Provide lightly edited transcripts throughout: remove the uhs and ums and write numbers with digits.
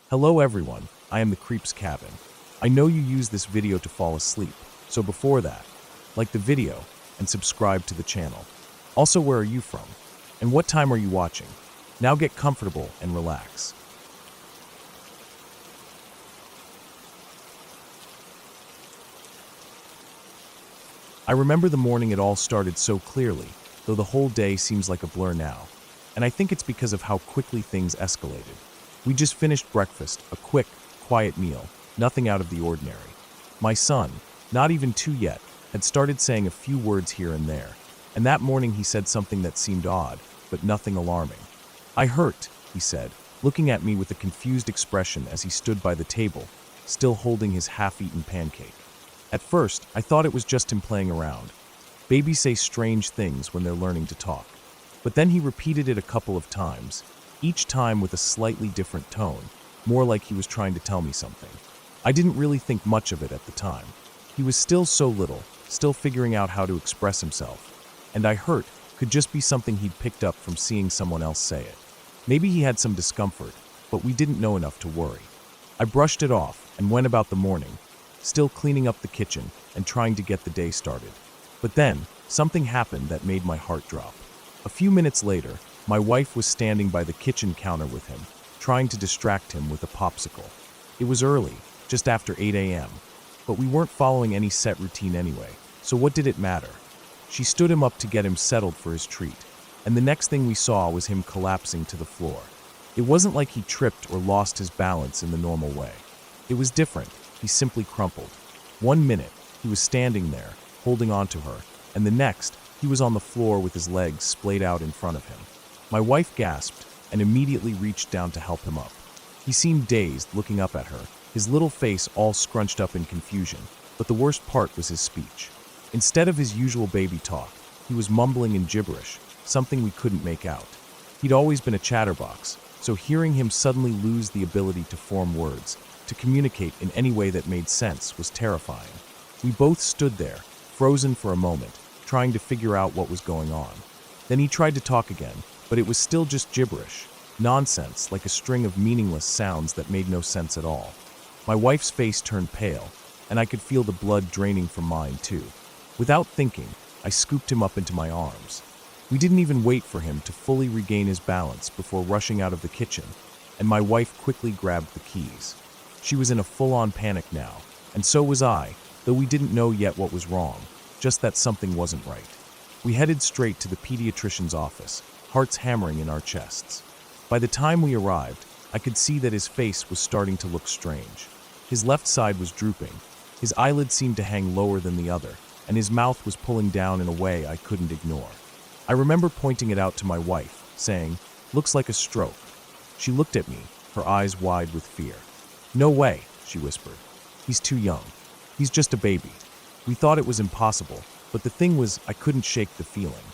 Hello everyone, I am the Creep's Cabin. I know you use this video to fall asleep, so before that, like the video and subscribe to the channel. Also, where are you from? And what time are you watching? Now get comfortable and relax. I remember the morning it all started so clearly, though the whole day seems like a blur now. And I think it's because of how quickly things escalated. We just finished breakfast, a quick, quiet meal, nothing out of the ordinary. My son, not even 2 yet, had started saying a few words here and there, and that morning he said something that seemed odd, but nothing alarming. "I hurt," he said, looking at me with a confused expression as he stood by the table, still holding his half-eaten pancake. At first, I thought it was just him playing around. Babies say strange things when they're learning to talk. But then he repeated it a couple of times, each time with a slightly different tone, more like he was trying to tell me something. I didn't really think much of it at the time. He was still so little, still figuring out how to express himself. And "I hurt" could just be something he'd picked up from seeing someone else say it. Maybe he had some discomfort, but we didn't know enough to worry. I brushed it off and went about the morning, still cleaning up the kitchen and trying to get the day started. But then, something happened that made my heart drop. A few minutes later, my wife was standing by the kitchen counter with him, trying to distract him with a popsicle. It was early, just after 8 a.m., but we weren't following any set routine anyway, so what did it matter? She stood him up to get him settled for his treat, and the next thing we saw was him collapsing to the floor. It wasn't like he tripped or lost his balance in the normal way. It was different. He simply crumpled. 1 minute, he was standing there, holding on to her, and the next, he was on the floor with his legs splayed out in front of him. My wife gasped and immediately reached down to help him up. He seemed dazed, looking up at her, his little face all scrunched up in confusion, but the worst part was his speech. Instead of his usual baby talk, he was mumbling in gibberish, something we couldn't make out. He'd always been a chatterbox, so hearing him suddenly lose the ability to form words, to communicate in any way that made sense, was terrifying. We both stood there, frozen for a moment, trying to figure out what was going on. Then he tried to talk again, but it was still just gibberish, nonsense, like a string of meaningless sounds that made no sense at all. My wife's face turned pale, and I could feel the blood draining from mine too. Without thinking, I scooped him up into my arms. We didn't even wait for him to fully regain his balance before rushing out of the kitchen, and my wife quickly grabbed the keys. She was in a full-on panic now, and so was I, though we didn't know yet what was wrong, just that something wasn't right. We headed straight to the pediatrician's office, hearts hammering in our chests. By the time we arrived, I could see that his face was starting to look strange. His left side was drooping, his eyelids seemed to hang lower than the other, and his mouth was pulling down in a way I couldn't ignore. I remember pointing it out to my wife, saying, "Looks like a stroke." She looked at me, her eyes wide with fear. "No way," she whispered. "He's too young. He's just a baby." We thought it was impossible, but the thing was, I couldn't shake the feeling.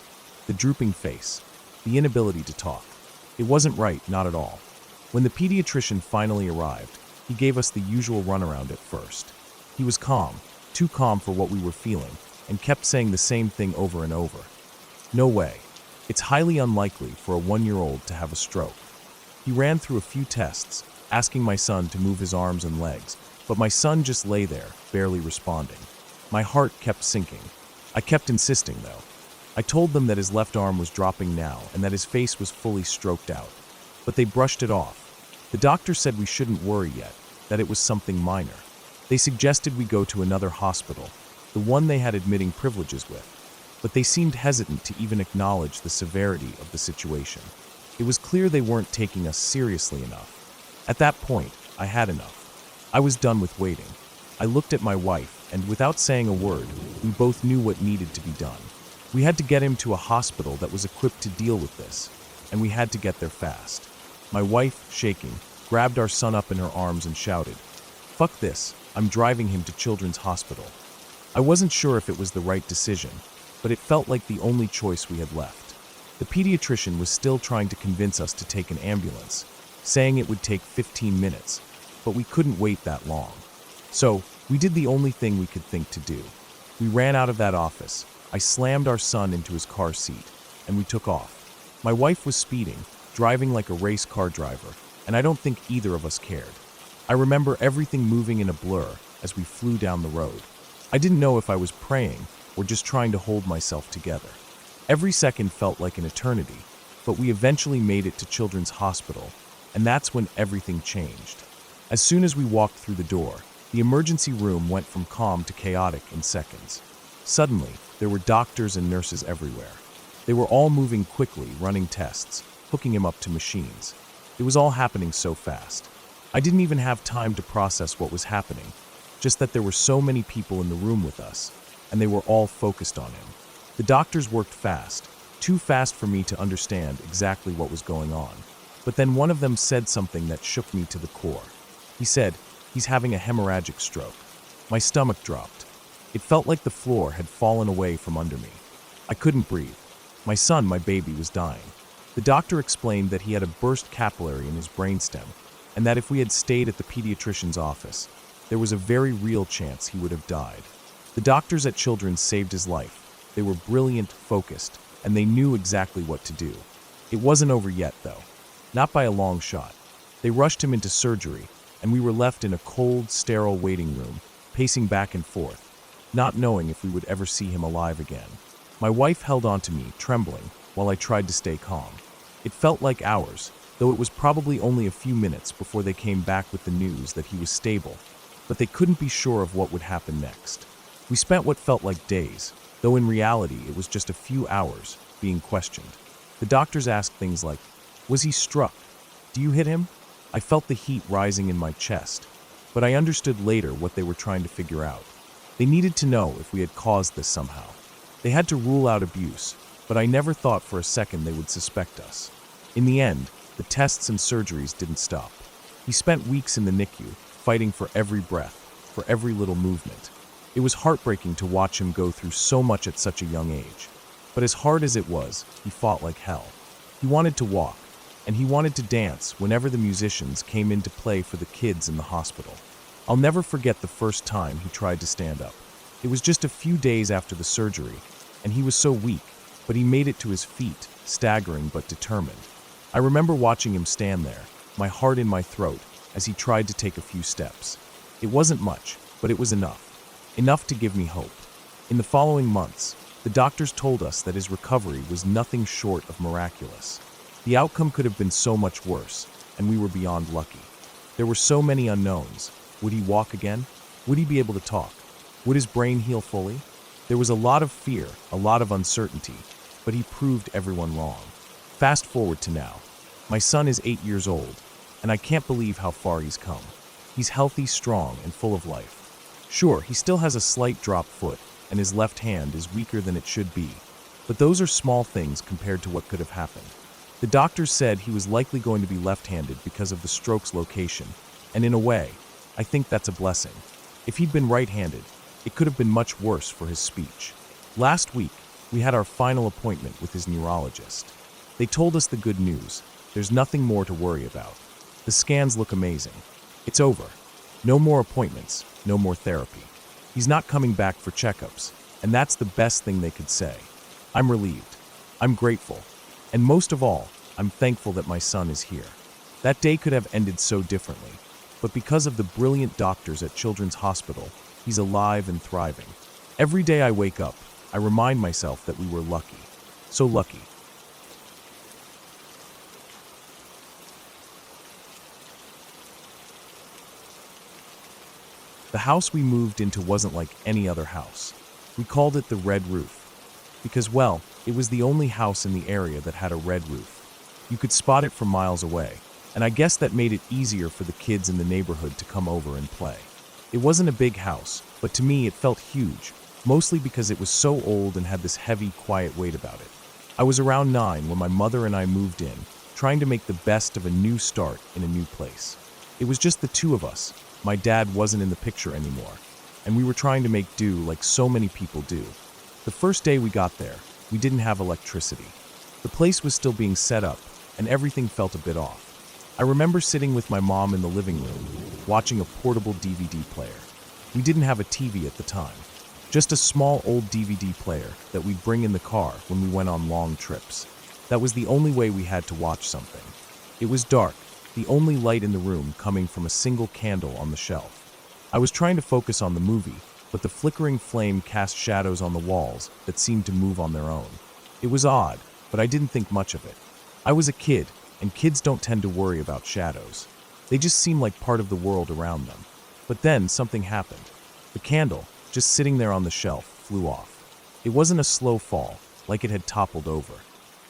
The drooping face, the inability to talk. It wasn't right, not at all. When the pediatrician finally arrived, he gave us the usual runaround at first. He was calm, too calm for what we were feeling, and kept saying the same thing over and over. "No way. It's highly unlikely for a 1-year-old to have a stroke." He ran through a few tests, asking my son to move his arms and legs, but my son just lay there, barely responding. My heart kept sinking. I kept insisting, though. I told them that his left arm was dropping now and that his face was fully stroked out. But they brushed it off. The doctor said we shouldn't worry yet, that it was something minor. They suggested we go to another hospital, the one they had admitting privileges with, but they seemed hesitant to even acknowledge the severity of the situation. It was clear they weren't taking us seriously enough. At that point, I had enough. I was done with waiting. I looked at my wife, and without saying a word, we both knew what needed to be done. We had to get him to a hospital that was equipped to deal with this, and we had to get there fast. My wife, shaking, grabbed our son up in her arms and shouted, "Fuck this, I'm driving him to Children's Hospital." I wasn't sure if it was the right decision, but it felt like the only choice we had left. The pediatrician was still trying to convince us to take an ambulance, saying it would take 15 minutes, but we couldn't wait that long. So, we did the only thing we could think to do. We ran out of that office. I slammed our son into his car seat, and we took off. My wife was speeding, driving like a race car driver, and I don't think either of us cared. I remember everything moving in a blur as we flew down the road. I didn't know if I was praying or just trying to hold myself together. Every second felt like an eternity, but we eventually made it to Children's Hospital, and that's when everything changed. As soon as we walked through the door, the emergency room went from calm to chaotic in seconds. Suddenly, there were doctors and nurses everywhere. They were all moving quickly, running tests, hooking him up to machines. It was all happening so fast. I didn't even have time to process what was happening, just that there were so many people in the room with us, and they were all focused on him. The doctors worked fast, too fast for me to understand exactly what was going on. But then one of them said something that shook me to the core. He said, "He's having a hemorrhagic stroke." My stomach dropped. It felt like the floor had fallen away from under me. I couldn't breathe. My son, my baby, was dying. The doctor explained that he had a burst capillary in his brainstem, and that if we had stayed at the pediatrician's office, there was a very real chance he would have died. The doctors at Children's saved his life. They were brilliant, focused, and they knew exactly what to do. It wasn't over yet, though. Not by a long shot. They rushed him into surgery, and we were left in a cold, sterile waiting room, pacing back and forth, not knowing if we would ever see him alive again. My wife held on to me, trembling, while I tried to stay calm. It felt like hours, though it was probably only a few minutes before they came back with the news that he was stable, but they couldn't be sure of what would happen next. We spent what felt like days, though in reality it was just a few hours, being questioned. The doctors asked things like, "Was he struck? Do you hit him?" I felt the heat rising in my chest, but I understood later what they were trying to figure out. They needed to know if we had caused this somehow. They had to rule out abuse, but I never thought for a second they would suspect us. In the end, the tests and surgeries didn't stop. He spent weeks in the NICU, fighting for every breath, for every little movement. It was heartbreaking to watch him go through so much at such a young age. But as hard as it was, he fought like hell. He wanted to walk, and he wanted to dance whenever the musicians came in to play for the kids in the hospital. I'll never forget the first time he tried to stand up. It was just a few days after the surgery, and he was so weak, but he made it to his feet, staggering but determined. I remember watching him stand there, my heart in my throat, as he tried to take a few steps. It wasn't much, but it was enough. Enough to give me hope. In the following months, the doctors told us that his recovery was nothing short of miraculous. The outcome could have been so much worse, and we were beyond lucky. There were so many unknowns. Would he walk again? Would he be able to talk? Would his brain heal fully? There was a lot of fear, a lot of uncertainty, but he proved everyone wrong. Fast forward to now. My son is 8 years old, and I can't believe how far he's come. He's healthy, strong, and full of life. Sure, he still has a slight dropped foot, and his left hand is weaker than it should be, but those are small things compared to what could have happened. The doctors said he was likely going to be left-handed because of the stroke's location, and in a way, I think that's a blessing. If he'd been right-handed, it could have been much worse for his speech. Last week, we had our final appointment with his neurologist. They told us the good news. There's nothing more to worry about. The scans look amazing. It's over. No more appointments, no more therapy. He's not coming back for checkups, and that's the best thing they could say. I'm relieved. I'm grateful. And most of all, I'm thankful that my son is here. That day could have ended so differently, but because of the brilliant doctors at Children's Hospital, he's alive and thriving. Every day I wake up, I remind myself that we were lucky. So lucky. The house we moved into wasn't like any other house. We called it the Red Roof. Because, well, it was the only house in the area that had a red roof. You could spot it from miles away, and I guess that made it easier for the kids in the neighborhood to come over and play. It wasn't a big house, but to me it felt huge, mostly because it was so old and had this heavy, quiet weight about it. I was around 9 when my mother and I moved in, trying to make the best of a new start in a new place. It was just the two of us. My dad wasn't in the picture anymore, and we were trying to make do like so many people do. The first day we got there, we didn't have electricity. The place was still being set up, and everything felt a bit off. I remember sitting with my mom in the living room, watching a portable DVD player. We didn't have a TV at the time, just a small old DVD player that we'd bring in the car when we went on long trips. That was the only way we had to watch something. It was dark, the only light in the room coming from a single candle on the shelf. I was trying to focus on the movie, but the flickering flame cast shadows on the walls that seemed to move on their own. It was odd, but I didn't think much of it. I was a kid, and kids don't tend to worry about shadows. They just seem like part of the world around them. But then something happened. The candle, just sitting there on the shelf, flew off. It wasn't a slow fall, like it had toppled over.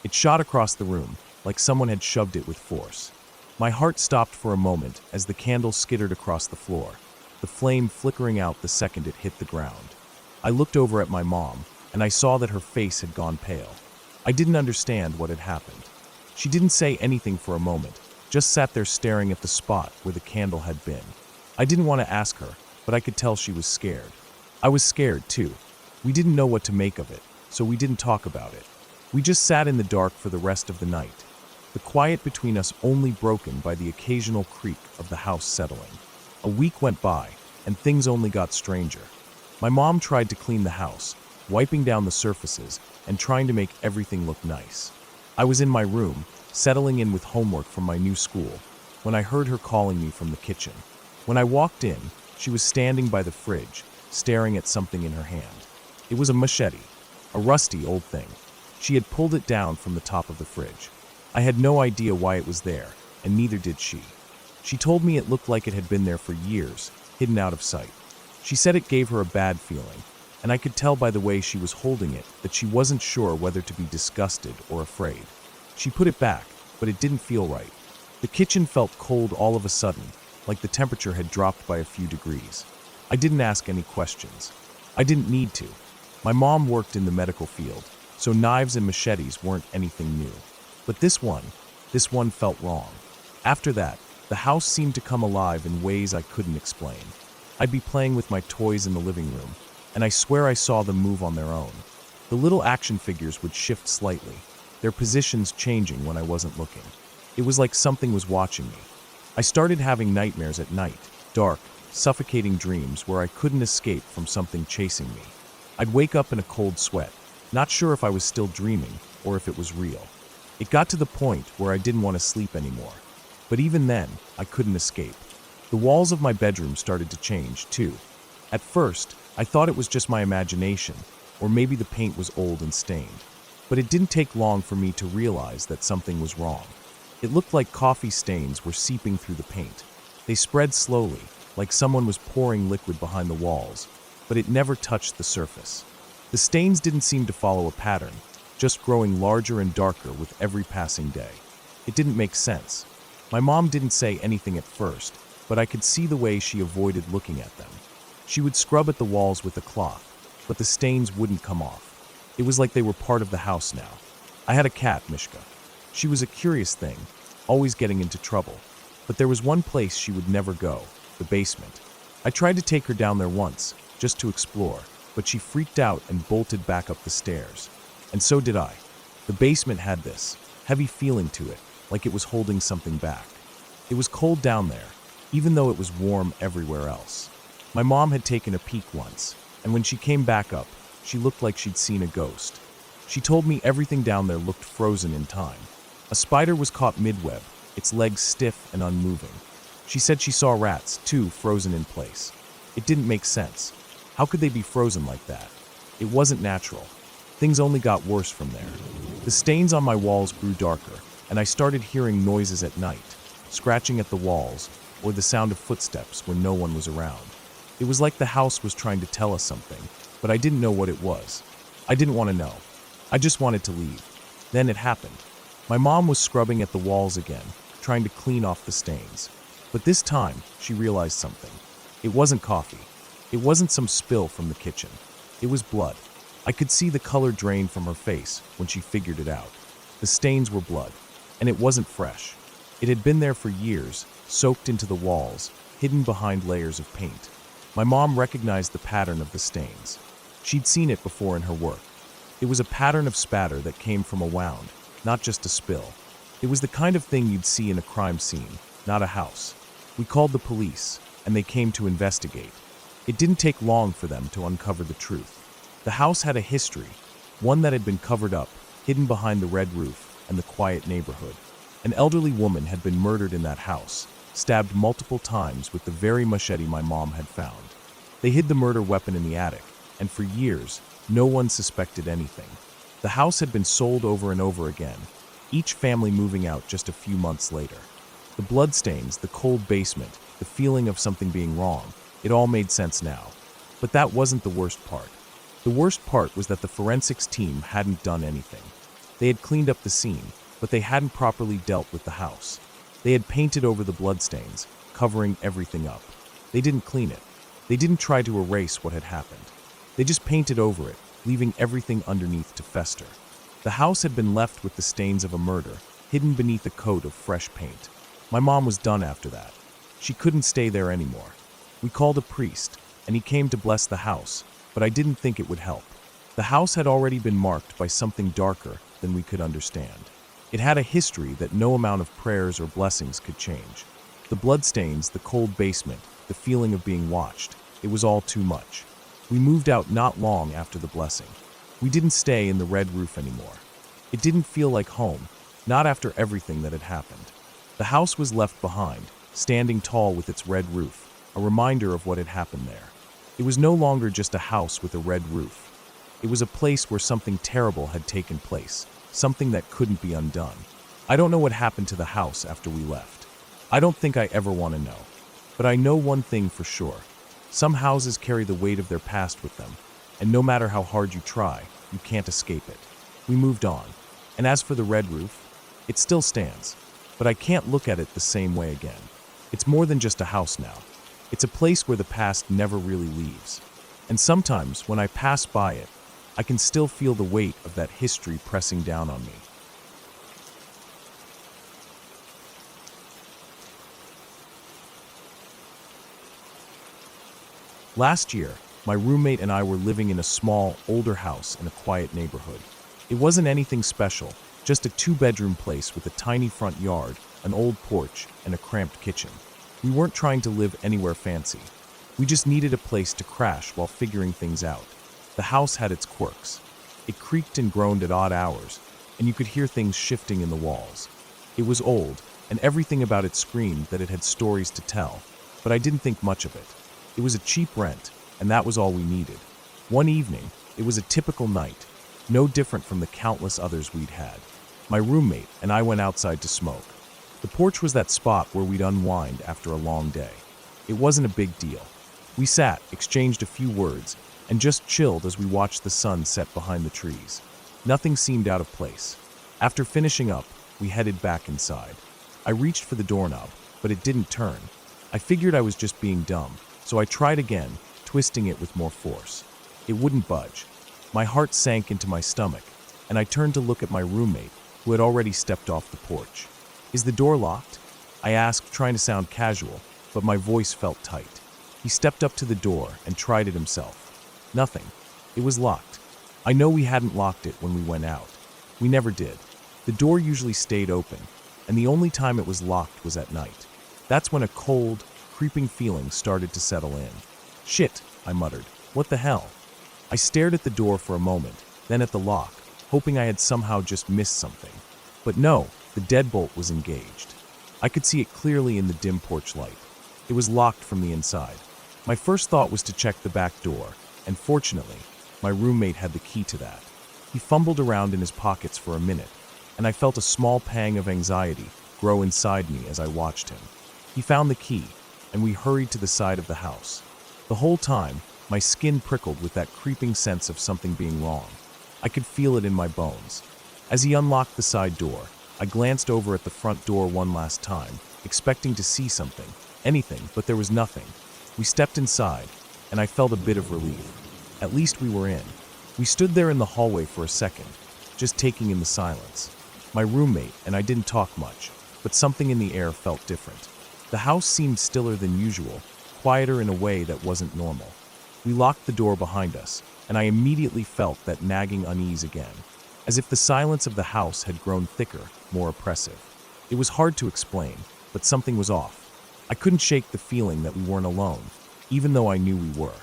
It shot across the room, like someone had shoved it with force. My heart stopped for a moment as the candle skittered across the floor, the flame flickering out the second it hit the ground. I looked over at my mom, and I saw that her face had gone pale. I didn't understand what had happened. She didn't say anything for a moment, just sat there staring at the spot where the candle had been. I didn't want to ask her, but I could tell she was scared. I was scared, too. We didn't know what to make of it, so we didn't talk about it. We just sat in the dark for the rest of the night, the quiet between us only broken by the occasional creak of the house settling. A week went by, and things only got stranger. My mom tried to clean the house, wiping down the surfaces and trying to make everything look nice. I was in my room, settling in with homework from my new school, when I heard her calling me from the kitchen. When I walked in, she was standing by the fridge, staring at something in her hand. It was a machete, a rusty old thing. She had pulled it down from the top of the fridge. I had no idea why it was there, and neither did she. She told me it looked like it had been there for years, hidden out of sight. She said it gave her a bad feeling, and I could tell by the way she was holding it that she wasn't sure whether to be disgusted or afraid. She put it back, but it didn't feel right. The kitchen felt cold all of a sudden, like the temperature had dropped by a few degrees. I didn't ask any questions. I didn't need to. My mom worked in the medical field, so knives and machetes weren't anything new. But this one felt wrong. After that, the house seemed to come alive in ways I couldn't explain. I'd be playing with my toys in the living room, and I swear I saw them move on their own. The little action figures would shift slightly, their positions changing when I wasn't looking. It was like something was watching me. I started having nightmares at night, dark, suffocating dreams where I couldn't escape from something chasing me. I'd wake up in a cold sweat, not sure if I was still dreaming or if it was real. It got to the point where I didn't want to sleep anymore. But even then, I couldn't escape. The walls of my bedroom started to change, too. At first, I thought it was just my imagination, or maybe the paint was old and stained. But it didn't take long for me to realize that something was wrong. It looked like coffee stains were seeping through the paint. They spread slowly, like someone was pouring liquid behind the walls, but it never touched the surface. The stains didn't seem to follow a pattern, just growing larger and darker with every passing day. It didn't make sense. My mom didn't say anything at first, but I could see the way she avoided looking at them. She would scrub at the walls with a cloth, but the stains wouldn't come off. It was like they were part of the house now. I had a cat, Mishka. She was a curious thing, always getting into trouble. But there was one place she would never go, the basement. I tried to take her down there once, just to explore, but she freaked out and bolted back up the stairs. And so did I. The basement had this heavy feeling to it, like it was holding something back. It was cold down there, even though it was warm everywhere else. My mom had taken a peek once, and when she came back up, she looked like she'd seen a ghost. She told me everything down there looked frozen in time. A spider was caught midweb, its legs stiff and unmoving. She said she saw rats, too, frozen in place. It didn't make sense. How could they be frozen like that? It wasn't natural. Things only got worse from there. The stains on my walls grew darker, and I started hearing noises at night, scratching at the walls, or the sound of footsteps when no one was around. It was like the house was trying to tell us something, but I didn't know what it was. I didn't want to know. I just wanted to leave. Then it happened. My mom was scrubbing at the walls again, trying to clean off the stains. But this time, she realized something. It wasn't coffee. It wasn't some spill from the kitchen. It was blood. I could see the color drain from her face when she figured it out. The stains were blood, and it wasn't fresh. It had been there for years, soaked into the walls, hidden behind layers of paint. My mom recognized the pattern of the stains. She'd seen it before in her work. It was a pattern of spatter that came from a wound, not just a spill. It was the kind of thing you'd see in a crime scene, not a house. We called the police, and they came to investigate. It didn't take long for them to uncover the truth. The house had a history, one that had been covered up, hidden behind the red roof and the quiet neighborhood. An elderly woman had been murdered in that house, stabbed multiple times with the very machete my mom had found. They hid the murder weapon in the attic, and for years, no one suspected anything. The house had been sold over and over again, each family moving out just a few months later. The bloodstains, the cold basement, the feeling of something being wrong, it all made sense now. But that wasn't the worst part. The worst part was that the forensics team hadn't done anything. They had cleaned up the scene, but they hadn't properly dealt with the house. They had painted over the bloodstains, covering everything up. They didn't clean it. They didn't try to erase what had happened. They just painted over it, leaving everything underneath to fester. The house had been left with the stains of a murder, hidden beneath a coat of fresh paint. My mom was done after that. She couldn't stay there anymore. We called a priest, and he came to bless the house, but I didn't think it would help. The house had already been marked by something darker than we could understand. It had a history that no amount of prayers or blessings could change. The bloodstains, the cold basement, the feeling of being watched, it was all too much. We moved out not long after the blessing. We didn't stay in the red roof anymore. It didn't feel like home, not after everything that had happened. The house was left behind, standing tall with its red roof, a reminder of what had happened there. It was no longer just a house with a red roof. It was a place where something terrible had taken place, something that couldn't be undone. I don't know what happened to the house after we left. I don't think I ever want to know. But I know one thing for sure. Some houses carry the weight of their past with them, and no matter how hard you try, you can't escape it. We moved on. And as for the red roof, it still stands, but I can't look at it the same way again. It's more than just a house now. It's a place where the past never really leaves. And sometimes, when I pass by it, I can still feel the weight of that history pressing down on me. Last year, my roommate and I were living in a small, older house in a quiet neighborhood. It wasn't anything special, just a two-bedroom place with a tiny front yard, an old porch, and a cramped kitchen. We weren't trying to live anywhere fancy. We just needed a place to crash while figuring things out. The house had its quirks. It creaked and groaned at odd hours, and you could hear things shifting in the walls. It was old, and everything about it screamed that it had stories to tell, but I didn't think much of it. It was a cheap rent, and that was all we needed. One evening, it was a typical night, no different from the countless others we'd had. My roommate and I went outside to smoke. The porch was that spot where we'd unwind after a long day. It wasn't a big deal. We sat, exchanged a few words, and just chilled as we watched the sun set behind the trees. Nothing seemed out of place. After finishing up, we headed back inside. I reached for the doorknob, but it didn't turn. I figured I was just being dumb, so I tried again, twisting it with more force. It wouldn't budge. My heart sank into my stomach, and I turned to look at my roommate, who had already stepped off the porch. "Is the door locked?" I asked, trying to sound casual, but my voice felt tight. He stepped up to the door and tried it himself. Nothing. It was locked. I know we hadn't locked it when we went out. We never did. The door usually stayed open, and the only time it was locked was at night. That's when a cold, creeping feeling started to settle in. "Shit," I muttered. "What the hell?" I stared at the door for a moment, then at the lock, hoping I had somehow just missed something. But no, the deadbolt was engaged. I could see it clearly in the dim porch light. It was locked from the inside. My first thought was to check the back door, and fortunately, my roommate had the key to that. He fumbled around in his pockets for a minute, and I felt a small pang of anxiety grow inside me as I watched him. He found the key, and we hurried to the side of the house. The whole time, my skin prickled with that creeping sense of something being wrong. I could feel it in my bones. As he unlocked the side door, I glanced over at the front door one last time, expecting to see something, anything, but there was nothing. We stepped inside, and I felt a bit of relief. At least we were in. We stood there in the hallway for a second, just taking in the silence. My roommate and I didn't talk much, but something in the air felt different. The house seemed stiller than usual, quieter in a way that wasn't normal. We locked the door behind us, and I immediately felt that nagging unease again, as if the silence of the house had grown thicker, more oppressive. It was hard to explain, but something was off. I couldn't shake the feeling that we weren't alone, even though I knew we were.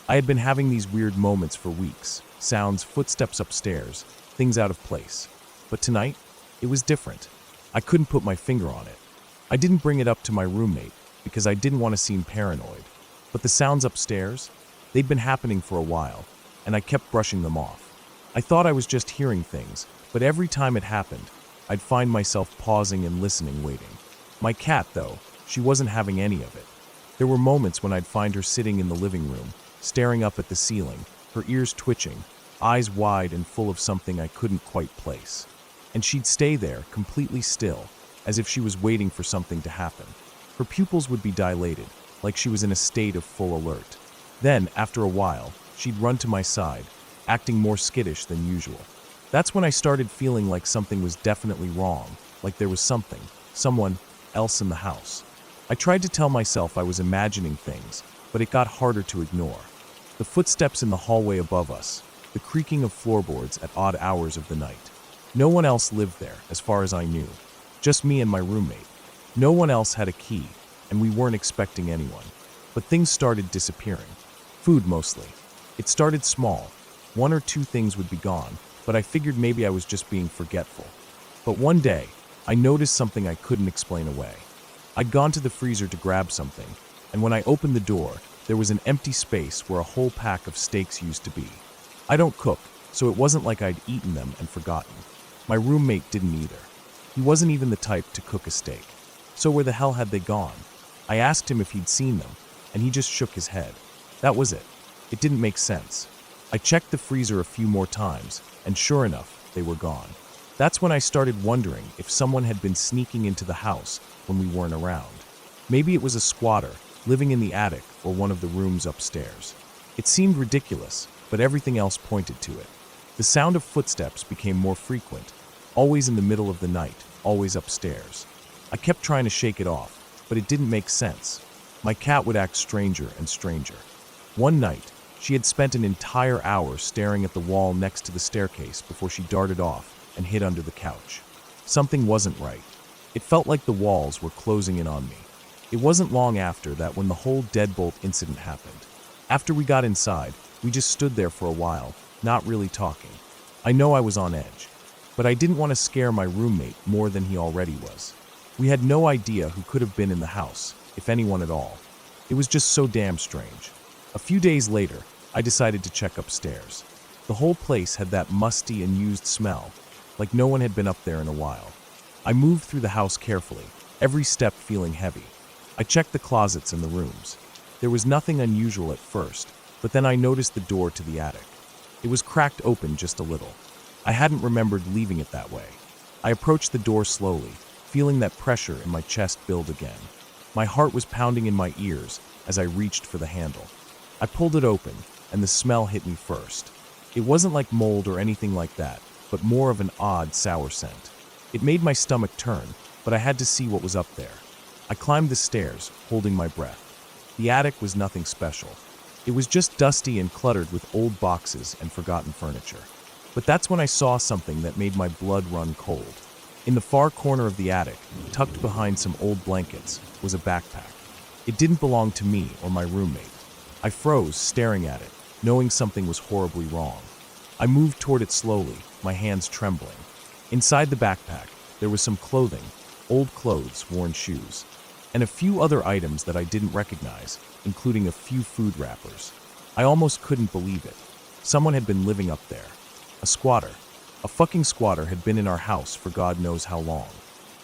I had been having these weird moments for weeks, sounds, footsteps upstairs, things out of place. But tonight, it was different. I couldn't put my finger on it. I didn't bring it up to my roommate because I didn't want to seem paranoid. But the sounds upstairs, they'd been happening for a while, and I kept brushing them off. I thought I was just hearing things, but every time it happened, I'd find myself pausing and listening, waiting. My cat, though, she wasn't having any of it. There were moments when I'd find her sitting in the living room, staring up at the ceiling, her ears twitching, eyes wide and full of something I couldn't quite place. And she'd stay there, completely still, as if she was waiting for something to happen. Her pupils would be dilated, like she was in a state of full alert. Then, after a while, she'd run to my side, acting more skittish than usual. That's when I started feeling like something was definitely wrong, like there was someone else in the house. I tried to tell myself I was imagining things, but it got harder to ignore. The footsteps in the hallway above us, the creaking of floorboards at odd hours of the night. No one else lived there, as far as I knew. Just me and my roommate. No one else had a key, and we weren't expecting anyone. But things started disappearing. Food mostly. It started small. 1 or 2 things would be gone, but I figured maybe I was just being forgetful. But one day, I noticed something I couldn't explain away. I'd gone to the freezer to grab something, and when I opened the door, there was an empty space where a whole pack of steaks used to be. I don't cook, so it wasn't like I'd eaten them and forgotten. My roommate didn't either. He wasn't even the type to cook a steak. So where the hell had they gone? I asked him if he'd seen them, and he just shook his head. That was it. It didn't make sense. I checked the freezer a few more times, and sure enough, they were gone. That's when I started wondering if someone had been sneaking into the house when we weren't around. Maybe it was a squatter living in the attic or one of the rooms upstairs. It seemed ridiculous, but everything else pointed to it. The sound of footsteps became more frequent, always in the middle of the night, always upstairs. I kept trying to shake it off, but it didn't make sense. My cat would act stranger and stranger. One night, she had spent an entire hour staring at the wall next to the staircase before she darted off and hid under the couch. Something wasn't right. It felt like the walls were closing in on me. It wasn't long after that when the whole deadbolt incident happened. After we got inside, we just stood there for a while, not really talking. I know I was on edge, but I didn't want to scare my roommate more than he already was. We had no idea who could have been in the house, if anyone at all. It was just so damn strange. A few days later, I decided to check upstairs. The whole place had that musty and used smell, like no one had been up there in a while. I moved through the house carefully, every step feeling heavy. I checked the closets and the rooms. There was nothing unusual at first, but then I noticed the door to the attic. It was cracked open just a little. I hadn't remembered leaving it that way. I approached the door slowly, feeling that pressure in my chest build again. My heart was pounding in my ears as I reached for the handle. I pulled it open, and the smell hit me first. It wasn't like mold or anything like that, but more of an odd, sour scent. It made my stomach turn, but I had to see what was up there. I climbed the stairs, holding my breath. The attic was nothing special. It was just dusty and cluttered with old boxes and forgotten furniture. But that's when I saw something that made my blood run cold. In the far corner of the attic, tucked behind some old blankets, was a backpack. It didn't belong to me or my roommate. I froze, staring at it, knowing something was horribly wrong. I moved toward it slowly, my hands trembling. Inside the backpack, there was some clothing, old clothes, worn shoes, and a few other items that I didn't recognize, including a few food wrappers. I almost couldn't believe it. Someone had been living up there. A squatter. A fucking squatter had been in our house for God knows how long.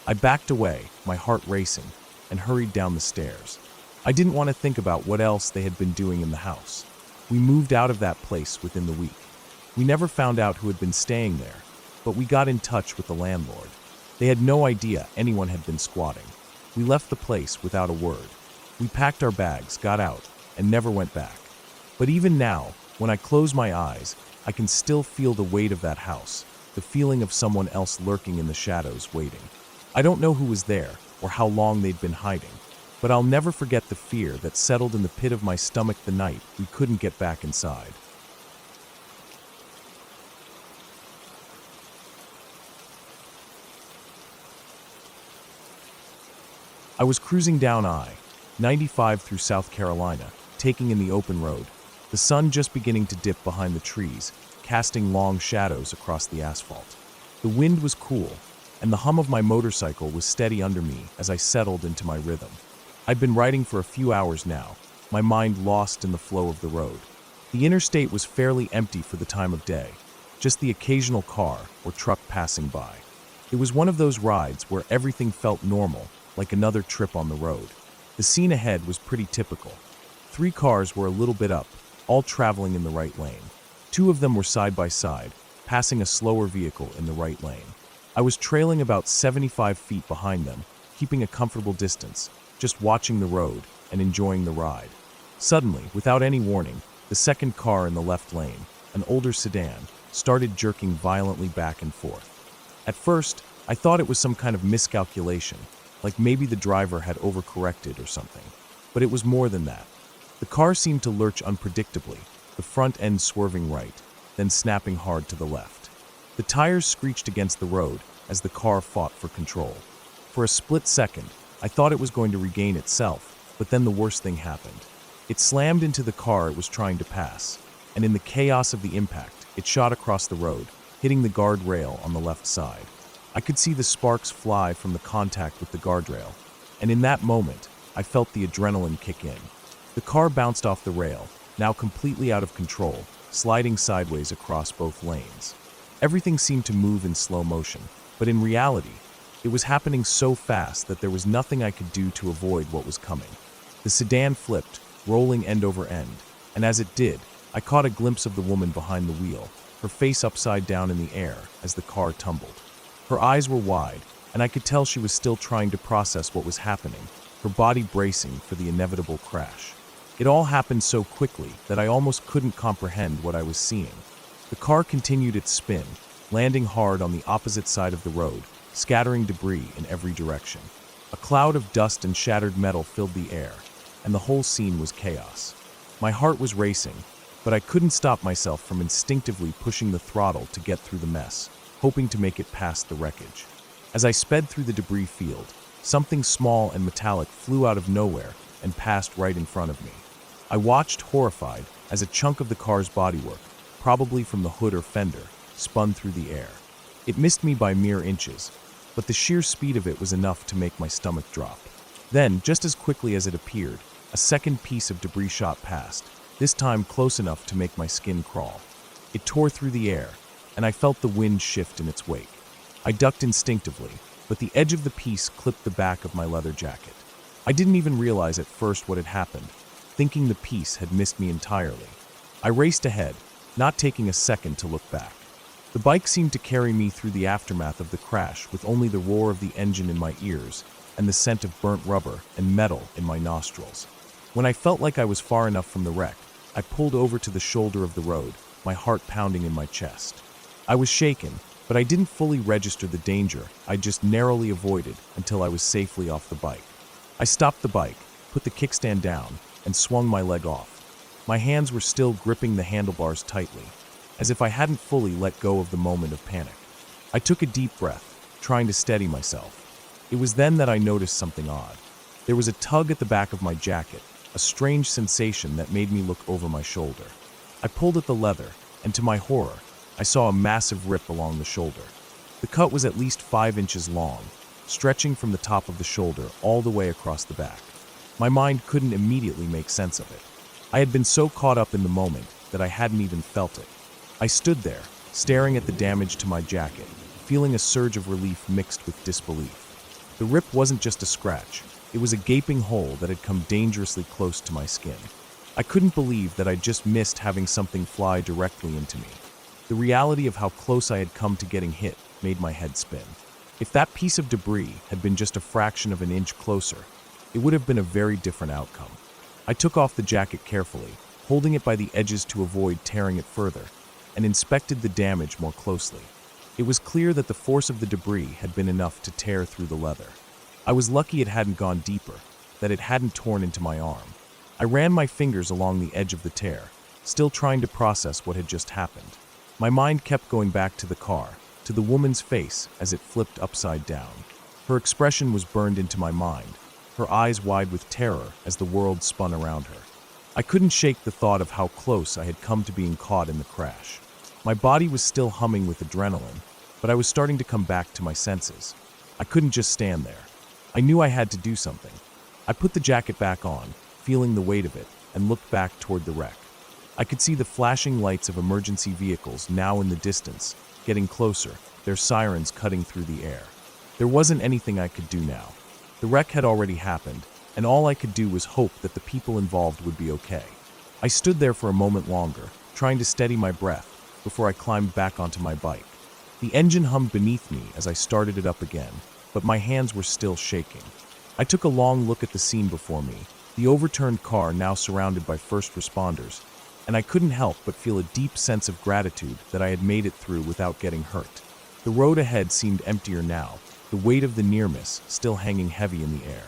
I backed away, my heart racing, and hurried down the stairs. I didn't want to think about what else they had been doing in the house. We moved out of that place within the week. We never found out who had been staying there, but we got in touch with the landlord. They had no idea anyone had been squatting. We left the place without a word. We packed our bags, got out, and never went back. But even now, when I close my eyes, I can still feel the weight of that house, the feeling of someone else lurking in the shadows waiting. I don't know who was there or how long they'd been hiding, but I'll never forget the fear that settled in the pit of my stomach the night we couldn't get back inside. I was cruising down I-95 through South Carolina, taking in the open road, the sun just beginning to dip behind the trees, casting long shadows across the asphalt. The wind was cool, and the hum of my motorcycle was steady under me as I settled into my rhythm. I'd been riding for a few hours now, my mind lost in the flow of the road. The interstate was fairly empty for the time of day, just the occasional car or truck passing by. It was one of those rides where everything felt normal, like another trip on the road. The scene ahead was pretty typical. 3 cars were a little bit up, all traveling in the right lane. 2 of them were side by side, passing a slower vehicle in the right lane. I was trailing about 75 feet behind them, keeping a comfortable distance, just watching the road and enjoying the ride. Suddenly, without any warning, the second car in the left lane, an older sedan, started jerking violently back and forth. At first, I thought it was some kind of miscalculation, like maybe the driver had overcorrected or something. But it was more than that. The car seemed to lurch unpredictably, the front end swerving right, then snapping hard to the left. The tires screeched against the road as the car fought for control. For a split second, I thought it was going to regain itself, but then the worst thing happened. It slammed into the car it was trying to pass, and in the chaos of the impact, it shot across the road, hitting the guardrail on the left side. I could see the sparks fly from the contact with the guardrail, and in that moment, I felt the adrenaline kick in. The car bounced off the rail, now completely out of control, sliding sideways across both lanes. Everything seemed to move in slow motion, but in reality, it was happening so fast that there was nothing I could do to avoid what was coming. The sedan flipped, rolling end over end, and as it did, I caught a glimpse of the woman behind the wheel, her face upside down in the air as the car tumbled. Her eyes were wide, and I could tell she was still trying to process what was happening, her body bracing for the inevitable crash. It all happened so quickly that I almost couldn't comprehend what I was seeing. The car continued its spin, landing hard on the opposite side of the road, scattering debris in every direction. A cloud of dust and shattered metal filled the air, and the whole scene was chaos. My heart was racing, but I couldn't stop myself from instinctively pushing the throttle to get through the mess, hoping to make it past the wreckage. As I sped through the debris field, something small and metallic flew out of nowhere and passed right in front of me. I watched horrified as a chunk of the car's bodywork, probably from the hood or fender, spun through the air. It missed me by mere inches, but the sheer speed of it was enough to make my stomach drop. Then, just as quickly as it appeared, a second piece of debris shot past, this time close enough to make my skin crawl. It tore through the air, and I felt the wind shift in its wake. I ducked instinctively, but the edge of the piece clipped the back of my leather jacket. I didn't even realize at first what had happened, thinking the piece had missed me entirely. I raced ahead, not taking a second to look back. The bike seemed to carry me through the aftermath of the crash with only the roar of the engine in my ears and the scent of burnt rubber and metal in my nostrils. When I felt like I was far enough from the wreck, I pulled over to the shoulder of the road, my heart pounding in my chest. I was shaken, but I didn't fully register the danger I just narrowly avoided until I was safely off the bike. I stopped the bike, put the kickstand down, and swung my leg off. My hands were still gripping the handlebars tightly, as if I hadn't fully let go of the moment of panic. I took a deep breath, trying to steady myself. It was then that I noticed something odd. There was a tug at the back of my jacket, a strange sensation that made me look over my shoulder. I pulled at the leather, and to my horror, I saw a massive rip along the shoulder. The cut was at least 5 inches long, stretching from the top of the shoulder all the way across the back. My mind couldn't immediately make sense of it. I had been so caught up in the moment that I hadn't even felt it. I stood there, staring at the damage to my jacket, feeling a surge of relief mixed with disbelief. The rip wasn't just a scratch, it was a gaping hole that had come dangerously close to my skin. I couldn't believe that I'd just missed having something fly directly into me. The reality of how close I had come to getting hit made my head spin. If that piece of debris had been just a fraction of an inch closer, it would have been a very different outcome. I took off the jacket carefully, holding it by the edges to avoid tearing it further, and inspected the damage more closely. It was clear that the force of the debris had been enough to tear through the leather. I was lucky it hadn't gone deeper, that it hadn't torn into my arm. I ran my fingers along the edge of the tear, still trying to process what had just happened. My mind kept going back to the car, to the woman's face as it flipped upside down. Her expression was burned into my mind, her eyes wide with terror as the world spun around her. I couldn't shake the thought of how close I had come to being caught in the crash. My body was still humming with adrenaline, but I was starting to come back to my senses. I couldn't just stand there. I knew I had to do something. I put the jacket back on, feeling the weight of it, and looked back toward the wreck. I could see the flashing lights of emergency vehicles now in the distance, getting closer, their sirens cutting through the air. There wasn't anything I could do now. The wreck had already happened, and all I could do was hope that the people involved would be okay. I stood there for a moment longer, trying to steady my breath, before I climbed back onto my bike. The engine hummed beneath me as I started it up again, but my hands were still shaking. I took a long look at the scene before me, the overturned car now surrounded by first responders, and I couldn't help but feel a deep sense of gratitude that I had made it through without getting hurt. The road ahead seemed emptier now, the weight of the near-miss still hanging heavy in the air.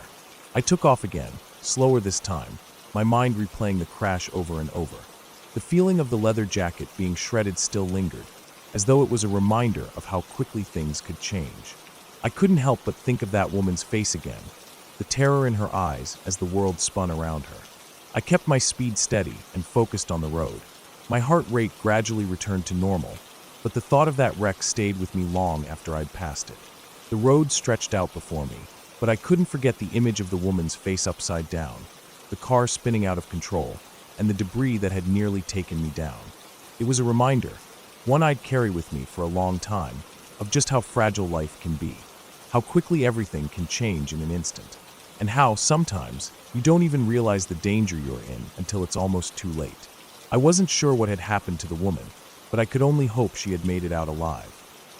I took off again, slower this time, my mind replaying the crash over and over. The feeling of the leather jacket being shredded still lingered, as though it was a reminder of how quickly things could change. I couldn't help but think of that woman's face again, the terror in her eyes as the world spun around her. I kept my speed steady and focused on the road. My heart rate gradually returned to normal, but the thought of that wreck stayed with me long after I'd passed it. The road stretched out before me, but I couldn't forget the image of the woman's face upside down, the car spinning out of control, and the debris that had nearly taken me down. It was a reminder, one I'd carry with me for a long time, of just how fragile life can be, how quickly everything can change in an instant, and how, sometimes, you don't even realize the danger you're in until it's almost too late. I wasn't sure what had happened to the woman, but I could only hope she had made it out alive.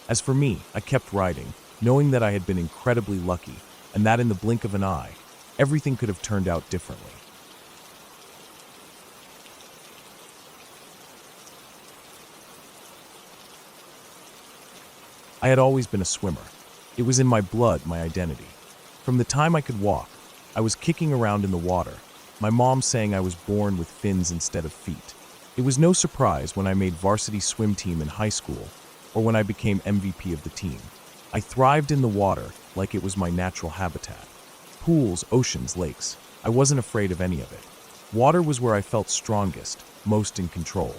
As for me, I kept riding, knowing that I had been incredibly lucky, and that in the blink of an eye, everything could have turned out differently. I had always been a swimmer. It was in my blood, my identity. From the time I could walk, I was kicking around in the water, my mom saying I was born with fins instead of feet. It was no surprise when I made varsity swim team in high school, or when I became MVP of the team. I thrived in the water like it was my natural habitat. Pools, oceans, lakes. I wasn't afraid of any of it. Water was where I felt strongest, most in control.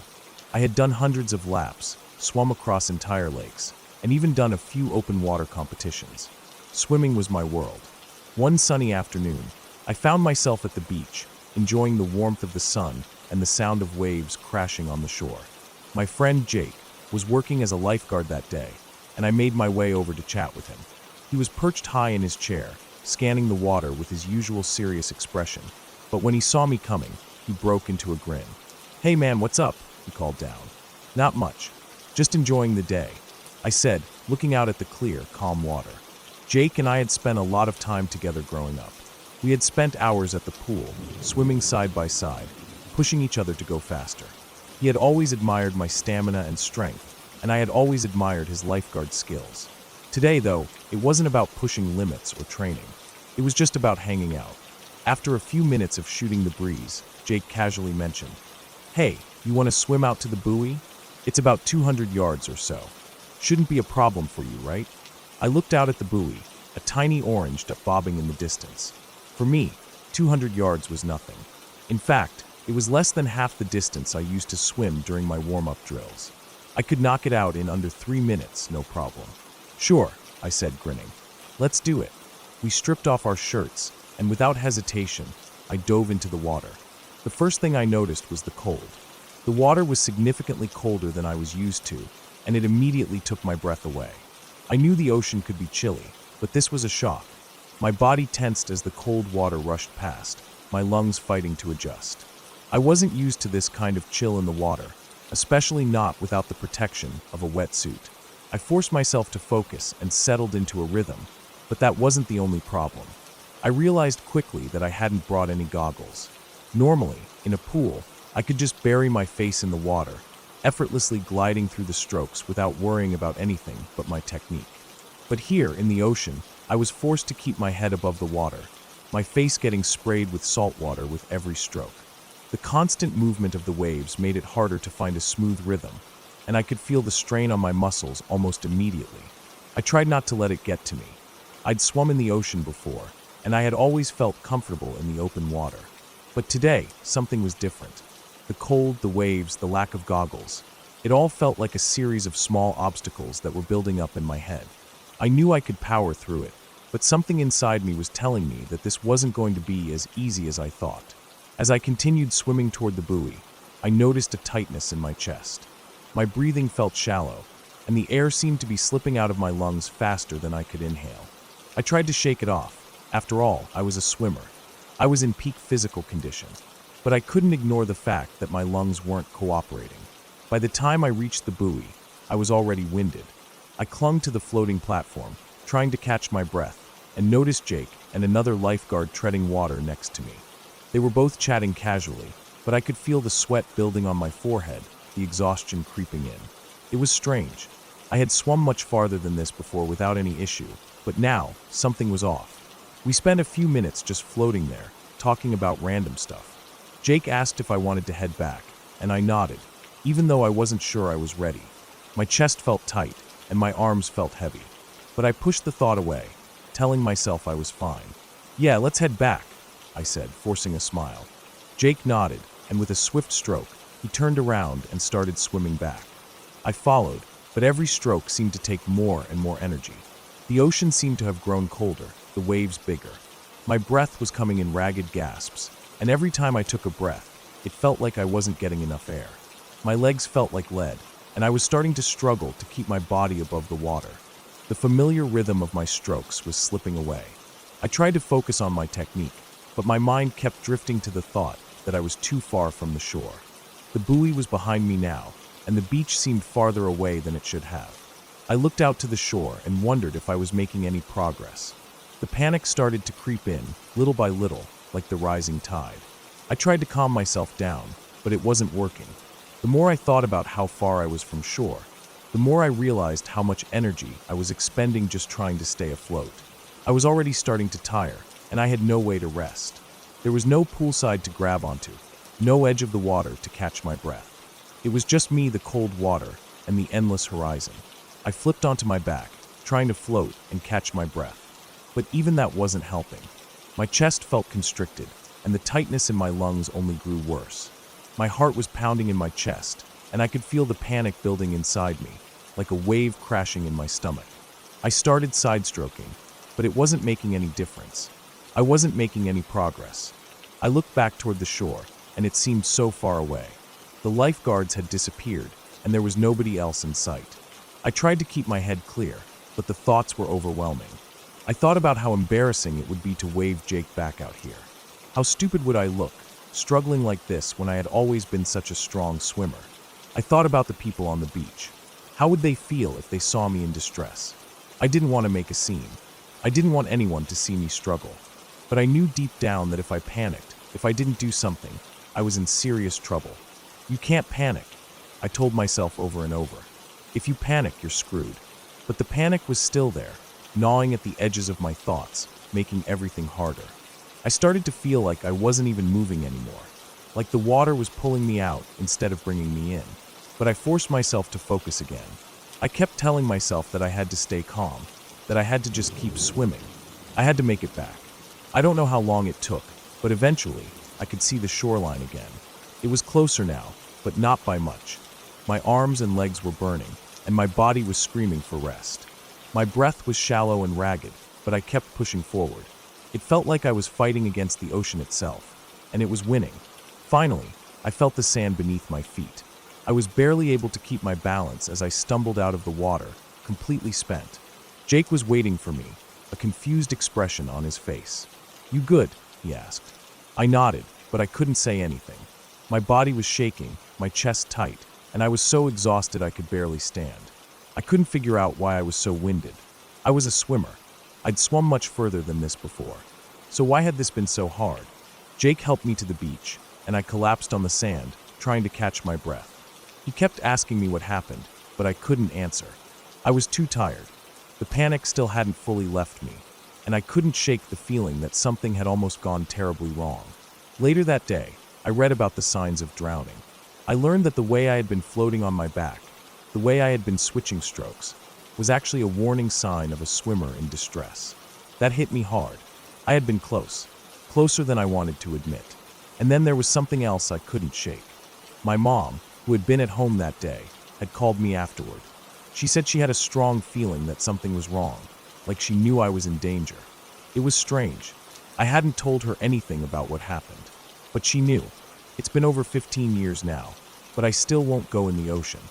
I had done hundreds of laps, swum across entire lakes, and even done a few open water competitions. Swimming was my world. One sunny afternoon, I found myself at the beach, enjoying the warmth of the sun and the sound of waves crashing on the shore. My friend Jake was working as a lifeguard that day, and I made my way over to chat with him. He was perched high in his chair, scanning the water with his usual serious expression, but when he saw me coming, he broke into a grin. "Hey man, what's up?" he called down. "Not much. Just enjoying the day," I said, looking out at the clear, calm water. Jake and I had spent a lot of time together growing up. We had spent hours at the pool, swimming side by side, pushing each other to go faster. He had always admired my stamina and strength, and I had always admired his lifeguard skills. Today, though, it wasn't about pushing limits or training. It was just about hanging out. After a few minutes of shooting the breeze, Jake casually mentioned, "Hey, you want to swim out to the buoy? It's about 200 yards or so. Shouldn't be a problem for you, right?" I looked out at the buoy, a tiny orange dot bobbing in the distance. For me, 200 yards was nothing. In fact, it was less than half the distance I used to swim during my warm-up drills. I could knock it out in under 3 minutes, no problem. "Sure," I said, grinning. "Let's do it." We stripped off our shirts, and without hesitation, I dove into the water. The first thing I noticed was the cold. The water was significantly colder than I was used to, and it immediately took my breath away. I knew the ocean could be chilly, but this was a shock. My body tensed as the cold water rushed past, my lungs fighting to adjust. I wasn't used to this kind of chill in the water, especially not without the protection of a wetsuit. I forced myself to focus and settled into a rhythm, but that wasn't the only problem. I realized quickly that I hadn't brought any goggles. Normally, in a pool, I could just bury my face in the water, effortlessly gliding through the strokes without worrying about anything but my technique. But here, in the ocean, I was forced to keep my head above the water, my face getting sprayed with salt water with every stroke. The constant movement of the waves made it harder to find a smooth rhythm, and I could feel the strain on my muscles almost immediately. I tried not to let it get to me. I'd swum in the ocean before, and I had always felt comfortable in the open water. But today, something was different. The cold, the waves, the lack of goggles. It all felt like a series of small obstacles that were building up in my head. I knew I could power through it, but something inside me was telling me that this wasn't going to be as easy as I thought. As I continued swimming toward the buoy, I noticed a tightness in my chest. My breathing felt shallow, and the air seemed to be slipping out of my lungs faster than I could inhale. I tried to shake it off. After all, I was a swimmer. I was in peak physical condition, but I couldn't ignore the fact that my lungs weren't cooperating. By the time I reached the buoy, I was already winded. I clung to the floating platform, trying to catch my breath, and noticed Jake and another lifeguard treading water next to me. They were both chatting casually, but I could feel the sweat building on my forehead, the exhaustion creeping in. It was strange. I had swum much farther than this before without any issue, but now something was off. We spent a few minutes just floating there, talking about random stuff. Jake asked if I wanted to head back, and I nodded, even though I wasn't sure I was ready. My chest felt tight, and my arms felt heavy. But I pushed the thought away, telling myself I was fine. "Yeah, let's head back," I said, forcing a smile. Jake nodded, and with a swift stroke, he turned around and started swimming back. I followed, but every stroke seemed to take more and more energy. The ocean seemed to have grown colder, the waves bigger. My breath was coming in ragged gasps, and every time I took a breath, it felt like I wasn't getting enough air. My legs felt like lead, and I was starting to struggle to keep my body above the water. The familiar rhythm of my strokes was slipping away. I tried to focus on my technique, but my mind kept drifting to the thought that I was too far from the shore. The buoy was behind me now, and the beach seemed farther away than it should have. I looked out to the shore and wondered if I was making any progress. The panic started to creep in, little by little, like the rising tide. I tried to calm myself down, but it wasn't working. The more I thought about how far I was from shore, the more I realized how much energy I was expending just trying to stay afloat. I was already starting to tire, and I had no way to rest. There was no poolside to grab onto, no edge of the water to catch my breath. It was just me, the cold water, and the endless horizon. I flipped onto my back, trying to float and catch my breath. But even that wasn't helping. My chest felt constricted, and the tightness in my lungs only grew worse. My heart was pounding in my chest, and I could feel the panic building inside me, like a wave crashing in my stomach. I started side-stroking, but it wasn't making any difference. I wasn't making any progress. I looked back toward the shore, and it seemed so far away. The lifeguards had disappeared, and there was nobody else in sight. I tried to keep my head clear, but the thoughts were overwhelming. I thought about how embarrassing it would be to wave Jake back out here. How stupid would I look, struggling like this when I had always been such a strong swimmer? I thought about the people on the beach. How would they feel if they saw me in distress? I didn't want to make a scene. I didn't want anyone to see me struggle. But I knew deep down that if I panicked, if I didn't do something, I was in serious trouble. You can't panic, I told myself over and over. If you panic, you're screwed. But the panic was still there, gnawing at the edges of my thoughts, making everything harder. I started to feel like I wasn't even moving anymore, like the water was pulling me out instead of bringing me in. But I forced myself to focus again. I kept telling myself that I had to stay calm, that I had to just keep swimming. I had to make it back. I don't know how long it took, but eventually, I could see the shoreline again. It was closer now, but not by much. My arms and legs were burning, and my body was screaming for rest. My breath was shallow and ragged, but I kept pushing forward. It felt like I was fighting against the ocean itself, and it was winning. Finally, I felt the sand beneath my feet. I was barely able to keep my balance as I stumbled out of the water, completely spent. Jake was waiting for me, a confused expression on his face. "You good?" he asked. I nodded, but I couldn't say anything. My body was shaking, my chest tight, and I was so exhausted I could barely stand. I couldn't figure out why I was so winded. I was a swimmer. I'd swum much further than this before. So why had this been so hard? Jake helped me to the beach, and I collapsed on the sand, trying to catch my breath. He kept asking me what happened, but I couldn't answer. I was too tired. The panic still hadn't fully left me, and I couldn't shake the feeling that something had almost gone terribly wrong. Later that day, I read about the signs of drowning. I learned that the way I had been floating on my back, the way I had been switching strokes, was actually a warning sign of a swimmer in distress. That hit me hard. I had been close, closer than I wanted to admit. And then there was something else I couldn't shake. My mom, who had been at home that day, had called me afterward. She said she had a strong feeling that something was wrong, like she knew I was in danger. It was strange. I hadn't told her anything about what happened, but she knew. It's been over 15 years now, but I still won't go in the ocean.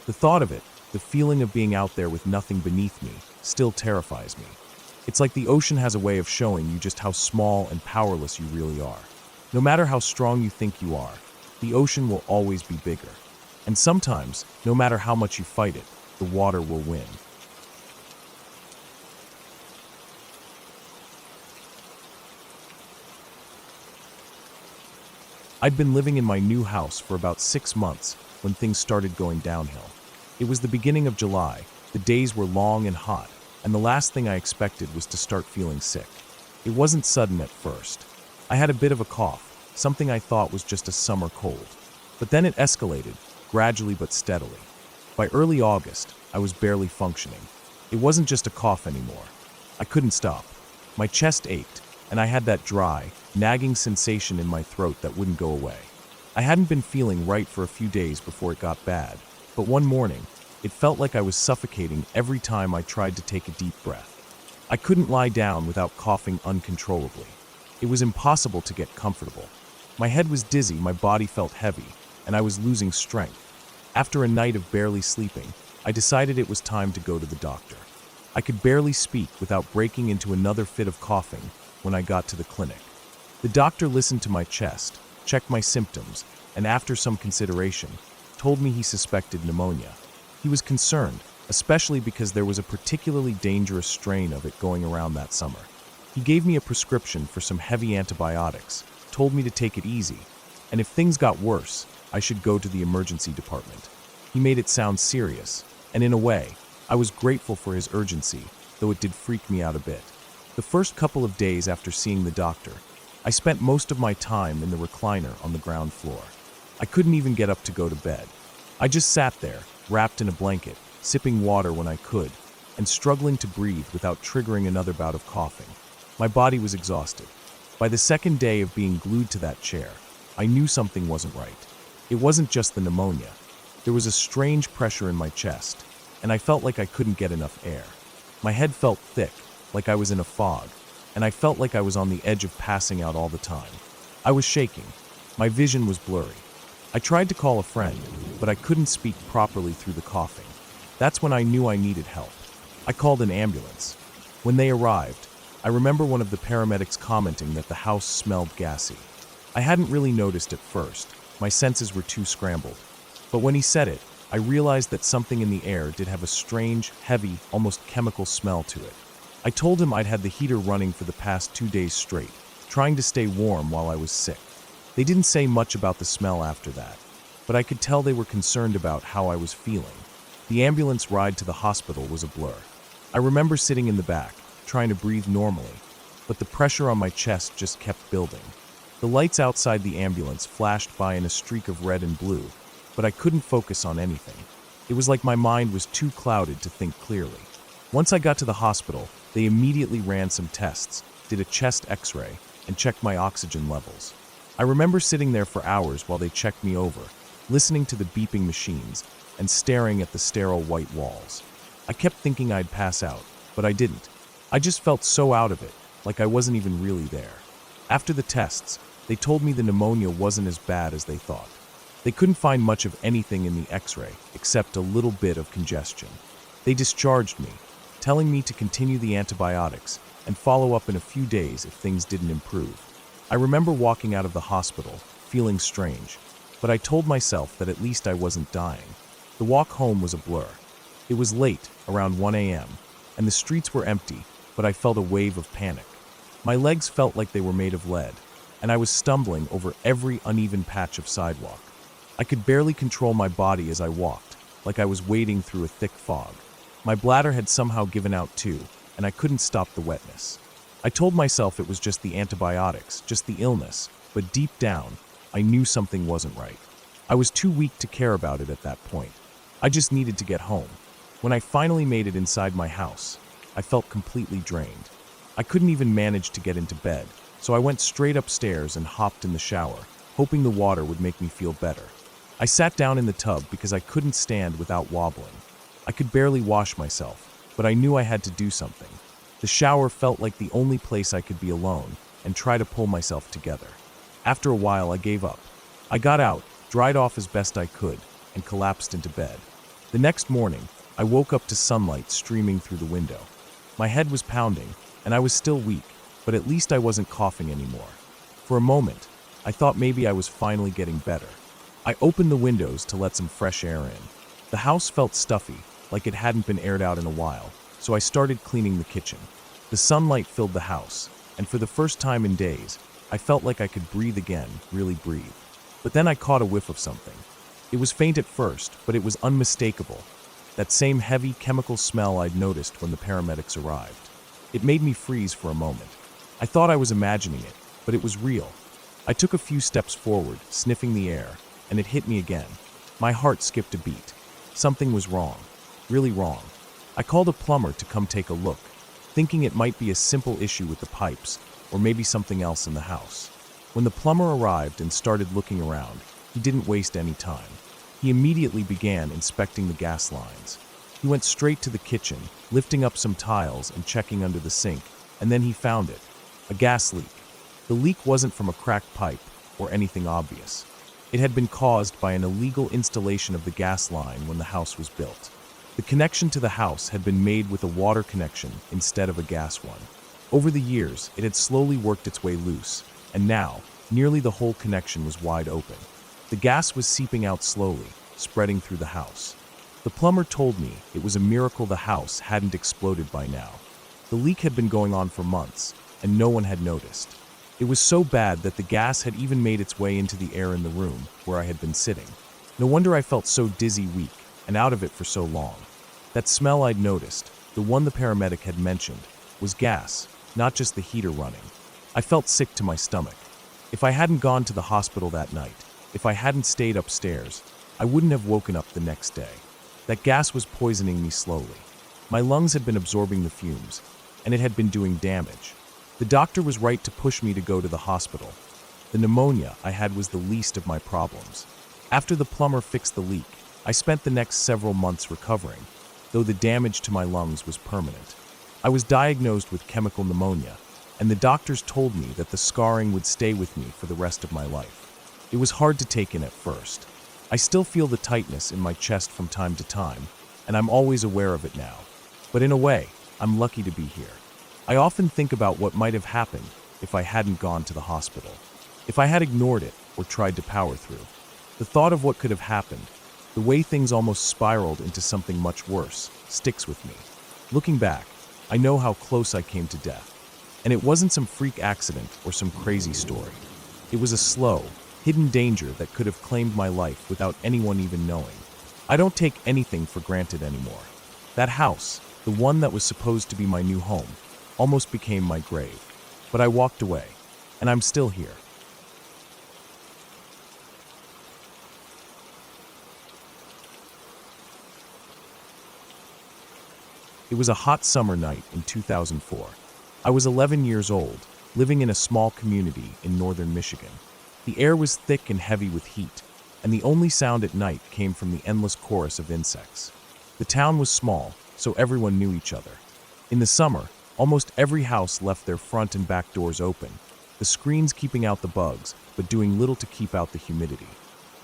The thought of it, the feeling of being out there with nothing beneath me, still terrifies me. It's like the ocean has a way of showing you just how small and powerless you really are. No matter how strong you think you are, the ocean will always be bigger. And sometimes, no matter how much you fight it, the water will win. I'd been living in my new house for about 6 months when things started going downhill. It was the beginning of July, the days were long and hot, and the last thing I expected was to start feeling sick. It wasn't sudden at first. I had a bit of a cough, something I thought was just a summer cold. But then it escalated, gradually but steadily. By early August, I was barely functioning. It wasn't just a cough anymore. I couldn't stop. My chest ached, and I had that dry, nagging sensation in my throat that wouldn't go away. I hadn't been feeling right for a few days before it got bad, but one morning, it felt like I was suffocating every time I tried to take a deep breath. I couldn't lie down without coughing uncontrollably. It was impossible to get comfortable. My head was dizzy, my body felt heavy, and I was losing strength. After a night of barely sleeping, I decided it was time to go to the doctor. I could barely speak without breaking into another fit of coughing when I got to the clinic. The doctor listened to my chest, checked my symptoms, and after some consideration, told me he suspected pneumonia. He was concerned, especially because there was a particularly dangerous strain of it going around that summer. He gave me a prescription for some heavy antibiotics, told me to take it easy, and if things got worse, I should go to the emergency department. He made it sound serious, and in a way, I was grateful for his urgency, though it did freak me out a bit. The first couple of days after seeing the doctor, I spent most of my time in the recliner on the ground floor. I couldn't even get up to go to bed. I just sat there, wrapped in a blanket, sipping water when I could, and struggling to breathe without triggering another bout of coughing. My body was exhausted. By the second day of being glued to that chair, I knew something wasn't right. It wasn't just the pneumonia. There was a strange pressure in my chest, and I felt like I couldn't get enough air. My head felt thick, like I was in a fog, and I felt like I was on the edge of passing out all the time. I was shaking. My vision was blurry. I tried to call a friend, but I couldn't speak properly through the coughing. That's when I knew I needed help. I called an ambulance. When they arrived, I remember one of the paramedics commenting that the house smelled gassy. I hadn't really noticed at first. My senses were too scrambled. But when he said it, I realized that something in the air did have a strange, heavy, almost chemical smell to it. I told him I'd had the heater running for the past 2 days straight, trying to stay warm while I was sick. They didn't say much about the smell after that, but I could tell they were concerned about how I was feeling. The ambulance ride to the hospital was a blur. I remember sitting in the back, trying to breathe normally, but the pressure on my chest just kept building. The lights outside the ambulance flashed by in a streak of red and blue, but I couldn't focus on anything. It was like my mind was too clouded to think clearly. Once I got to the hospital, they immediately ran some tests, did a chest x-ray, and checked my oxygen levels. I remember sitting there for hours while they checked me over, listening to the beeping machines and staring at the sterile white walls. I kept thinking I'd pass out, but I didn't. I just felt so out of it, like I wasn't even really there. After the tests, they told me the pneumonia wasn't as bad as they thought. They couldn't find much of anything in the x-ray except a little bit of congestion. They discharged me, telling me to continue the antibiotics and follow up in a few days if things didn't improve. I remember walking out of the hospital, feeling strange, but I told myself that at least I wasn't dying. The walk home was a blur. It was late, around 1 a.m., and the streets were empty, but I felt a wave of panic. My legs felt like they were made of lead, and I was stumbling over every uneven patch of sidewalk. I could barely control my body as I walked, like I was wading through a thick fog. My bladder had somehow given out too, and I couldn't stop the wetness. I told myself it was just the antibiotics, just the illness, but deep down, I knew something wasn't right. I was too weak to care about it at that point. I just needed to get home. When I finally made it inside my house, I felt completely drained. I couldn't even manage to get into bed, so I went straight upstairs and hopped in the shower, hoping the water would make me feel better. I sat down in the tub because I couldn't stand without wobbling. I could barely wash myself, but I knew I had to do something. The shower felt like the only place I could be alone and try to pull myself together. After a while, I gave up. I got out, dried off as best I could, and collapsed into bed. The next morning, I woke up to sunlight streaming through the window. My head was pounding, and I was still weak, but at least I wasn't coughing anymore. For a moment, I thought maybe I was finally getting better. I opened the windows to let some fresh air in. The house felt stuffy, like it hadn't been aired out in a while, so I started cleaning the kitchen. The sunlight filled the house, and for the first time in days, I felt like I could breathe again, really breathe. But then I caught a whiff of something. It was faint at first, but it was unmistakable. That same heavy chemical smell I'd noticed when the paramedics arrived. It made me freeze for a moment. I thought I was imagining it, but it was real. I took a few steps forward, sniffing the air, and it hit me again. My heart skipped a beat. Something was wrong. Really wrong. I called a plumber to come take a look, thinking it might be a simple issue with the pipes, or maybe something else in the house. When the plumber arrived and started looking around, he didn't waste any time. He immediately began inspecting the gas lines. He went straight to the kitchen, lifting up some tiles and checking under the sink, and then he found it. A gas leak. The leak wasn't from a cracked pipe or anything obvious. It had been caused by an illegal installation of the gas line when the house was built. The connection to the house had been made with a water connection instead of a gas one. Over the years, it had slowly worked its way loose, and now, nearly the whole connection was wide open. The gas was seeping out slowly, spreading through the house. The plumber told me it was a miracle the house hadn't exploded by now. The leak had been going on for months, and no one had noticed. It was so bad that the gas had even made its way into the air in the room where I had been sitting. No wonder I felt so dizzy, weak, and out of it for so long. That smell I'd noticed, the one the paramedic had mentioned, was gas, not just the heater running. I felt sick to my stomach. If I hadn't gone to the hospital that night, if I hadn't stayed upstairs, I wouldn't have woken up the next day. That gas was poisoning me slowly. My lungs had been absorbing the fumes, and it had been doing damage. The doctor was right to push me to go to the hospital. The pneumonia I had was the least of my problems. After the plumber fixed the leak, I spent the next several months recovering, though the damage to my lungs was permanent. I was diagnosed with chemical pneumonia, and the doctors told me that the scarring would stay with me for the rest of my life. It was hard to take in at first. I still feel the tightness in my chest from time to time, and I'm always aware of it now. But in a way, I'm lucky to be here. I often think about what might have happened if I hadn't gone to the hospital, if I had ignored it or tried to power through. The thought of what could have happened, the way things almost spiraled into something much worse, sticks with me. Looking back, I know how close I came to death. And it wasn't some freak accident or some crazy story. It was a slow, hidden danger that could have claimed my life without anyone even knowing. I don't take anything for granted anymore. That house, the one that was supposed to be my new home, almost became my grave. But I walked away, and I'm still here. It was a hot summer night in 2004. I was 11 years old, living in a small community in northern Michigan. The air was thick and heavy with heat, and the only sound at night came from the endless chorus of insects. The town was small, so everyone knew each other. In the summer, almost every house left their front and back doors open, the screens keeping out the bugs, but doing little to keep out the humidity.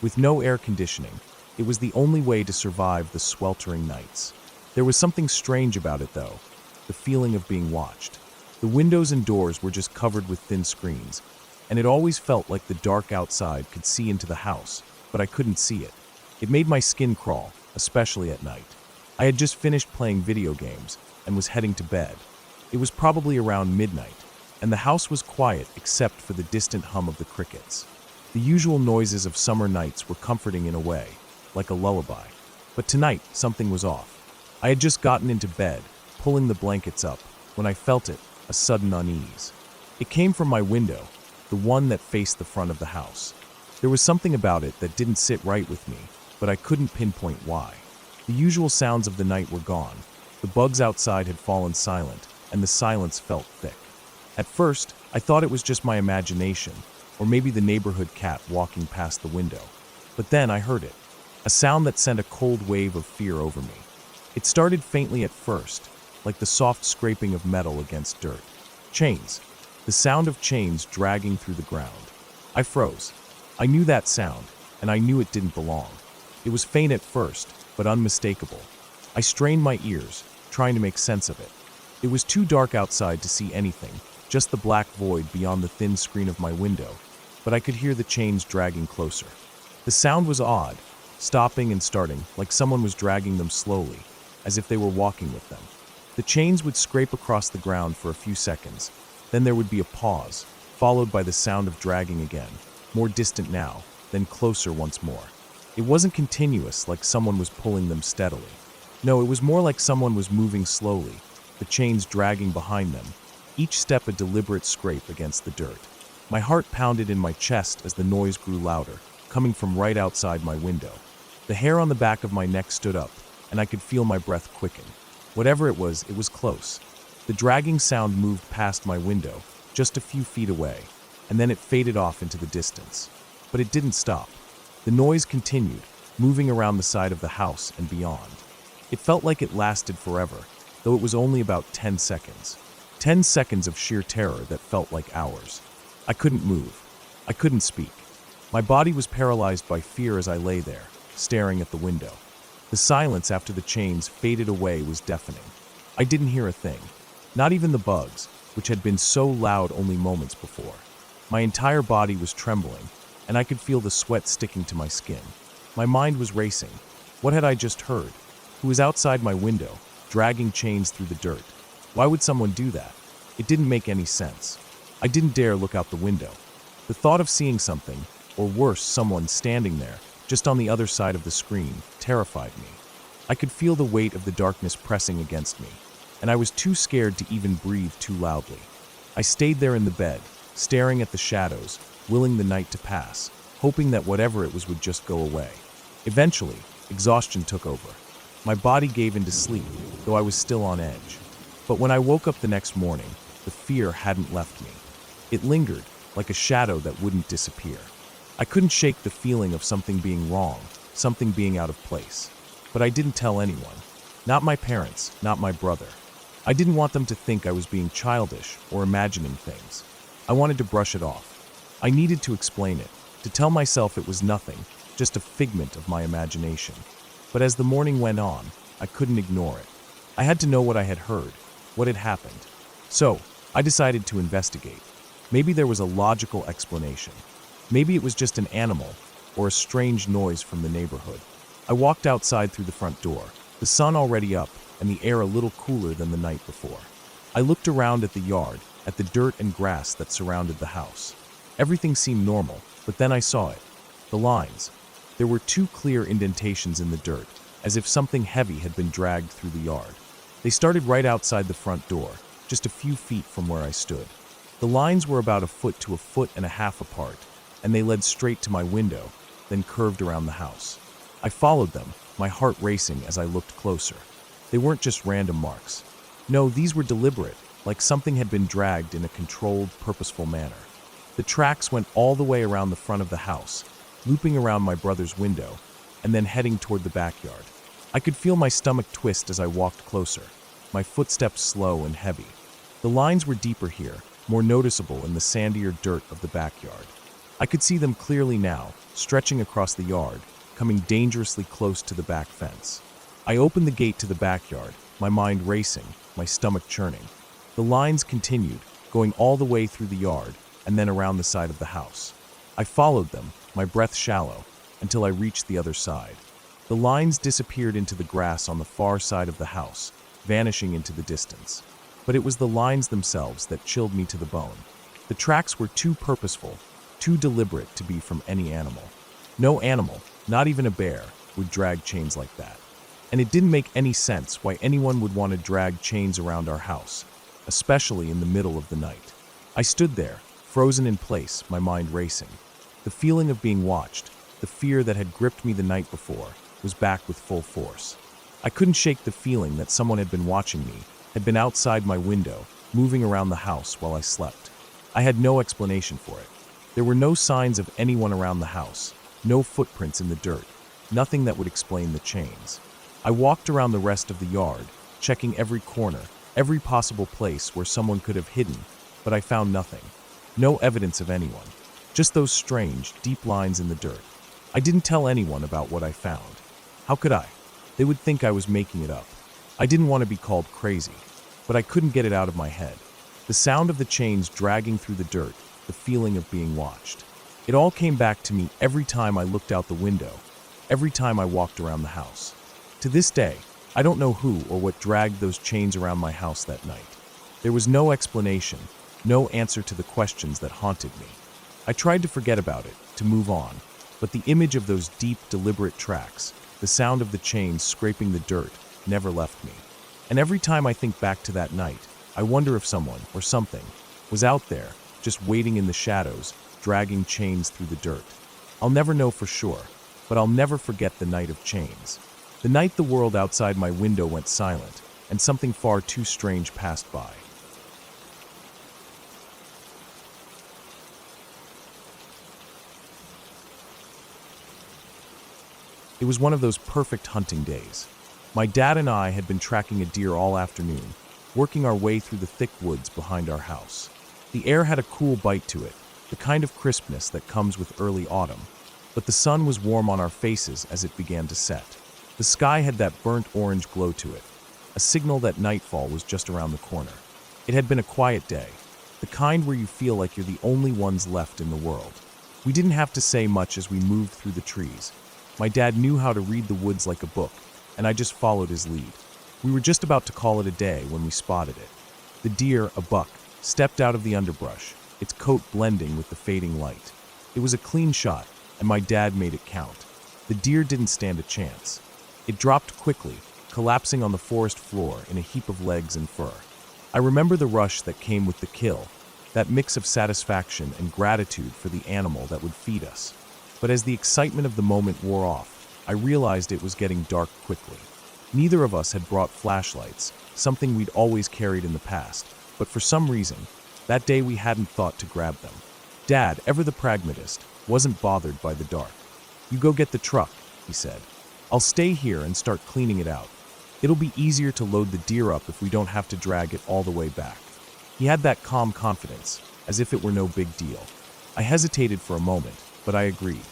With no air conditioning, it was the only way to survive the sweltering nights. There was something strange about it, though, the feeling of being watched. The windows and doors were just covered with thin screens, and it always felt like the dark outside could see into the house, but I couldn't see it. It made my skin crawl, especially at night. I had just finished playing video games and was heading to bed. It was probably around midnight, and the house was quiet except for the distant hum of the crickets. The usual noises of summer nights were comforting in a way, like a lullaby. But tonight, something was off. I had just gotten into bed, pulling the blankets up, when I felt it, a sudden unease. It came from my window, the one that faced the front of the house. There was something about it that didn't sit right with me, but I couldn't pinpoint why. The usual sounds of the night were gone. The bugs outside had fallen silent, and the silence felt thick. At first, I thought it was just my imagination, or maybe the neighborhood cat walking past the window. But then I heard it, a sound that sent a cold wave of fear over me. It started faintly at first, like the soft scraping of metal against dirt. Chains. The sound of chains dragging through the ground. I froze. I knew that sound, and I knew it didn't belong. It was faint at first, but unmistakable. I strained my ears, trying to make sense of it. It was too dark outside to see anything, just the black void beyond the thin screen of my window, but I could hear the chains dragging closer. The sound was odd, stopping and starting, like someone was dragging them slowly, as if they were walking with them. The chains would scrape across the ground for a few seconds, then there would be a pause, followed by the sound of dragging again, more distant now, then closer once more. It wasn't continuous, like someone was pulling them steadily. No, it was more like someone was moving slowly, the chains dragging behind them, each step a deliberate scrape against the dirt. My heart pounded in my chest as the noise grew louder, coming from right outside my window. The hair on the back of my neck stood up, and I could feel my breath quicken. Whatever it was close. The dragging sound moved past my window, just a few feet away, and then it faded off into the distance. But it didn't stop. The noise continued, moving around the side of the house and beyond. It felt like it lasted forever, though it was only about 10 seconds. 10 seconds of sheer terror that felt like hours. I couldn't move. I couldn't speak. My body was paralyzed by fear as I lay there, staring at the window. The silence after the chains faded away was deafening. I didn't hear a thing, not even the bugs, which had been so loud only moments before. My entire body was trembling, and I could feel the sweat sticking to my skin. My mind was racing. What had I just heard? Who was outside my window, dragging chains through the dirt? Why would someone do that? It didn't make any sense. I didn't dare look out the window. The thought of seeing something, or worse, someone standing there, just on the other side of the screen, terrified me. I could feel the weight of the darkness pressing against me, and I was too scared to even breathe too loudly. I stayed there in the bed, staring at the shadows, willing the night to pass, hoping that whatever it was would just go away. Eventually, exhaustion took over. My body gave into sleep, though I was still on edge. But when I woke up the next morning, the fear hadn't left me. It lingered, like a shadow that wouldn't disappear. I couldn't shake the feeling of something being wrong, something being out of place. But I didn't tell anyone. Not my parents, not my brother. I didn't want them to think I was being childish or imagining things. I wanted to brush it off. I needed to explain it, to tell myself it was nothing, just a figment of my imagination. But as the morning went on, I couldn't ignore it. I had to know what I had heard, what had happened. So, I decided to investigate. Maybe there was a logical explanation. Maybe it was just an animal, or a strange noise from the neighborhood. I walked outside through the front door, the sun already up, and the air a little cooler than the night before. I looked around at the yard, at the dirt and grass that surrounded the house. Everything seemed normal, but then I saw it. The lines. There were 2 clear indentations in the dirt, as if something heavy had been dragged through the yard. They started right outside the front door, just a few feet from where I stood. The lines were about 1 foot to 1.5 feet apart, and they led straight to my window, then curved around the house. I followed them, my heart racing as I looked closer. They weren't just random marks. No, these were deliberate, like something had been dragged in a controlled, purposeful manner. The tracks went all the way around the front of the house, looping around my brother's window, and then heading toward the backyard. I could feel my stomach twist as I walked closer, my footsteps slow and heavy. The lines were deeper here, more noticeable in the sandier dirt of the backyard. I could see them clearly now, stretching across the yard, coming dangerously close to the back fence. I opened the gate to the backyard, my mind racing, my stomach churning. The lines continued, going all the way through the yard, and then around the side of the house. I followed them, my breath shallow, until I reached the other side. The lines disappeared into the grass on the far side of the house, vanishing into the distance. But it was the lines themselves that chilled me to the bone. The tracks were too purposeful, too deliberate to be from any animal. No animal, not even a bear, would drag chains like that. And it didn't make any sense why anyone would want to drag chains around our house, especially in the middle of the night. I stood there, frozen in place, my mind racing. The feeling of being watched, the fear that had gripped me the night before, was back with full force. I couldn't shake the feeling that someone had been watching me, had been outside my window, moving around the house while I slept. I had no explanation for it. There were no signs of anyone around the house, No footprints in the dirt, nothing that would explain the chains. I walked around the rest of the yard, checking every corner, every possible place where someone could have hidden, but I found nothing. No evidence of anyone. Just those strange, deep lines in the dirt. I didn't tell anyone about what I found. How could I? They would think I was making it up. I didn't want to be called crazy, but I couldn't get it out of my head. The sound of the chains dragging through the dirt, the feeling of being watched. It all came back to me every time I looked out the window, every time I walked around the house. To this day, I don't know who or what dragged those chains around my house that night. There was no explanation, no answer to the questions that haunted me. I tried to forget about it, to move on, but the image of those deep, deliberate tracks, the sound of the chains scraping the dirt, never left me. And every time I think back to that night, I wonder if someone, or something, was out there, just waiting in the shadows, dragging chains through the dirt. I'll never know for sure, but I'll never forget the night of chains. The night the world outside my window went silent, and something far too strange passed by. It was one of those perfect hunting days. My dad and I had been tracking a deer all afternoon, working our way through the thick woods behind our house. The air had a cool bite to it, the kind of crispness that comes with early autumn, but the sun was warm on our faces as it began to set. The sky had that burnt orange glow to it, a signal that nightfall was just around the corner. It had been a quiet day, the kind where you feel like you're the only ones left in the world. We didn't have to say much as we moved through the trees. My dad knew how to read the woods like a book, and I just followed his lead. We were just about to call it a day when we spotted it. The deer, a buck, stepped out of the underbrush, its coat blending with the fading light. It was a clean shot, and my dad made it count. The deer didn't stand a chance. It dropped quickly, collapsing on the forest floor in a heap of legs and fur. I remember the rush that came with the kill, that mix of satisfaction and gratitude for the animal that would feed us. But as the excitement of the moment wore off, I realized it was getting dark quickly. Neither of us had brought flashlights, something we'd always carried in the past, but for some reason, that day we hadn't thought to grab them. Dad, ever the pragmatist, wasn't bothered by the dark. "You go get the truck," he said. "I'll stay here and start cleaning it out. It'll be easier to load the deer up if we don't have to drag it all the way back." He had that calm confidence, as if it were no big deal. I hesitated for a moment, but I agreed.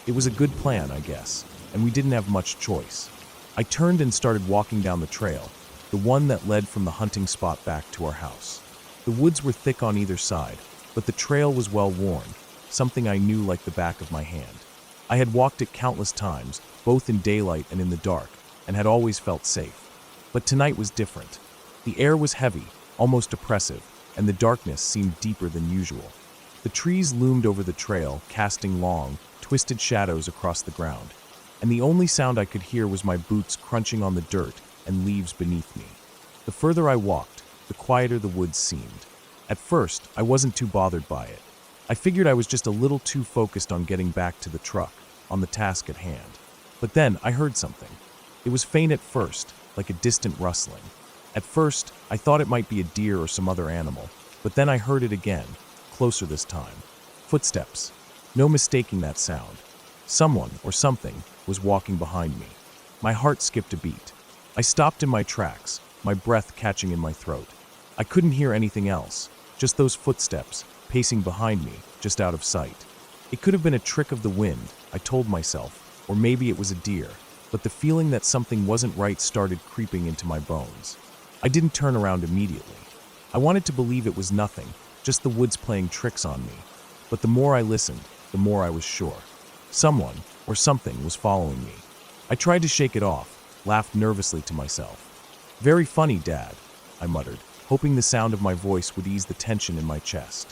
It was a good plan, I guess, and we didn't have much choice. I turned and started walking down the trail, the one that led from the hunting spot back to our house. The woods were thick on either side, but the trail was well worn, something I knew like the back of my hand. I had walked it countless times, both in daylight and in the dark, and had always felt safe. But tonight was different. The air was heavy, almost oppressive, and the darkness seemed deeper than usual. The trees loomed over the trail, casting long, twisted shadows across the ground, and the only sound I could hear was my boots crunching on the dirt and leaves beneath me. The further I walked, the quieter the woods seemed. At first, I wasn't too bothered by it. I figured I was just a little too focused on getting back to the truck, on the task at hand. But then I heard something. It was faint at first, like a distant rustling. At first, I thought it might be a deer or some other animal, but then I heard it again, closer this time. Footsteps. No mistaking that sound. Someone, or something, was walking behind me. My heart skipped a beat. I stopped in my tracks, my breath catching in my throat. I couldn't hear anything else, just those footsteps, pacing behind me, just out of sight. It could have been a trick of the wind, I told myself, or maybe it was a deer, but the feeling that something wasn't right started creeping into my bones. I didn't turn around immediately. I wanted to believe it was nothing, just the woods playing tricks on me. But the more I listened, the more I was sure. Someone, or something, was following me. I tried to shake it off, laughed nervously to myself. "Very funny, Dad," I muttered, hoping the sound of my voice would ease the tension in my chest.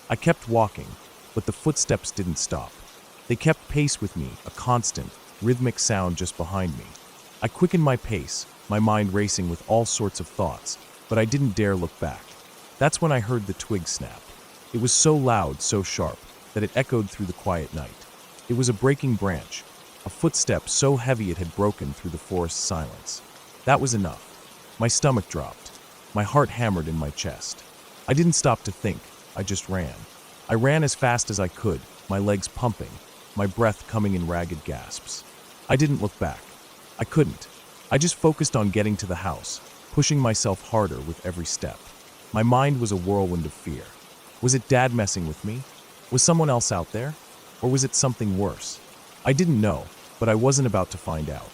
I kept walking, but the footsteps didn't stop. They kept pace with me, a constant, rhythmic sound just behind me. I quickened my pace, my mind racing with all sorts of thoughts, but I didn't dare look back. That's when I heard the twig snap. It was so loud, so sharp, that it echoed through the quiet night. It was a breaking branch, a footstep so heavy it had broken through the forest's silence. That was enough. My stomach dropped. My heart hammered in my chest. I didn't stop to think, I just ran. I ran as fast as I could, my legs pumping, my breath coming in ragged gasps. I didn't look back. I couldn't. I just focused on getting to the house, pushing myself harder with every step. My mind was a whirlwind of fear. Was it Dad messing with me? Was someone else out there? Or was it something worse? I didn't know, but I wasn't about to find out.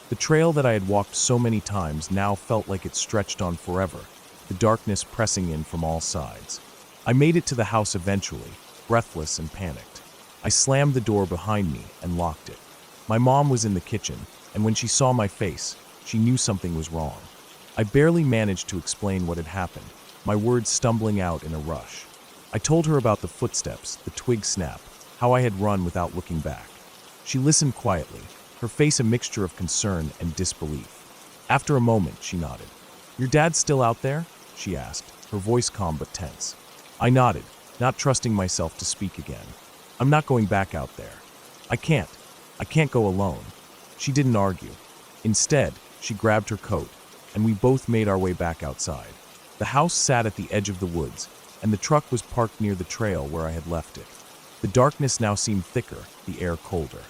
The trail that I had walked so many times now felt like it stretched on forever, the darkness pressing in from all sides. I made it to the house eventually, breathless and panicked. I slammed the door behind me and locked it. My mom was in the kitchen, and when she saw my face, she knew something was wrong. I barely managed to explain what had happened, my words stumbling out in a rush. I told her about the footsteps, the twig snap, how I had run without looking back. She listened quietly, her face a mixture of concern and disbelief. After a moment, she nodded. "Your dad's still out there?" she asked, her voice calm but tense. I nodded, not trusting myself to speak again. "I'm not going back out there. I can't go alone." She didn't argue. Instead, she grabbed her coat, and we both made our way back outside. The house sat at the edge of the woods, and the truck was parked near the trail where I had left it. The darkness now seemed thicker, the air colder.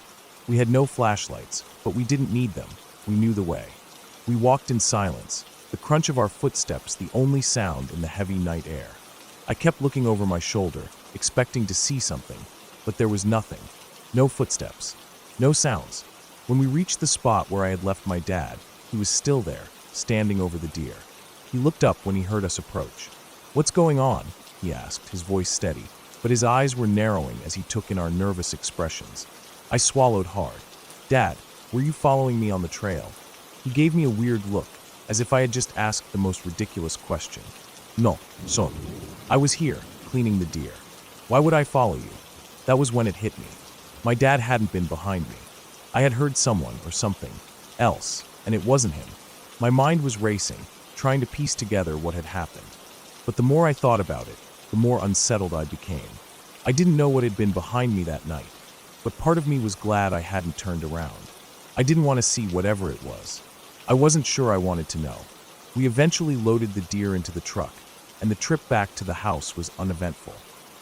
We had no flashlights, but we didn't need them. We knew the way. We walked in silence, the crunch of our footsteps the only sound in the heavy night air. I kept looking over my shoulder, expecting to see something, but there was nothing. No footsteps. No sounds. When we reached the spot where I had left my dad, he was still there, standing over the deer. He looked up when he heard us approach. "What's going on?" he asked, his voice steady, but his eyes were narrowing as he took in our nervous expressions. I swallowed hard. "Dad, were you following me on the trail?" He gave me a weird look, as if I had just asked the most ridiculous question. "No, son. I was here, cleaning the deer. Why would I follow you?" That was when it hit me. My dad hadn't been behind me. I had heard someone or something else, and it wasn't him. My mind was racing, trying to piece together what had happened. But the more I thought about it, the more unsettled I became. I didn't know what had been behind me that night, but part of me was glad I hadn't turned around. I didn't want to see whatever it was. I wasn't sure I wanted to know. We eventually loaded the deer into the truck, and the trip back to the house was uneventful.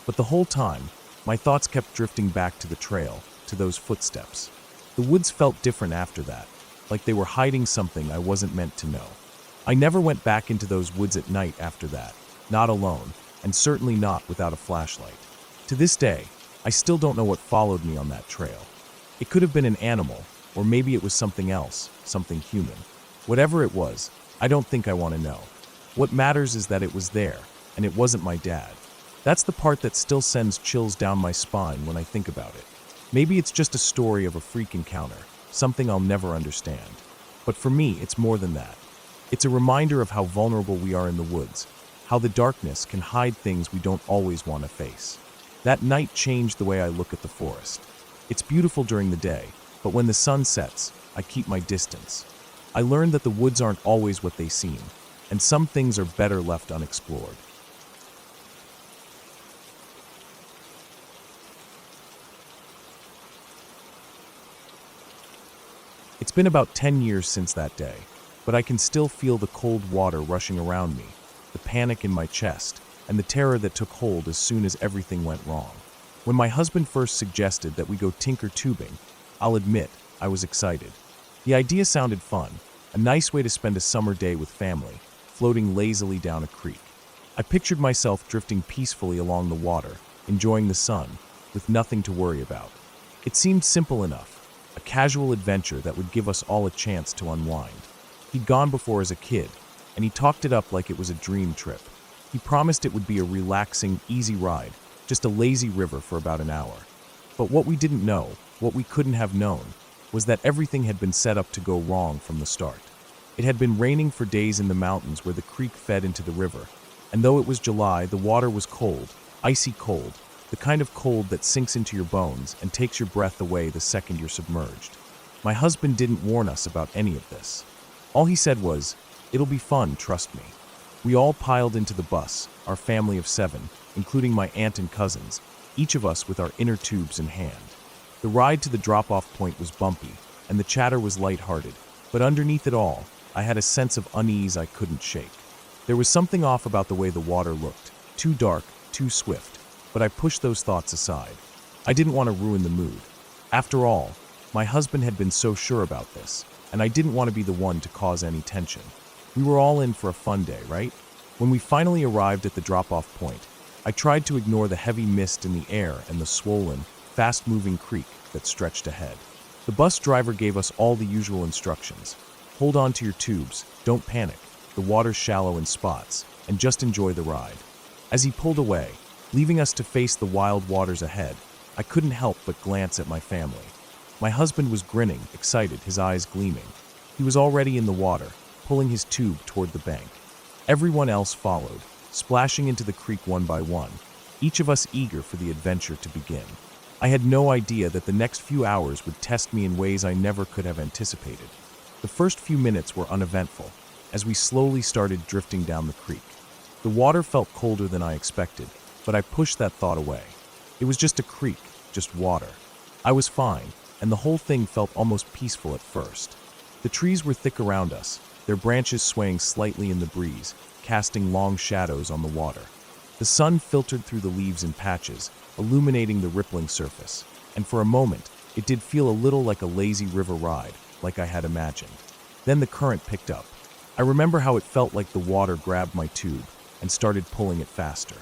But the whole time, my thoughts kept drifting back to the trail, to those footsteps. The woods felt different after that, like they were hiding something I wasn't meant to know. I never went back into those woods at night after that, not alone, and certainly not without a flashlight. To this day, I still don't know what followed me on that trail. It could have been an animal, or maybe it was something else, something human. Whatever it was, I don't think I want to know. What matters is that it was there, and it wasn't my dad. That's the part that still sends chills down my spine when I think about it. Maybe it's just a story of a freak encounter, something I'll never understand. But for me, it's more than that. It's a reminder of how vulnerable we are in the woods, how the darkness can hide things we don't always want to face. That night changed the way I look at the forest. It's beautiful during the day, but when the sun sets, I keep my distance. I learned that the woods aren't always what they seem, and some things are better left unexplored. It's been about 10 years since that day, but I can still feel the cold water rushing around me, the panic in my chest, and the terror that took hold as soon as everything went wrong. When my husband first suggested that we go tinker tubing, I'll admit, I was excited. The idea sounded fun, a nice way to spend a summer day with family, floating lazily down a creek. I pictured myself drifting peacefully along the water, enjoying the sun, with nothing to worry about. It seemed simple enough, a casual adventure that would give us all a chance to unwind. He'd gone before as a kid, and he talked it up like it was a dream trip. He promised it would be a relaxing, easy ride, just a lazy river for about an hour. But what we didn't know, what we couldn't have known, was that everything had been set up to go wrong from the start. It had been raining for days in the mountains where the creek fed into the river, and though it was July, the water was cold, icy cold, the kind of cold that sinks into your bones and takes your breath away the second you're submerged. My husband didn't warn us about any of this. All he said was, "It'll be fun, trust me." We all piled into the bus, our family of 7, including my aunt and cousins, each of us with our inner tubes in hand. The ride to the drop-off point was bumpy, and the chatter was lighthearted, but underneath it all, I had a sense of unease I couldn't shake. There was something off about the way the water looked, too dark, too swift, but I pushed those thoughts aside. I didn't want to ruin the mood. After all, my husband had been so sure about this, and I didn't want to be the one to cause any tension. We were all in for a fun day, right? When we finally arrived at the drop-off point, I tried to ignore the heavy mist in the air and the swollen, fast-moving creek that stretched ahead. The bus driver gave us all the usual instructions. Hold on to your tubes, don't panic, the water's shallow in spots, and just enjoy the ride. As he pulled away, leaving us to face the wild waters ahead, I couldn't help but glance at my family. My husband was grinning, excited, his eyes gleaming. He was already in the water, pulling his tube toward the bank. Everyone else followed, splashing into the creek one by one, each of us eager for the adventure to begin. I had no idea that the next few hours would test me in ways I never could have anticipated. The first few minutes were uneventful, as we slowly started drifting down the creek. The water felt colder than I expected, but I pushed that thought away. It was just a creek, just water. I was fine, and the whole thing felt almost peaceful at first. The trees were thick around us, their branches swaying slightly in the breeze, casting long shadows on the water. The sun filtered through the leaves in patches, illuminating the rippling surface, and for a moment, it did feel a little like a lazy river ride, like I had imagined. Then the current picked up. I remember how it felt like the water grabbed my tube and started pulling it faster.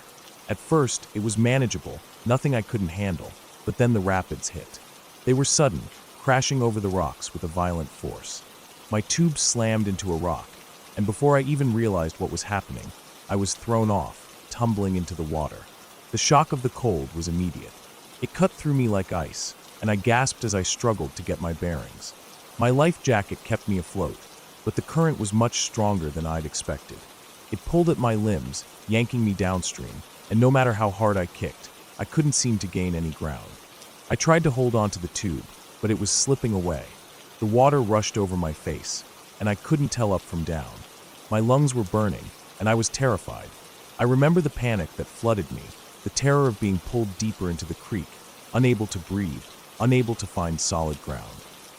At first, it was manageable, nothing I couldn't handle, but then the rapids hit. They were sudden, crashing over the rocks with a violent force. My tube slammed into a rock, and before I even realized what was happening, I was thrown off, tumbling into the water. The shock of the cold was immediate. It cut through me like ice, and I gasped as I struggled to get my bearings. My life jacket kept me afloat, but the current was much stronger than I'd expected. It pulled at my limbs, yanking me downstream, and no matter how hard I kicked, I couldn't seem to gain any ground. I tried to hold on to the tube, but it was slipping away. The water rushed over my face, and I couldn't tell up from down. My lungs were burning, and I was terrified. I remember the panic that flooded me, the terror of being pulled deeper into the creek, unable to breathe, unable to find solid ground.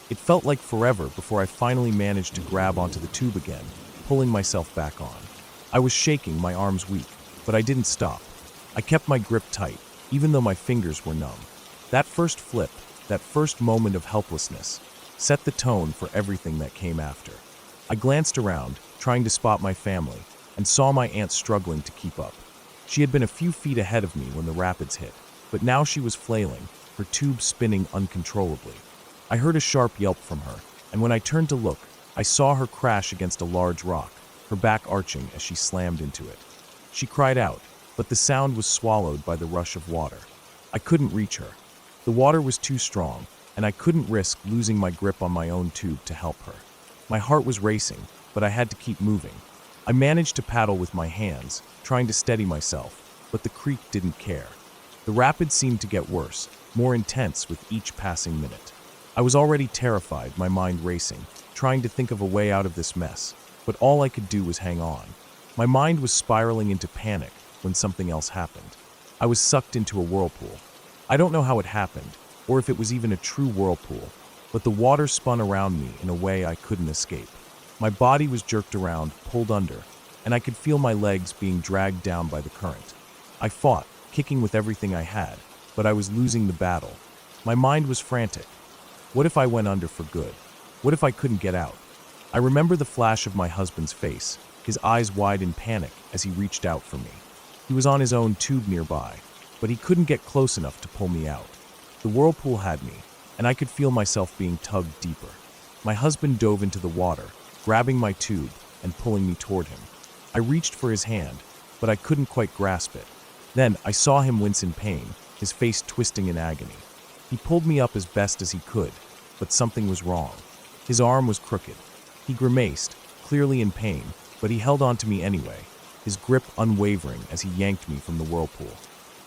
It felt like forever before I finally managed to grab onto the tube again, pulling myself back on. I was shaking, my arms weak, but I didn't stop. I kept my grip tight, even though my fingers were numb. That first flip, that first moment of helplessness, set the tone for everything that came after. I glanced around, trying to spot my family, and saw my aunt struggling to keep up. She had been a few feet ahead of me when the rapids hit, but now she was flailing, her tube spinning uncontrollably. I heard a sharp yelp from her, and when I turned to look, I saw her crash against a large rock, her back arching as she slammed into it. She cried out, but the sound was swallowed by the rush of water. I couldn't reach her. The water was too strong, and I couldn't risk losing my grip on my own tube to help her. My heart was racing, but I had to keep moving. I managed to paddle with my hands, trying to steady myself, but the creek didn't care. The rapids seemed to get worse, more intense with each passing minute. I was already terrified, my mind racing, trying to think of a way out of this mess, but all I could do was hang on. My mind was spiraling into panic when something else happened. I was sucked into a whirlpool. I don't know how it happened, or if it was even a true whirlpool, but the water spun around me in a way I couldn't escape. My body was jerked around, pulled under, and I could feel my legs being dragged down by the current. I fought, kicking with everything I had, but I was losing the battle. My mind was frantic. What if I went under for good? What if I couldn't get out? I remember the flash of my husband's face, his eyes wide in panic as he reached out for me. He was on his own tube nearby, but he couldn't get close enough to pull me out. The whirlpool had me, and I could feel myself being tugged deeper. My husband dove into the water, grabbing my tube and pulling me toward him. I reached for his hand, but I couldn't quite grasp it. Then I saw him wince in pain, his face twisting in agony. He pulled me up as best as he could, but something was wrong. His arm was crooked. He grimaced, clearly in pain, but he held on to me anyway, his grip unwavering as he yanked me from the whirlpool.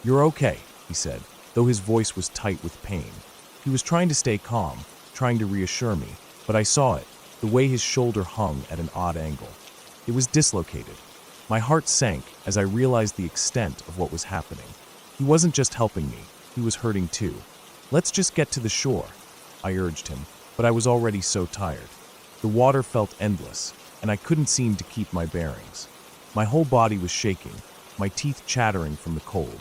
"You're okay," he said, though his voice was tight with pain. He was trying to stay calm, trying to reassure me, but I saw it, the way his shoulder hung at an odd angle. It was dislocated. My heart sank as I realized the extent of what was happening. He wasn't just helping me, he was hurting too. "Let's just get to the shore," I urged him, but I was already so tired. The water felt endless, and I couldn't seem to keep my bearings. My whole body was shaking, my teeth chattering from the cold.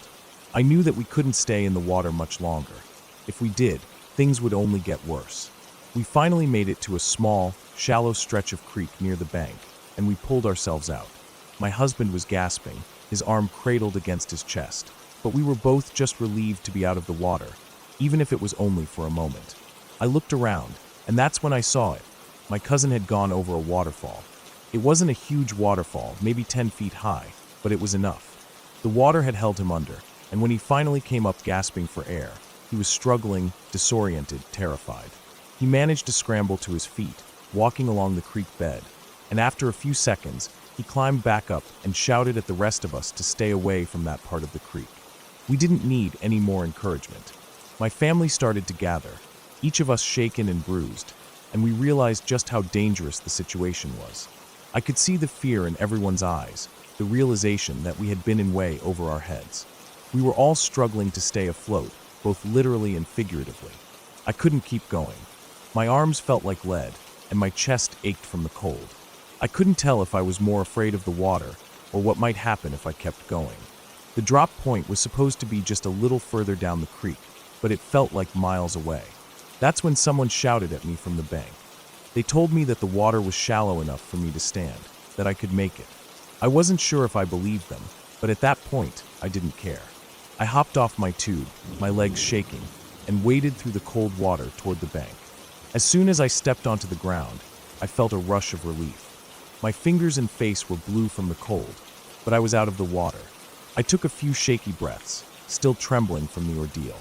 I knew that we couldn't stay in the water much longer. If we did, things would only get worse. We finally made it to a small, shallow stretch of creek near the bank, and we pulled ourselves out. My husband was gasping, his arm cradled against his chest, but we were both just relieved to be out of the water, even if it was only for a moment. I looked around, and that's when I saw it. My cousin had gone over a waterfall. It wasn't a huge waterfall, maybe 10 feet high, but it was enough. The water had held him under, and when he finally came up gasping for air, he was struggling, disoriented, terrified. He managed to scramble to his feet, walking along the creek bed, and after a few seconds, he climbed back up and shouted at the rest of us to stay away from that part of the creek. We didn't need any more encouragement. My family started to gather, each of us shaken and bruised, and we realized just how dangerous the situation was. I could see the fear in everyone's eyes, the realization that we had been in way over our heads. We were all struggling to stay afloat, both literally and figuratively. I couldn't keep going. My arms felt like lead, and my chest ached from the cold. I couldn't tell if I was more afraid of the water or what might happen if I kept going. The drop point was supposed to be just a little further down the creek, but it felt like miles away. That's when someone shouted at me from the bank. They told me that the water was shallow enough for me to stand, that I could make it. I wasn't sure if I believed them, but at that point, I didn't care. I hopped off my tube, my legs shaking, and waded through the cold water toward the bank. As soon as I stepped onto the ground, I felt a rush of relief. My fingers and face were blue from the cold, but I was out of the water. I took a few shaky breaths, still trembling from the ordeal.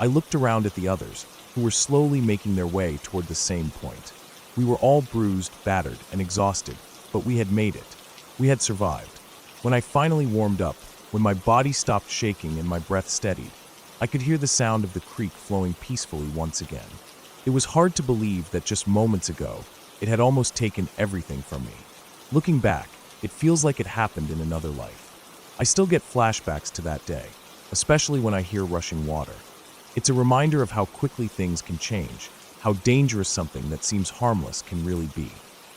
I looked around at the others, who were slowly making their way toward the same point. We were all bruised, battered, and exhausted, but we had made it. We had survived. When I finally warmed up, when my body stopped shaking and my breath steadied, I could hear the sound of the creek flowing peacefully once again. It was hard to believe that just moments ago, it had almost taken everything from me. Looking back, it feels like it happened in another life. I still get flashbacks to that day, especially when I hear rushing water. It's a reminder of how quickly things can change, how dangerous something that seems harmless can really be.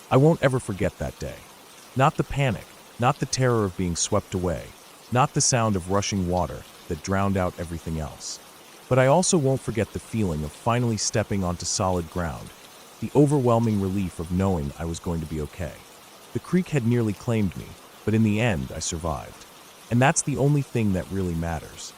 I won't ever forget that day. Not the panic, not the terror of being swept away, not the sound of rushing water that drowned out everything else. But I also won't forget the feeling of finally stepping onto solid ground, the overwhelming relief of knowing I was going to be okay. The creek had nearly claimed me, but in the end I survived. And that's the only thing that really matters.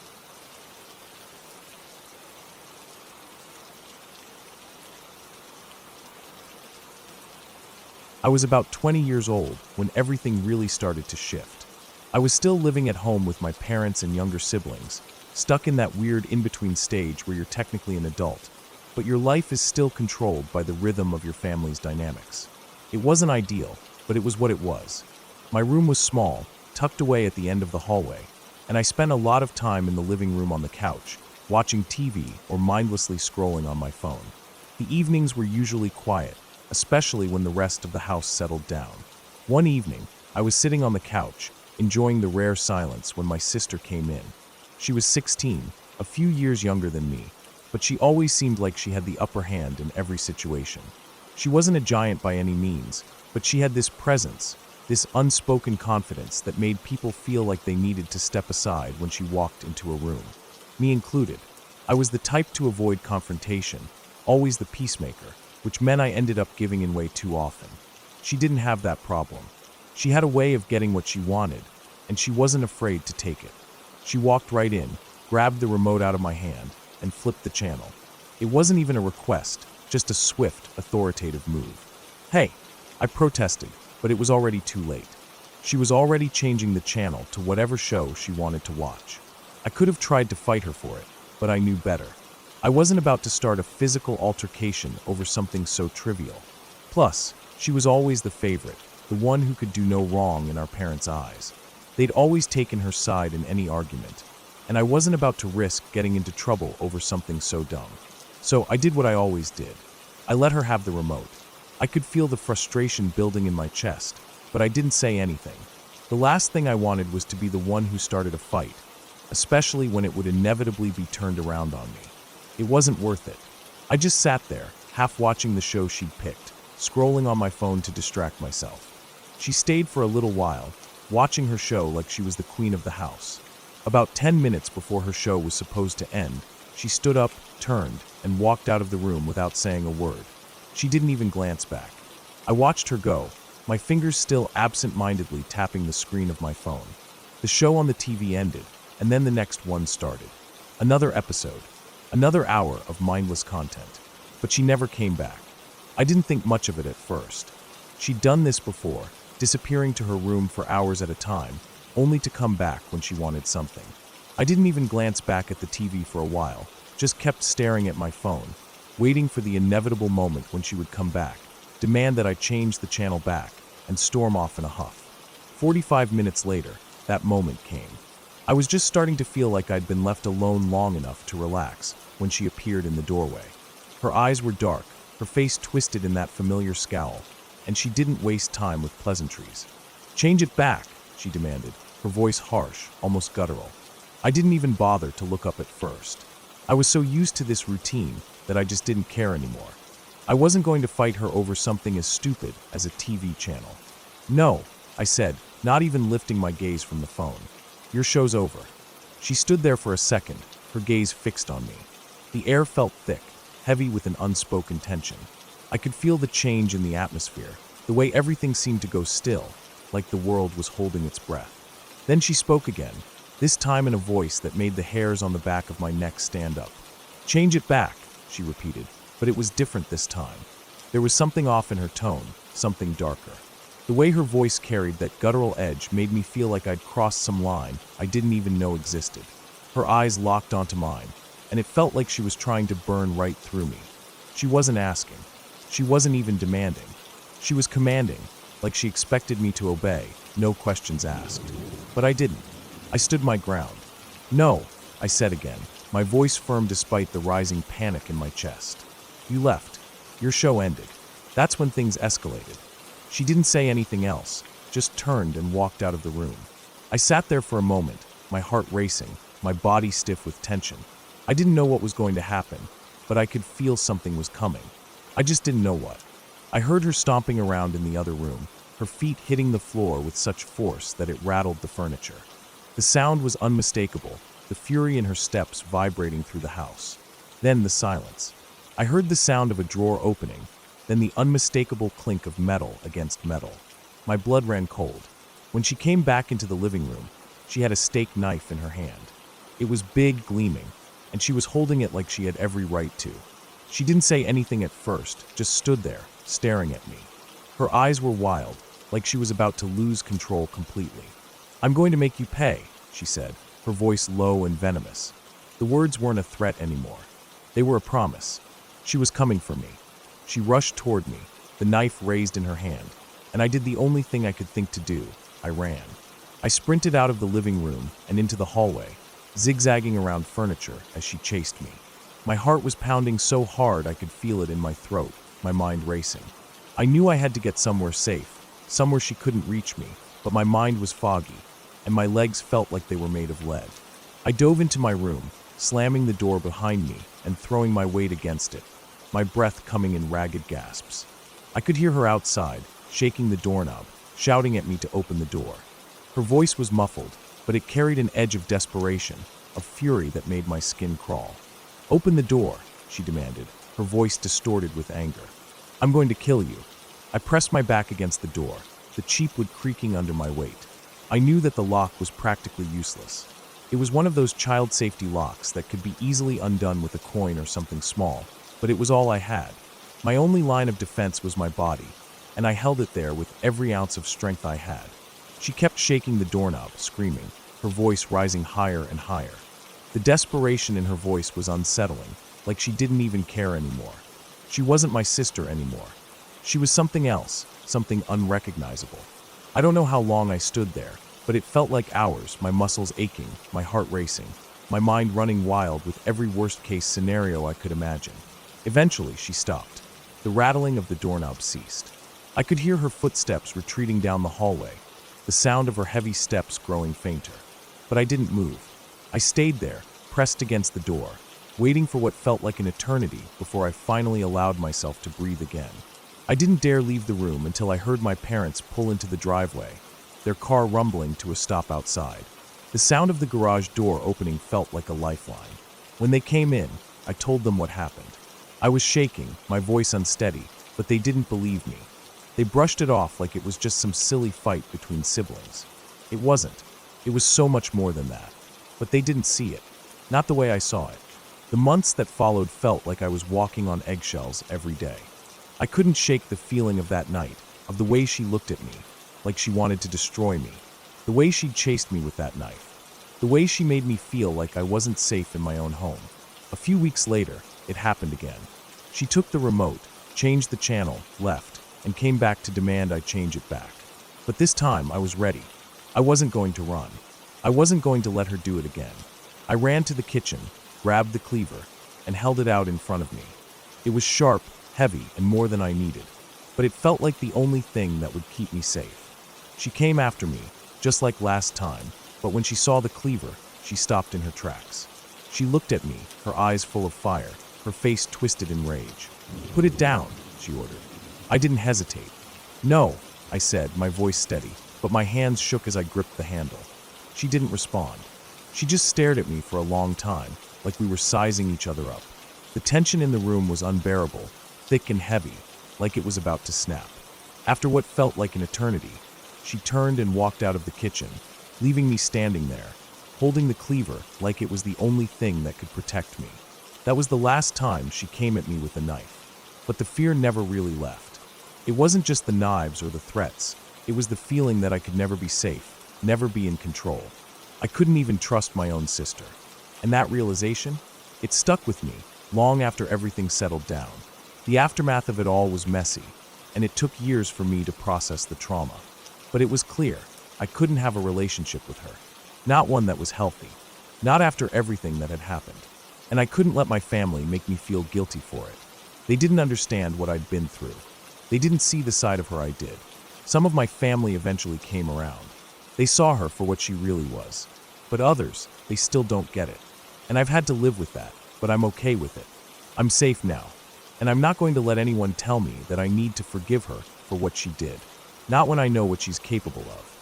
I was about 20 years old when everything really started to shift. I was still living at home with my parents and younger siblings, stuck in that weird in-between stage where you're technically an adult, but your life is still controlled by the rhythm of your family's dynamics. It wasn't ideal, but it was what it was. My room was small, tucked away at the end of the hallway, and I spent a lot of time in the living room on the couch, watching TV or mindlessly scrolling on my phone. The evenings were usually quiet, especially when the rest of the house settled down. One evening, I was sitting on the couch, enjoying the rare silence when my sister came in. She was 16, a few years younger than me, but she always seemed like she had the upper hand in every situation. She wasn't a giant by any means, but she had this presence, this unspoken confidence that made people feel like they needed to step aside when she walked into a room. Me included. I was the type to avoid confrontation, always the peacemaker, which meant I ended up giving in way too often. She didn't have that problem. She had a way of getting what she wanted, and she wasn't afraid to take it. She walked right in, grabbed the remote out of my hand, and flipped the channel. It wasn't even a request, just a swift, authoritative move. "Hey!" I protested, but it was already too late. She was already changing the channel to whatever show she wanted to watch. I could have tried to fight her for it, but I knew better. I wasn't about to start a physical altercation over something so trivial. Plus, she was always the favorite, the one who could do no wrong in our parents' eyes. They'd always taken her side in any argument, and I wasn't about to risk getting into trouble over something so dumb. So I did what I always did. I let her have the remote. I could feel the frustration building in my chest, but I didn't say anything. The last thing I wanted was to be the one who started a fight, especially when it would inevitably be turned around on me. It wasn't worth it. I just sat there, half watching the show she'd picked, scrolling on my phone to distract myself. She stayed for a little while, watching her show like she was the queen of the house. About 10 minutes before her show was supposed to end, she stood up, turned, and walked out of the room without saying a word. She didn't even glance back. I watched her go, my fingers still absent-mindedly tapping the screen of my phone. The show on the TV ended, and then the next one started. Another episode. Another hour of mindless content. But she never came back. I didn't think much of it at first. She'd done this before, disappearing to her room for hours at a time, only to come back when she wanted something. I didn't even glance back at the TV for a while, just kept staring at my phone, waiting for the inevitable moment when she would come back, demand that I change the channel back, and storm off in a huff. 45 minutes later, that moment came. I was just starting to feel like I'd been left alone long enough to relax when she appeared in the doorway. Her eyes were dark, her face twisted in that familiar scowl, and she didn't waste time with pleasantries. "Change it back," she demanded, her voice harsh, almost guttural. I didn't even bother to look up at first. I was so used to this routine that I just didn't care anymore. I wasn't going to fight her over something as stupid as a TV channel. "No," I said, not even lifting my gaze from the phone. "Your show's over." She stood there for a second, her gaze fixed on me. The air felt thick, heavy with an unspoken tension. I could feel the change in the atmosphere, the way everything seemed to go still, like the world was holding its breath. Then she spoke again, this time in a voice that made the hairs on the back of my neck stand up. "Change it back," she repeated, but it was different this time. There was something off in her tone, something darker. The way her voice carried that guttural edge made me feel like I'd crossed some line I didn't even know existed. Her eyes locked onto mine, and it felt like she was trying to burn right through me. She wasn't asking. She wasn't even demanding. She was commanding, like she expected me to obey, no questions asked. But I didn't. I stood my ground. "No," I said again, my voice firm despite the rising panic in my chest. "You left. Your show ended." That's when things escalated. She didn't say anything else, just turned and walked out of the room. I sat there for a moment, my heart racing, my body stiff with tension. I didn't know what was going to happen, but I could feel something was coming. I just didn't know what. I heard her stomping around in the other room, her feet hitting the floor with such force that it rattled the furniture. The sound was unmistakable, the fury in her steps vibrating through the house. Then the silence. I heard the sound of a drawer opening, then the unmistakable clink of metal against metal. My blood ran cold. When she came back into the living room, she had a steak knife in her hand. It was big, gleaming, and she was holding it like she had every right to. She didn't say anything at first, just stood there, staring at me. Her eyes were wild, like she was about to lose control completely. "I'm going to make you pay," she said, her voice low and venomous. The words weren't a threat anymore. They were a promise. She was coming for me. She rushed toward me, the knife raised in her hand, and I did the only thing I could think to do. I ran. I sprinted out of the living room and into the hallway, zigzagging around furniture as she chased me. My heart was pounding so hard I could feel it in my throat, my mind racing. I knew I had to get somewhere safe, somewhere she couldn't reach me, but my mind was foggy, and my legs felt like they were made of lead. I dove into my room, slamming the door behind me and throwing my weight against it, my breath coming in ragged gasps. I could hear her outside, shaking the doorknob, shouting at me to open the door. Her voice was muffled, but it carried an edge of desperation, of fury that made my skin crawl. "Open the door," she demanded, her voice distorted with anger. "I'm going to kill you." I pressed my back against the door, the cheap wood creaking under my weight. I knew that the lock was practically useless. It was one of those child safety locks that could be easily undone with a coin or something small, but it was all I had. My only line of defense was my body, and I held it there with every ounce of strength I had. She kept shaking the doorknob, screaming, her voice rising higher and higher. The desperation in her voice was unsettling, like she didn't even care anymore. She wasn't my sister anymore. She was something else, something unrecognizable. I don't know how long I stood there, but it felt like hours, my muscles aching, my heart racing, my mind running wild with every worst-case scenario I could imagine. Eventually, she stopped. The rattling of the doorknob ceased. I could hear her footsteps retreating down the hallway, the sound of her heavy steps growing fainter. But I didn't move. I stayed there, pressed against the door, waiting for what felt like an eternity before I finally allowed myself to breathe again. I didn't dare leave the room until I heard my parents pull into the driveway, their car rumbling to a stop outside. The sound of the garage door opening felt like a lifeline. When they came in, I told them what happened. I was shaking, my voice unsteady, but they didn't believe me. They brushed it off like it was just some silly fight between siblings. It wasn't. It was so much more than that. But they didn't see it. Not the way I saw it. The months that followed felt like I was walking on eggshells every day. I couldn't shake the feeling of that night, of the way she looked at me, like she wanted to destroy me. The way she chased me with that knife. The way she made me feel like I wasn't safe in my own home. A few weeks later, it happened again. She took the remote, changed the channel, left, and came back to demand I change it back. But this time, I was ready. I wasn't going to run. I wasn't going to let her do it again. I ran to the kitchen, grabbed the cleaver, and held it out in front of me. It was sharp, heavy, and more than I needed, but it felt like the only thing that would keep me safe. She came after me, just like last time, but when she saw the cleaver, she stopped in her tracks. She looked at me, her eyes full of fire, her face twisted in rage. "Put it down," she ordered. I didn't hesitate. "No," I said, my voice steady, but my hands shook as I gripped the handle. She didn't respond. She just stared at me for a long time, like we were sizing each other up. The tension in the room was unbearable, thick and heavy, like it was about to snap. After what felt like an eternity, she turned and walked out of the kitchen, leaving me standing there, holding the cleaver like it was the only thing that could protect me. That was the last time she came at me with a knife. But the fear never really left. It wasn't just the knives or the threats. It was the feeling that I could never be safe, never be in control. I couldn't even trust my own sister. And that realization, it stuck with me long after everything settled down. The aftermath of it all was messy, and it took years for me to process the trauma. But it was clear, I couldn't have a relationship with her. Not one that was healthy. Not after everything that had happened. And I couldn't let my family make me feel guilty for it. They didn't understand what I'd been through. They didn't see the side of her I did. Some of my family eventually came around. They saw her for what she really was. But others, they still don't get it. And I've had to live with that, but I'm okay with it. I'm safe now. And I'm not going to let anyone tell me that I need to forgive her for what she did. Not when I know what she's capable of.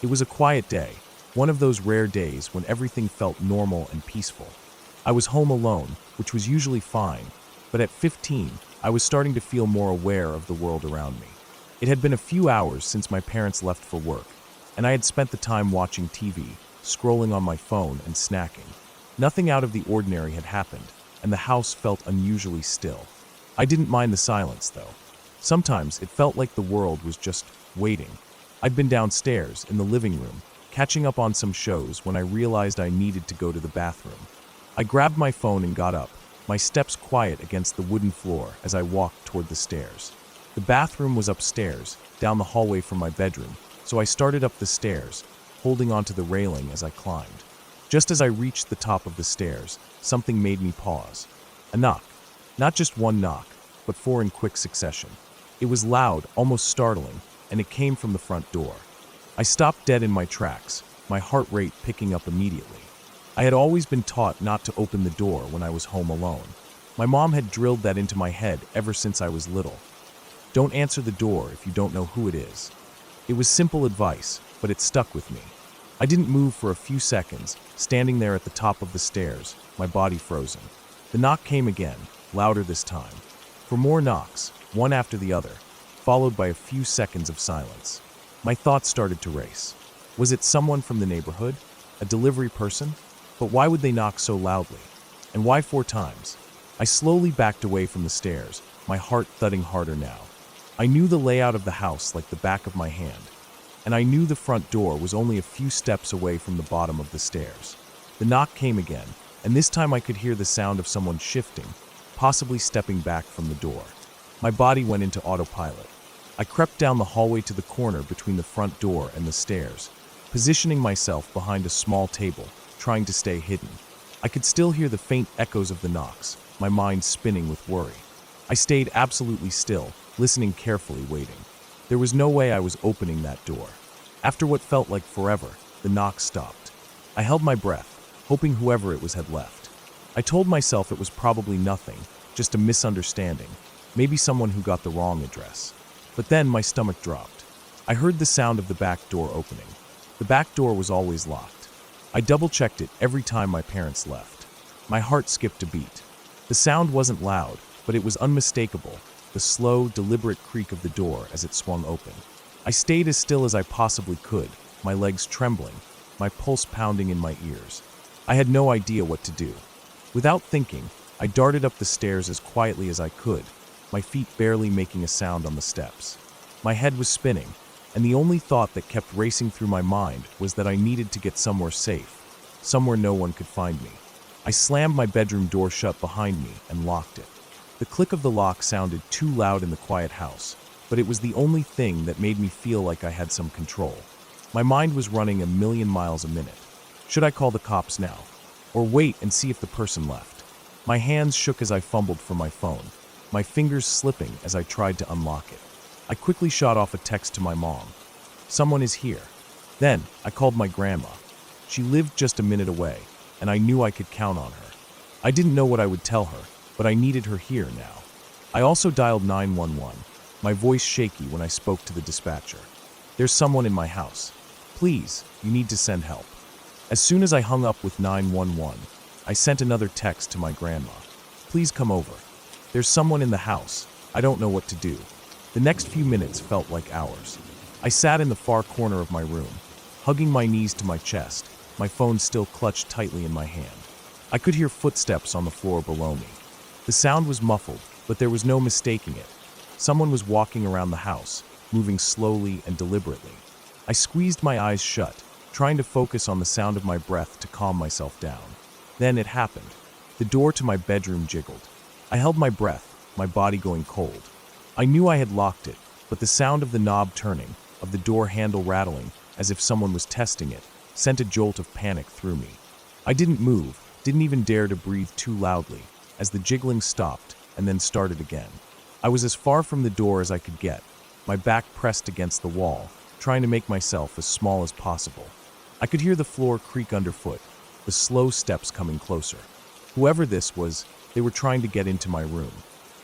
It was a quiet day, one of those rare days when everything felt normal and peaceful. I was home alone, which was usually fine, but at 15, I was starting to feel more aware of the world around me. It had been a few hours since my parents left for work, and I had spent the time watching TV, scrolling on my phone, and snacking. Nothing out of the ordinary had happened, and the house felt unusually still. I didn't mind the silence, though. Sometimes it felt like the world was just waiting. I'd been downstairs, in the living room, catching up on some shows when I realized I needed to go to the bathroom. I grabbed my phone and got up, my steps quiet against the wooden floor as I walked toward the stairs. The bathroom was upstairs, down the hallway from my bedroom, so I started up the stairs, holding onto the railing as I climbed. Just as I reached the top of the stairs, something made me pause. A knock. Not just one knock, but four in quick succession. It was loud, almost startling, and it came from the front door. I stopped dead in my tracks, my heart rate picking up immediately. I had always been taught not to open the door when I was home alone. My mom had drilled that into my head ever since I was little. Don't answer the door if you don't know who it is. It was simple advice, but it stuck with me. I didn't move for a few seconds, standing there at the top of the stairs, my body frozen. The knock came again, louder this time. For more knocks, one after the other, followed by a few seconds of silence. My thoughts started to race. Was it someone from the neighborhood? A delivery person? But why would they knock so loudly? And why 4 times? I slowly backed away from the stairs, my heart thudding harder now. I knew the layout of the house like the back of my hand, and I knew the front door was only a few steps away from the bottom of the stairs. The knock came again, and this time I could hear the sound of someone shifting, possibly stepping back from the door. My body went into autopilot. I crept down the hallway to the corner between the front door and the stairs, positioning myself behind a small table, trying to stay hidden. I could still hear the faint echoes of the knocks, my mind spinning with worry. I stayed absolutely still, listening carefully, waiting. There was no way I was opening that door. After what felt like forever, the knock stopped. I held my breath, hoping whoever it was had left. I told myself it was probably nothing, just a misunderstanding, maybe someone who got the wrong address. But then my stomach dropped. I heard the sound of the back door opening. The back door was always locked. I double-checked it every time my parents left. My heart skipped a beat. The sound wasn't loud, but it was unmistakable, the slow, deliberate creak of the door as it swung open. I stayed as still as I possibly could, my legs trembling, my pulse pounding in my ears. I had no idea what to do. Without thinking, I darted up the stairs as quietly as I could, my feet barely making a sound on the steps. My head was spinning, and the only thought that kept racing through my mind was that I needed to get somewhere safe, somewhere no one could find me. I slammed my bedroom door shut behind me and locked it. The click of the lock sounded too loud in the quiet house, but it was the only thing that made me feel like I had some control. My mind was running a million miles a minute. Should I call the cops now? Or wait and see if the person left? My hands shook as I fumbled for my phone, my fingers slipping as I tried to unlock it. I quickly shot off a text to my mom. Someone is here. Then I called my grandma. She lived just a minute away, and I knew I could count on her. I didn't know what I would tell her, but I needed her here now. I also dialed 911, my voice shaky when I spoke to the dispatcher. There's someone in my house. Please, you need to send help. As soon as I hung up with 911, I sent another text to my grandma. Please come over. There's someone in the house. I don't know what to do. The next few minutes felt like hours. I sat in the far corner of my room, hugging my knees to my chest, my phone still clutched tightly in my hand. I could hear footsteps on the floor below me. The sound was muffled, but there was no mistaking it. Someone was walking around the house, moving slowly and deliberately. I squeezed my eyes shut, trying to focus on the sound of my breath to calm myself down. Then it happened. The door to my bedroom jiggled. I held my breath, my body going cold. I knew I had locked it, but the sound of the knob turning, of the door handle rattling, as if someone was testing it, sent a jolt of panic through me. I didn't move, didn't even dare to breathe too loudly, as the jiggling stopped and then started again. I was as far from the door as I could get, my back pressed against the wall, trying to make myself as small as possible. I could hear the floor creak underfoot, the slow steps coming closer. Whoever this was, they were trying to get into my room.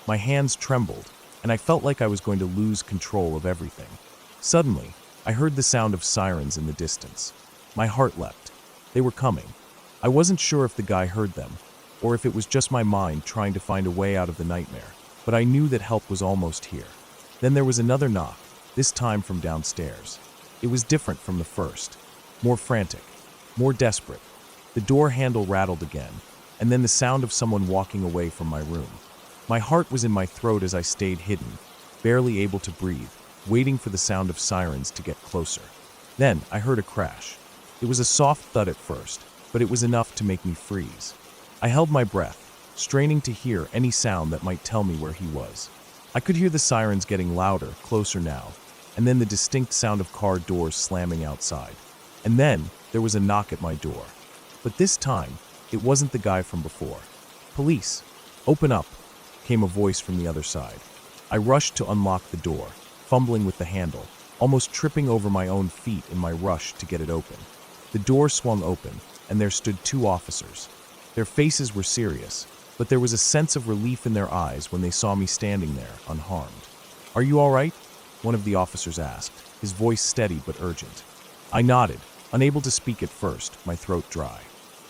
My hands trembled, and I felt like I was going to lose control of everything. Suddenly, I heard the sound of sirens in the distance. My heart leapt. They were coming. I wasn't sure if the guy heard them, or if it was just my mind trying to find a way out of the nightmare, but I knew that help was almost here. Then there was another knock, this time from downstairs. It was different from the first. More frantic, more desperate. The door handle rattled again, and then the sound of someone walking away from my room. My heart was in my throat as I stayed hidden, barely able to breathe, waiting for the sound of sirens to get closer. Then I heard a crash. It was a soft thud at first, but it was enough to make me freeze. I held my breath, straining to hear any sound that might tell me where he was. I could hear the sirens getting louder, closer now, and then the distinct sound of car doors slamming outside. And then there was a knock at my door. But this time, it wasn't the guy from before. "Police, open up," came a voice from the other side. I rushed to unlock the door, fumbling with the handle, almost tripping over my own feet in my rush to get it open. The door swung open, and there stood two officers. Their faces were serious, but there was a sense of relief in their eyes when they saw me standing there, unharmed. "Are you all right?" one of the officers asked, his voice steady but urgent. I nodded, unable to speak at first, my throat dry.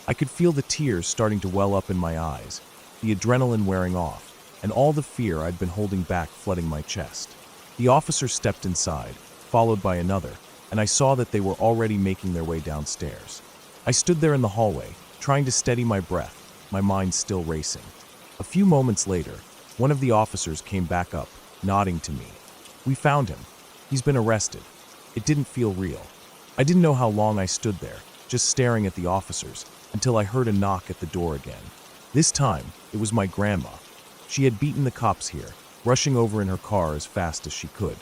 I could feel the tears starting to well up in my eyes, the adrenaline wearing off, and all the fear I'd been holding back flooding my chest. The officer stepped inside, followed by another, and I saw that they were already making their way downstairs. I stood there in the hallway, trying to steady my breath, my mind still racing. A few moments later, one of the officers came back up, nodding to me. "We found him. He's been arrested." It didn't feel real. I didn't know how long I stood there, just staring at the officers, until I heard a knock at the door again. This time, it was my grandma. She had beaten the cops here, rushing over in her car as fast as she could.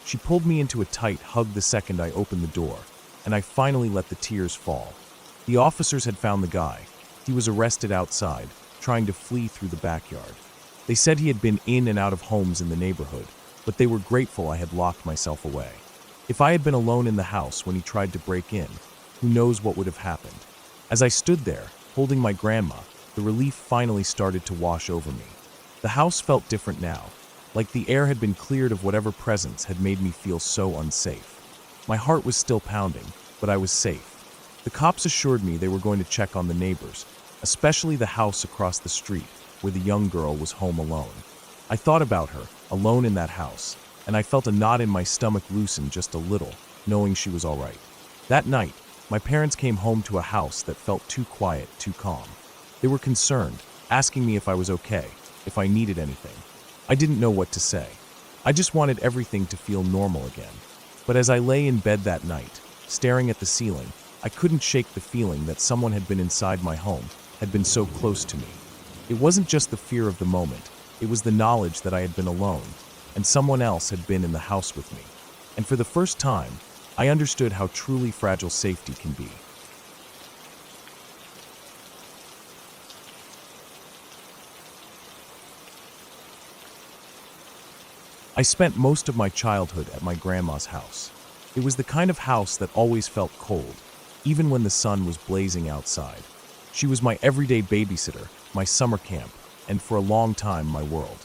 She pulled me into a tight hug the second I opened the door, and I finally let the tears fall. The officers had found the guy. He was arrested outside, trying to flee through the backyard. They said he had been in and out of homes in the neighborhood, but they were grateful I had locked myself away. If I had been alone in the house when he tried to break in, who knows what would have happened. As I stood there, holding my grandma, the relief finally started to wash over me. The house felt different now, like the air had been cleared of whatever presence had made me feel so unsafe. My heart was still pounding, but I was safe. The cops assured me they were going to check on the neighbors, especially the house across the street where the young girl was home alone. I thought about her, alone in that house, and I felt a knot in my stomach loosen just a little, knowing she was all right. That night, my parents came home to a house that felt too quiet, too calm. They were concerned, asking me if I was okay, if I needed anything. I didn't know what to say. I just wanted everything to feel normal again. But as I lay in bed that night, staring at the ceiling, I couldn't shake the feeling that someone had been inside my home, had been so close to me. It wasn't just the fear of the moment, it was the knowledge that I had been alone, and someone else had been in the house with me. And for the first time, I understood how truly fragile safety can be. I spent most of my childhood at my grandma's house. It was the kind of house that always felt cold, even when the sun was blazing outside. She was my everyday babysitter, my summer camp, and for a long time, my world.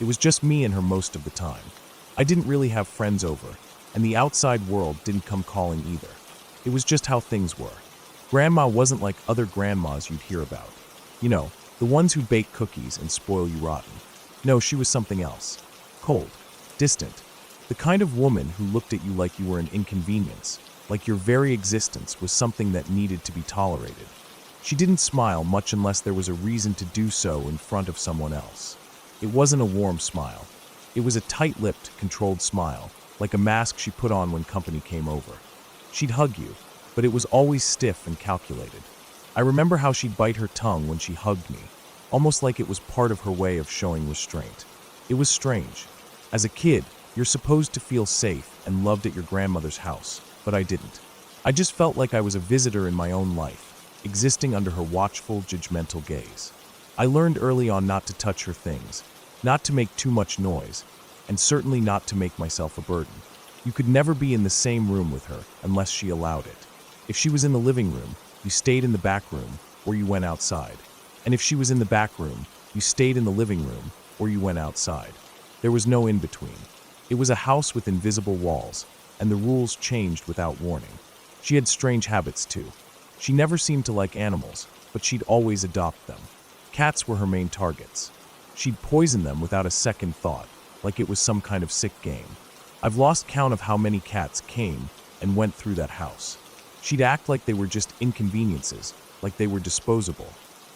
It was just me and her most of the time. I didn't really have friends over, and the outside world didn't come calling either. It was just how things were. Grandma wasn't like other grandmas you'd hear about. You know, the ones who bake cookies and spoil you rotten. No, she was something else. Cold. Distant. The kind of woman who looked at you like you were an inconvenience, like your very existence was something that needed to be tolerated. She didn't smile much unless there was a reason to do so in front of someone else. It wasn't a warm smile. It was a tight-lipped, controlled smile, like a mask she put on when company came over. She'd hug you, but it was always stiff and calculated. I remember how she'd bite her tongue when she hugged me, almost like it was part of her way of showing restraint. It was strange. As a kid, you're supposed to feel safe and loved at your grandmother's house, but I didn't. I just felt like I was a visitor in my own life, existing under her watchful, judgmental gaze. I learned early on not to touch her things, not to make too much noise, and certainly not to make myself a burden. You could never be in the same room with her unless she allowed it. If she was in the living room, you stayed in the back room, or you went outside. And if she was in the back room, you stayed in the living room, or you went outside. There was no in-between. It was a house with invisible walls, and the rules changed without warning. She had strange habits too. She never seemed to like animals, but she'd always adopt them. Cats were her main targets. She'd poison them without a second thought, like it was some kind of sick game. I've lost count of how many cats came and went through that house. She'd act like they were just inconveniences, like they were disposable.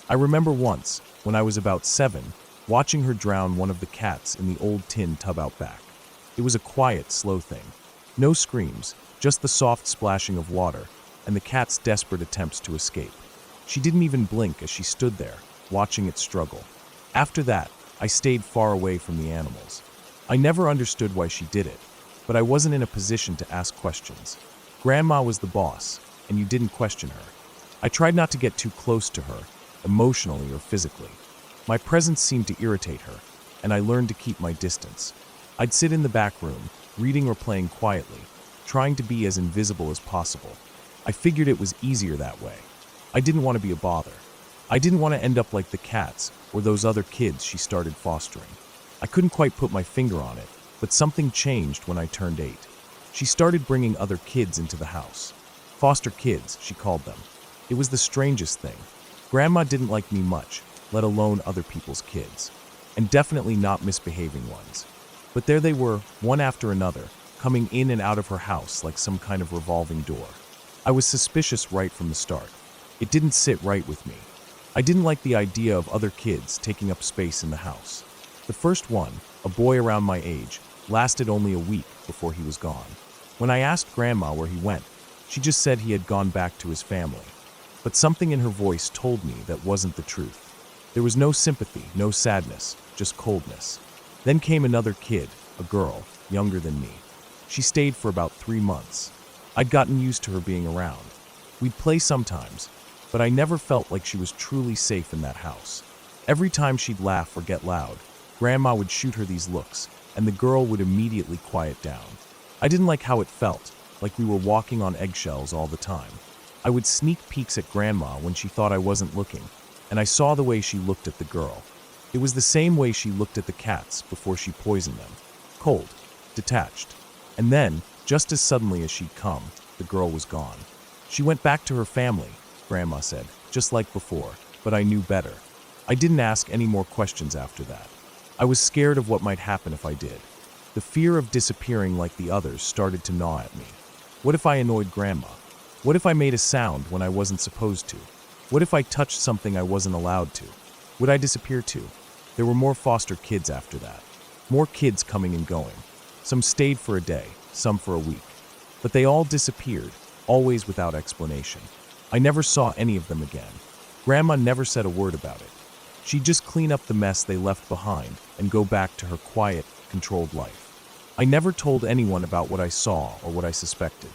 I remember once, when I was about 7, watching her drown one of the cats in the old tin tub out back. It was a quiet, slow thing. No screams, just the soft splashing of water, and the cat's desperate attempts to escape. She didn't even blink as she stood there, watching it struggle. After that, I stayed far away from the animals. I never understood why she did it, but I wasn't in a position to ask questions. Grandma was the boss, and you didn't question her. I tried not to get too close to her, emotionally or physically. My presence seemed to irritate her, and I learned to keep my distance. I'd sit in the back room, reading or playing quietly, trying to be as invisible as possible. I figured it was easier that way. I didn't want to be a bother. I didn't want to end up like the cats or those other kids she started fostering. I couldn't quite put my finger on it, but something changed when I turned 8. She started bringing other kids into the house. Foster kids, she called them. It was the strangest thing. Grandma didn't like me much, let alone other people's kids, and definitely not misbehaving ones. But there they were, one after another, coming in and out of her house like some kind of revolving door. I was suspicious right from the start. It didn't sit right with me. I didn't like the idea of other kids taking up space in the house. The first one, a boy around my age, lasted only a week before he was gone. When I asked Grandma where he went, she just said he had gone back to his family. But something in her voice told me that wasn't the truth. There was no sympathy, no sadness, just coldness. Then came another kid, a girl, younger than me. She stayed for about 3 months. I'd gotten used to her being around. We'd play sometimes, but I never felt like she was truly safe in that house. Every time she'd laugh or get loud, Grandma would shoot her these looks, and the girl would immediately quiet down. I didn't like how it felt, like we were walking on eggshells all the time. I would sneak peeks at Grandma when she thought I wasn't looking, and I saw the way she looked at the girl. It was the same way she looked at the cats before she poisoned them. Cold, detached. And then, Just as suddenly as she'd come, the girl was gone. She went back to her family, Grandma said, just like before, but I knew better. I didn't ask any more questions after that. I was scared of what might happen if I did. The fear of disappearing like the others started to gnaw at me. What if I annoyed Grandma? What if I made a sound when I wasn't supposed to? What if I touched something I wasn't allowed to? Would I disappear too? There were more foster kids after that. More kids coming and going. Some stayed for a day, some for a week. But they all disappeared, always without explanation. I never saw any of them again. Grandma never said a word about it. She'd just clean up the mess they left behind and go back to her quiet, controlled life. I never told anyone about what I saw or what I suspected.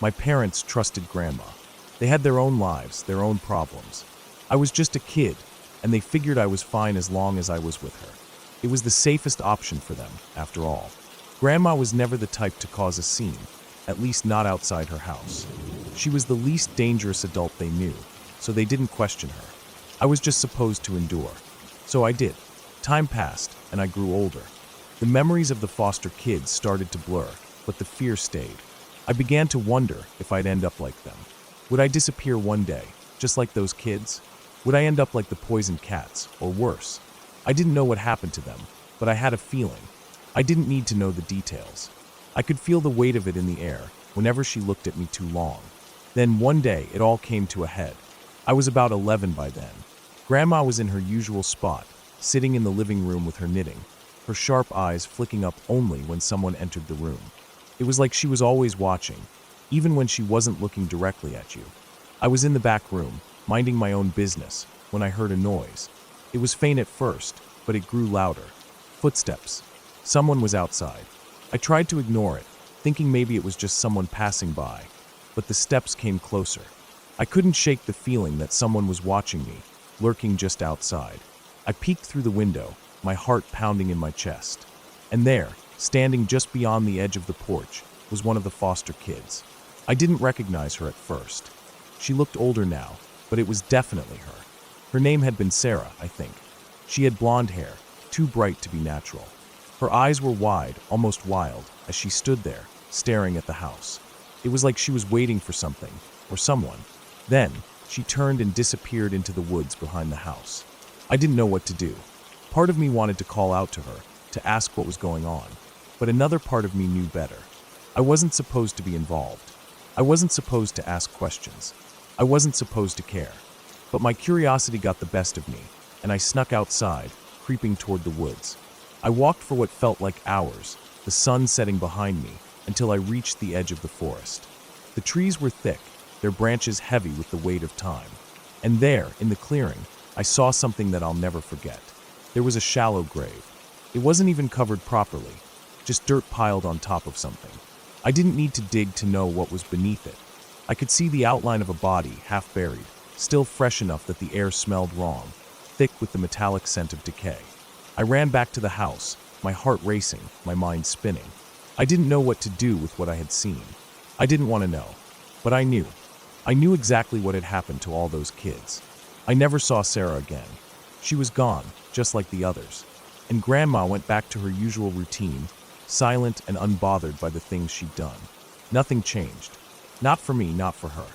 My parents trusted Grandma. They had their own lives, their own problems. I was just a kid, and they figured I was fine as long as I was with her. It was the safest option for them, after all. Grandma was never the type to cause a scene, at least not outside her house. She was the least dangerous adult they knew, so they didn't question her. I was just supposed to endure. So I did. Time passed, and I grew older. The memories of the foster kids started to blur, but the fear stayed. I began to wonder if I'd end up like them. Would I disappear one day, just like those kids? Would I end up like the poisoned cats, or worse? I didn't know what happened to them, but I had a feeling. I didn't need to know the details. I could feel the weight of it in the air whenever she looked at me too long. Then one day, it all came to a head. I was about 11 by then. Grandma was in her usual spot, sitting in the living room with her knitting, her sharp eyes flicking up only when someone entered the room. It was like she was always watching, even when she wasn't looking directly at you. I was in the back room, minding my own business, when I heard a noise. It was faint at first, but it grew louder. Footsteps. Someone was outside. I tried to ignore it, thinking maybe it was just someone passing by, but the steps came closer. I couldn't shake the feeling that someone was watching me, lurking just outside. I peeked through the window, my heart pounding in my chest. And there, standing just beyond the edge of the porch, was one of the foster kids. I didn't recognize her at first. She looked older now, but it was definitely her. Her name had been Sarah, I think. She had blonde hair, too bright to be natural. Her eyes were wide, almost wild, as she stood there, staring at the house. It was like she was waiting for something, or someone. Then, she turned and disappeared into the woods behind the house. I didn't know what to do. Part of me wanted to call out to her, to ask what was going on, but another part of me knew better. I wasn't supposed to be involved. I wasn't supposed to ask questions. I wasn't supposed to care. But my curiosity got the best of me, and I snuck outside, creeping toward the woods. I walked for what felt like hours, the sun setting behind me, until I reached the edge of the forest. The trees were thick, their branches heavy with the weight of time. And there, in the clearing, I saw something that I'll never forget. There was a shallow grave. It wasn't even covered properly, just dirt piled on top of something. I didn't need to dig to know what was beneath it. I could see the outline of a body, half buried, still fresh enough that the air smelled wrong, thick with the metallic scent of decay. I ran back to the house, my heart racing, my mind spinning. I didn't know what to do with what I had seen. I didn't want to know, but I knew. I knew exactly what had happened to all those kids. I never saw Sarah again. She was gone, just like the others. And Grandma went back to her usual routine, silent and unbothered by the things she'd done. Nothing changed. Not for me, not for her.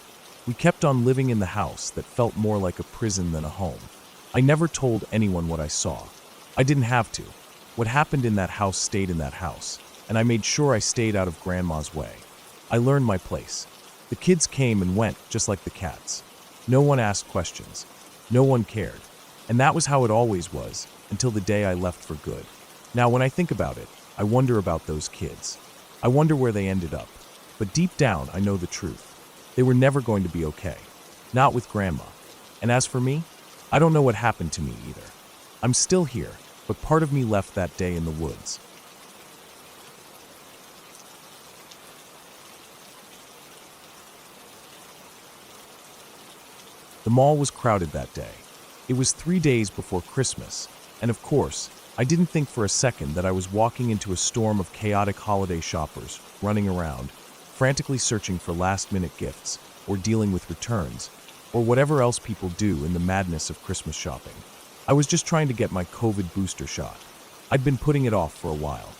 We kept on living in the house that felt more like a prison than a home. I never told anyone what I saw. I didn't have to. What happened in that house stayed in that house, and I made sure I stayed out of Grandma's way. I learned my place. The kids came and went, just like the cats. No one asked questions. No one cared. And that was how it always was, until the day I left for good. Now, when I think about it, I wonder about those kids. I wonder where they ended up. But deep down, I know the truth. They were never going to be okay. Not with Grandma. And as for me, I don't know what happened to me either. I'm still here, but part of me left that day in the woods. The mall was crowded that day. It was 3 days before Christmas, and of course, I didn't think for a second that I was walking into a storm of chaotic holiday shoppers running around, frantically searching for last-minute gifts, or dealing with returns, or whatever else people do in the madness of Christmas shopping. I was just trying to get my COVID booster shot. I'd been putting it off for a while.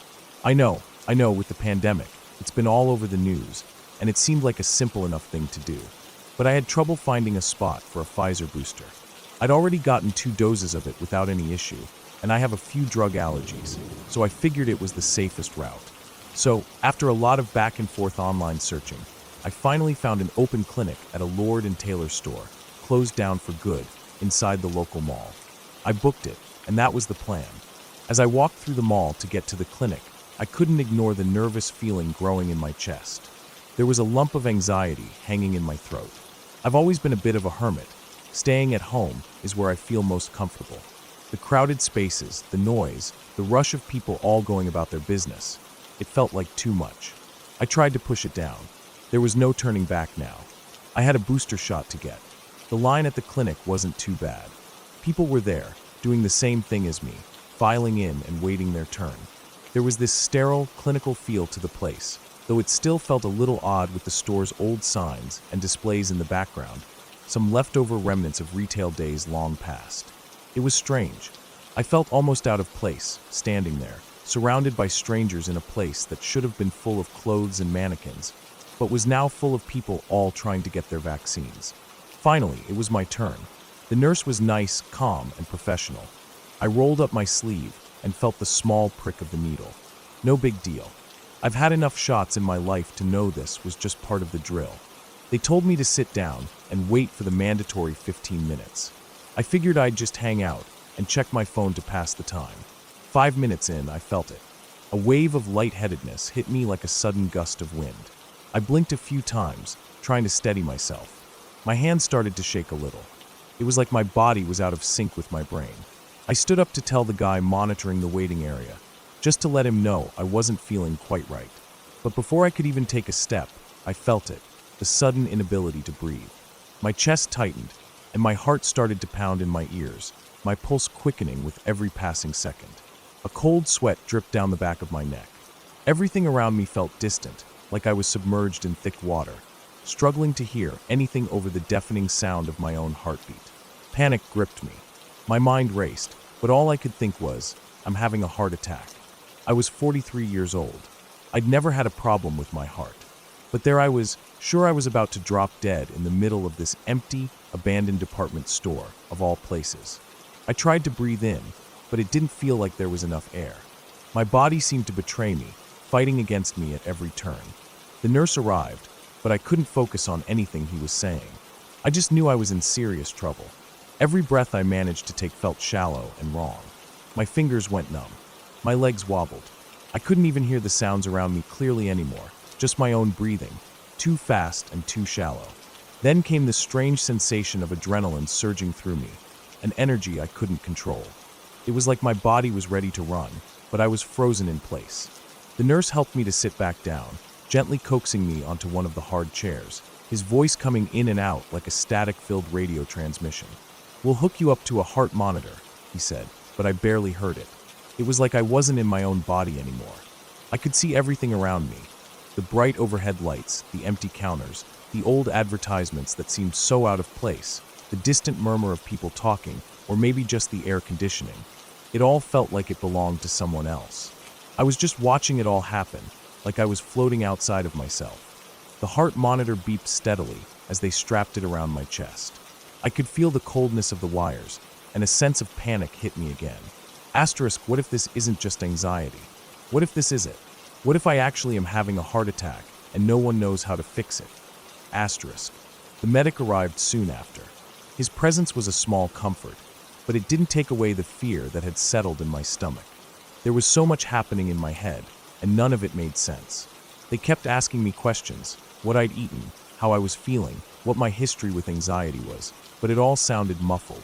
I know, with the pandemic, it It's been all over the news, and it seemed like a simple enough thing to do. But I had trouble finding a spot for a Pfizer booster. I'd already gotten 2 doses of it without any issue, and I have a few drug allergies, so I figured it was the safest route. So, after a lot of back and forth online searching, I finally found an open clinic at a Lord & Taylor store, closed down for good, inside the local mall. I booked it, and that was the plan. As I walked through the mall to get to the clinic, I couldn't ignore the nervous feeling growing in my chest. There was a lump of anxiety hanging in my throat. I've always been a bit of a hermit. Staying at home is where I feel most comfortable. The crowded spaces, the noise, the rush of people all going about their business. It felt like too much. I tried to push it down. There was no turning back now. I had a booster shot to get. The line at the clinic wasn't too bad. People were there, doing the same thing as me, filing in and waiting their turn. There was this sterile, clinical feel to the place, though it still felt a little odd with the store's old signs and displays in the background, some leftover remnants of retail days long past. It was strange. I felt almost out of place, standing there, surrounded by strangers in a place that should have been full of clothes and mannequins, but was now full of people all trying to get their vaccines. Finally, it was my turn. The nurse was nice, calm, and professional. I rolled up my sleeve and felt the small prick of the needle. No big deal. I've had enough shots in my life to know this was just part of the drill. They told me to sit down and wait for the mandatory 15 minutes. I figured I'd just hang out and check my phone to pass the time. 5 minutes in, I felt it. A wave of lightheadedness hit me like a sudden gust of wind. I blinked a few times, trying to steady myself. My hands started to shake a little. It was like my body was out of sync with my brain. I stood up to tell the guy monitoring the waiting area, just to let him know I wasn't feeling quite right. But before I could even take a step, I felt it, the sudden inability to breathe. My chest tightened, and my heart started to pound in my ears, my pulse quickening with every passing second. A cold sweat dripped down the back of my neck. Everything around me felt distant, like I was submerged in thick water, struggling to hear anything over the deafening sound of my own heartbeat. Panic gripped me. My mind raced, but all I could think was, I'm having a heart attack. I was 43 years old. I'd never had a problem with my heart. But there I was, sure I was about to drop dead in the middle of this empty, abandoned department store, of all places. I tried to breathe in, but it didn't feel like there was enough air. My body seemed to betray me, fighting against me at every turn. The nurse arrived, but I couldn't focus on anything he was saying. I just knew I was in serious trouble. Every breath I managed to take felt shallow and wrong. My fingers went numb. My legs wobbled. I couldn't even hear the sounds around me clearly anymore, just my own breathing, too fast and too shallow. Then came the strange sensation of adrenaline surging through me, an energy I couldn't control. It was like my body was ready to run, but I was frozen in place. The nurse helped me to sit back down, gently coaxing me onto one of the hard chairs, his voice coming in and out like a static-filled radio transmission. "We'll hook you up to a heart monitor," he said, but I barely heard it. It was like I wasn't in my own body anymore. I could see everything around me. The bright overhead lights, the empty counters, the old advertisements that seemed so out of place, the distant murmur of people talking, or maybe just the air conditioning. It all felt like it belonged to someone else. I was just watching it all happen, like I was floating outside of myself. The heart monitor beeped steadily as they strapped it around my chest. I could feel the coldness of the wires, and a sense of panic hit me again. Asterisk, what if this isn't just anxiety? What if this is it? What if I actually am having a heart attack and no one knows how to fix it? Asterisk. The medic arrived soon after. His presence was a small comfort, but it didn't take away the fear that had settled in my stomach. There was so much happening in my head, and none of it made sense. They kept asking me questions, what I'd eaten, how I was feeling, what my history with anxiety was, but it all sounded muffled.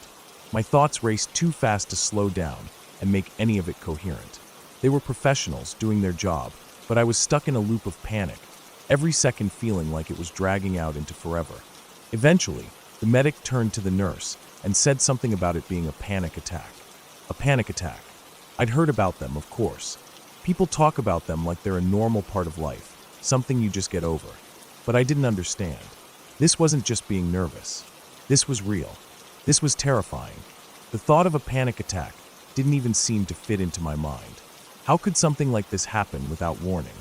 My thoughts raced too fast to slow down and make any of it coherent. They were professionals doing their job, but I was stuck in a loop of panic, every second feeling like it was dragging out into forever. Eventually, the medic turned to the nurse and said something about it being a panic attack. A panic attack. I'd heard about them, of course. People talk about them like they're a normal part of life, something you just get over. But I didn't understand. This wasn't just being nervous. This was real. This was terrifying. The thought of a panic attack didn't even seem to fit into my mind. How could something like this happen without warning?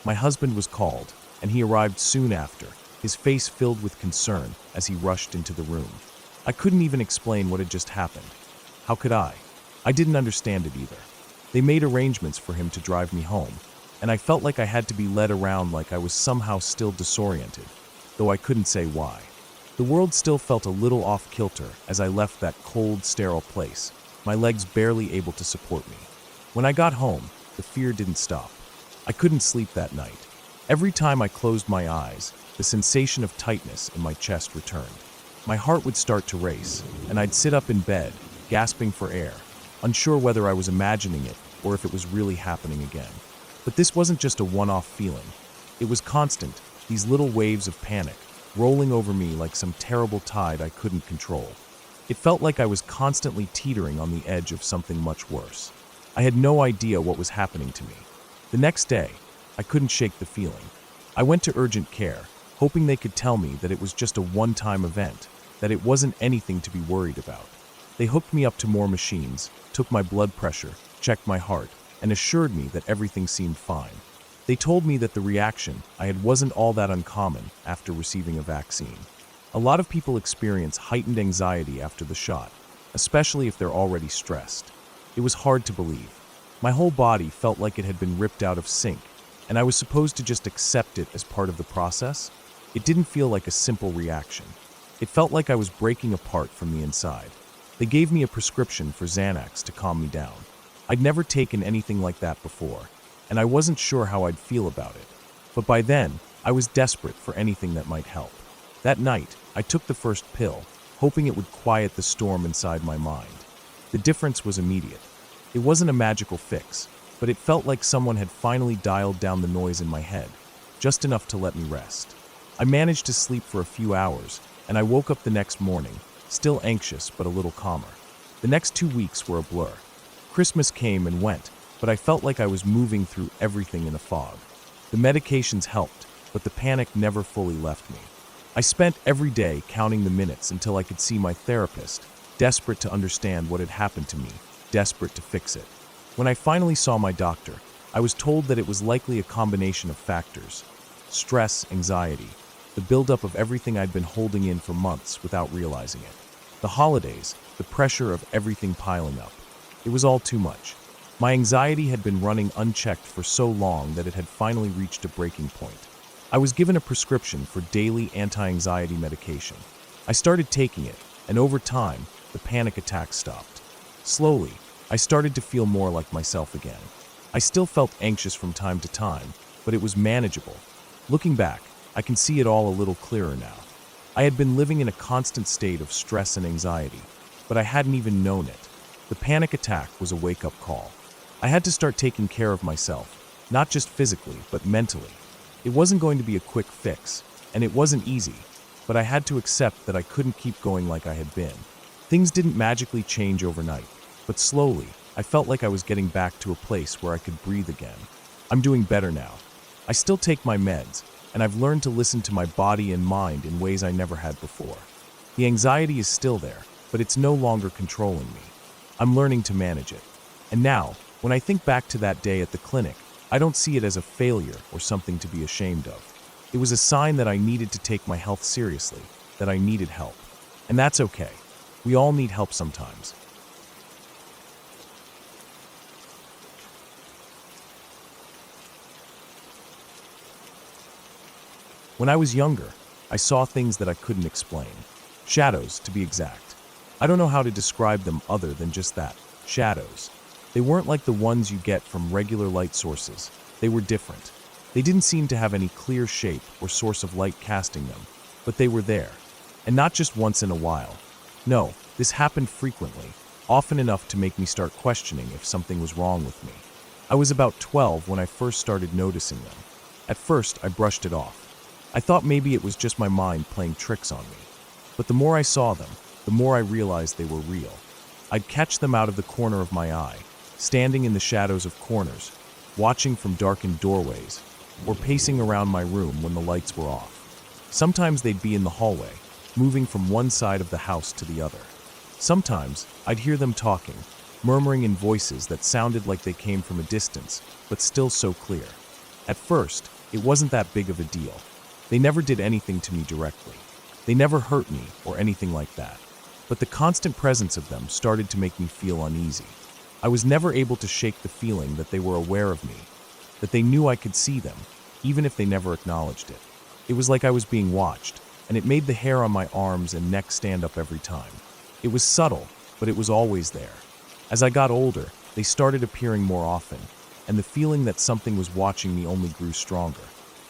My husband was called, and he arrived soon after, his face filled with concern as he rushed into the room. I couldn't even explain what had just happened. How could I? I didn't understand it either. They made arrangements for him to drive me home, and I felt like I had to be led around like I was somehow still disoriented, though I couldn't say why. The world still felt a little off-kilter as I left that cold, sterile place, my legs barely able to support me. When I got home, the fear didn't stop. I couldn't sleep that night. Every time I closed my eyes, the sensation of tightness in my chest returned. My heart would start to race, and I'd sit up in bed, gasping for air, unsure whether I was imagining it or if it was really happening again. But this wasn't just a one-off feeling. It was constant, these little waves of panic, rolling over me like some terrible tide I couldn't control. It felt like I was constantly teetering on the edge of something much worse. I had no idea what was happening to me. The next day, I couldn't shake the feeling. I went to urgent care, hoping they could tell me that it was just a one-time event, that it wasn't anything to be worried about. They hooked me up to more machines, took my blood pressure, checked my heart, and assured me that everything seemed fine. They told me that the reaction I had wasn't all that uncommon after receiving a vaccine. A lot of people experience heightened anxiety after the shot, especially if they're already stressed. It was hard to believe. My whole body felt like it had been ripped out of sync, and I was supposed to just accept it as part of the process. It didn't feel like a simple reaction. It felt like I was breaking apart from the inside. They gave me a prescription for Xanax to calm me down. I'd never taken anything like that before, and I wasn't sure how I'd feel about it. But by then, I was desperate for anything that might help. That night, I took the first pill, hoping it would quiet the storm inside my mind. The difference was immediate. It wasn't a magical fix, but it felt like someone had finally dialed down the noise in my head, just enough to let me rest. I managed to sleep for a few hours, and I woke up the next morning, still anxious but a little calmer. The next 2 weeks were a blur. Christmas came and went, but I felt like I was moving through everything in a fog. The medications helped, but the panic never fully left me. I spent every day counting the minutes until I could see my therapist, desperate to understand what had happened to me, desperate to fix it. When I finally saw my doctor, I was told that it was likely a combination of factors: stress, anxiety, the buildup of everything I'd been holding in for months without realizing it. The holidays, the pressure of everything piling up. It was all too much. My anxiety had been running unchecked for so long that it had finally reached a breaking point. I was given a prescription for daily anti-anxiety medication. I started taking it, and over time, the panic attacks stopped. Slowly, I started to feel more like myself again. I still felt anxious from time to time, but it was manageable. Looking back, I can see it all a little clearer now. I had been living in a constant state of stress and anxiety, but I hadn't even known it. The panic attack was a wake-up call. I had to start taking care of myself, not just physically, but mentally. It wasn't going to be a quick fix, and it wasn't easy, but I had to accept that I couldn't keep going like I had been. Things didn't magically change overnight, but slowly, I felt like I was getting back to a place where I could breathe again. I'm doing better now. I still take my meds, and I've learned to listen to my body and mind in ways I never had before. The anxiety is still there, but it's no longer controlling me. I'm learning to manage it. And now, when I think back to that day at the clinic, I don't see it as a failure or something to be ashamed of. It was a sign that I needed to take my health seriously, that I needed help. And that's okay. We all need help sometimes. When I was younger, I saw things that I couldn't explain. Shadows, to be exact. I don't know how to describe them other than just that, shadows. They weren't like the ones you get from regular light sources. They were different. They didn't seem to have any clear shape or source of light casting them, but they were there. And not just once in a while. No, this happened frequently, often enough to make me start questioning if something was wrong with me. I was about 12 when I first started noticing them. At first, I brushed it off. I thought maybe it was just my mind playing tricks on me. But the more I saw them, the more I realized they were real. I'd catch them out of the corner of my eye, standing in the shadows of corners, watching from darkened doorways, or pacing around my room when the lights were off. Sometimes they'd be in the hallway, moving from one side of the house to the other. Sometimes I'd hear them talking, murmuring in voices that sounded like they came from a distance, but still so clear. At first, it wasn't that big of a deal. They never did anything to me directly. They never hurt me or anything like that. But the constant presence of them started to make me feel uneasy. I was never able to shake the feeling that they were aware of me, that they knew I could see them, even if they never acknowledged it. It was like I was being watched, and it made the hair on my arms and neck stand up every time. It was subtle, but it was always there. As I got older, they started appearing more often, and the feeling that something was watching me only grew stronger.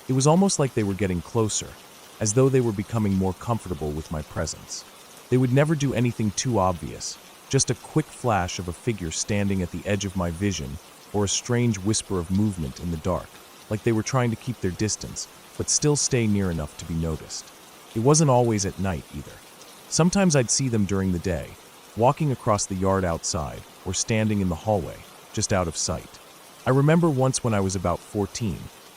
It was almost like they were getting closer, as though they were becoming more comfortable with my presence. They would never do anything too obvious, just a quick flash of a figure standing at the edge of my vision, or a strange whisper of movement in the dark, like they were trying to keep their distance, but still stay near enough to be noticed. It wasn't always at night either. Sometimes I'd see them during the day, walking across the yard outside, or standing in the hallway, just out of sight. I remember once when I was about 14,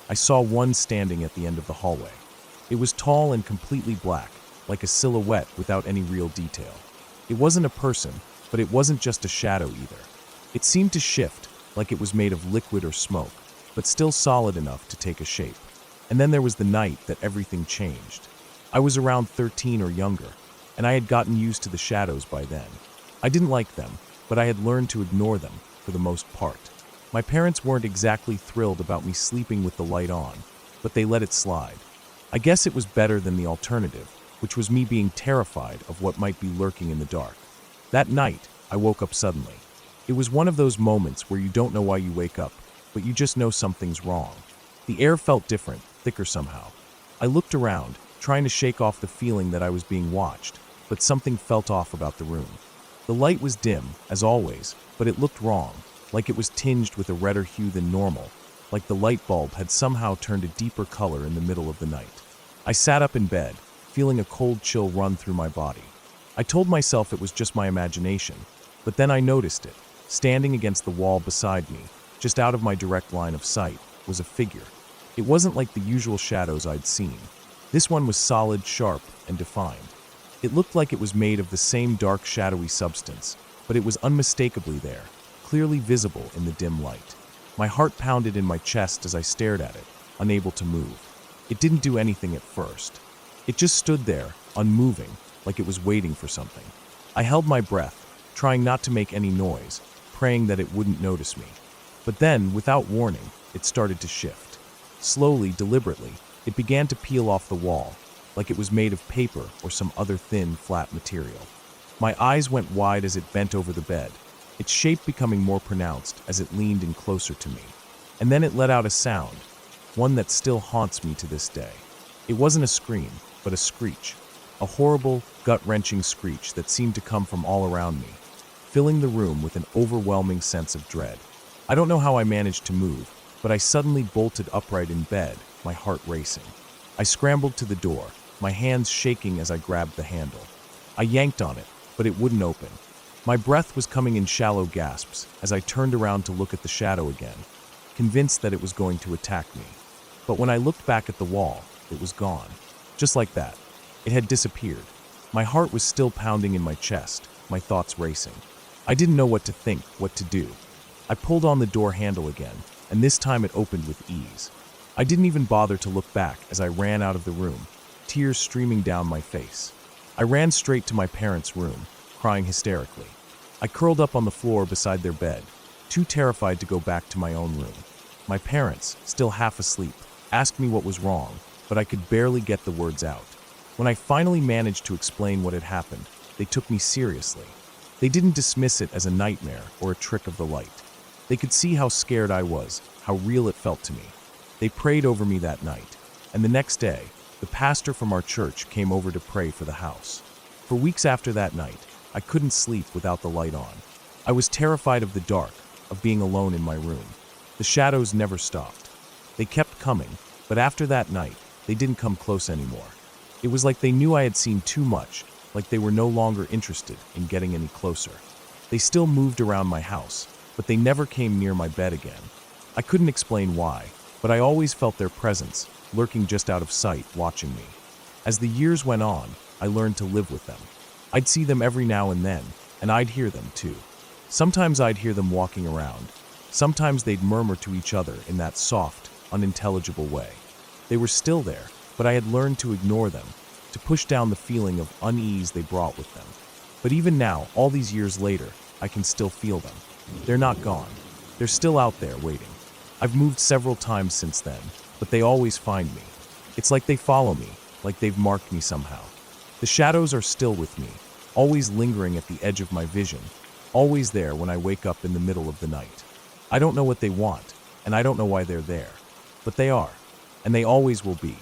I saw one standing at the end of the hallway. It was tall and completely black, like a silhouette without any real detail. It wasn't a person, but it wasn't just a shadow either. It seemed to shift, like it was made of liquid or smoke, but still solid enough to take a shape. And then there was the night that everything changed. I was around 13 or younger, and I had gotten used to the shadows by then. I didn't like them, but I had learned to ignore them for the most part. My parents weren't exactly thrilled about me sleeping with the light on, but they let it slide. I guess it was better than the alternative, which was me being terrified of what might be lurking in the dark. That night, I woke up suddenly. It was one of those moments where you don't know why you wake up, but you just know something's wrong. The air felt different, thicker somehow. I looked around, trying to shake off the feeling that I was being watched, but something felt off about the room. The light was dim, as always, but it looked wrong, like it was tinged with a redder hue than normal, like the light bulb had somehow turned a deeper color in the middle of the night. I sat up in bed, feeling a cold chill run through my body. I told myself it was just my imagination, but then I noticed it. Standing against the wall beside me, just out of my direct line of sight, was a figure. It wasn't like the usual shadows I'd seen. This one was solid, sharp, and defined. It looked like it was made of the same dark, shadowy substance, but it was unmistakably there, clearly visible in the dim light. My heart pounded in my chest as I stared at it, unable to move. It didn't do anything at first. It just stood there, unmoving, like it was waiting for something. I held my breath, trying not to make any noise, praying that it wouldn't notice me. But then, without warning, it started to shift. Slowly, deliberately, it began to peel off the wall, like it was made of paper or some other thin, flat material. My eyes went wide as it bent over the bed, its shape becoming more pronounced as it leaned in closer to me. And then it let out a sound, one that still haunts me to this day. It wasn't a scream, but a screech. A horrible, gut-wrenching screech that seemed to come from all around me, filling the room with an overwhelming sense of dread. I don't know how I managed to move, but I suddenly bolted upright in bed, my heart racing. I scrambled to the door, my hands shaking as I grabbed the handle. I yanked on it, but it wouldn't open. My breath was coming in shallow gasps as I turned around to look at the shadow again, convinced that it was going to attack me. But when I looked back at the wall, it was gone. Just like that. It had disappeared. My heart was still pounding in my chest, my thoughts racing. I didn't know what to think, what to do. I pulled on the door handle again, and this time it opened with ease. I didn't even bother to look back as I ran out of the room, tears streaming down my face. I ran straight to my parents' room, crying hysterically. I curled up on the floor beside their bed, too terrified to go back to my own room. My parents, still half asleep, asked me what was wrong, but I could barely get the words out. When I finally managed to explain what had happened, they took me seriously. They didn't dismiss it as a nightmare or a trick of the light. They could see how scared I was, how real it felt to me. They prayed over me that night, and the next day, the pastor from our church came over to pray for the house. For weeks after that night, I couldn't sleep without the light on. I was terrified of the dark, of being alone in my room. The shadows never stopped. They kept coming, but after that night, they didn't come close anymore. It was like they knew I had seen too much, like they were no longer interested in getting any closer. They still moved around my house, but they never came near my bed again. I couldn't explain why, but I always felt their presence, lurking just out of sight, watching me. As the years went on, I learned to live with them. I'd see them every now and then, and I'd hear them too. Sometimes I'd hear them walking around. Sometimes they'd murmur to each other in that soft, unintelligible way. They were still there, but I had learned to ignore them, to push down the feeling of unease they brought with them. But even now, all these years later, I can still feel them. They're not gone. They're still out there waiting. I've moved several times since then, but they always find me. It's like they follow me, like they've marked me somehow. The shadows are still with me, always lingering at the edge of my vision, always there when I wake up in the middle of the night. I don't know what they want, and I don't know why they're there, but they are, and they always will be.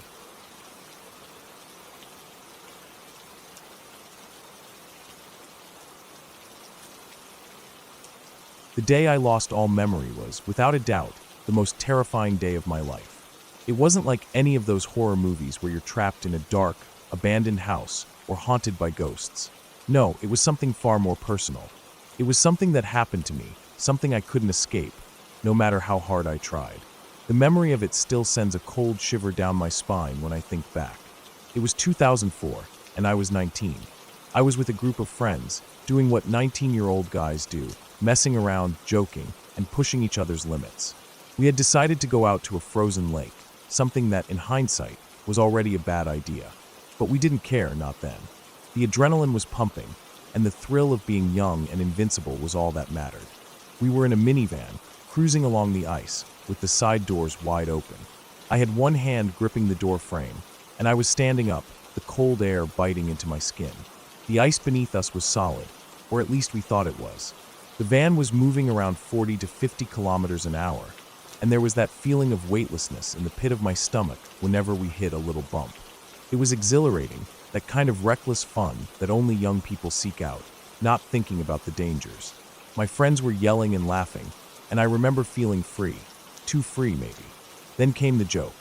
The day I lost all memory was, without a doubt, the most terrifying day of my life. It wasn't like any of those horror movies where you're trapped in a dark, abandoned house or haunted by ghosts. No, it was something far more personal. It was something that happened to me, something I couldn't escape, no matter how hard I tried. The memory of it still sends a cold shiver down my spine when I think back. It was 2004, and I was 19. I was with a group of friends, doing what 19-year-old guys do, messing around, joking, and pushing each other's limits. We had decided to go out to a frozen lake, something that, in hindsight, was already a bad idea. But we didn't care, not then. The adrenaline was pumping, and the thrill of being young and invincible was all that mattered. We were in a minivan, cruising along the ice, with the side doors wide open. I had one hand gripping the door frame, and I was standing up, the cold air biting into my skin. The ice beneath us was solid, or at least we thought it was. The van was moving around 40 to 50 kilometers an hour, and there was that feeling of weightlessness in the pit of my stomach whenever we hit a little bump. It was exhilarating, that kind of reckless fun that only young people seek out, not thinking about the dangers. My friends were yelling and laughing, and I remember feeling free. Too free, maybe. Then came the joke.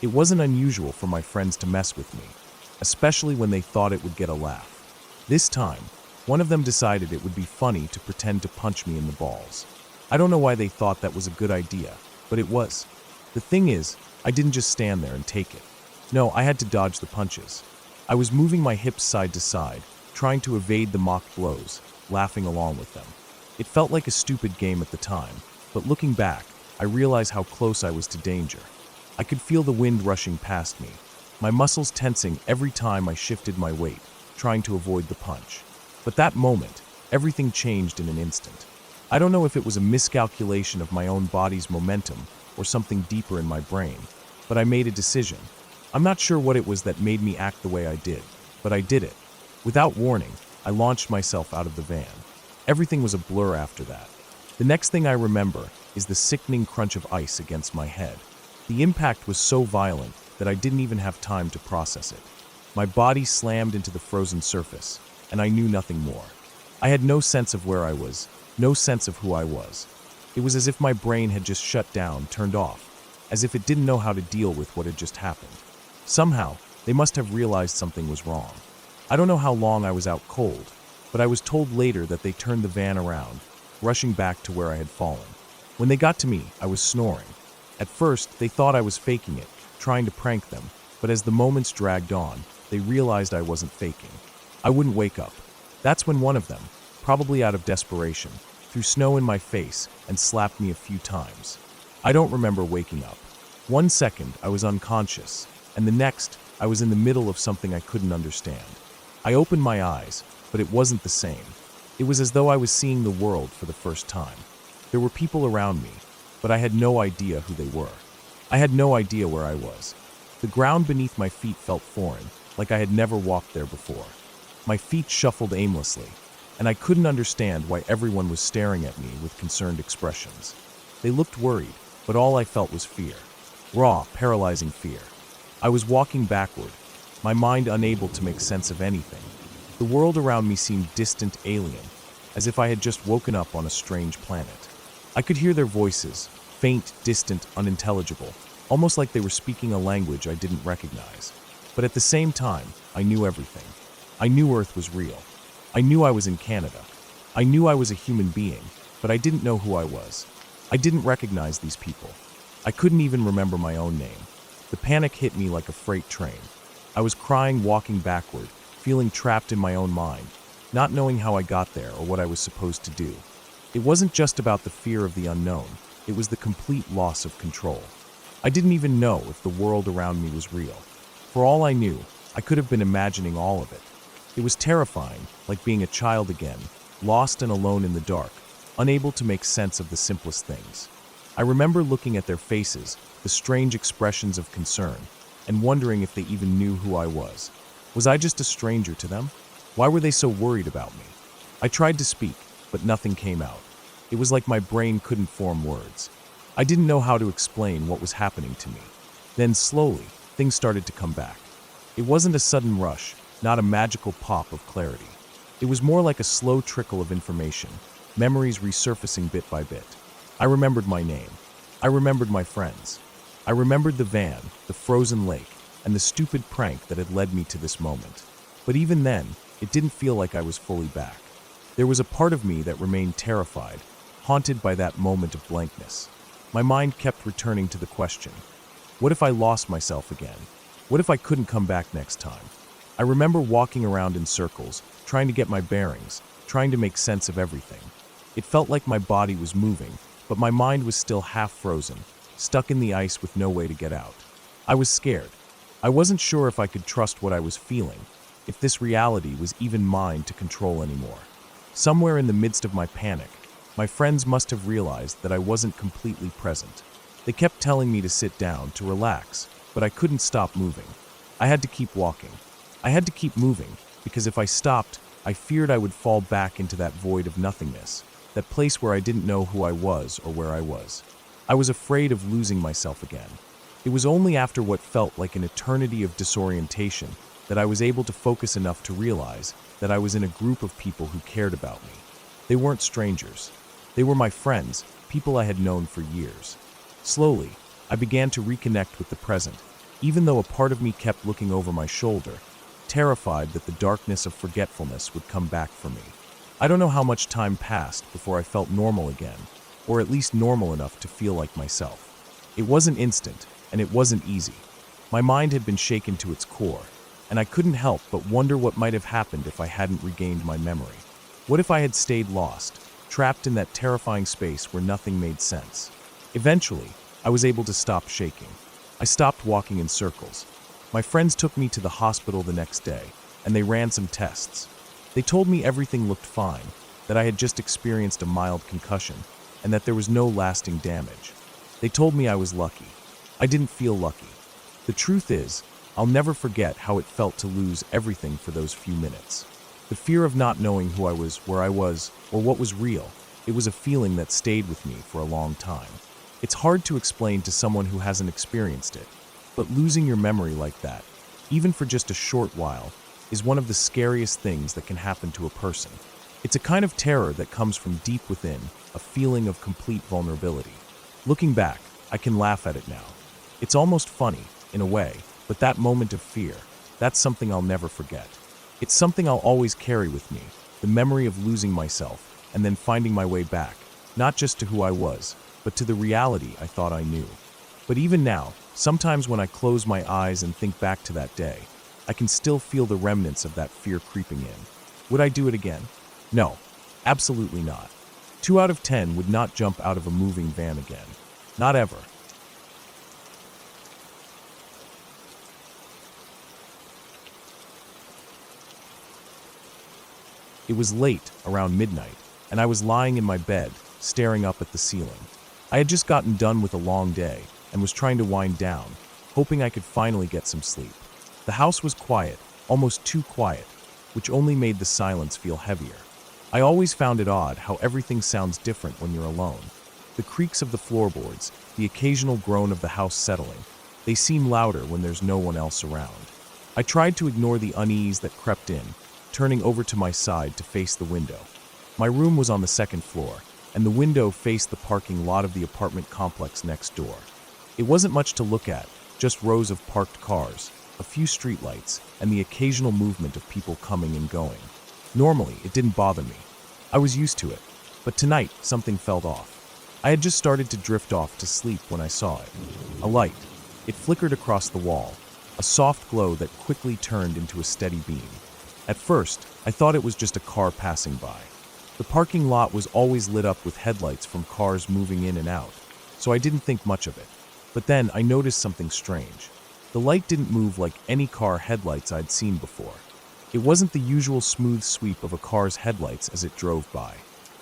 It wasn't unusual for my friends to mess with me, especially when they thought it would get a laugh. This time, one of them decided it would be funny to pretend to punch me in the balls. I don't know why they thought that was a good idea, but it was. The thing is, I didn't just stand there and take it. No, I had to dodge the punches. I was moving my hips side to side, trying to evade the mock blows, laughing along with them. It felt like a stupid game at the time, but looking back, I realized how close I was to danger. I could feel the wind rushing past me, my muscles tensing every time I shifted my weight, trying to avoid the punch. But that moment, everything changed in an instant. I don't know if it was a miscalculation of my own body's momentum or something deeper in my brain, but I made a decision. I'm not sure what it was that made me act the way I did, but I did it. Without warning, I launched myself out of the van. Everything was a blur after that. The next thing I remember is the sickening crunch of ice against my head. The impact was so violent that I didn't even have time to process it. My body slammed into the frozen surface, and I knew nothing more. I had no sense of where I was, no sense of who I was. It was as if my brain had just shut down, turned off, as if it didn't know how to deal with what had just happened. Somehow, they must have realized something was wrong. I don't know how long I was out cold, but I was told later that they turned the van around, rushing back to where I had fallen. When they got to me, I was snoring. At first, they thought I was faking it, trying to prank them, but as the moments dragged on, they realized I wasn't faking. I wouldn't wake up. That's when one of them, probably out of desperation, threw snow in my face and slapped me a few times. I don't remember waking up. 1 second, I was unconscious, and the next, I was in the middle of something I couldn't understand. I opened my eyes, but it wasn't the same. It was as though I was seeing the world for the first time. There were people around me, but I had no idea who they were. I had no idea where I was. The ground beneath my feet felt foreign, like I had never walked there before. My feet shuffled aimlessly, and I couldn't understand why everyone was staring at me with concerned expressions. They looked worried, but all I felt was fear. Raw, paralyzing fear. I was walking backward, my mind unable to make sense of anything. The world around me seemed distant, alien, as if I had just woken up on a strange planet. I could hear their voices, faint, distant, unintelligible, almost like they were speaking a language I didn't recognize. But at the same time, I knew everything. I knew Earth was real. I knew I was in Canada. I knew I was a human being, but I didn't know who I was. I didn't recognize these people. I couldn't even remember my own name. The panic hit me like a freight train. I was crying, walking backward, feeling trapped in my own mind, not knowing how I got there or what I was supposed to do. It wasn't just about the fear of the unknown. It was the complete loss of control. I didn't even know if the world around me was real. For all I knew, I could have been imagining all of it. It was terrifying, like being a child again, lost and alone in the dark, unable to make sense of the simplest things. I remember looking at their faces, the strange expressions of concern, and wondering if they even knew who I was. Was I just a stranger to them? Why were they so worried about me? I tried to speak, but nothing came out. It was like my brain couldn't form words. I didn't know how to explain what was happening to me. Then slowly, things started to come back. It wasn't a sudden rush, not a magical pop of clarity. It was more like a slow trickle of information, memories resurfacing bit by bit. I remembered my name. I remembered my friends. I remembered the van, the frozen lake, and the stupid prank that had led me to this moment. But even then, it didn't feel like I was fully back. There was a part of me that remained terrified, haunted by that moment of blankness. My mind kept returning to the question, what if I lost myself again? What if I couldn't come back next time? I remember walking around in circles, trying to get my bearings, trying to make sense of everything. It felt like my body was moving, but my mind was still half frozen, stuck in the ice with no way to get out. I was scared. I wasn't sure if I could trust what I was feeling, if this reality was even mine to control anymore. Somewhere in the midst of my panic, my friends must have realized that I wasn't completely present. They kept telling me to sit down, to relax, but I couldn't stop moving. I had to keep walking. I had to keep moving, because if I stopped, I feared I would fall back into that void of nothingness, that place where I didn't know who I was or where I was. I was afraid of losing myself again. It was only after what felt like an eternity of disorientation that I was able to focus enough to realize that I was in a group of people who cared about me. They weren't strangers. They were my friends, people I had known for years. Slowly, I began to reconnect with the present, even though a part of me kept looking over my shoulder, terrified that the darkness of forgetfulness would come back for me. I don't know how much time passed before I felt normal again, or at least normal enough to feel like myself. It wasn't instant, and it wasn't easy. My mind had been shaken to its core, and I couldn't help but wonder what might have happened if I hadn't regained my memory. What if I had stayed lost, trapped in that terrifying space where nothing made sense? Eventually, I was able to stop shaking. I stopped walking in circles. My friends took me to the hospital the next day, and they ran some tests. They told me everything looked fine, that I had just experienced a mild concussion, and that there was no lasting damage. They told me I was lucky. I didn't feel lucky. The truth is, I'll never forget how it felt to lose everything for those few minutes. The fear of not knowing who I was, where I was, or what was real, it was a feeling that stayed with me for a long time. It's hard to explain to someone who hasn't experienced it, but losing your memory like that, even for just a short while, is one of the scariest things that can happen to a person. It's a kind of terror that comes from deep within, a feeling of complete vulnerability. Looking back, I can laugh at it now. It's almost funny, in a way, but that moment of fear, that's something I'll never forget. It's something I'll always carry with me, the memory of losing myself and then finding my way back, not just to who I was, but to the reality I thought I knew. But even now, sometimes when I close my eyes and think back to that day, I can still feel the remnants of that fear creeping in. Would I do it again? No, absolutely not. 2 out of 10 would not jump out of a moving van again. Not ever. It was late, around midnight, and I was lying in my bed, staring up at the ceiling. I had just gotten done with a long day and was trying to wind down, hoping I could finally get some sleep. The house was quiet, almost too quiet, which only made the silence feel heavier. I always found it odd how everything sounds different when you're alone. The creaks of the floorboards, the occasional groan of the house settling, they seem louder when there's no one else around. I tried to ignore the unease that crept in, turning over to my side to face the window. My room was on the 2nd floor, and the window faced the parking lot of the apartment complex next door. It wasn't much to look at, just rows of parked cars, a few streetlights, and the occasional movement of people coming and going. Normally, it didn't bother me. I was used to it, but tonight, something felt off. I had just started to drift off to sleep when I saw it. A light. It flickered across the wall, a soft glow that quickly turned into a steady beam. At first, I thought it was just a car passing by. The parking lot was always lit up with headlights from cars moving in and out, so I didn't think much of it. But then I noticed something strange. The light didn't move like any car headlights I'd seen before. It wasn't the usual smooth sweep of a car's headlights as it drove by.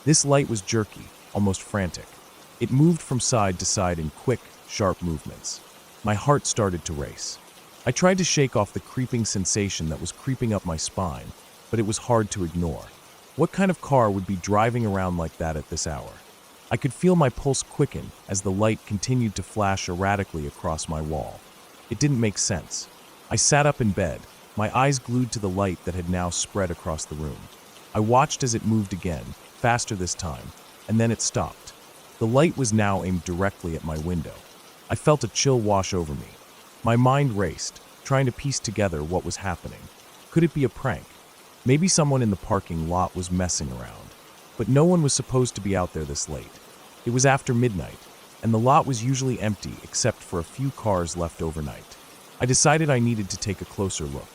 This light was jerky, almost frantic. It moved from side to side in quick, sharp movements. My heart started to race. I tried to shake off the creeping sensation that was creeping up my spine, but it was hard to ignore. What kind of car would be driving around like that at this hour? I could feel my pulse quicken as the light continued to flash erratically across my wall. It didn't make sense. I sat up in bed, my eyes glued to the light that had now spread across the room. I watched as it moved again, faster this time, and then it stopped. The light was now aimed directly at my window. I felt a chill wash over me. My mind raced, trying to piece together what was happening. Could it be a prank? Maybe someone in the parking lot was messing around. But no one was supposed to be out there this late. It was after midnight, and the lot was usually empty except for a few cars left overnight. I decided I needed to take a closer look.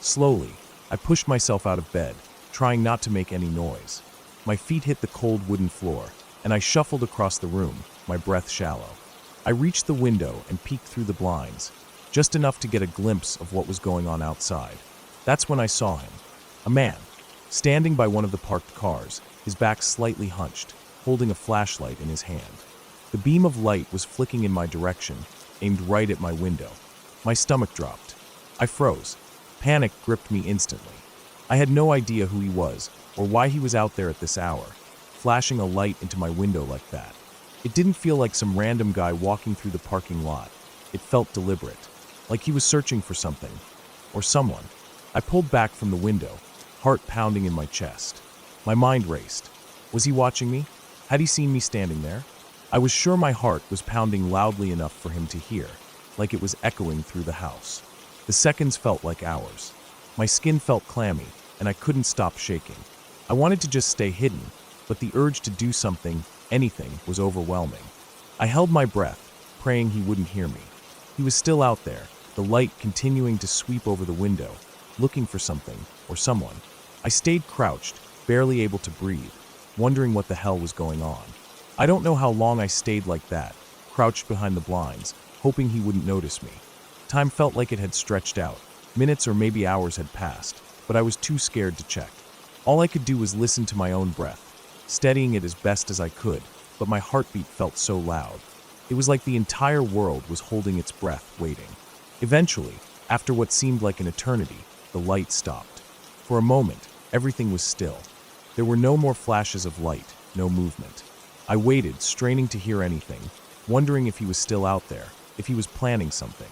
Slowly, I pushed myself out of bed, trying not to make any noise. My feet hit the cold wooden floor, and I shuffled across the room, my breath shallow. I reached the window and peeked through the blinds, just enough to get a glimpse of what was going on outside. That's when I saw him. A man, standing by one of the parked cars, his back slightly hunched, holding a flashlight in his hand. The beam of light was flicking in my direction, aimed right at my window. My stomach dropped. I froze. Panic gripped me instantly. I had no idea who he was or why he was out there at this hour, flashing a light into my window like that. It didn't feel like some random guy walking through the parking lot. It felt deliberate, like he was searching for something, or someone. I pulled back from the window, heart pounding in my chest. My mind raced. Was he watching me? Had he seen me standing there? I was sure my heart was pounding loudly enough for him to hear, like it was echoing through the house. The seconds felt like hours. My skin felt clammy, and I couldn't stop shaking. I wanted to just stay hidden, but the urge to do something, anything, was overwhelming. I held my breath, praying he wouldn't hear me. He was still out there, the light continuing to sweep over the window, looking for something or someone. I stayed crouched, barely able to breathe, wondering what the hell was going on. I don't know how long I stayed like that, crouched behind the blinds, hoping he wouldn't notice me. Time felt like it had stretched out. Minutes or maybe hours had passed, but I was too scared to check. All I could do was listen to my own breath, steadying it as best as I could, but my heartbeat felt so loud. It was like the entire world was holding its breath, waiting. Eventually, after what seemed like an eternity, the light stopped. For a moment, everything was still. There were no more flashes of light, no movement. I waited, straining to hear anything, wondering if he was still out there, if he was planning something.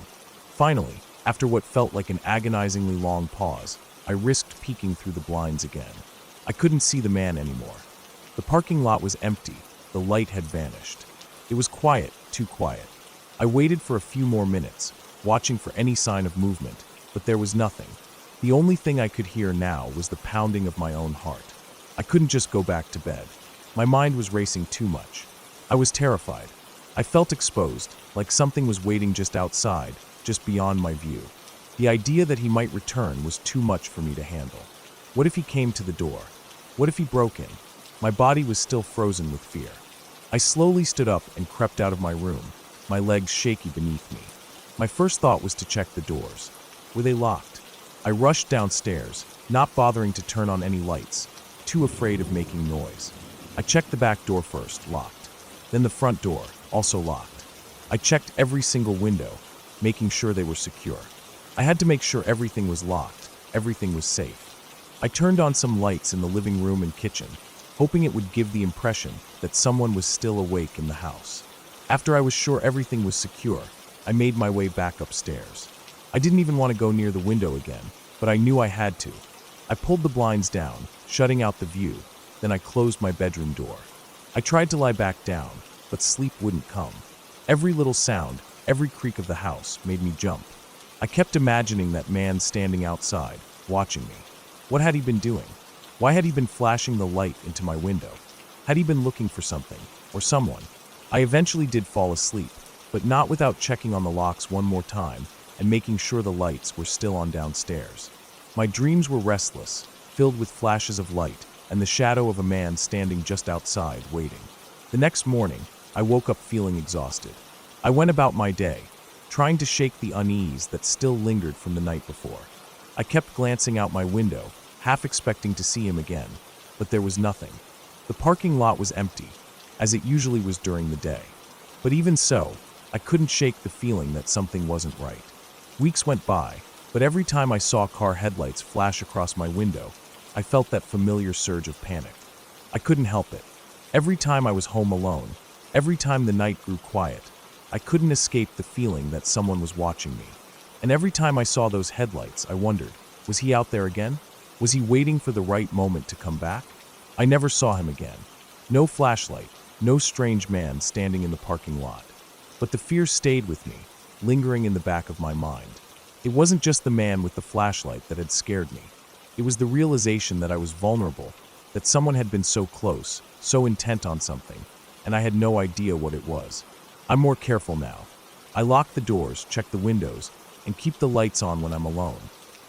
Finally, after what felt like an agonizingly long pause, I risked peeking through the blinds again. I couldn't see the man anymore. The parking lot was empty. The light had vanished. It was quiet, too quiet. I waited for a few more minutes, watching for any sign of movement, but there was nothing. The only thing I could hear now was the pounding of my own heart. I couldn't just go back to bed. My mind was racing too much. I was terrified. I felt exposed, like something was waiting just outside, just beyond my view. The idea that he might return was too much for me to handle. What if he came to the door? What if he broke in? My body was still frozen with fear. I slowly stood up and crept out of my room, my legs shaky beneath me. My first thought was to check the doors. Were they locked? I rushed downstairs, not bothering to turn on any lights, too afraid of making noise. I checked the back door first, locked. Then the front door, also locked. I checked every single window, making sure they were secure. I had to make sure everything was locked, everything was safe. I turned on some lights in the living room and kitchen, hoping it would give the impression that someone was still awake in the house. After I was sure everything was secure, I made my way back upstairs. I didn't even want to go near the window again, but I knew I had to. I pulled the blinds down, shutting out the view, then I closed my bedroom door. I tried to lie back down, but sleep wouldn't come. Every little sound, every creak of the house made me jump. I kept imagining that man standing outside, watching me. What had he been doing? Why had he been flashing the light into my window? Had he been looking for something, or someone? I eventually did fall asleep, but not without checking on the locks one more time and making sure the lights were still on downstairs. My dreams were restless, filled with flashes of light and the shadow of a man standing just outside, waiting. The next morning, I woke up feeling exhausted. I went about my day, trying to shake the unease that still lingered from the night before. I kept glancing out my window, half expecting to see him again, but there was nothing. The parking lot was empty, as it usually was during the day. But even so, I couldn't shake the feeling that something wasn't right. Weeks went by, but every time I saw car headlights flash across my window, I felt that familiar surge of panic. I couldn't help it. Every time I was home alone, every time the night grew quiet, I couldn't escape the feeling that someone was watching me. And every time I saw those headlights, I wondered, was he out there again? Was he waiting for the right moment to come back? I never saw him again. No flashlight, no strange man standing in the parking lot. But the fear stayed with me, lingering in the back of my mind. It wasn't just the man with the flashlight that had scared me. It was the realization that I was vulnerable, that someone had been so close, so intent on something, and I had no idea what it was. I'm more careful now. I lock the doors, check the windows, and keep the lights on when I'm alone.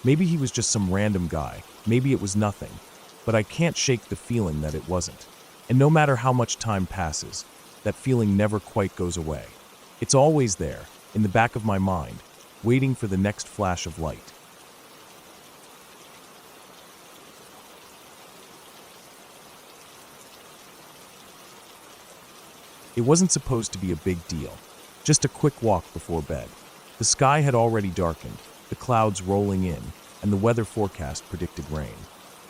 Maybe he was just some random guy, maybe it was nothing, but I can't shake the feeling that it wasn't. And no matter how much time passes, that feeling never quite goes away. It's always there, in the back of my mind, waiting for the next flash of light. It wasn't supposed to be a big deal, just a quick walk before bed. The sky had already darkened, the clouds rolling in, and the weather forecast predicted rain.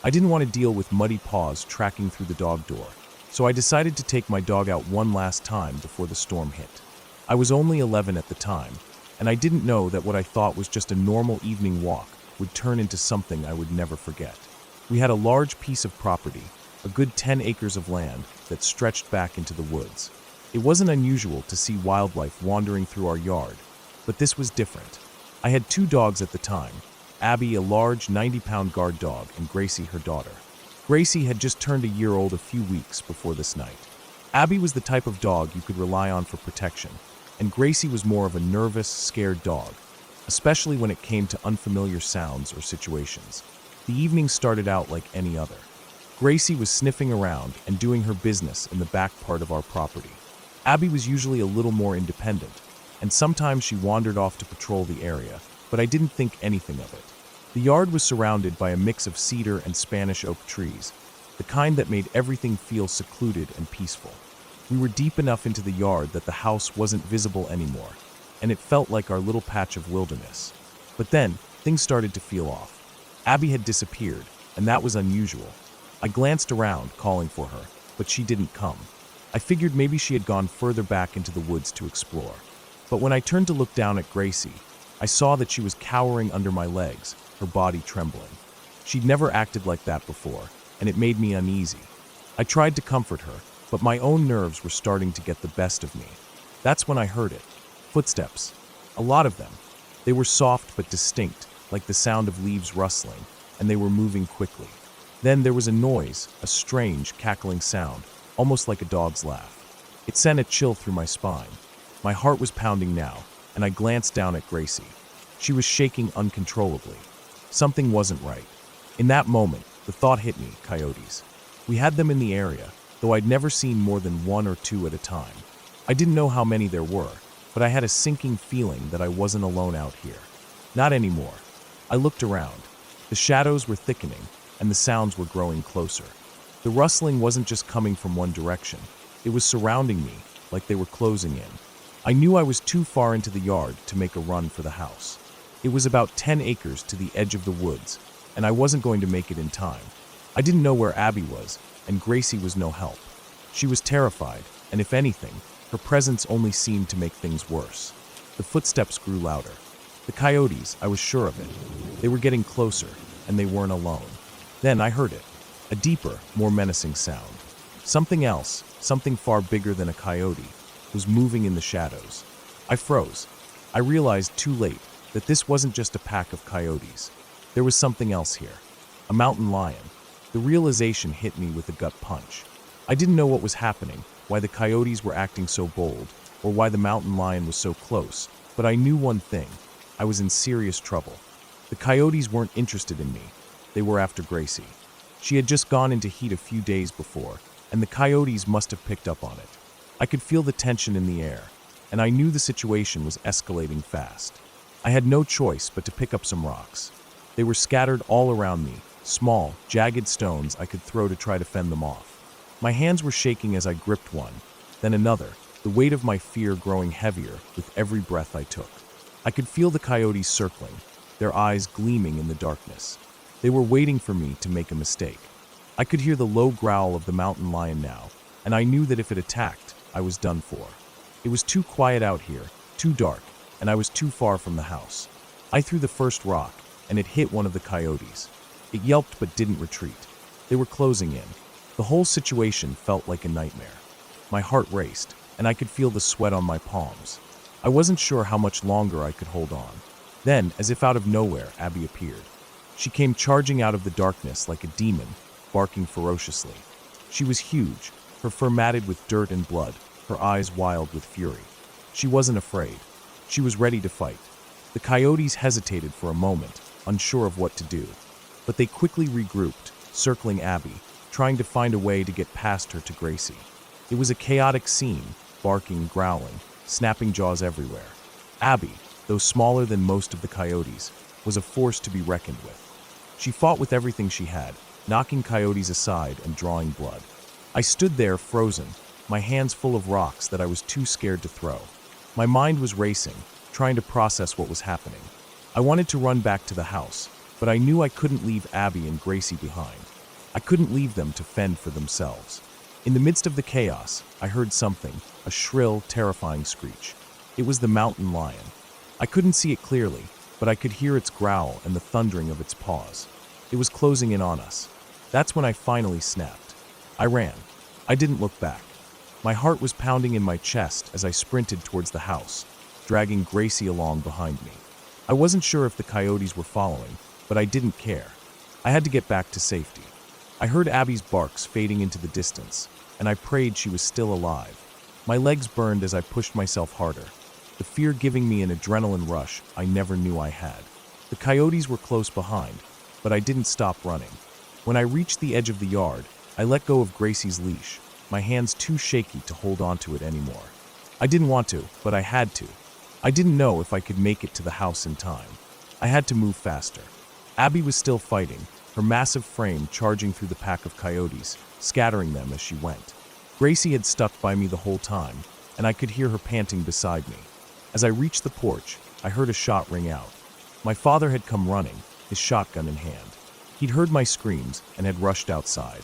I didn't want to deal with muddy paws tracking through the dog door, so I decided to take my dog out one last time before the storm hit. I was only 11 at the time, and I didn't know that what I thought was just a normal evening walk would turn into something I would never forget. We had a large piece of property, a good 10 acres of land that stretched back into the woods. It wasn't unusual to see wildlife wandering through our yard, but this was different. I had 2 dogs at the time, Abby, a large 90-pound guard dog, and Gracie, her daughter. Gracie had just turned a year old a few weeks before this night. Abby was the type of dog you could rely on for protection, and Gracie was more of a nervous, scared dog, especially when it came to unfamiliar sounds or situations. The evening started out like any other. Gracie was sniffing around and doing her business in the back part of our property. Abby was usually a little more independent, and sometimes she wandered off to patrol the area, but I didn't think anything of it. The yard was surrounded by a mix of cedar and Spanish oak trees, the kind that made everything feel secluded and peaceful. We were deep enough into the yard that the house wasn't visible anymore, and it felt like our little patch of wilderness. But then, things started to feel off. Abby had disappeared, and that was unusual. I glanced around, calling for her, but she didn't come. I figured maybe she had gone further back into the woods to explore. But when I turned to look down at Gracie, I saw that she was cowering under my legs, her body trembling. She'd never acted like that before, and it made me uneasy. I tried to comfort her, but my own nerves were starting to get the best of me. That's when I heard it. Footsteps. A lot of them. They were soft but distinct, like the sound of leaves rustling, and they were moving quickly. Then there was a noise, a strange, cackling sound, almost like a dog's laugh. It sent a chill through my spine. My heart was pounding now, and I glanced down at Gracie. She was shaking uncontrollably. Something wasn't right. In that moment, the thought hit me, coyotes. We had them in the area, though I'd never seen more than 1 or 2 at a time. I didn't know how many there were, but I had a sinking feeling that I wasn't alone out here. Not anymore. I looked around. The shadows were thickening, and the sounds were growing closer. The rustling wasn't just coming from one direction. It was surrounding me, like they were closing in. I knew I was too far into the yard to make a run for the house. It was about 10 acres to the edge of the woods, and I wasn't going to make it in time. I didn't know where Abby was, and Gracie was no help. She was terrified, and if anything, her presence only seemed to make things worse. The footsteps grew louder. The coyotes, I was sure of it. They were getting closer, and they weren't alone. Then I heard it. A deeper, more menacing sound. Something else, something far bigger than a coyote, was moving in the shadows. I froze. I realized too late that this wasn't just a pack of coyotes. There was something else here. A mountain lion. The realization hit me with a gut punch. I didn't know what was happening, why the coyotes were acting so bold, or why the mountain lion was so close, but I knew one thing. I was in serious trouble. The coyotes weren't interested in me. They were after Gracie. She had just gone into heat a few days before, and the coyotes must have picked up on it. I could feel the tension in the air. and I knew the situation was escalating fast. I had no choice but to pick up some rocks. They were scattered all around me, small, jagged stones I could throw to try to fend them off. My hands were shaking as I gripped one, then another, the weight of my fear growing heavier with every breath I took. I could feel the coyotes circling, their eyes gleaming in the darkness. They were waiting for me to make a mistake. I could hear the low growl of the mountain lion now, and I knew that if it attacked, I was done for. It was too quiet out here, too dark, and I was too far from the house. I threw the first rock, and it hit one of the coyotes. It yelped but didn't retreat. They were closing in. The whole situation felt like a nightmare. My heart raced, and I could feel the sweat on my palms. I wasn't sure how much longer I could hold on. Then, as if out of nowhere, Abby appeared. She came charging out of the darkness like a demon, barking ferociously. She was huge, her fur matted with dirt and blood, her eyes wild with fury. She wasn't afraid. She was ready to fight. The coyotes hesitated for a moment, unsure of what to do. But they quickly regrouped, circling Abby, trying to find a way to get past her to Gracie. It was a chaotic scene, barking, growling, snapping jaws everywhere. Abby, though smaller than most of the coyotes, was a force to be reckoned with. She fought with everything she had, knocking coyotes aside and drawing blood. I stood there frozen, my hands full of rocks that I was too scared to throw. My mind was racing, trying to process what was happening. I wanted to run back to the house, but I knew I couldn't leave Abby and Gracie behind. I couldn't leave them to fend for themselves. In the midst of the chaos, I heard something, a shrill, terrifying screech. It was the mountain lion. I couldn't see it clearly, but I could hear its growl and the thundering of its paws. It was closing in on us. That's when I finally snapped. I ran. I didn't look back. My heart was pounding in my chest as I sprinted towards the house, dragging Gracie along behind me. I wasn't sure if the coyotes were following, but I didn't care. I had to get back to safety. I heard Abby's barks fading into the distance, and I prayed she was still alive. My legs burned as I pushed myself harder, the fear giving me an adrenaline rush I never knew I had. The coyotes were close behind, but I didn't stop running. When I reached the edge of the yard, I let go of Gracie's leash, my hands too shaky to hold onto it anymore. I didn't want to, but I had to. I didn't know if I could make it to the house in time. I had to move faster. Abby was still fighting, her massive frame charging through the pack of coyotes, scattering them as she went. Gracie had stuck by me the whole time, and I could hear her panting beside me. As I reached the porch, I heard a shot ring out. My father had come running, his shotgun in hand. He'd heard my screams and had rushed outside.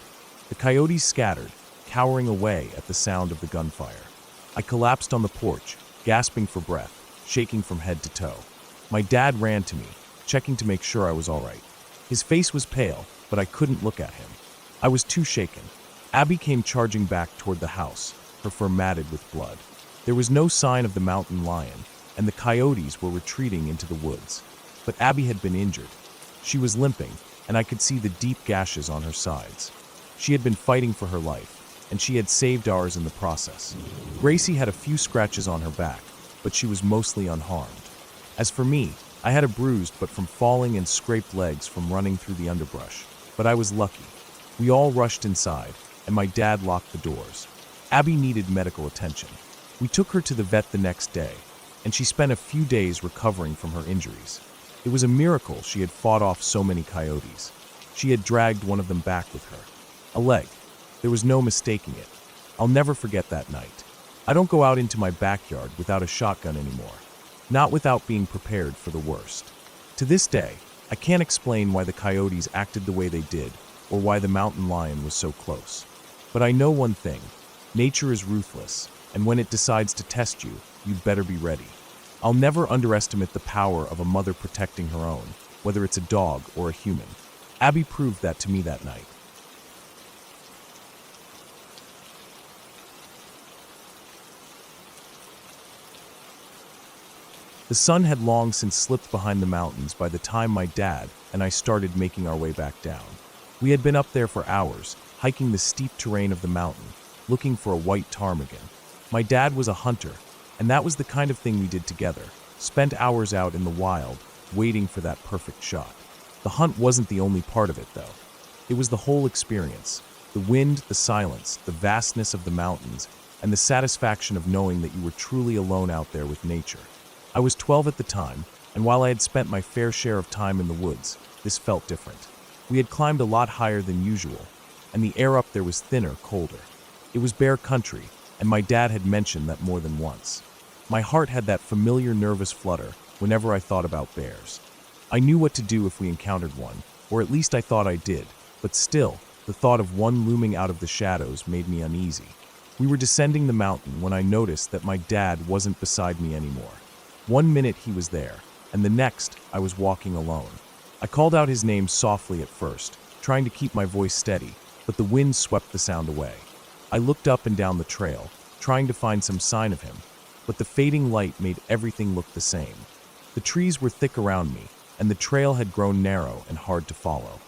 The coyotes scattered, cowering away at the sound of the gunfire. I collapsed on the porch, gasping for breath, shaking from head to toe. My dad ran to me, checking to make sure I was all right. His face was pale, but I couldn't look at him. I was too shaken. Abby came charging back toward the house, her fur matted with blood. There was no sign of the mountain lion, and the coyotes were retreating into the woods. But Abby had been injured. She was limping, and I could see the deep gashes on her sides. She had been fighting for her life, and she had saved ours in the process. Gracie had a few scratches on her back, but she was mostly unharmed. As for me, I had a bruise but from falling and scraped legs from running through the underbrush. But I was lucky. We all rushed inside, and my dad locked the doors. Abby needed medical attention. We took her to the vet the next day, and she spent a few days recovering from her injuries. It was a miracle she had fought off so many coyotes. She had dragged one of them back with her. A leg. There was no mistaking it. I'll never forget that night. I don't go out into my backyard without a shotgun anymore. Not without being prepared for the worst. To this day, I can't explain why the coyotes acted the way they did or why the mountain lion was so close. But I know one thing. Nature is ruthless, and when it decides to test you, you'd better be ready. I'll never underestimate the power of a mother protecting her own, whether it's a dog or a human. Abby proved that to me that night. The sun had long since slipped behind the mountains by the time my dad and I started making our way back down. We had been up there for hours, hiking the steep terrain of the mountain, looking for a white ptarmigan. My dad was a hunter, and that was the kind of thing we did together, spent hours out in the wild, waiting for that perfect shot. The hunt wasn't the only part of it, though. It was the whole experience. The wind, the silence, the vastness of the mountains, and the satisfaction of knowing that you were truly alone out there with nature. I was 12 at the time, and while I had spent my fair share of time in the woods, this felt different. We had climbed a lot higher than usual, and the air up there was thinner, colder. It was bear country, and my dad had mentioned that more than once. My heart had that familiar nervous flutter whenever I thought about bears. I knew what to do if we encountered one, or at least I thought I did, but still, the thought of one looming out of the shadows made me uneasy. We were descending the mountain when I noticed that my dad wasn't beside me anymore. 1 minute he was there, and the next I was walking alone. I called out his name softly at first, trying to keep my voice steady, but the wind swept the sound away. I looked up and down the trail, trying to find some sign of him, but the fading light made everything look the same. The trees were thick around me, and the trail had grown narrow and hard to follow.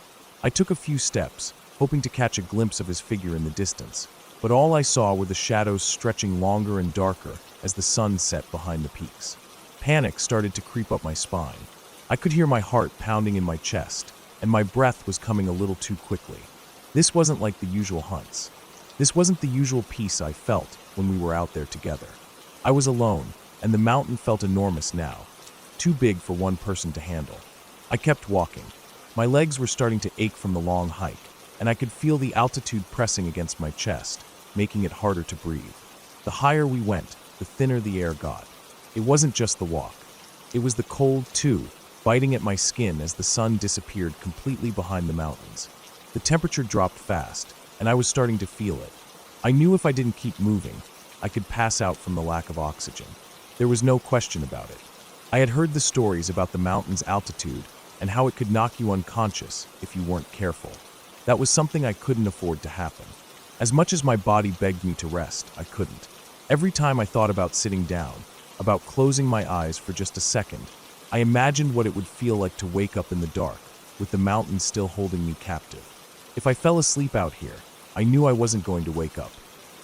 I took a few steps, hoping to catch a glimpse of his figure in the distance, but all I saw were the shadows stretching longer and darker as the sun set behind the peaks. Panic started to creep up my spine. I could hear my heart pounding in my chest, and my breath was coming a little too quickly. This wasn't like the usual hunts. This wasn't the usual peace I felt when we were out there together. I was alone, and the mountain felt enormous now, too big for one person to handle. I kept walking. My legs were starting to ache from the long hike, and I could feel the altitude pressing against my chest, making it harder to breathe. The higher we went, the thinner the air got. It wasn't just the walk. It was the cold, too, biting at my skin as the sun disappeared completely behind the mountains. The temperature dropped fast, and I was starting to feel it. I knew if I didn't keep moving, I could pass out from the lack of oxygen. There was no question about it. I had heard the stories about the mountain's altitude and how it could knock you unconscious if you weren't careful. That was something I couldn't afford to happen. As much as my body begged me to rest, I couldn't. Every time I thought about sitting down, about closing my eyes for just a second, I imagined what it would feel like to wake up in the dark, with the mountain still holding me captive. If I fell asleep out here, I knew I wasn't going to wake up.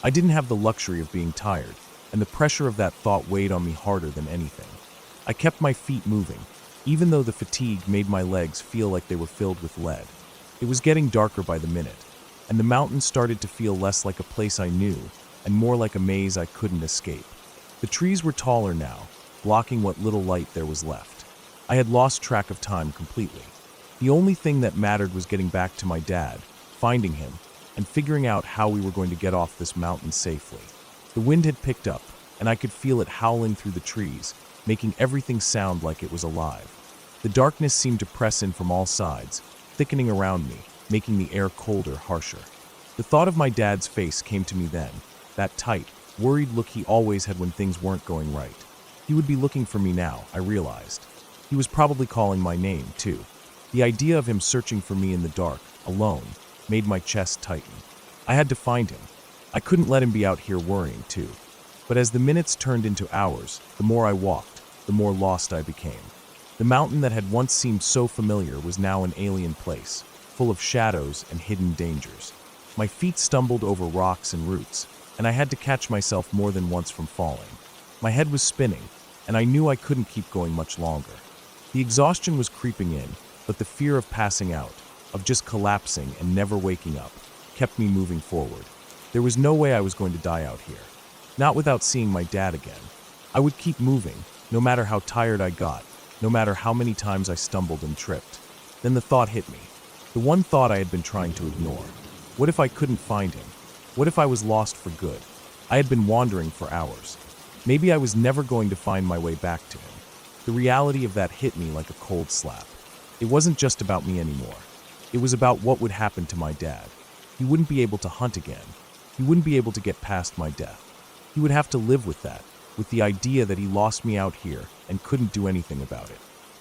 I didn't have the luxury of being tired, and the pressure of that thought weighed on me harder than anything. I kept my feet moving, even though the fatigue made my legs feel like they were filled with lead. It was getting darker by the minute, and the mountain started to feel less like a place I knew and more like a maze I couldn't escape. The trees were taller now, blocking what little light there was left. I had lost track of time completely. The only thing that mattered was getting back to my dad, finding him, and figuring out how we were going to get off this mountain safely. The wind had picked up, and I could feel it howling through the trees, making everything sound like it was alive. The darkness seemed to press in from all sides, thickening around me, making the air colder, harsher. The thought of my dad's face came to me then, that tight, worried look he always had when things weren't going right. He would be looking for me now, I realized. He was probably calling my name, too. The idea of him searching for me in the dark, alone, made my chest tighten. I had to find him. I couldn't let him be out here worrying, too. But as the minutes turned into hours, the more I walked, the more lost I became. The mountain that had once seemed so familiar was now an alien place, full of shadows and hidden dangers. My feet stumbled over rocks and roots, and I had to catch myself more than once from falling. My head was spinning, and I knew I couldn't keep going much longer. The exhaustion was creeping in, but the fear of passing out, of just collapsing and never waking up, kept me moving forward. There was no way I was going to die out here. Not without seeing my dad again. I would keep moving, no matter how tired I got, no matter how many times I stumbled and tripped. Then the thought hit me. The one thought I had been trying to ignore. What if I couldn't find him? What if I was lost for good? I had been wandering for hours. Maybe I was never going to find my way back to him. The reality of that hit me like a cold slap. It wasn't just about me anymore. It was about what would happen to my dad. He wouldn't be able to hunt again. He wouldn't be able to get past my death. He would have to live with that, with the idea that he lost me out here and couldn't do anything about it.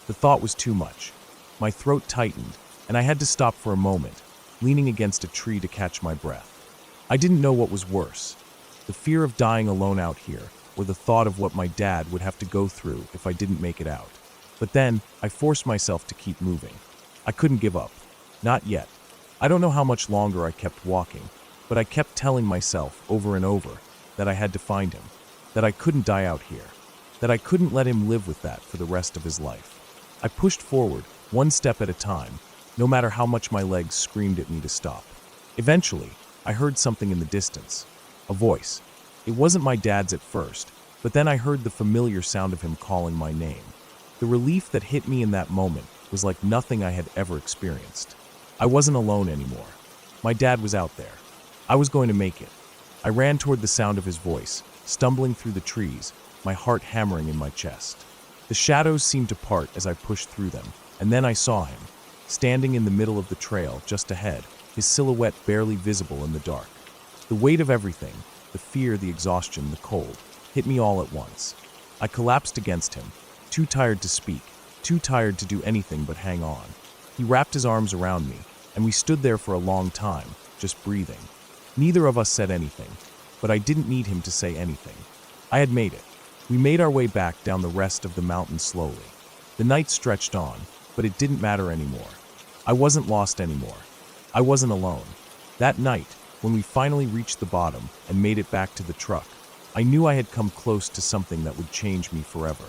The thought was too much. My throat tightened, and I had to stop for a moment, leaning against a tree to catch my breath. I didn't know what was worse, the fear of dying alone out here, or the thought of what my dad would have to go through if I didn't make it out. But then, I forced myself to keep moving. I couldn't give up. Not yet. I don't know how much longer I kept walking, but I kept telling myself over and over that I had to find him, that I couldn't die out here, that I couldn't let him live with that for the rest of his life. I pushed forward, one step at a time, no matter how much my legs screamed at me to stop. Eventually, I heard something in the distance. A voice. It wasn't my dad's at first, but then I heard the familiar sound of him calling my name. The relief that hit me in that moment was like nothing I had ever experienced. I wasn't alone anymore. My dad was out there. I was going to make it. I ran toward the sound of his voice, stumbling through the trees, my heart hammering in my chest. The shadows seemed to part as I pushed through them, and then I saw him, standing in the middle of the trail just ahead, his silhouette barely visible in the dark. The weight of everything, the fear, the exhaustion, the cold, hit me all at once. I collapsed against him, too tired to speak, too tired to do anything but hang on. He wrapped his arms around me, and we stood there for a long time, just breathing. Neither of us said anything, but I didn't need him to say anything. I had made it. We made our way back down the rest of the mountain slowly. The night stretched on, but it didn't matter anymore. I wasn't lost anymore. I wasn't alone. That night, when we finally reached the bottom and made it back to the truck, I knew I had come close to something that would change me forever.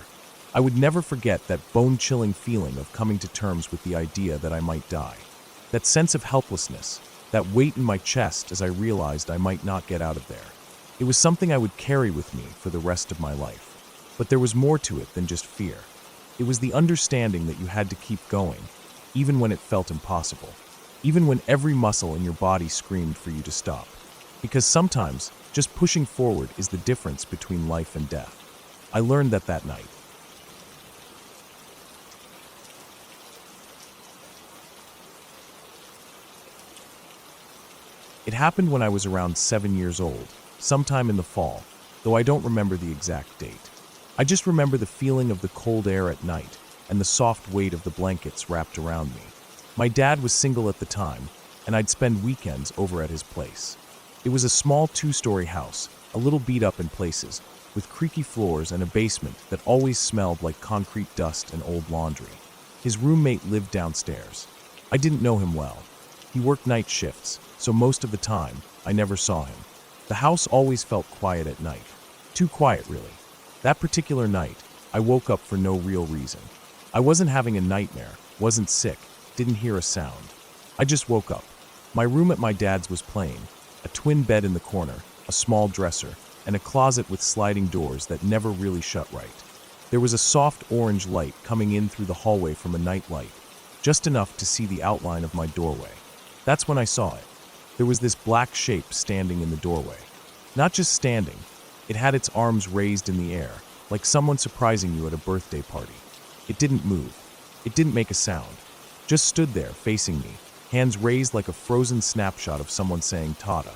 I would never forget that bone-chilling feeling of coming to terms with the idea that I might die. That sense of helplessness, that weight in my chest as I realized I might not get out of there. It was something I would carry with me for the rest of my life. But there was more to it than just fear. It was the understanding that you had to keep going, even when it felt impossible. Even when every muscle in your body screamed for you to stop. Because sometimes, just pushing forward is the difference between life and death. I learned that night. It happened when I was around 7 years old, sometime in the fall, though I don't remember the exact date. I just remember the feeling of the cold air at night and the soft weight of the blankets wrapped around me. My dad was single at the time, and I'd spend weekends over at his place. It was a small 2-story house, a little beat up in places, with creaky floors and a basement that always smelled like concrete dust and old laundry. His roommate lived downstairs. I didn't know him well. He worked night shifts, so most of the time, I never saw him. The house always felt quiet at night. Too quiet, really. That particular night, I woke up for no real reason. I wasn't having a nightmare, wasn't sick, didn't hear a sound. I just woke up. My room at my dad's was plain, a twin bed in the corner, a small dresser, and a closet with sliding doors that never really shut right. There was a soft orange light coming in through the hallway from a night light, just enough to see the outline of my doorway. That's when I saw it. There was this black shape standing in the doorway. Not just standing, it had its arms raised in the air, like someone surprising you at a birthday party. It didn't move. It didn't make a sound. Just stood there, facing me, hands raised like a frozen snapshot of someone saying "Tada."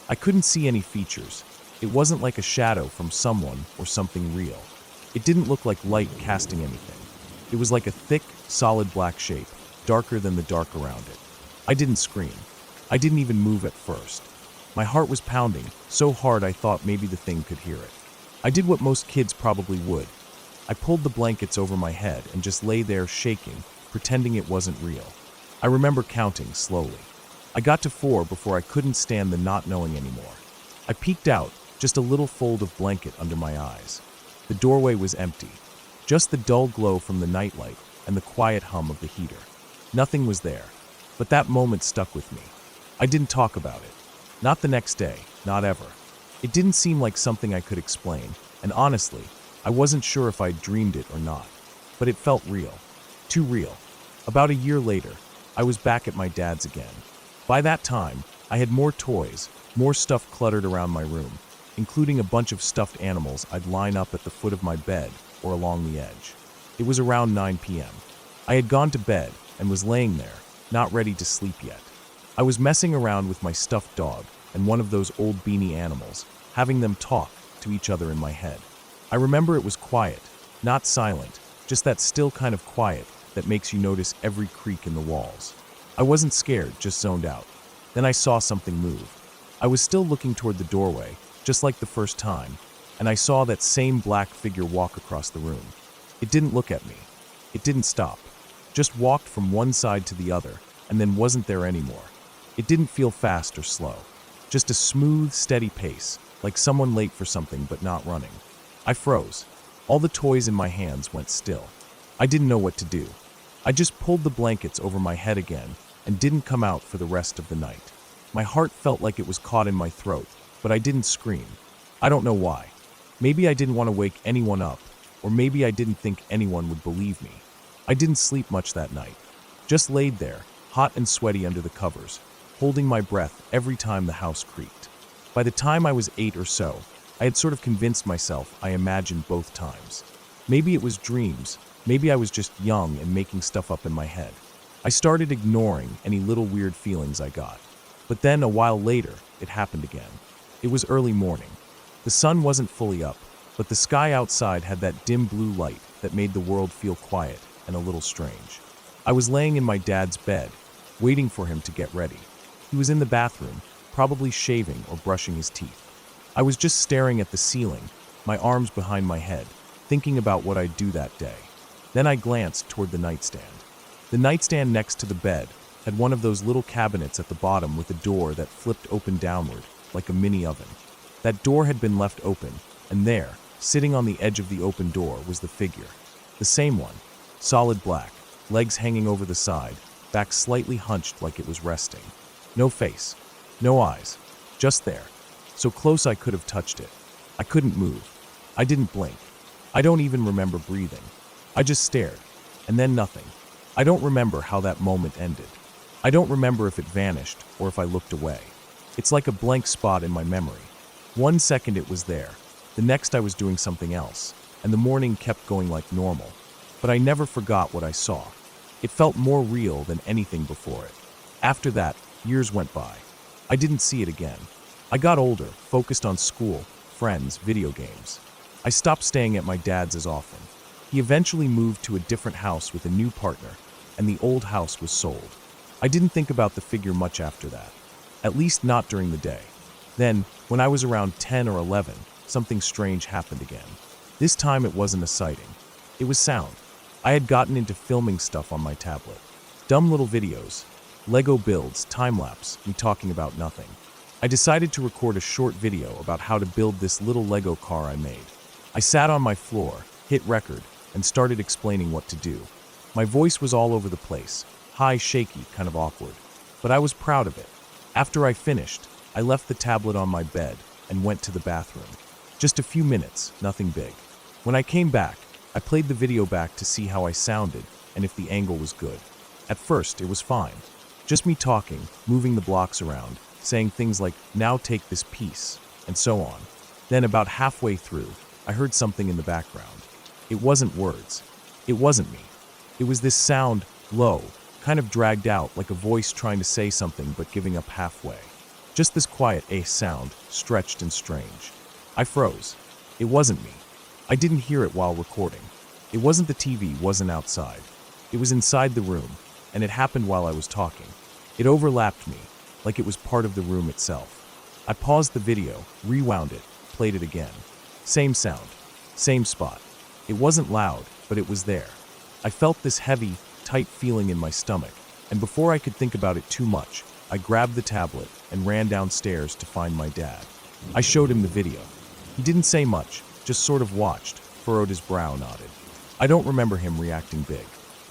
I couldn't see any features. It wasn't like a shadow from someone or something real. It didn't look like light casting anything. It was like a thick, solid black shape, darker than the dark around it. I didn't scream. I didn't even move at first. My heart was pounding, so hard I thought maybe the thing could hear it. I did what most kids probably would. I pulled the blankets over my head and just lay there shaking, pretending it wasn't real. I remember counting slowly. I got to 4 before I couldn't stand the not knowing anymore. I peeked out, just a little fold of blanket under my eyes. The doorway was empty. Just the dull glow from the nightlight and the quiet hum of the heater. Nothing was there, but that moment stuck with me. I didn't talk about it. Not the next day, not ever. It didn't seem like something I could explain, and honestly, I wasn't sure if I'd dreamed it or not. But it felt real. Too real. About a year later, I was back at my dad's again. By that time, I had more toys, more stuff cluttered around my room, including a bunch of stuffed animals I'd line up at the foot of my bed or along the edge. It was around 9 p.m. I had gone to bed and was laying there, not ready to sleep yet. I was messing around with my stuffed dog and one of those old beanie animals, having them talk to each other in my head. I remember it was quiet, not silent, just that still kind of quiet that makes you notice every creak in the walls. I wasn't scared, just zoned out. Then I saw something move. I was still looking toward the doorway, just like the first time, and I saw that same black figure walk across the room. It didn't look at me. It didn't stop. Just walked from one side to the other, and then wasn't there anymore. It didn't feel fast or slow. Just a smooth, steady pace, like someone late for something but not running. I froze. All the toys in my hands went still. I didn't know what to do. I just pulled the blankets over my head again and didn't come out for the rest of the night. My heart felt like it was caught in my throat, but I didn't scream. I don't know why. Maybe I didn't want to wake anyone up, or maybe I didn't think anyone would believe me. I didn't sleep much that night. Just laid there, hot and sweaty under the covers, holding my breath every time the house creaked. By the time I was 8 or so, I had sort of convinced myself I imagined both times. Maybe it was dreams, maybe I was just young and making stuff up in my head. I started ignoring any little weird feelings I got. But then a while later, it happened again. It was early morning. The sun wasn't fully up, but the sky outside had that dim blue light that made the world feel quiet and a little strange. I was laying in my dad's bed, waiting for him to get ready. He was in the bathroom, probably shaving or brushing his teeth. I was just staring at the ceiling, my arms behind my head, thinking about what I'd do that day. Then I glanced toward the nightstand. The nightstand next to the bed had one of those little cabinets at the bottom with a door that flipped open downward, like a mini oven. That door had been left open, and there, sitting on the edge of the open door, was the figure. The same one, solid black, legs hanging over the side, back slightly hunched like it was resting. No face, no eyes, just there, so close I could have touched it. I couldn't move. I didn't blink. I don't even remember breathing. I just stared, and then nothing. I don't remember how that moment ended. I don't remember if it vanished or if I looked away. It's like a blank spot in my memory. 1 second it was there, the next I was doing something else, and the morning kept going like normal. But I never forgot what I saw. It felt more real than anything before it. After that, years went by. I didn't see it again. I got older, focused on school, friends, video games. I stopped staying at my dad's as often. He eventually moved to a different house with a new partner, and the old house was sold. I didn't think about the figure much after that, at least not during the day. Then, when I was around 10 or 11, something strange happened again. This time it wasn't a sighting. It was sound. I had gotten into filming stuff on my tablet. Dumb little videos, Lego builds, time-lapse, me talking about nothing. I decided to record a short video about how to build this little Lego car I made. I sat on my floor, hit record, and started explaining what to do. My voice was all over the place, high, shaky, kind of awkward, but I was proud of it. After I finished, I left the tablet on my bed and went to the bathroom. Just a few minutes, nothing big. When I came back, I played the video back to see how I sounded and if the angle was good. At first, it was fine. Just me talking, moving the blocks around, saying things like, "Now take this piece," and so on. Then about halfway through, I heard something in the background. It wasn't words. It wasn't me. It was this sound, low, kind of dragged out, like a voice trying to say something but giving up halfway. Just this quiet sound, stretched and strange. I froze. It wasn't me. I didn't hear it while recording. It wasn't the TV, wasn't outside. It was inside the room, and it happened while I was talking. It overlapped me, like it was part of the room itself. I paused the video, rewound it, played it again. Same sound, same spot. It wasn't loud, but it was there. I felt this heavy, tight feeling in my stomach, and before I could think about it too much, I grabbed the tablet and ran downstairs to find my dad. I showed him the video. He didn't say much, just sort of watched, furrowed his brow, nodded. I don't remember him reacting big,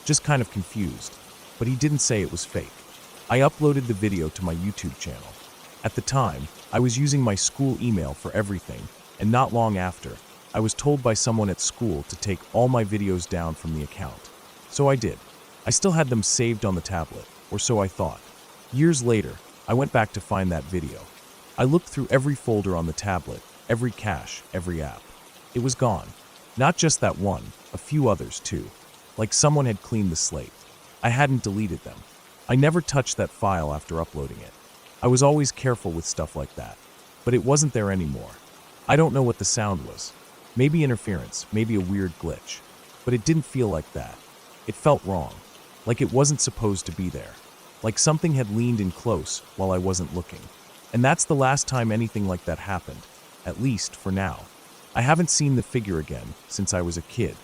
just kind of confused, but he didn't say it was fake. I uploaded the video to my YouTube channel. At the time, I was using my school email for everything, and not long after, I was told by someone at school to take all my videos down from the account. So I did. I still had them saved on the tablet, or so I thought. Years later, I went back to find that video. I looked through every folder on the tablet, every cache, every app. It was gone. Not just that one, a few others too. Like someone had cleaned the slate. I hadn't deleted them. I never touched that file after uploading it. I was always careful with stuff like that. But it wasn't there anymore. I don't know what the sound was. Maybe interference, maybe a weird glitch. But it didn't feel like that. It felt wrong. Like it wasn't supposed to be there. Like something had leaned in close while I wasn't looking. And that's the last time anything like that happened. At least for now. I haven't seen the figure again since I was a kid.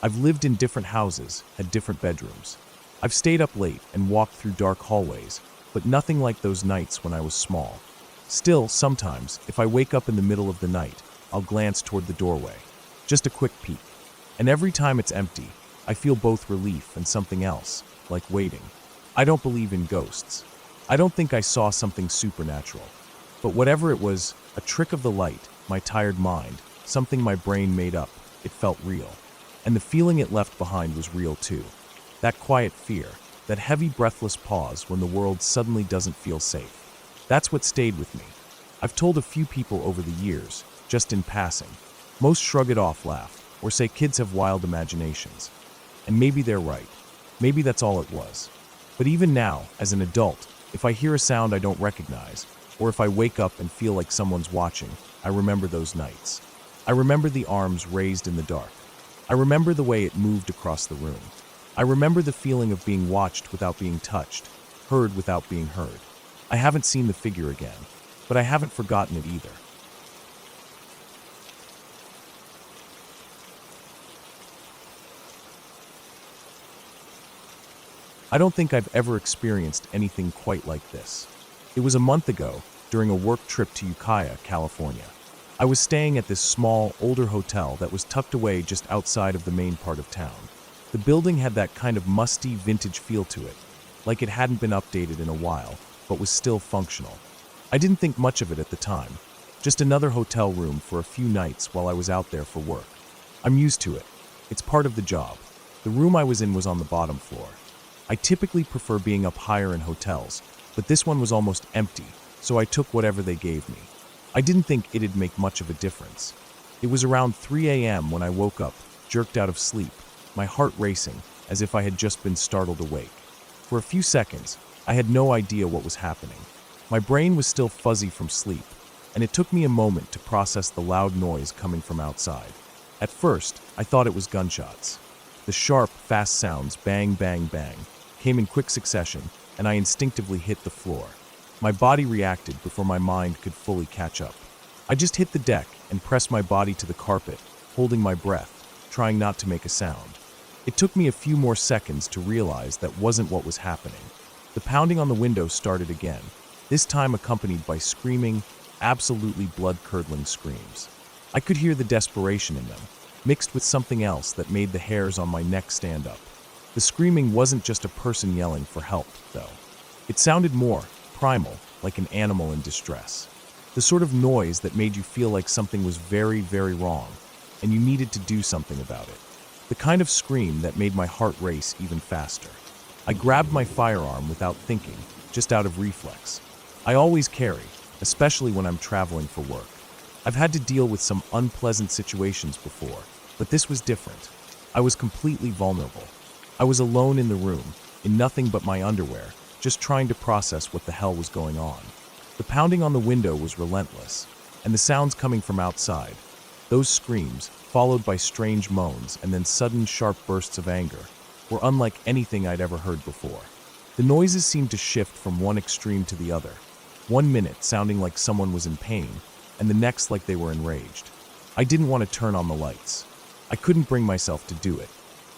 I've lived in different houses, had different bedrooms. I've stayed up late and walked through dark hallways, but nothing like those nights when I was small. Still, sometimes, if I wake up in the middle of the night, I'll glance toward the doorway. Just a quick peek. And every time it's empty, I feel both relief and something else, like waiting. I don't believe in ghosts. I don't think I saw something supernatural. But whatever it was, a trick of the light, my tired mind, something my brain made up. It felt real. And the feeling it left behind was real too. That quiet fear, that heavy, breathless pause when the world suddenly doesn't feel safe. That's what stayed with me. I've told a few people over the years, just in passing. Most shrug it off, laugh, or say kids have wild imaginations. And maybe they're right. Maybe that's all it was. But even now, as an adult, if I hear a sound I don't recognize, or if I wake up and feel like someone's watching, I remember those nights. I remember the arms raised in the dark. I remember the way it moved across the room. I remember the feeling of being watched without being touched, heard without being heard. I haven't seen the figure again, but I haven't forgotten it either. I don't think I've ever experienced anything quite like this. It was a month ago, during a work trip to Ukiah, California. I was staying at this small, older hotel that was tucked away just outside of the main part of town. The building had that kind of musty, vintage feel to it, like it hadn't been updated in a while, but was still functional. I didn't think much of it at the time, just another hotel room for a few nights while I was out there for work. I'm used to it. It's part of the job. The room I was in was on the bottom floor. I typically prefer being up higher in hotels, but this one was almost empty, so I took whatever they gave me. I didn't think it'd make much of a difference. It was around 3 a.m. when I woke up, jerked out of sleep, my heart racing, as if I had just been startled awake. For a few seconds, I had no idea what was happening. My brain was still fuzzy from sleep, and it took me a moment to process the loud noise coming from outside. At first, I thought it was gunshots. The sharp, fast sounds, bang, bang, bang, came in quick succession, and I instinctively hit the floor. My body reacted before my mind could fully catch up. I just hit the deck and pressed my body to the carpet, holding my breath, trying not to make a sound. It took me a few more seconds to realize that wasn't what was happening. The pounding on the window started again, this time accompanied by screaming, absolutely blood-curdling screams. I could hear the desperation in them, mixed with something else that made the hairs on my neck stand up. The screaming wasn't just a person yelling for help, though. It sounded more primal, like an animal in distress. The sort of noise that made you feel like something was very, very wrong, and you needed to do something about it. The kind of scream that made my heart race even faster. I grabbed my firearm without thinking, just out of reflex. I always carry, especially when I'm traveling for work. I've had to deal with some unpleasant situations before, but this was different. I was completely vulnerable. I was alone in the room, in nothing but my underwear, just trying to process what the hell was going on. The pounding on the window was relentless, and the sounds coming from outside, those screams, followed by strange moans and then sudden sharp bursts of anger, were unlike anything I'd ever heard before. The noises seemed to shift from one extreme to the other, 1 minute sounding like someone was in pain, and the next like they were enraged. I didn't want to turn on the lights. I couldn't bring myself to do it.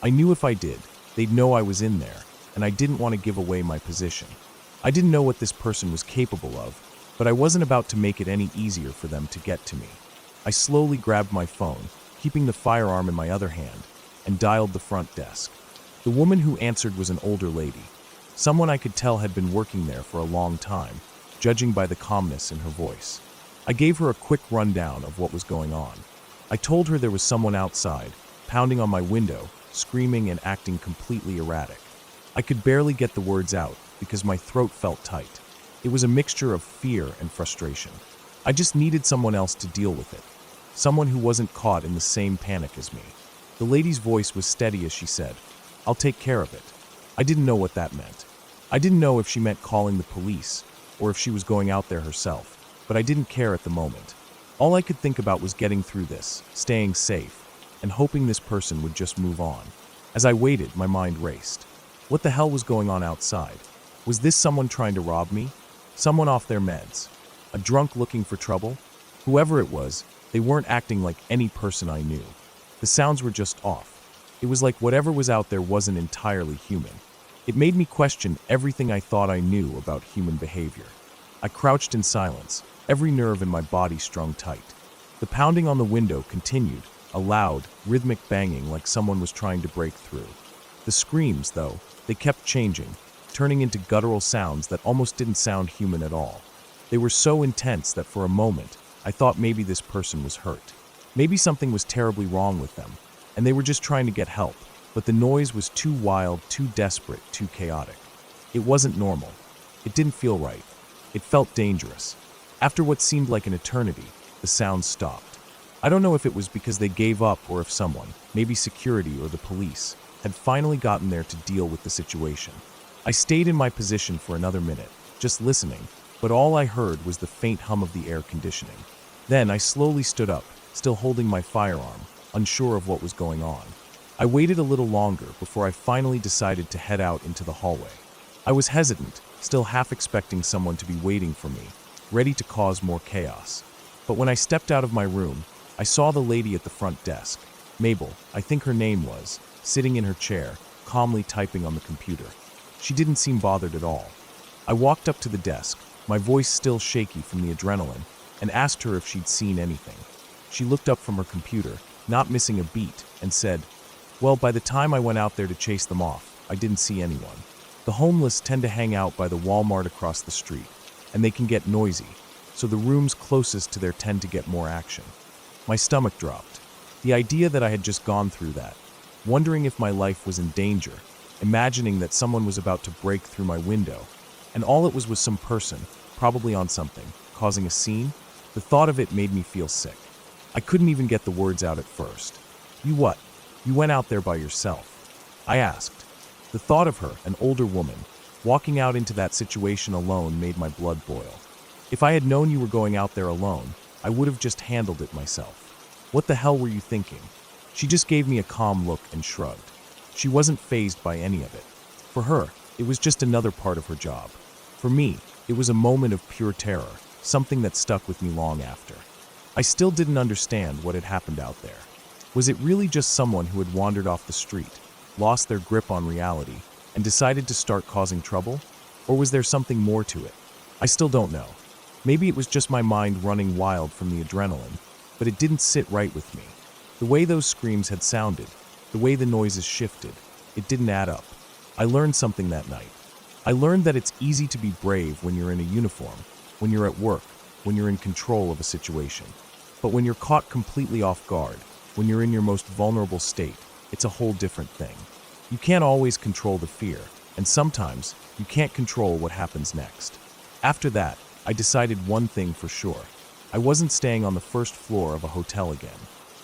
I knew if I did, they'd know I was in there, and I didn't want to give away my position. I didn't know what this person was capable of, but I wasn't about to make it any easier for them to get to me. I slowly grabbed my phone, keeping the firearm in my other hand, and dialed the front desk. The woman who answered was an older lady, someone I could tell had been working there for a long time, judging by the calmness in her voice. I gave her a quick rundown of what was going on. I told her there was someone outside, pounding on my window, screaming and acting completely erratic. I could barely get the words out because my throat felt tight. It was a mixture of fear and frustration. I just needed someone else to deal with it, someone who wasn't caught in the same panic as me. The lady's voice was steady as she said, "I'll take care of it." I didn't know what that meant. I didn't know if she meant calling the police or if she was going out there herself, but I didn't care at the moment. All I could think about was getting through this, staying safe, and hoping this person would just move on. As I waited, my mind raced. What the hell was going on outside? Was this someone trying to rob me? Someone off their meds? A drunk looking for trouble? Whoever it was, they weren't acting like any person I knew. The sounds were just off. It was like whatever was out there wasn't entirely human. It made me question everything I thought I knew about human behavior. I crouched in silence, every nerve in my body strung tight. The pounding on the window continued, a loud, rhythmic banging like someone was trying to break through. The screams, though, they kept changing, turning into guttural sounds that almost didn't sound human at all. They were so intense that for a moment, I thought maybe this person was hurt. Maybe something was terribly wrong with them, and they were just trying to get help, but the noise was too wild, too desperate, too chaotic. It wasn't normal. It didn't feel right. It felt dangerous. After what seemed like an eternity, the sound stopped. I don't know if it was because they gave up or if someone, maybe security or the police, had finally gotten there to deal with the situation. I stayed in my position for another minute, just listening, but all I heard was the faint hum of the air conditioning. Then I slowly stood up, still holding my firearm, unsure of what was going on. I waited a little longer before I finally decided to head out into the hallway. I was hesitant, still half expecting someone to be waiting for me, ready to cause more chaos. But when I stepped out of my room, I saw the lady at the front desk, Mabel, I think her name was, sitting in her chair, calmly typing on the computer. She didn't seem bothered at all. I walked up to the desk, my voice still shaky from the adrenaline, and asked her if she'd seen anything. She looked up from her computer, not missing a beat, and said, "Well, by the time I went out there to chase them off, I didn't see anyone. The homeless tend to hang out by the Walmart across the street, and they can get noisy, so the rooms closest to there tend to get more action." My stomach dropped. The idea that I had just gone through that, wondering if my life was in danger, imagining that someone was about to break through my window, and all it was some person, probably on something, causing a scene. The thought of it made me feel sick. I couldn't even get the words out at first. "You what? You went out there by yourself?" I asked. The thought of her, an older woman, walking out into that situation alone made my blood boil. If I had known you were going out there alone, I would have just handled it myself. "What the hell were you thinking?" She just gave me a calm look and shrugged. She wasn't fazed by any of it. For her, it was just another part of her job. For me, it was a moment of pure terror, something that stuck with me long after. I still didn't understand what had happened out there. Was it really just someone who had wandered off the street, lost their grip on reality, and decided to start causing trouble? Or was there something more to it? I still don't know. Maybe it was just my mind running wild from the adrenaline, but it didn't sit right with me. The way those screams had sounded, the way the noises shifted, it didn't add up. I learned something that night. I learned that it's easy to be brave when you're in a uniform, when you're at work, when you're in control of a situation. But when you're caught completely off guard, when you're in your most vulnerable state, it's a whole different thing. You can't always control the fear, and sometimes you can't control what happens next. After that, I decided one thing for sure. I wasn't staying on the first floor of a hotel again.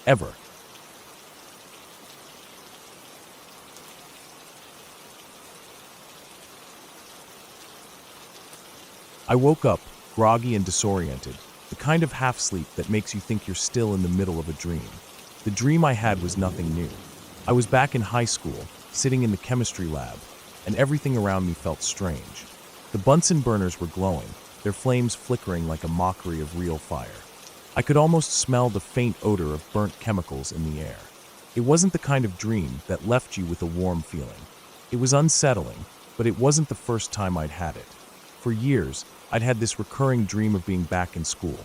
Ever. I woke up, groggy and disoriented, the kind of half-sleep that makes you think you're still in the middle of a dream. The dream I had was nothing new. I was back in high school, sitting in the chemistry lab, and everything around me felt strange. The Bunsen burners were glowing, their flames flickering like a mockery of real fire. I could almost smell the faint odor of burnt chemicals in the air. It wasn't the kind of dream that left you with a warm feeling. It was unsettling, but it wasn't the first time I'd had it. For years, I'd had this recurring dream of being back in school.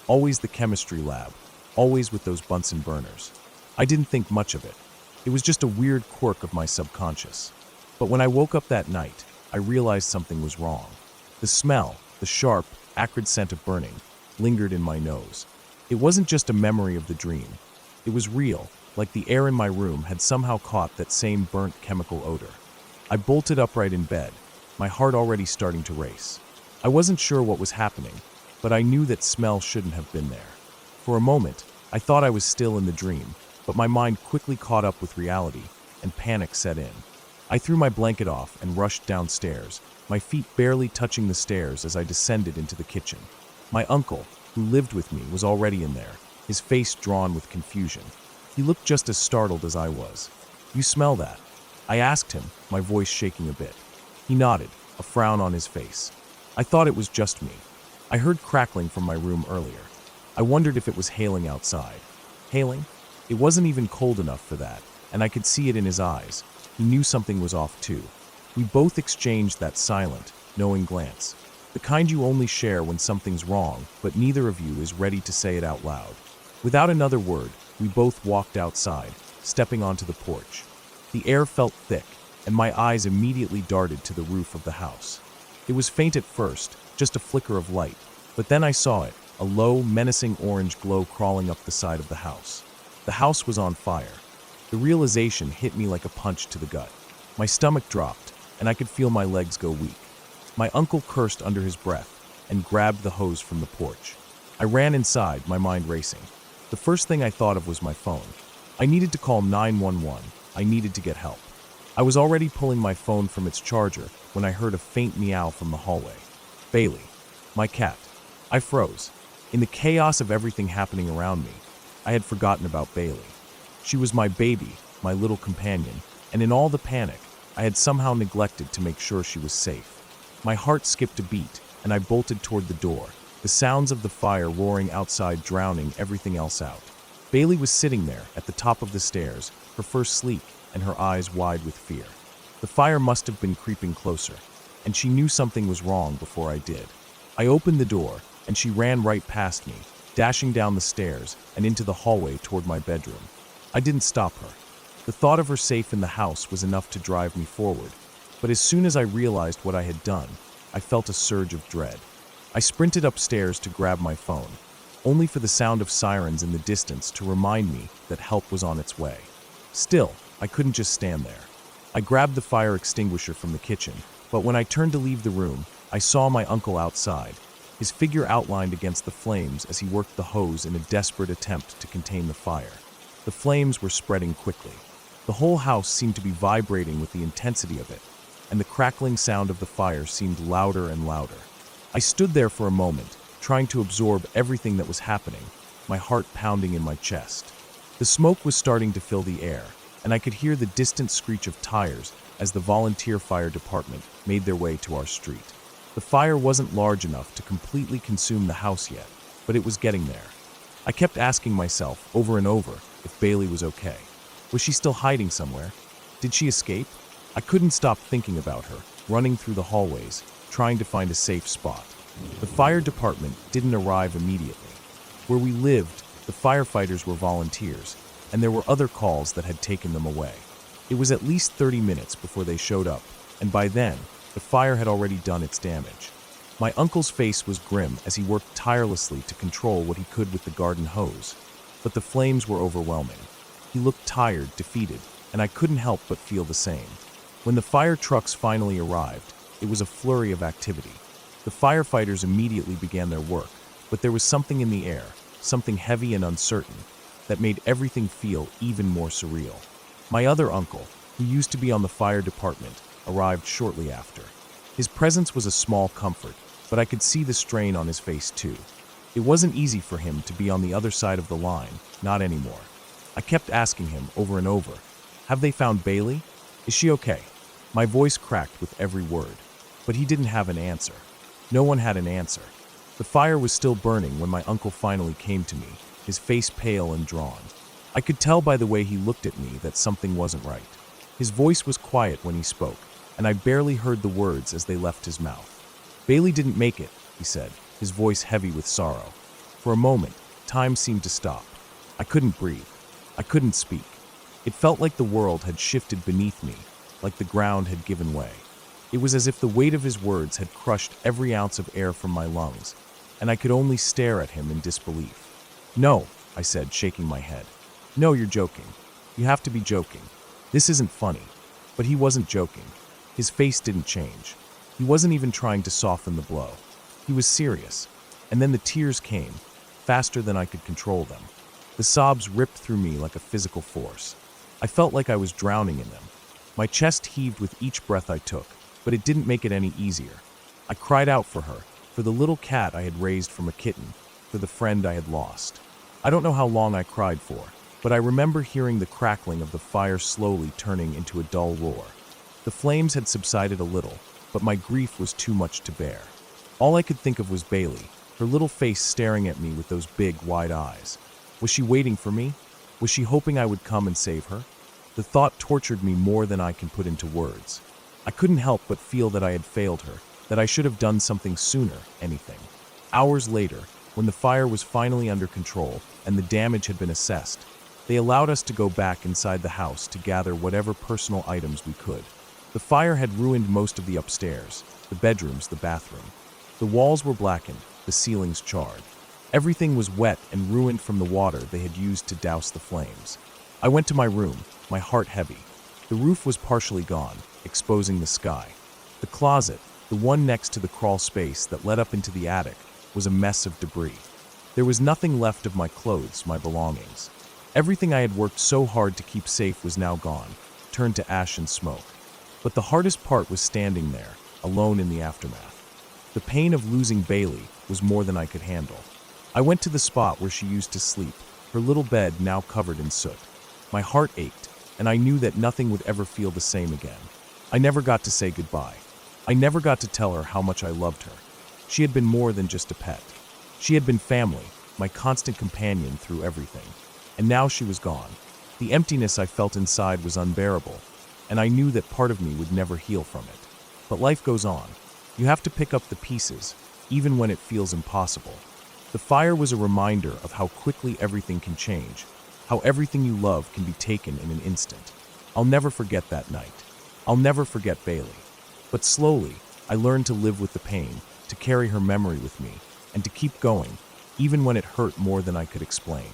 Always the chemistry lab, always with those Bunsen burners. I didn't think much of it. It was just a weird quirk of my subconscious. But when I woke up that night, I realized something was wrong. The smell, the sharp, acrid scent of burning, lingered in my nose. It wasn't just a memory of the dream. It was real, like the air in my room had somehow caught that same burnt chemical odor. I bolted upright in bed, my heart already starting to race. I wasn't sure what was happening, but I knew that smell shouldn't have been there. For a moment, I thought I was still in the dream, but my mind quickly caught up with reality, and panic set in. I threw my blanket off and rushed downstairs, my feet barely touching the stairs as I descended into the kitchen. My uncle, who lived with me, was already in there, his face drawn with confusion. He looked just as startled as I was. "You smell that?" I asked him, my voice shaking a bit. He nodded, a frown on his face. I thought it was just me. I heard crackling from my room earlier. I wondered if it was hailing outside. Hailing? It wasn't even cold enough for that, and I could see it in his eyes. He knew something was off too. We both exchanged that silent, knowing glance. The kind you only share when something's wrong, but neither of you is ready to say it out loud. Without another word, we both walked outside, stepping onto the porch. The air felt thick, and my eyes immediately darted to the roof of the house. It was faint at first, just a flicker of light, but then I saw it, a low, menacing orange glow crawling up the side of the house. The house was on fire. The realization hit me like a punch to the gut. My stomach dropped, and I could feel my legs go weak. My uncle cursed under his breath and grabbed the hose from the porch. I ran inside, my mind racing. The first thing I thought of was my phone. I needed to call 911. I needed to get help. I was already pulling my phone from its charger when I heard a faint meow from the hallway. Bailey, my cat. I froze. In the chaos of everything happening around me, I had forgotten about Bailey. She was my baby, my little companion, and in all the panic, I had somehow neglected to make sure she was safe. My heart skipped a beat, and I bolted toward the door, the sounds of the fire roaring outside drowning everything else out. Bailey was sitting there at the top of the stairs, her fur sleek and her eyes wide with fear. The fire must have been creeping closer, and she knew something was wrong before I did. I opened the door, and she ran right past me, dashing down the stairs and into the hallway toward my bedroom. I didn't stop her. The thought of her safe in the house was enough to drive me forward, but as soon as I realized what I had done, I felt a surge of dread. I sprinted upstairs to grab my phone, only for the sound of sirens in the distance to remind me that help was on its way. Still, I couldn't just stand there. I grabbed the fire extinguisher from the kitchen, but when I turned to leave the room, I saw my uncle outside, his figure outlined against the flames as he worked the hose in a desperate attempt to contain the fire. The flames were spreading quickly. The whole house seemed to be vibrating with the intensity of it, and the crackling sound of the fire seemed louder and louder. I stood there for a moment, trying to absorb everything that was happening, my heart pounding in my chest. The smoke was starting to fill the air, and I could hear the distant screech of tires as the volunteer fire department made their way to our street. The fire wasn't large enough to completely consume the house yet, but it was getting there. I kept asking myself over and over if Bailey was okay. Was she still hiding somewhere? Did she escape? I couldn't stop thinking about her, running through the hallways, trying to find a safe spot. The fire department didn't arrive immediately. Where we lived, the firefighters were volunteers, and there were other calls that had taken them away. It was at least 30 minutes before they showed up, and by then, the fire had already done its damage. My uncle's face was grim as he worked tirelessly to control what he could with the garden hose, but the flames were overwhelming. He looked tired, defeated, and I couldn't help but feel the same. When the fire trucks finally arrived, it was a flurry of activity. The firefighters immediately began their work, but there was something in the air, something heavy and uncertain, that made everything feel even more surreal. My other uncle, who used to be on the fire department, arrived shortly after. His presence was a small comfort, but I could see the strain on his face too. It wasn't easy for him to be on the other side of the line, not anymore. I kept asking him over and over, "Have they found Bailey? Is she okay?" My voice cracked with every word, but he didn't have an answer. No one had an answer. The fire was still burning when my uncle finally came to me, his face pale and drawn. I could tell by the way he looked at me that something wasn't right. His voice was quiet when he spoke, and I barely heard the words as they left his mouth. "Bailey didn't make it," he said, his voice heavy with sorrow. For a moment, time seemed to stop. I couldn't breathe. I couldn't speak. It felt like the world had shifted beneath me, like the ground had given way. It was as if the weight of his words had crushed every ounce of air from my lungs, and I could only stare at him in disbelief. "No," I said, shaking my head. "No, you're joking. You have to be joking. This isn't funny." But he wasn't joking. His face didn't change. He wasn't even trying to soften the blow. He was serious. And then the tears came, faster than I could control them. The sobs ripped through me like a physical force. I felt like I was drowning in them. My chest heaved with each breath I took, but it didn't make it any easier. I cried out for her, for the little cat I had raised from a kitten, for the friend I had lost. I don't know how long I cried for, but I remember hearing the crackling of the fire slowly turning into a dull roar. The flames had subsided a little, but my grief was too much to bear. All I could think of was Bailey, her little face staring at me with those big, wide eyes. Was she waiting for me? Was she hoping I would come and save her? The thought tortured me more than I can put into words. I couldn't help but feel that I had failed her, that I should have done something sooner, anything. Hours later, when the fire was finally under control and the damage had been assessed, they allowed us to go back inside the house to gather whatever personal items we could. The fire had ruined most of the upstairs, the bedrooms, the bathroom. The walls were blackened, the ceilings charred. Everything was wet and ruined from the water they had used to douse the flames. I went to my room, my heart heavy. The roof was partially gone, exposing the sky. The closet, the one next to the crawl space that led up into the attic, was a mess of debris. There was nothing left of my clothes, my belongings. Everything I had worked so hard to keep safe was now gone, turned to ash and smoke. But the hardest part was standing there, alone in the aftermath. The pain of losing Bailey was more than I could handle. I went to the spot where she used to sleep, her little bed now covered in soot. My heart ached, and I knew that nothing would ever feel the same again. I never got to say goodbye. I never got to tell her how much I loved her. She had been more than just a pet. She had been family, my constant companion through everything. And now she was gone. The emptiness I felt inside was unbearable, and I knew that part of me would never heal from it. But life goes on. You have to pick up the pieces, even when it feels impossible. The fire was a reminder of how quickly everything can change, how everything you love can be taken in an instant. I'll never forget that night. I'll never forget Bailey. But slowly, I learned to live with the pain, to carry her memory with me, and to keep going, even when it hurt more than I could explain.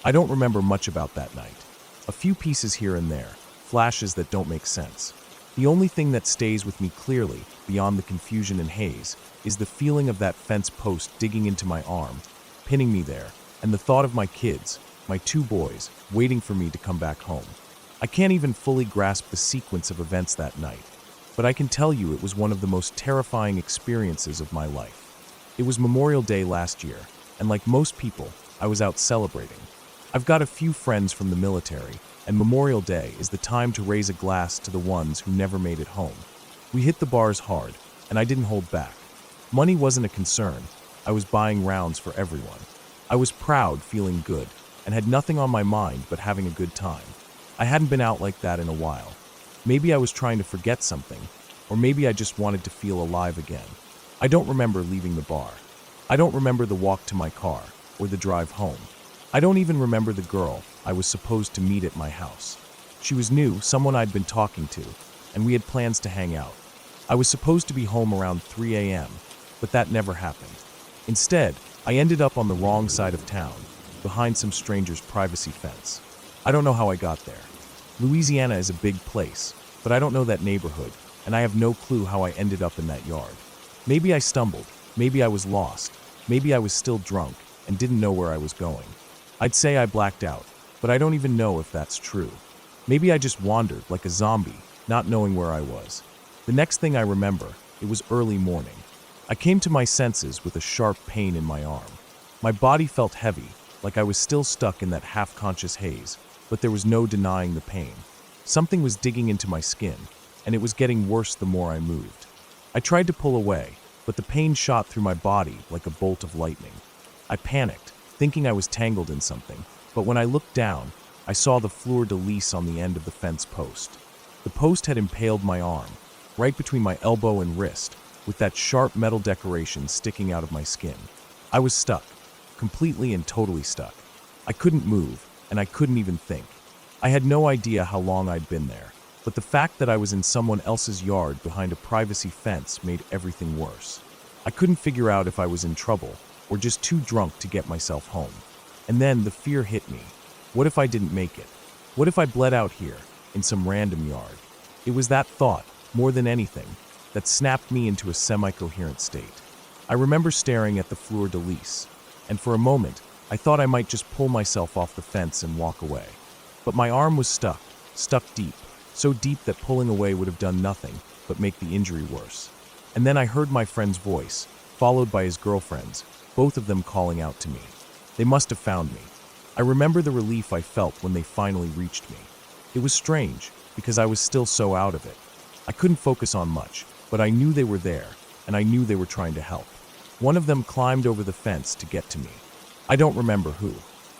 I don't remember much about that night. A few pieces here and there, flashes that don't make sense. The only thing that stays with me clearly, beyond the confusion and haze, is the feeling of that fence post digging into my arm, pinning me there, and the thought of my kids, my 2 boys, waiting for me to come back home. I can't even fully grasp the sequence of events that night, but I can tell you it was one of the most terrifying experiences of my life. It was Memorial Day last year, and like most people, I was out celebrating. I've got a few friends from the military, and Memorial Day is the time to raise a glass to the ones who never made it home. We hit the bars hard, and I didn't hold back. Money wasn't a concern. I was buying rounds for everyone. I was proud, feeling good, and had nothing on my mind but having a good time. I hadn't been out like that in a while. Maybe I was trying to forget something, or maybe I just wanted to feel alive again. I don't remember leaving the bar. I don't remember the walk to my car, or the drive home. I don't even remember the girl I was supposed to meet at my house. She was new, someone I'd been talking to, and we had plans to hang out. I was supposed to be home around 3 a.m., but that never happened. Instead, I ended up on the wrong side of town, behind some stranger's privacy fence. I don't know how I got there. Louisiana is a big place, but I don't know that neighborhood, and I have no clue how I ended up in that yard. Maybe I stumbled, maybe I was lost, maybe I was still drunk and didn't know where I was going. I'd say I blacked out, but I don't even know if that's true. Maybe I just wandered like a zombie, not knowing where I was. The next thing I remember, it was early morning. I came to my senses with a sharp pain in my arm. My body felt heavy, like I was still stuck in that half-conscious haze, but there was no denying the pain. Something was digging into my skin, and it was getting worse the more I moved. I tried to pull away, but the pain shot through my body like a bolt of lightning. I panicked, thinking I was tangled in something, but when I looked down, I saw the fleur-de-lis on the end of the fence post. The post had impaled my arm, right between my elbow and wrist, with that sharp metal decoration sticking out of my skin. I was stuck, completely and totally stuck. I couldn't move, and I couldn't even think. I had no idea how long I'd been there, but the fact that I was in someone else's yard behind a privacy fence made everything worse. I couldn't figure out if I was in trouble, or just too drunk to get myself home. And then the fear hit me. What if I didn't make it? What if I bled out here, in some random yard? It was that thought, more than anything, that snapped me into a semi-coherent state. I remember staring at the fleur-de-lis, and for a moment, I thought I might just pull myself off the fence and walk away. But my arm was stuck deep, so deep that pulling away would have done nothing but make the injury worse. And then I heard my friend's voice, followed by his girlfriend's, both of them calling out to me. They must have found me. I remember the relief I felt when they finally reached me. It was strange, because I was still so out of it. I couldn't focus on much, but I knew they were there, and I knew they were trying to help. One of them climbed over the fence to get to me. I don't remember who.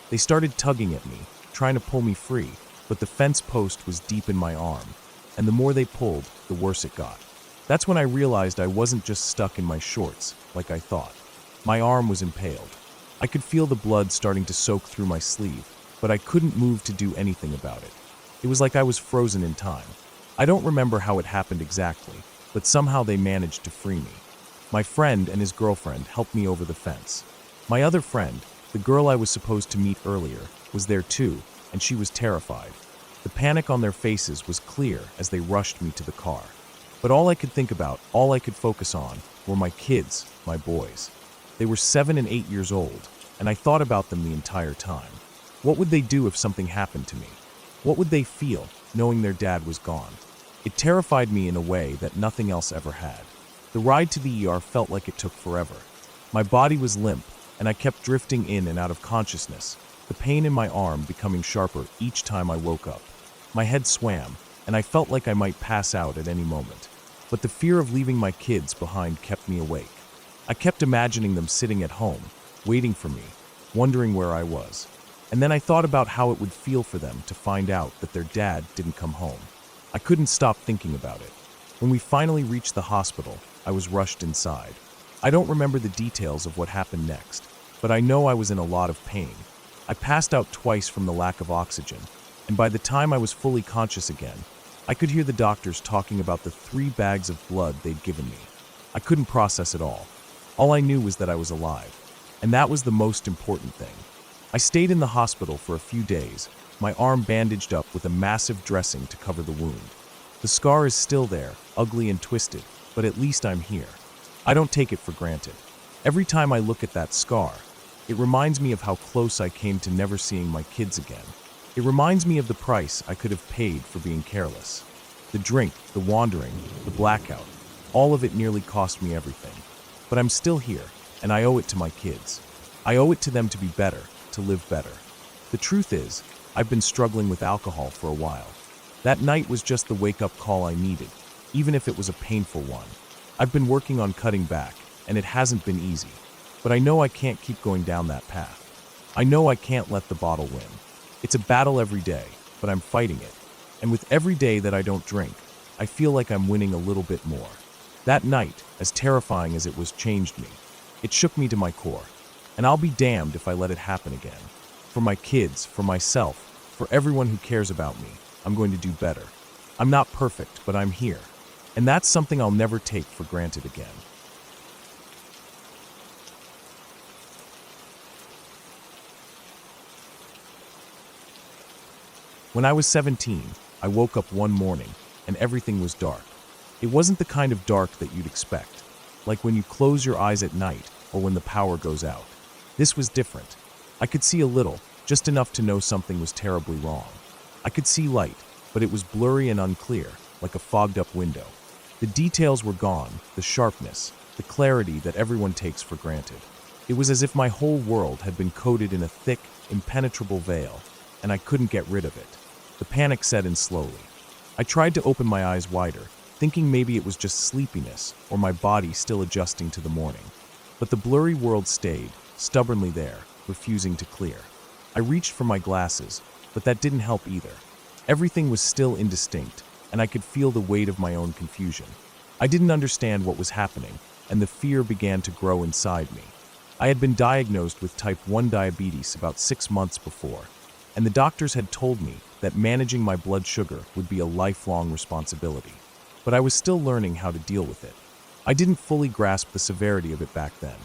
They started tugging at me, trying to pull me free, but the fence post was deep in my arm, and the more they pulled, the worse it got. That's when I realized I wasn't just stuck in my shorts, like I thought. My arm was impaled. I could feel the blood starting to soak through my sleeve, but I couldn't move to do anything about it. It was like I was frozen in time. I don't remember how it happened exactly, but somehow they managed to free me. My friend and his girlfriend helped me over the fence. My other friend, the girl I was supposed to meet earlier, was there too, and she was terrified. The panic on their faces was clear as they rushed me to the car. But all I could think about, all I could focus on, were my kids, my boys. They were 7 and 8 years old, and I thought about them the entire time. What would they do if something happened to me? What would they feel, knowing their dad was gone? It terrified me in a way that nothing else ever had. The ride to the ER felt like it took forever. My body was limp, and I kept drifting in and out of consciousness, the pain in my arm becoming sharper each time I woke up. My head swam, and I felt like I might pass out at any moment. But the fear of leaving my kids behind kept me awake. I kept imagining them sitting at home, waiting for me, wondering where I was. And then I thought about how it would feel for them to find out that their dad didn't come home. I couldn't stop thinking about it. When we finally reached the hospital, I was rushed inside. I don't remember the details of what happened next, but I know I was in a lot of pain. I passed out twice from the lack of oxygen, and by the time I was fully conscious again, I could hear the doctors talking about the 3 bags of blood they'd given me. I couldn't process it all. All I knew was that I was alive, and that was the most important thing. I stayed in the hospital for a few days, my arm bandaged up with a massive dressing to cover the wound. The scar is still there, ugly and twisted, but at least I'm here. I don't take it for granted. Every time I look at that scar, it reminds me of how close I came to never seeing my kids again. It reminds me of the price I could have paid for being careless. The drink, the wandering, the blackout, all of it nearly cost me everything. But I'm still here, and I owe it to my kids. I owe it to them to be better, to live better. The truth is, I've been struggling with alcohol for a while. That night was just the wake-up call I needed, even if it was a painful one. I've been working on cutting back, and it hasn't been easy. But I know I can't keep going down that path. I know I can't let the bottle win. It's a battle every day, but I'm fighting it. And with every day that I don't drink, I feel like I'm winning a little bit more. That night, as terrifying as it was, changed me. It shook me to my core. And I'll be damned if I let it happen again. For my kids, for myself, for everyone who cares about me, I'm going to do better. I'm not perfect, but I'm here. And that's something I'll never take for granted again. When I was 17, I woke up one morning and everything was dark. It wasn't the kind of dark that you'd expect, like when you close your eyes at night or when the power goes out. This was different. I could see a little, just enough to know something was terribly wrong. I could see light, but it was blurry and unclear, like a fogged-up window. The details were gone, the sharpness, the clarity that everyone takes for granted. It was as if my whole world had been coated in a thick, impenetrable veil, and I couldn't get rid of it. The panic set in slowly. I tried to open my eyes wider, thinking maybe it was just sleepiness or my body still adjusting to the morning. But the blurry world stayed, stubbornly there, refusing to clear. I reached for my glasses, but that didn't help either. Everything was still indistinct, and I could feel the weight of my own confusion. I didn't understand what was happening, and the fear began to grow inside me. I had been diagnosed with type 1 diabetes about 6 months before, and the doctors had told me that managing my blood sugar would be a lifelong responsibility. But I was still learning how to deal with it. I didn't fully grasp the severity of it back then.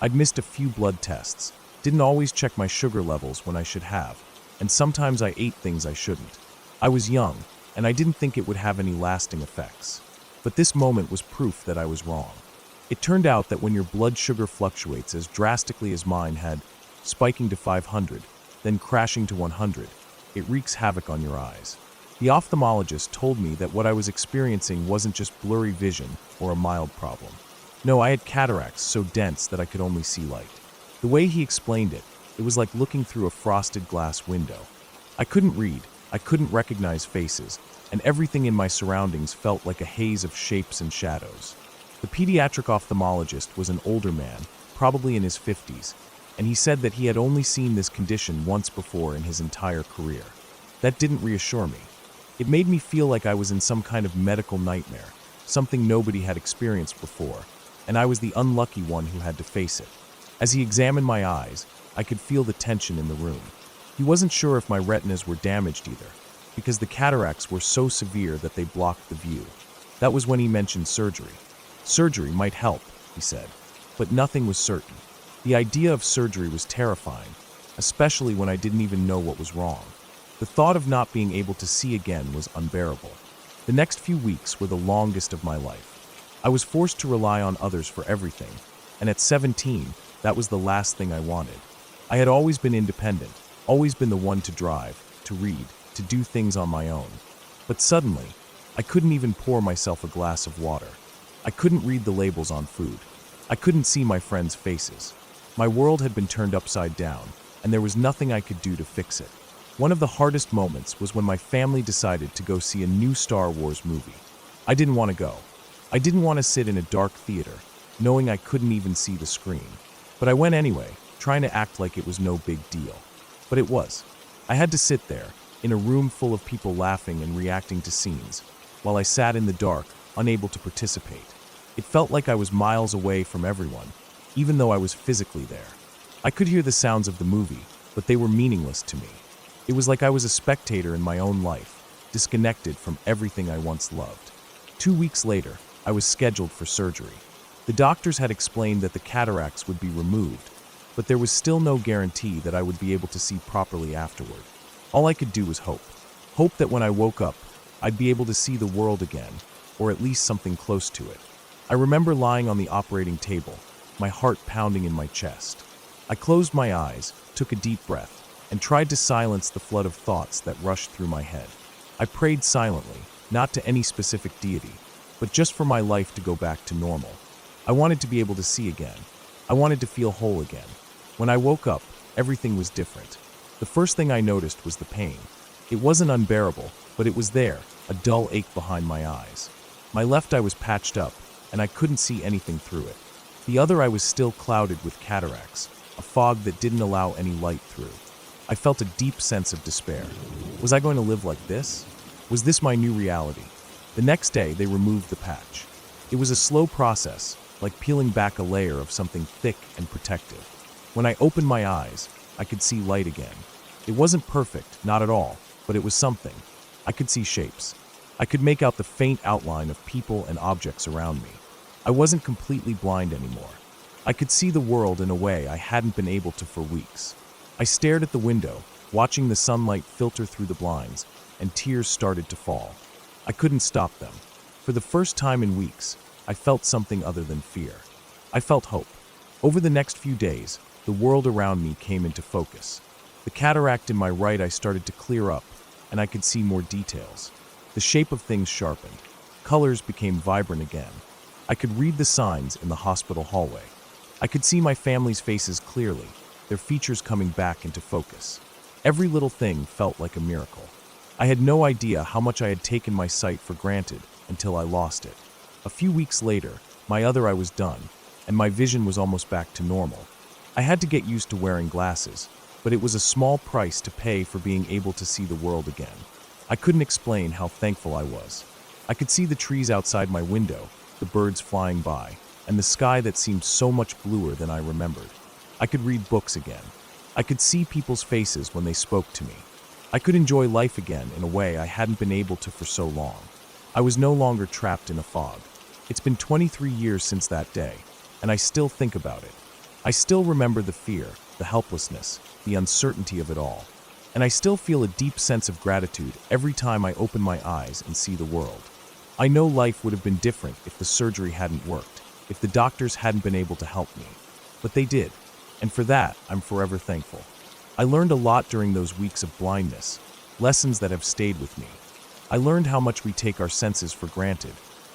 I'd missed a few blood tests, didn't always check my sugar levels when I should have, and sometimes I ate things I shouldn't. I was young, and I didn't think it would have any lasting effects. But this moment was proof that I was wrong. It turned out that when your blood sugar fluctuates as drastically as mine had, spiking to 500, then crashing to 100, it wreaks havoc on your eyes. The ophthalmologist told me that what I was experiencing wasn't just blurry vision or a mild problem. No, I had cataracts so dense that I could only see light. The way he explained it, it was like looking through a frosted glass window. I couldn't read, I couldn't recognize faces, and everything in my surroundings felt like a haze of shapes and shadows. The pediatric ophthalmologist was an older man, probably in his 50s, and he said that he had only seen this condition once before in his entire career. That didn't reassure me. It made me feel like I was in some kind of medical nightmare, something nobody had experienced before, and I was the unlucky one who had to face it. As he examined my eyes, I could feel the tension in the room. He wasn't sure if my retinas were damaged either. because the cataracts were so severe that they blocked the view. That was when he mentioned surgery. Surgery might help, he said, but nothing was certain. The idea of surgery was terrifying, especially when I didn't even know what was wrong. The thought of not being able to see again was unbearable. The next few weeks were the longest of my life. I was forced to rely on others for everything, and at 17, that was the last thing I wanted. I had always been independent, always been the one to drive, to read, to do things on my own. But suddenly, I couldn't even pour myself a glass of water. I couldn't read the labels on food. I couldn't see my friends' faces. My world had been turned upside down, and there was nothing I could do to fix it. One of the hardest moments was when my family decided to go see a new Star Wars movie. I didn't want to go. I didn't want to sit in a dark theater, knowing I couldn't even see the screen. But I went anyway, trying to act like it was no big deal. But it was. I had to sit there, in a room full of people laughing and reacting to scenes, while I sat in the dark, unable to participate. It felt like I was miles away from everyone, even though I was physically there. I could hear the sounds of the movie, but they were meaningless to me. It was like I was a spectator in my own life, disconnected from everything I once loved. 2 weeks later, I was scheduled for surgery. The doctors had explained that the cataracts would be removed, but there was still no guarantee that I would be able to see properly afterward. All I could do was hope. Hope that when I woke up, I'd be able to see the world again, or at least something close to it. I remember lying on the operating table, my heart pounding in my chest. I closed my eyes, took a deep breath, and tried to silence the flood of thoughts that rushed through my head. I prayed silently, not to any specific deity, but just for my life to go back to normal. I wanted to be able to see again. I wanted to feel whole again. When I woke up, everything was different. The first thing I noticed was the pain. It wasn't unbearable, but it was there, a dull ache behind my eyes. My left eye was patched up, and I couldn't see anything through it. The other eye was still clouded with cataracts, a fog that didn't allow any light through. I felt a deep sense of despair. Was I going to live like this? Was this my new reality? The next day, they removed the patch. It was a slow process, like peeling back a layer of something thick and protective. When I opened my eyes, I could see light again. It wasn't perfect, not at all, but it was something. I could see shapes. I could make out the faint outline of people and objects around me. I wasn't completely blind anymore. I could see the world in a way I hadn't been able to for weeks. I stared at the window, watching the sunlight filter through the blinds, and tears started to fall. I couldn't stop them. For the first time in weeks, I felt something other than fear. I felt hope. Over the next few days, the world around me came into focus. The cataract in my right eye started to clear up, and I could see more details. The shape of things sharpened. Colors became vibrant again. I could read the signs in the hospital hallway. I could see my family's faces clearly, their features coming back into focus. Every little thing felt like a miracle. I had no idea how much I had taken my sight for granted until I lost it. A few weeks later, my other eye was done, and my vision was almost back to normal. I had to get used to wearing glasses, but it was a small price to pay for being able to see the world again. I couldn't explain how thankful I was. I could see the trees outside my window, the birds flying by, and the sky that seemed so much bluer than I remembered. I could read books again. I could see people's faces when they spoke to me. I could enjoy life again in a way I hadn't been able to for so long. I was no longer trapped in a fog. It's been 23 years since that day, and I still think about it. I still remember the fear, the helplessness, the uncertainty of it all. And I still feel a deep sense of gratitude every time I open my eyes and see the world. I know life would have been different if the surgery hadn't worked, if the doctors hadn't been able to help me. But they did. And for that, I'm forever thankful. I learned a lot during those weeks of blindness, lessons that have stayed with me. I learned how much we take our senses for granted,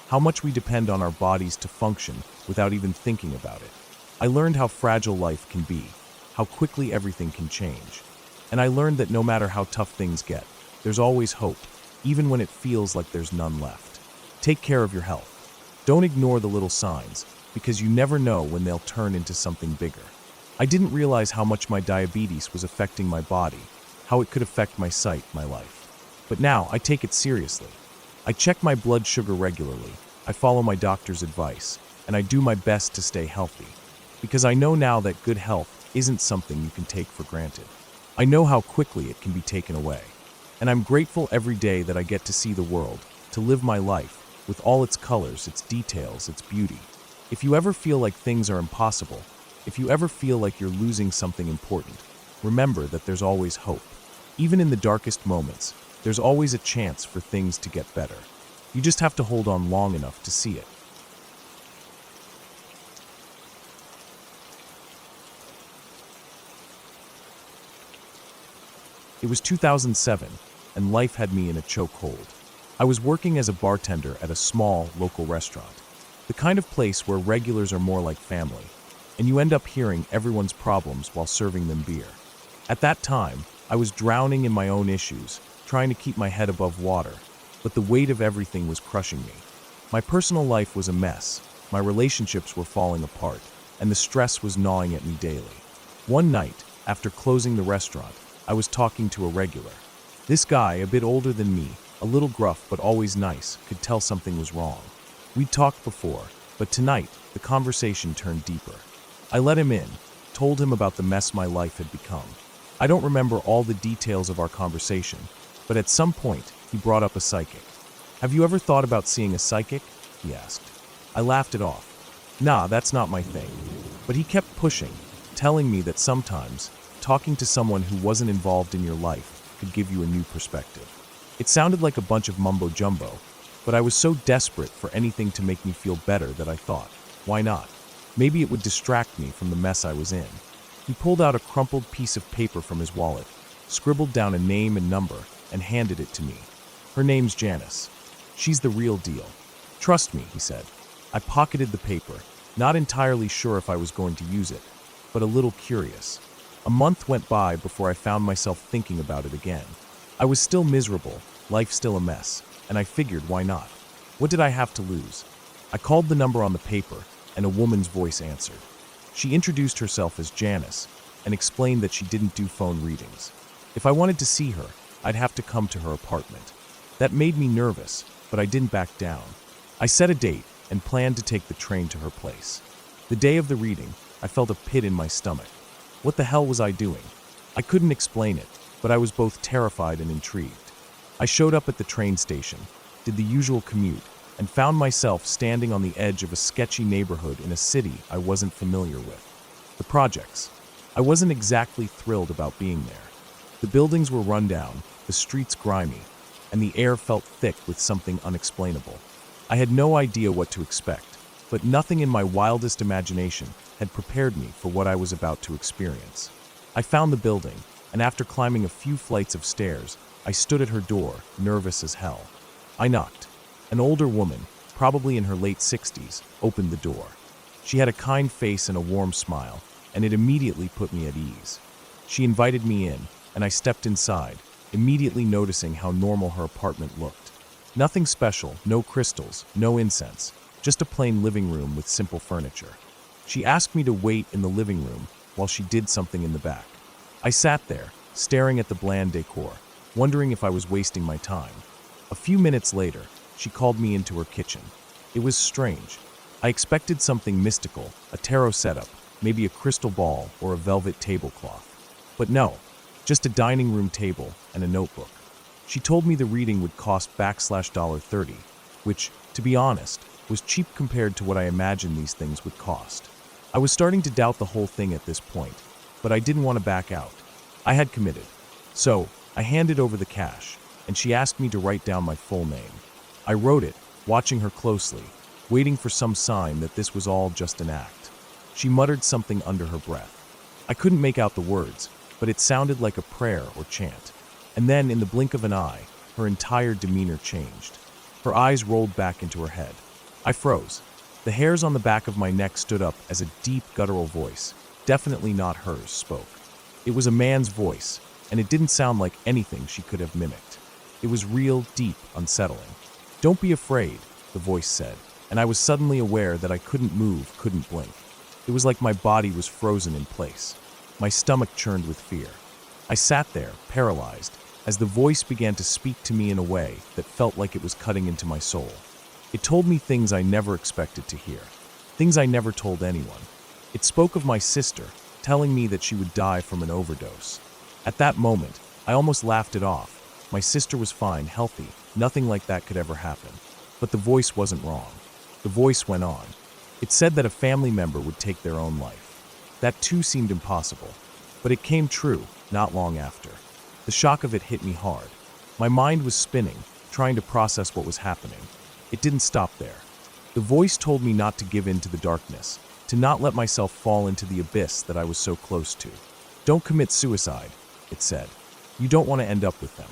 how much we depend on our bodies to function without even thinking about it. I learned how fragile life can be, how quickly everything can change. And I learned that no matter how tough things get, there's always hope, even when it feels like there's none left. Take care of your health. Don't ignore the little signs, because you never know when they'll turn into something bigger. I didn't realize how much my diabetes was affecting my body, how it could affect my sight, my life. But now I take it seriously. I check my blood sugar regularly, I follow my doctor's advice, and I do my best to stay healthy. Because I know now that good health isn't something you can take for granted. I know how quickly it can be taken away. And I'm grateful every day that I get to see the world, to live my life, with all its colors, its details, its beauty. If you ever feel like things are impossible, if you ever feel like you're losing something important, remember that there's always hope. Even in the darkest moments, there's always a chance for things to get better. You just have to hold on long enough to see it. It was 2007, and life had me in a chokehold. I was working as a bartender at a small, local restaurant. The kind of place where regulars are more like family, and you end up hearing everyone's problems while serving them beer. At that time, I was drowning in my own issues, trying to keep my head above water, but the weight of everything was crushing me. My personal life was a mess, my relationships were falling apart, and the stress was gnawing at me daily. One night, after closing the restaurant, I was talking to a regular. This guy, a bit older than me, a little gruff but always nice, could tell something was wrong. We'd talked before, but tonight, the conversation turned deeper. I let him in, told him about the mess my life had become. I don't remember all the details of our conversation, but at some point, he brought up a psychic. "Have you ever thought about seeing a psychic?" he asked. I laughed it off. "Nah, that's not my thing." But he kept pushing, telling me that sometimes, talking to someone who wasn't involved in your life could give you a new perspective. It sounded like a bunch of mumbo-jumbo, but I was so desperate for anything to make me feel better that I thought, why not? Maybe it would distract me from the mess I was in. He pulled out a crumpled piece of paper from his wallet, scribbled down a name and number, and handed it to me. "Her name's Janice. She's the real deal. Trust me," he said. I pocketed the paper, not entirely sure if I was going to use it, but a little curious. A month went by before I found myself thinking about it again. I was still miserable, life still a mess, and I figured, why not? What did I have to lose? I called the number on the paper, and a woman's voice answered. She introduced herself as Janice and explained that she didn't do phone readings. If I wanted to see her, I'd have to come to her apartment. That made me nervous, but I didn't back down. I set a date and planned to take the train to her place. The day of the reading, I felt a pit in my stomach. What the hell was I doing? I couldn't explain it, but I was both terrified and intrigued. I showed up at the train station, did the usual commute, and found myself standing on the edge of a sketchy neighborhood in a city I wasn't familiar with. The projects. I wasn't exactly thrilled about being there. The buildings were run down, the streets grimy, and the air felt thick with something unexplainable. I had no idea what to expect, but nothing in my wildest imagination had prepared me for what I was about to experience. I found the building, and after climbing a few flights of stairs, I stood at her door, nervous as hell. I knocked. An older woman, probably in her late 60s, opened the door. She had a kind face and a warm smile, and it immediately put me at ease. She invited me in, and I stepped inside, immediately noticing how normal her apartment looked. Nothing special, no crystals, no incense, just a plain living room with simple furniture. She asked me to wait in the living room while she did something in the back. I sat there, staring at the bland decor, wondering if I was wasting my time. A few minutes later, she called me into her kitchen. It was strange. I expected something mystical, a tarot setup, maybe a crystal ball or a velvet tablecloth. But no, just a dining room table and a notebook. She told me the reading would cost $30, which, to be honest, was cheap compared to what I imagined these things would cost. I was starting to doubt the whole thing at this point, but I didn't want to back out. I had committed. So, I handed over the cash, and she asked me to write down my full name. I wrote it, watching her closely, waiting for some sign that this was all just an act. She muttered something under her breath. I couldn't make out the words, but it sounded like a prayer or chant. And then, in the blink of an eye, her entire demeanor changed. Her eyes rolled back into her head. I froze. The hairs on the back of my neck stood up as a deep, guttural voice, definitely not hers, spoke. It was a man's voice, and it didn't sound like anything she could have mimicked. It was real, deep, unsettling. "Don't be afraid," the voice said, and I was suddenly aware that I couldn't move, couldn't blink. It was like my body was frozen in place. My stomach churned with fear. I sat there, paralyzed, as the voice began to speak to me in a way that felt like it was cutting into my soul. It told me things I never expected to hear, things I never told anyone. It spoke of my sister, telling me that she would die from an overdose. At that moment, I almost laughed it off, My sister was fine, healthy. Nothing like that could ever happen. But the voice wasn't wrong. The voice went on. It said that a family member would take their own life. That too seemed impossible. But it came true, not long after. The shock of it hit me hard. My mind was spinning, trying to process what was happening. It didn't stop there. The voice told me not to give in to the darkness, to not let myself fall into the abyss that I was so close to. Don't commit suicide, it said. You don't want to end up with them.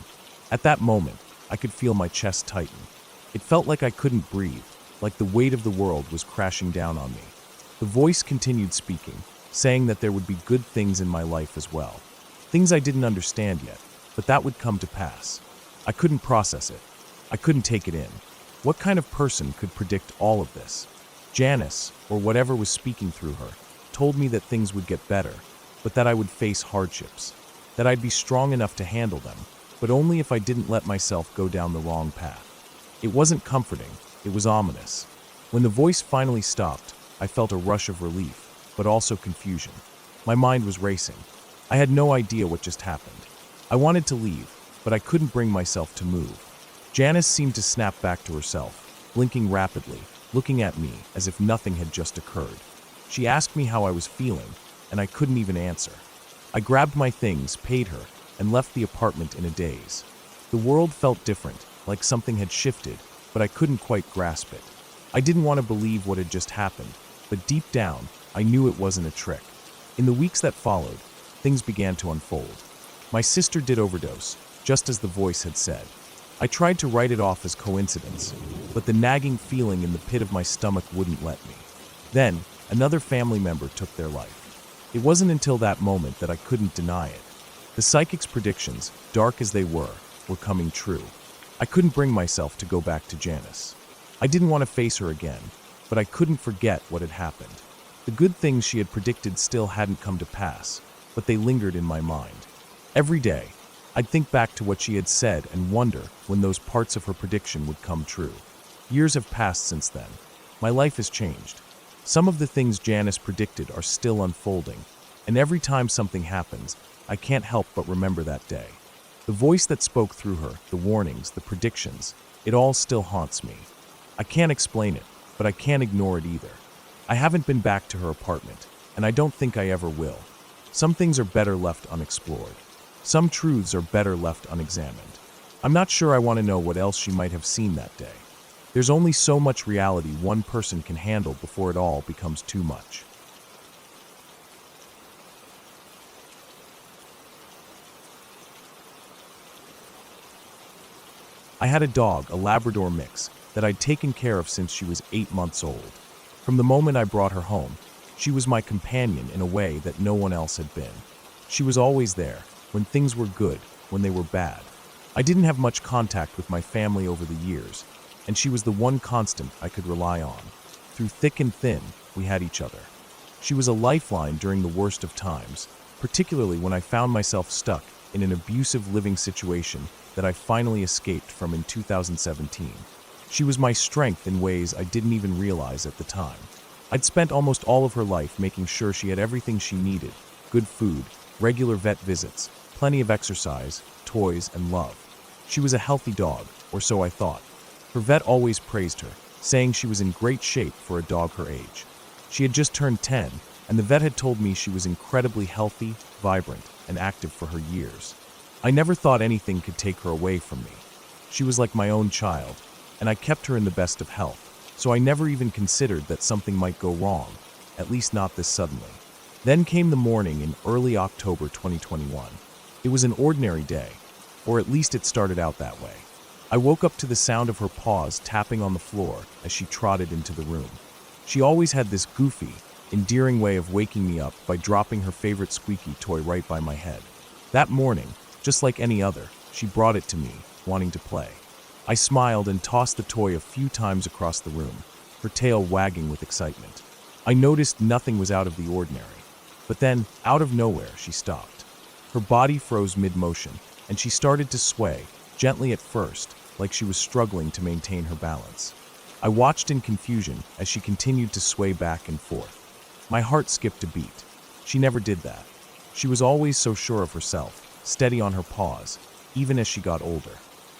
At that moment, I could feel my chest tighten. It felt like I couldn't breathe, like the weight of the world was crashing down on me. The voice continued speaking, saying that there would be good things in my life as well. Things I didn't understand yet, but that would come to pass. I couldn't process it. I couldn't take it in. What kind of person could predict all of this? Janice, or whatever was speaking through her, told me that things would get better, but that I would face hardships, that I'd be strong enough to handle them, but only if I didn't let myself go down the wrong path. It wasn't comforting, it was ominous. When the voice finally stopped, I felt a rush of relief, but also confusion. My mind was racing. I had no idea what just happened. I wanted to leave, but I couldn't bring myself to move. Janice seemed to snap back to herself, blinking rapidly, looking at me as if nothing had just occurred. She asked me how I was feeling, and I couldn't even answer. I grabbed my things, paid her, and left the apartment in a daze. The world felt different, like something had shifted, but I couldn't quite grasp it. I didn't want to believe what had just happened, but deep down, I knew it wasn't a trick. In the weeks that followed, things began to unfold. My sister did overdose, just as the voice had said. I tried to write it off as coincidence, but the nagging feeling in the pit of my stomach wouldn't let me. Then, another family member took their life. It wasn't until that moment that I couldn't deny it. The psychic's predictions, dark as they were coming true. I couldn't bring myself to go back to Janice. I didn't want to face her again, but I couldn't forget what had happened. The good things she had predicted still hadn't come to pass, but they lingered in my mind. Every day, I'd think back to what she had said and wonder when those parts of her prediction would come true. Years have passed since then. My life has changed. Some of the things Janice predicted are still unfolding, and every time something happens, I can't help but remember that day. The voice that spoke through her, the warnings, the predictions, it all still haunts me. I can't explain it, but I can't ignore it either. I haven't been back to her apartment, and I don't think I ever will. Some things are better left unexplored. Some truths are better left unexamined. I'm not sure I want to know what else she might have seen that day. There's only so much reality one person can handle before it all becomes too much. I had a dog, a Labrador mix, that I'd taken care of since she was 8 months old. From the moment I brought her home, she was my companion in a way that no one else had been. She was always there, when things were good, when they were bad. I didn't have much contact with my family over the years, and she was the one constant I could rely on. Through thick and thin, we had each other. She was a lifeline during the worst of times, particularly when I found myself stuck in an abusive living situation that I finally escaped from in 2017. She was my strength in ways I didn't even realize at the time. I'd spent almost all of her life making sure she had everything she needed: good food, regular vet visits, plenty of exercise, toys, and love. She was a healthy dog, or so I thought. Her vet always praised her, saying she was in great shape for a dog her age. She had just turned 10, and the vet had told me she was incredibly healthy, vibrant, and active for her years. I never thought anything could take her away from me. She was like my own child, and I kept her in the best of health, so I never even considered that something might go wrong, at least not this suddenly. Then came the morning in early October 2021. It was an ordinary day, or at least it started out that way. I woke up to the sound of her paws tapping on the floor as she trotted into the room. She always had this goofy, endearing way of waking me up by dropping her favorite squeaky toy right by my head. That morning, just like any other, she brought it to me, wanting to play. I smiled and tossed the toy a few times across the room, her tail wagging with excitement. I noticed nothing was out of the ordinary. But then, out of nowhere, she stopped. Her body froze mid-motion, and she started to sway, gently at first, like she was struggling to maintain her balance. I watched in confusion as she continued to sway back and forth. My heart skipped a beat. She never did that. She was always so sure of herself, steady on her paws, even as she got older.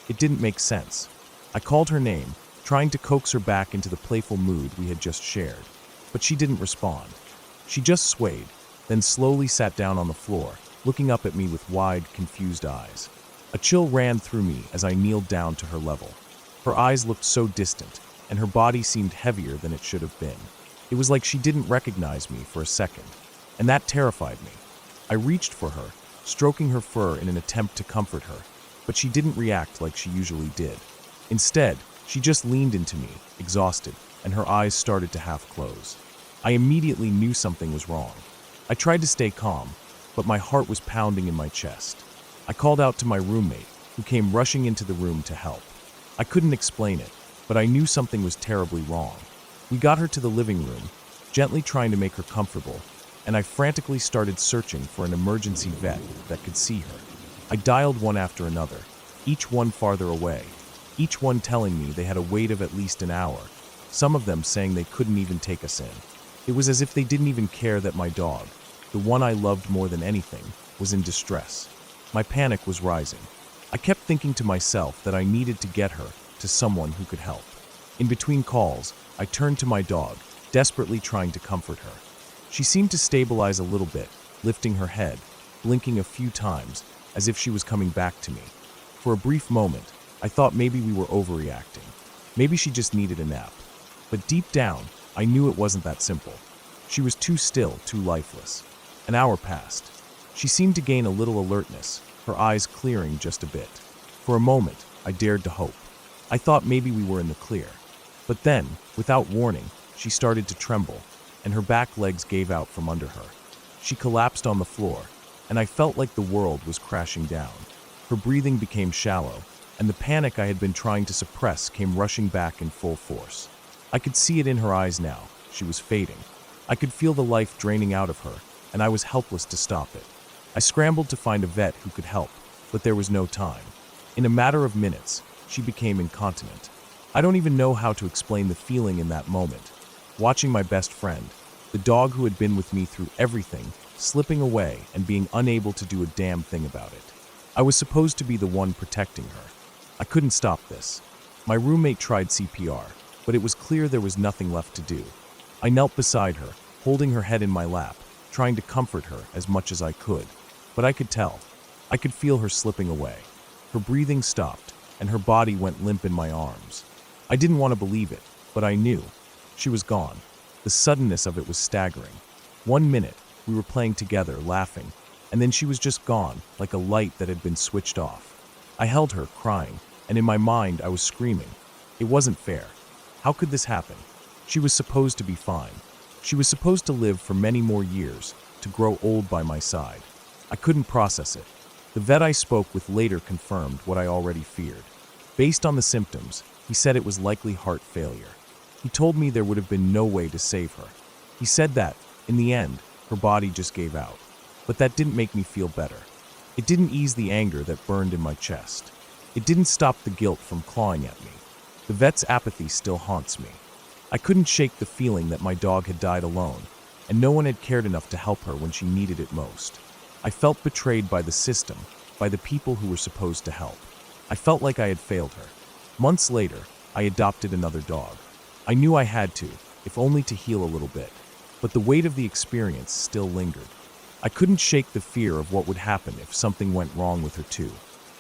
It didn't make sense. I called her name, trying to coax her back into the playful mood we had just shared, but she didn't respond. She just swayed, then slowly sat down on the floor, looking up at me with wide, confused eyes. A chill ran through me as I kneeled down to her level. Her eyes looked so distant, and her body seemed heavier than it should have been. It was like she didn't recognize me for a second, and that terrified me. I reached for her, stroking her fur in an attempt to comfort her, but she didn't react like she usually did. Instead, she just leaned into me, exhausted, and her eyes started to half close. I immediately knew something was wrong. I tried to stay calm, but my heart was pounding in my chest. I called out to my roommate, who came rushing into the room to help. I couldn't explain it, but I knew something was terribly wrong. We got her to the living room, gently trying to make her comfortable, and I frantically started searching for an emergency vet that could see her. I dialed one after another, each one farther away, each one telling me they had a wait of at least an hour, some of them saying they couldn't even take us in. It was as if they didn't even care that my dog, the one I loved more than anything, was in distress. My panic was rising. I kept thinking to myself that I needed to get her to someone who could help. In between calls, I turned to my dog, desperately trying to comfort her. She seemed to stabilize a little bit, lifting her head, blinking a few times, as if she was coming back to me. For a brief moment, I thought maybe we were overreacting. Maybe she just needed a nap. But deep down, I knew it wasn't that simple. She was too still, too lifeless. An hour passed. She seemed to gain a little alertness, her eyes clearing just a bit. For a moment, I dared to hope. I thought maybe we were in the clear. But then, without warning, she started to tremble, and her back legs gave out from under her. She collapsed on the floor, and I felt like the world was crashing down. Her breathing became shallow, and the panic I had been trying to suppress came rushing back in full force. I could see it in her eyes now. She was fading. I could feel the life draining out of her, and I was helpless to stop it. I scrambled to find a vet who could help, but there was no time. In a matter of minutes, she became incontinent. I don't even know how to explain the feeling in that moment. Watching my best friend, the dog who had been with me through everything, slipping away and being unable to do a damn thing about it. I was supposed to be the one protecting her. I couldn't stop this. My roommate tried CPR, but it was clear there was nothing left to do. I knelt beside her, holding her head in my lap, trying to comfort her as much as I could. But I could tell. I could feel her slipping away. Her breathing stopped, and her body went limp in my arms. I didn't want to believe it, but I knew. She was gone. The suddenness of it was staggering. 1 minute, we were playing together, laughing, and then she was just gone, like a light that had been switched off. I held her, crying, and in my mind I was screaming. It wasn't fair. How could this happen? She was supposed to be fine. She was supposed to live for many more years, to grow old by my side. I couldn't process it. The vet I spoke with later confirmed what I already feared. Based on the symptoms, he said it was likely heart failure. He told me there would have been no way to save her. He said that, in the end, her body just gave out. But that didn't make me feel better. It didn't ease the anger that burned in my chest. It didn't stop the guilt from clawing at me. The vet's apathy still haunts me. I couldn't shake the feeling that my dog had died alone, and no one had cared enough to help her when she needed it most. I felt betrayed by the system, by the people who were supposed to help. I felt like I had failed her. Months later, I adopted another dog. I knew I had to, if only to heal a little bit. But the weight of the experience still lingered. I couldn't shake the fear of what would happen if something went wrong with her too.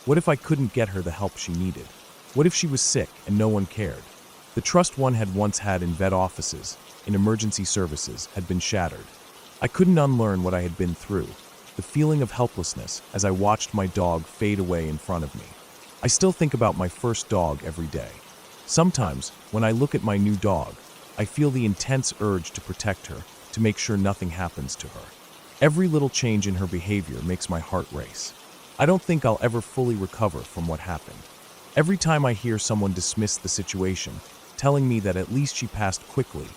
What if I couldn't get her the help she needed? What if she was sick and no one cared? The trust one had once had in vet offices, in emergency services, had been shattered. I couldn't unlearn what I had been through, the feeling of helplessness as I watched my dog fade away in front of me. I still think about my first dog every day. Sometimes, when I look at my new dog, I feel the intense urge to protect her, to make sure nothing happens to her. Every little change in her behavior makes my heart race. I don't think I'll ever fully recover from what happened. Every time I hear someone dismiss the situation, telling me that at least she passed quickly,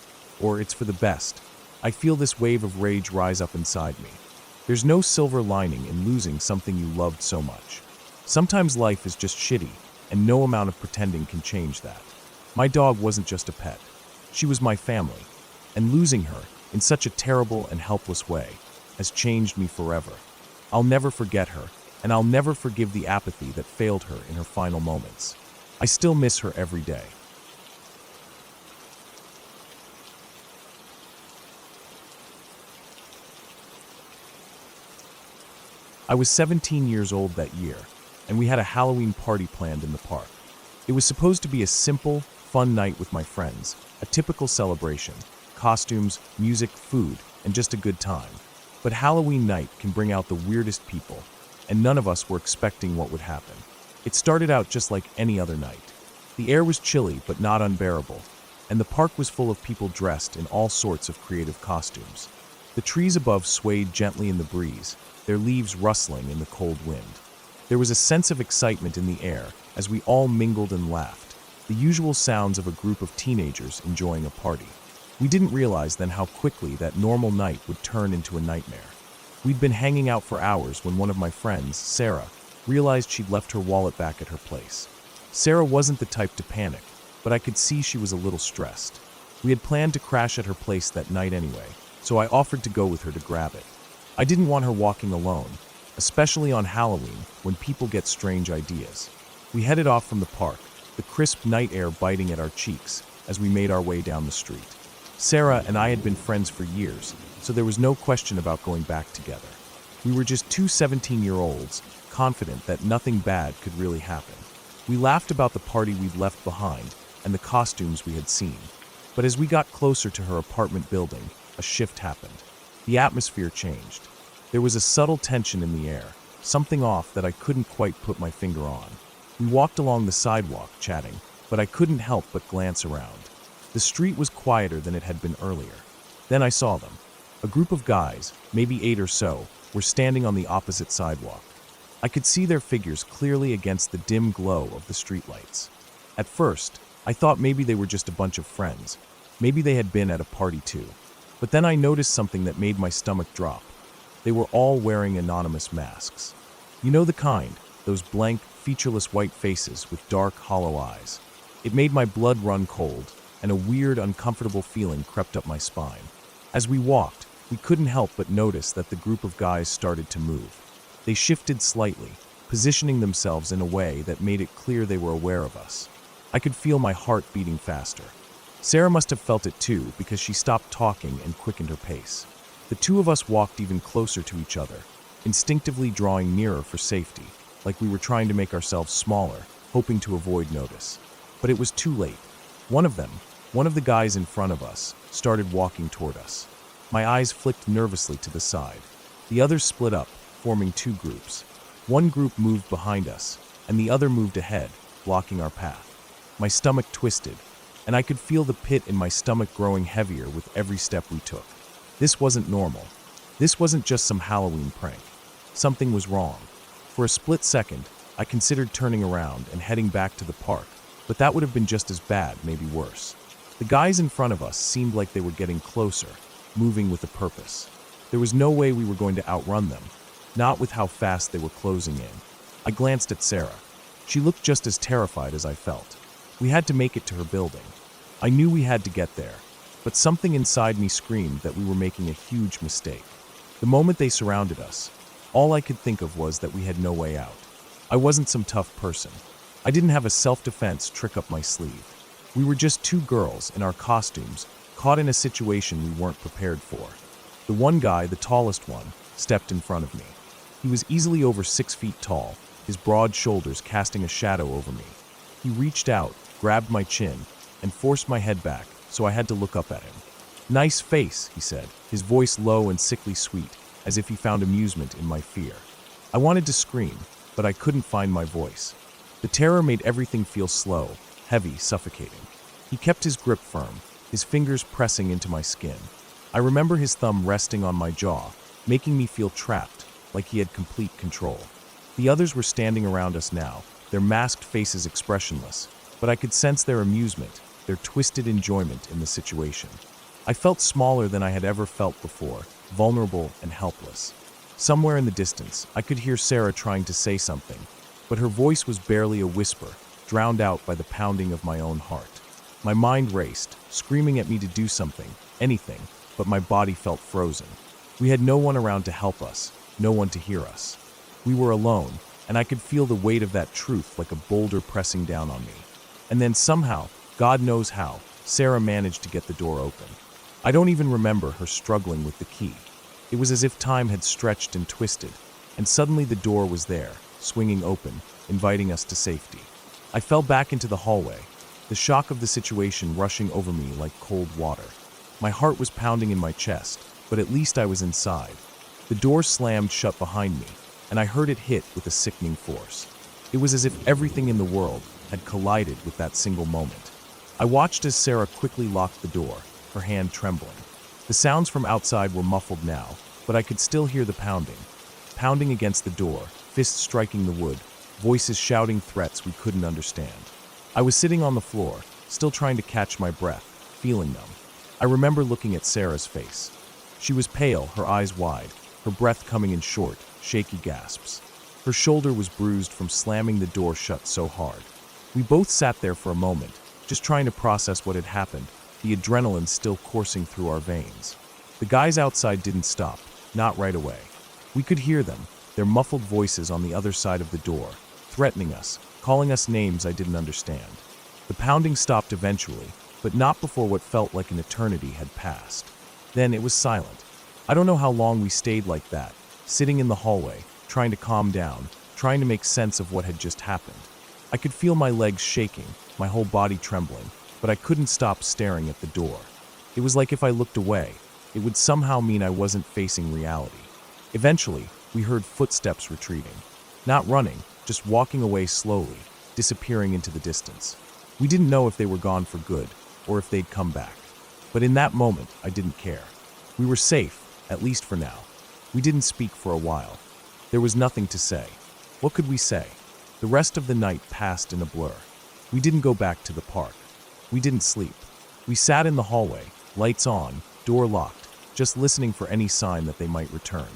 or it's for the best, I feel this wave of rage rise up inside me. There's no silver lining in losing something you loved so much. Sometimes life is just shitty, and no amount of pretending can change that. My dog wasn't just a pet. She was my family, and losing her, in such a terrible and helpless way, has changed me forever. I'll never forget her, and I'll never forgive the apathy that failed her in her final moments. I still miss her every day. I was 17 years old that year, and we had a Halloween party planned in the park. It was supposed to be a simple, fun night with my friends, a typical celebration, costumes, music, food, and just a good time. But Halloween night can bring out the weirdest people, and none of us were expecting what would happen. It started out just like any other night. The air was chilly but not unbearable, and the park was full of people dressed in all sorts of creative costumes. The trees above swayed gently in the breeze, their leaves rustling in the cold wind. There was a sense of excitement in the air as we all mingled and laughed, the usual sounds of a group of teenagers enjoying a party. We didn't realize then how quickly that normal night would turn into a nightmare. We'd been hanging out for hours when one of my friends, Sarah, realized she'd left her wallet back at her place. Sarah wasn't the type to panic, but I could see she was a little stressed. We had planned to crash at her place that night anyway, so I offered to go with her to grab it. I didn't want her walking alone, especially on Halloween when people get strange ideas. We headed off from the park, the crisp night air biting at our cheeks as we made our way down the street. Sarah and I had been friends for years, so there was no question about going back together. We were just two 17-year-olds, confident that nothing bad could really happen. We laughed about the party we'd left behind and the costumes we had seen. But as we got closer to her apartment building, a shift happened. The atmosphere changed. There was a subtle tension in the air, something off that I couldn't quite put my finger on. We walked along the sidewalk, chatting, but I couldn't help but glance around. The street was quieter than it had been earlier. Then I saw them. A group of guys, maybe 8 or so, were standing on the opposite sidewalk. I could see their figures clearly against the dim glow of the streetlights. At first, I thought maybe they were just a bunch of friends. Maybe they had been at a party too. But then I noticed something that made my stomach drop. They were all wearing anonymous masks. You know the kind, those blank, featureless white faces with dark, hollow eyes. It made my blood run cold, and a weird, uncomfortable feeling crept up my spine. As we walked, we couldn't help but notice that the group of guys started to move. They shifted slightly, positioning themselves in a way that made it clear they were aware of us. I could feel my heart beating faster. Sarah must have felt it too, because she stopped talking and quickened her pace. The two of us walked even closer to each other, instinctively drawing nearer for safety, like we were trying to make ourselves smaller, hoping to avoid notice. But it was too late. One of the guys in front of us, started walking toward us. My eyes flicked nervously to the side. The others split up, forming two groups. One group moved behind us, and the other moved ahead, blocking our path. My stomach twisted, and I could feel the pit in my stomach growing heavier with every step we took. This wasn't normal. This wasn't just some Halloween prank. Something was wrong. For a split second, I considered turning around and heading back to the park, but that would have been just as bad, maybe worse. The guys in front of us seemed like they were getting closer, moving with a purpose. There was no way we were going to outrun them, not with how fast they were closing in. I glanced at Sarah. She looked just as terrified as I felt. We had to make it to her building. I knew we had to get there, but something inside me screamed that we were making a huge mistake. The moment they surrounded us, all I could think of was that we had no way out. I wasn't some tough person. I didn't have a self-defense trick up my sleeve. We were just two girls in our costumes, caught in a situation we weren't prepared for. The one guy, the tallest one, stepped in front of me. He was easily over 6 feet tall, his broad shoulders casting a shadow over me. He reached out, grabbed my chin, and forced my head back, so I had to look up at him. "Nice face," he said, his voice low and sickly sweet, as if he found amusement in my fear. I wanted to scream, but I couldn't find my voice. The terror made everything feel slow, heavy, suffocating. He kept his grip firm, his fingers pressing into my skin. I remember his thumb resting on my jaw, making me feel trapped, like he had complete control. The others were standing around us now, their masked faces expressionless, but I could sense their amusement, their twisted enjoyment in the situation. I felt smaller than I had ever felt before, vulnerable and helpless. Somewhere in the distance, I could hear Sarah trying to say something, but her voice was barely a whisper, drowned out by the pounding of my own heart. My mind raced, screaming at me to do something, anything, but my body felt frozen. We had no one around to help us, no one to hear us. We were alone, and I could feel the weight of that truth like a boulder pressing down on me. And then somehow, God knows how, Sarah managed to get the door open. I don't even remember her struggling with the key. It was as if time had stretched and twisted, and suddenly the door was there, swinging open, inviting us to safety. I fell back into the hallway, the shock of the situation rushing over me like cold water. My heart was pounding in my chest, but at least I was inside. The door slammed shut behind me, and I heard it hit with a sickening force. It was as if everything in the world had collided with that single moment. I watched as Sarah quickly locked the door, her hand trembling. The sounds from outside were muffled now, but I could still hear the pounding against the door, fists striking the wood, voices shouting threats we couldn't understand. I was sitting on the floor, still trying to catch my breath, feeling numb. I remember looking at Sarah's face. She was pale, her eyes wide, her breath coming in short, shaky gasps. Her shoulder was bruised from slamming the door shut so hard. We both sat there for a moment, just trying to process what had happened, the adrenaline still coursing through our veins. The guys outside didn't stop, not right away. We could hear them, their muffled voices on the other side of the door, threatening us, calling us names I didn't understand. The pounding stopped eventually, but not before what felt like an eternity had passed. Then it was silent. I don't know how long we stayed like that, sitting in the hallway, trying to calm down, trying to make sense of what had just happened. I could feel my legs shaking, my whole body trembling, but I couldn't stop staring at the door. It was like if I looked away, it would somehow mean I wasn't facing reality. Eventually, we heard footsteps retreating. Not running, just walking away slowly, disappearing into the distance. We didn't know if they were gone for good, or if they'd come back. But in that moment, I didn't care. We were safe, at least for now. We didn't speak for a while. There was nothing to say. What could we say? The rest of the night passed in a blur. We didn't go back to the park. We didn't sleep. We sat in the hallway, lights on, door locked, just listening for any sign that they might return.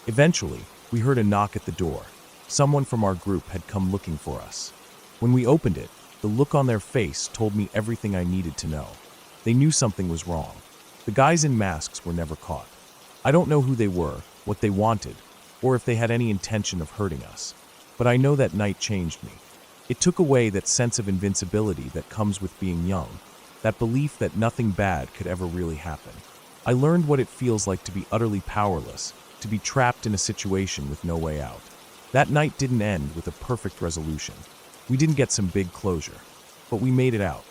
Eventually, we heard a knock at the door. Someone from our group had come looking for us. When we opened it, the look on their face told me everything I needed to know. They knew something was wrong. The guys in masks were never caught. I don't know who they were, what they wanted, or if they had any intention of hurting us. But I know that night changed me. It took away that sense of invincibility that comes with being young, that belief that nothing bad could ever really happen. I learned what it feels like to be utterly powerless, to be trapped in a situation with no way out. That night didn't end with a perfect resolution. We didn't get some big closure, but we made it out.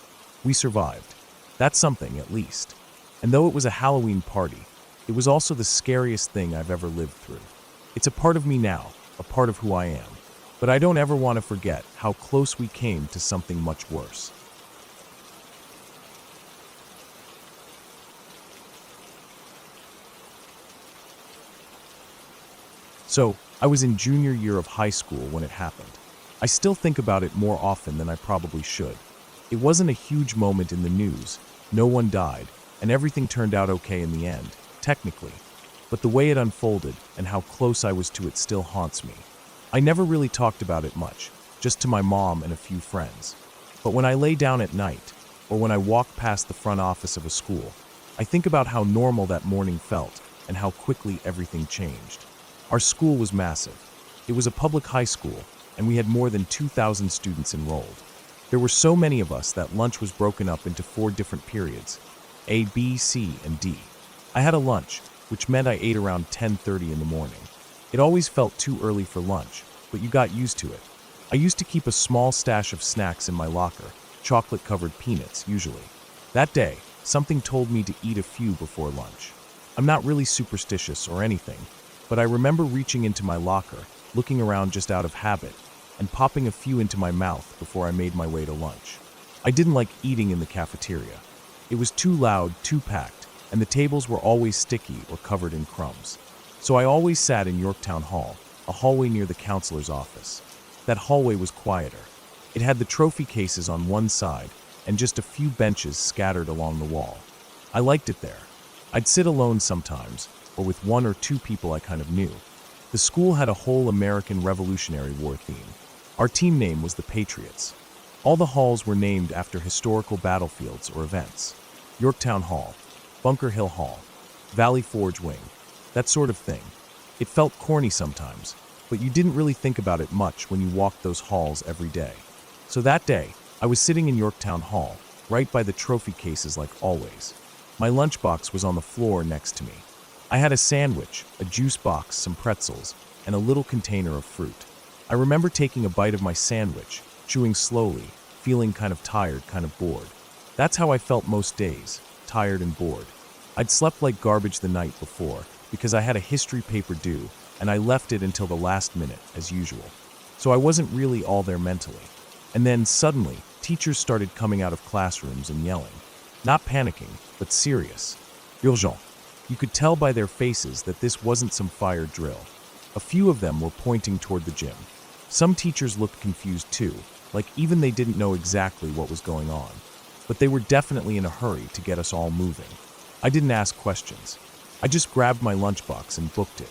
We survived. That's something, at least. And though it was a Halloween party, it was also the scariest thing I've ever lived through. It's a part of me now, a part of who I am. But I don't ever want to forget how close we came to something much worse. So, I was in junior year of high school when it happened. I still think about it more often than I probably should. It wasn't a huge moment in the news, no one died, and everything turned out okay in the end, technically. But the way it unfolded and how close I was to it still haunts me. I never really talked about it much, just to my mom and a few friends. But when I lay down at night, or when I walk past the front office of a school, I think about how normal that morning felt and how quickly everything changed. Our school was massive. It was a public high school, and we had more than 2,000 students enrolled. There were so many of us that lunch was broken up into 4 different periods, A, B, C, and D. I had a lunch, which meant I ate around 10:30 in the morning. It always felt too early for lunch, but you got used to it. I used to keep a small stash of snacks in my locker, chocolate-covered peanuts, usually. That day, something told me to eat a few before lunch. I'm not really superstitious or anything, but I remember reaching into my locker, looking around just out of habit, and popping a few into my mouth before I made my way to lunch. I didn't like eating in the cafeteria. It was too loud, too packed, and the tables were always sticky or covered in crumbs. So I always sat in Yorktown Hall, a hallway near the counselor's office. That hallway was quieter. It had the trophy cases on one side and just a few benches scattered along the wall. I liked it there. I'd sit alone sometimes, or with 1 or 2 people I kind of knew. The school had a whole American Revolutionary War theme. Our team name was the Patriots. All the halls were named after historical battlefields or events. Yorktown Hall, Bunker Hill Hall, Valley Forge Wing, that sort of thing. It felt corny sometimes, but you didn't really think about it much when you walked those halls every day. So that day, I was sitting in Yorktown Hall, right by the trophy cases like always. My lunchbox was on the floor next to me. I had a sandwich, a juice box, some pretzels, and a little container of fruit. I remember taking a bite of my sandwich, chewing slowly, feeling kind of tired, kind of bored. That's how I felt most days, tired and bored. I'd slept like garbage the night before because I had a history paper due, and I left it until the last minute, as usual. So I wasn't really all there mentally. And then, suddenly, teachers started coming out of classrooms and yelling. Not panicking, but serious. Urgent. You could tell by their faces that this wasn't some fire drill. A few of them were pointing toward the gym. Some teachers looked confused too, like even they didn't know exactly what was going on. But they were definitely in a hurry to get us all moving. I didn't ask questions. I just grabbed my lunchbox and booked it.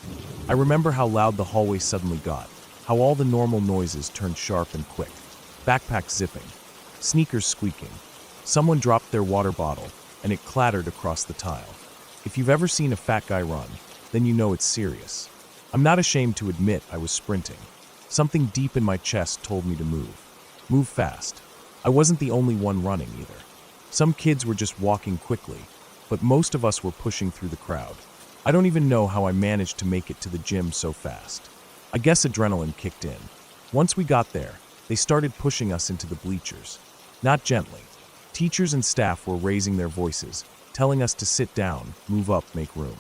I remember how loud the hallway suddenly got, how all the normal noises turned sharp and quick. Backpacks zipping, sneakers squeaking. Someone dropped their water bottle, and it clattered across the tile. If you've ever seen a fat guy run, then you know it's serious. I'm not ashamed to admit I was sprinting. Something deep in my chest told me to move. Move fast. I wasn't the only one running either. Some kids were just walking quickly, but most of us were pushing through the crowd. I don't even know how I managed to make it to the gym so fast. I guess adrenaline kicked in. Once we got there, they started pushing us into the bleachers. Not gently. Teachers and staff were raising their voices, telling us to sit down, move up, make room.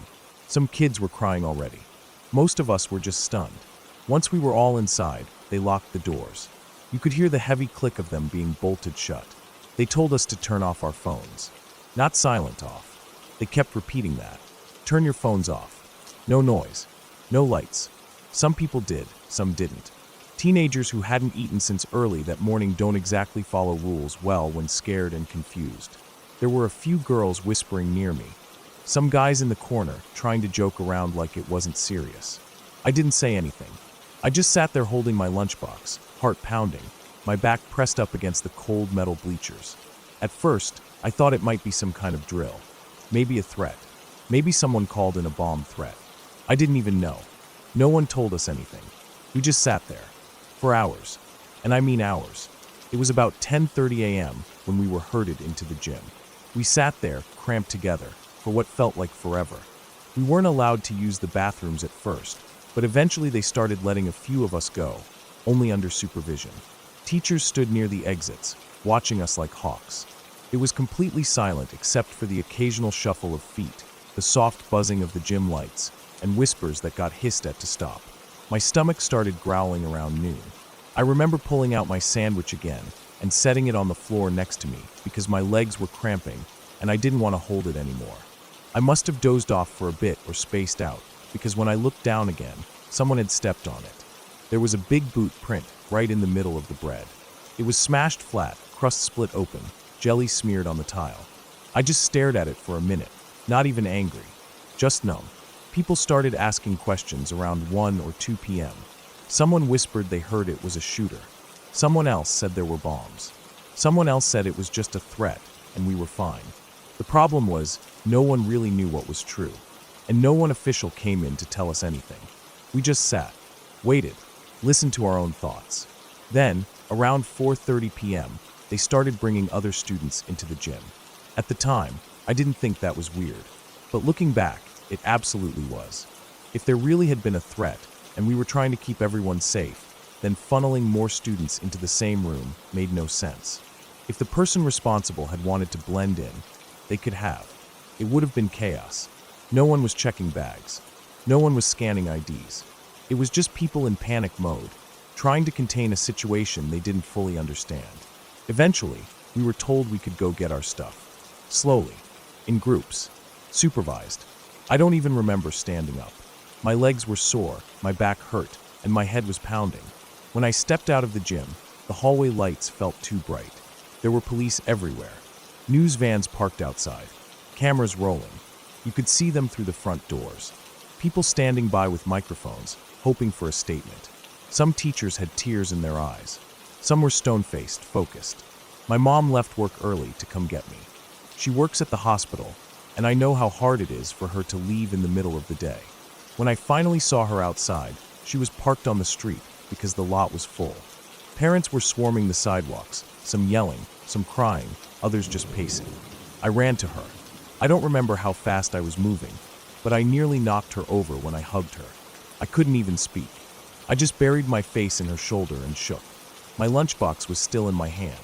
Some kids were crying already. Most of us were just stunned. Once we were all inside, they locked the doors. You could hear the heavy click of them being bolted shut. They told us to turn off our phones. Not silent off. They kept repeating that. Turn your phones off. No noise. No lights. Some people did, some didn't. Teenagers who hadn't eaten since early that morning don't exactly follow rules well when scared and confused. There were a few girls whispering near me. Some guys in the corner trying to joke around like it wasn't serious. I didn't say anything. I just sat there holding my lunchbox, heart pounding, my back pressed up against the cold metal bleachers. At first, I thought it might be some kind of drill. Maybe a threat. Maybe someone called in a bomb threat. I didn't even know. No one told us anything. We just sat there. For hours. And I mean hours. It was about 10:30 a.m. when we were herded into the gym. We sat there, cramped together, for what felt like forever. We weren't allowed to use the bathrooms at first, but eventually they started letting a few of us go, only under supervision. Teachers stood near the exits, watching us like hawks. It was completely silent except for the occasional shuffle of feet, the soft buzzing of the gym lights, and whispers that got hissed at to stop. My stomach started growling around noon. I remember pulling out my sandwich again and setting it on the floor next to me because my legs were cramping and I didn't want to hold it anymore. I must have dozed off for a bit or spaced out because when I looked down again, someone had stepped on it. There was a big boot print right in the middle of the bread. It was smashed flat, crust split open, jelly smeared on the tile. I just stared at it for a minute, not even angry, just numb. People started asking questions around 1 or 2 p.m. Someone whispered they heard it was a shooter. Someone else said there were bombs. Someone else said it was just a threat and we were fine. The problem was, no one really knew what was true, and no one official came in to tell us anything. We just sat, waited, listened to our own thoughts. Then, around 4:30 p.m., they started bringing other students into the gym. At the time, I didn't think that was weird, but looking back, it absolutely was. If there really had been a threat, and we were trying to keep everyone safe, then funneling more students into the same room made no sense. If the person responsible had wanted to blend in, they could have. It would have been chaos. No one was checking bags. No one was scanning IDs. It was just people in panic mode, trying to contain a situation they didn't fully understand. Eventually, we were told we could go get our stuff. Slowly, in groups, supervised. I don't even remember standing up. My legs were sore, my back hurt, and my head was pounding. When I stepped out of the gym, the hallway lights felt too bright. There were police everywhere. News vans parked outside. Cameras rolling. You could see them through the front doors. People standing by with microphones, hoping for a statement. Some teachers had tears in their eyes. Some were stone-faced, focused. My mom left work early to come get me. She works at the hospital, and I know how hard it is for her to leave in the middle of the day. When I finally saw her outside, She was parked on the street because the lot was full. Parents were swarming the sidewalks, some yelling, some crying, others just pacing. I ran to her. I don't remember how fast I was moving, but I nearly knocked her over when I hugged her. I couldn't even speak. I just buried my face in her shoulder and shook. My lunchbox was still in my hand.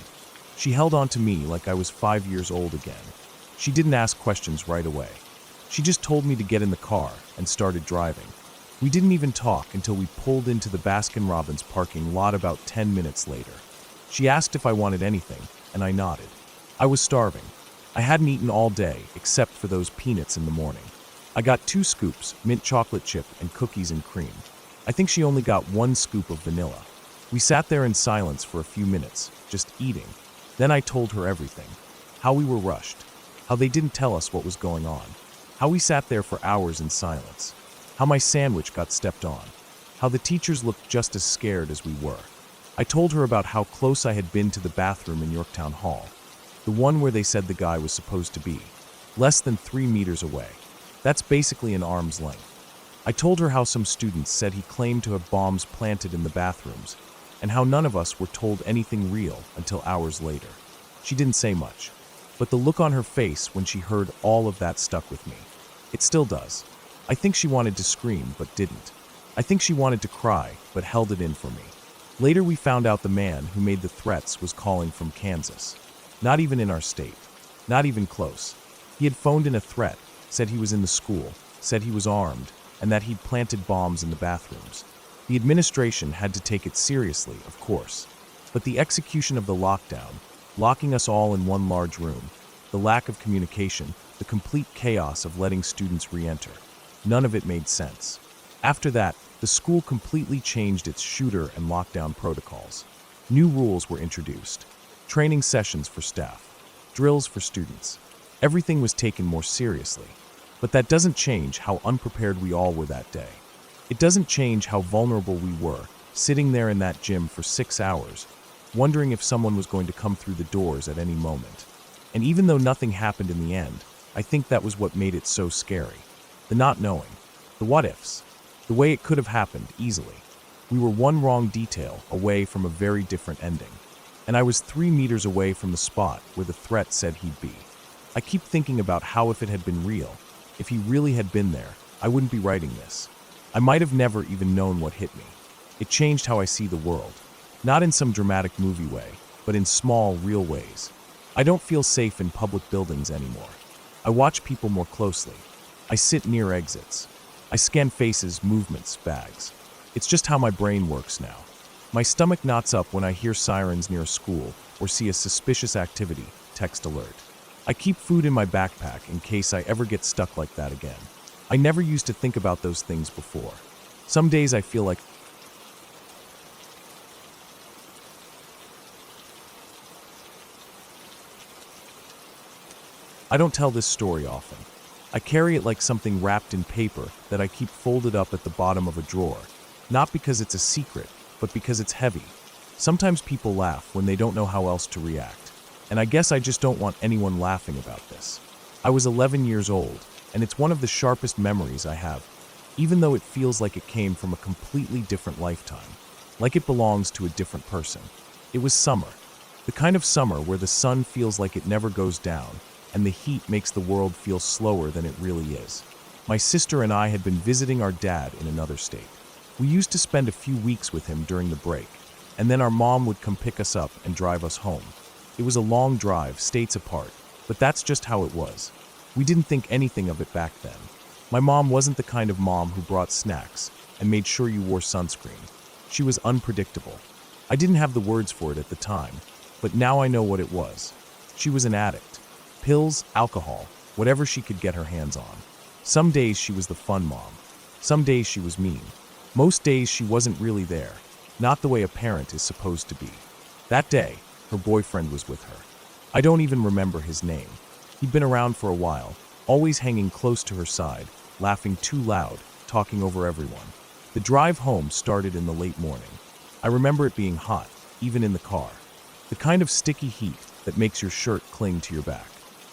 She held on to me like I was 5 years old again. She didn't ask questions right away. She just told me to get in the car and started driving. We didn't even talk until we pulled into the Baskin-Robbins parking lot about 10 minutes later. She asked if I wanted anything, and I nodded. I was starving. I hadn't eaten all day except for those peanuts in the morning. I got 2 scoops, mint chocolate chip and cookies and cream. I think she only got 1 scoop of vanilla. We sat there in silence for a few minutes, just eating. Then I told her everything. How we were rushed. How they didn't tell us what was going on. How we sat there for hours in silence. How my sandwich got stepped on. How the teachers looked just as scared as we were. I told her about how close I had been to the bathroom in Yorktown Hall. The one where they said the guy was supposed to be. Less than 3 meters away. That's basically an arm's length. I told her how some students said he claimed to have bombs planted in the bathrooms, and how none of us were told anything real until hours later. She didn't say much, but the look on her face when she heard all of that stuck with me. It still does. I think she wanted to scream, but didn't. I think she wanted to cry, but held it in for me. Later we found out the man who made the threats was calling from Kansas. Not even in our state. Not even close. He had phoned in a threat, said he was in the school, said he was armed, and that he'd planted bombs in the bathrooms. The administration had to take it seriously, of course. But the execution of the lockdown, locking us all in one large room, the lack of communication, the complete chaos of letting students re-enter, none of it made sense. After that, the school completely changed its shooter and lockdown protocols. New rules were introduced. Training sessions for staff. Drills for students. Everything was taken more seriously. But that doesn't change how unprepared we all were that day. It doesn't change how vulnerable we were, sitting there in that gym for 6 hours, wondering if someone was going to come through the doors at any moment. And even though nothing happened in the end, I think that was what made it so scary. The not knowing. The what-ifs. The way it could have happened, easily. We were one wrong detail away from a very different ending. And I was 3 meters away from the spot where the threat said he'd be. I keep thinking about how if it had been real, if he really had been there, I wouldn't be writing this. I might have never even known what hit me. It changed how I see the world. Not in some dramatic movie way, but in small, real ways. I don't feel safe in public buildings anymore. I watch people more closely. I sit near exits. I scan faces, movements, bags. It's just how my brain works now. My stomach knots up when I hear sirens near a school or see a suspicious activity, text alert. I keep food in my backpack in case I ever get stuck like that again. I never used to think about those things before. Some days I feel like I don't tell this story often. I carry it like something wrapped in paper that I keep folded up at the bottom of a drawer. Not because it's a secret, but because it's heavy. Sometimes people laugh when they don't know how else to react. And I guess I just don't want anyone laughing about this. I was 11 years old, and it's one of the sharpest memories I have, even though it feels like it came from a completely different lifetime, like it belongs to a different person. It was summer, the kind of summer where the sun feels like it never goes down, and the heat makes the world feel slower than it really is. My sister and I had been visiting our dad in another state. We used to spend a few weeks with him during the break, and then our mom would come pick us up and drive us home. It was a long drive, states apart, but that's just how it was. We didn't think anything of it back then. My mom wasn't the kind of mom who brought snacks and made sure you wore sunscreen. She was unpredictable. I didn't have the words for it at the time, but now I know what it was. She was an addict. Pills, alcohol, whatever she could get her hands on. Some days she was the fun mom. Some days she was mean. Most days she wasn't really there, not the way a parent is supposed to be. That day, her boyfriend was with her. I don't even remember his name. He'd been around for a while, always hanging close to her side, laughing too loud, talking over everyone. The drive home started in the late morning. I remember it being hot, even in the car. The kind of sticky heat that makes your shirt cling to your back.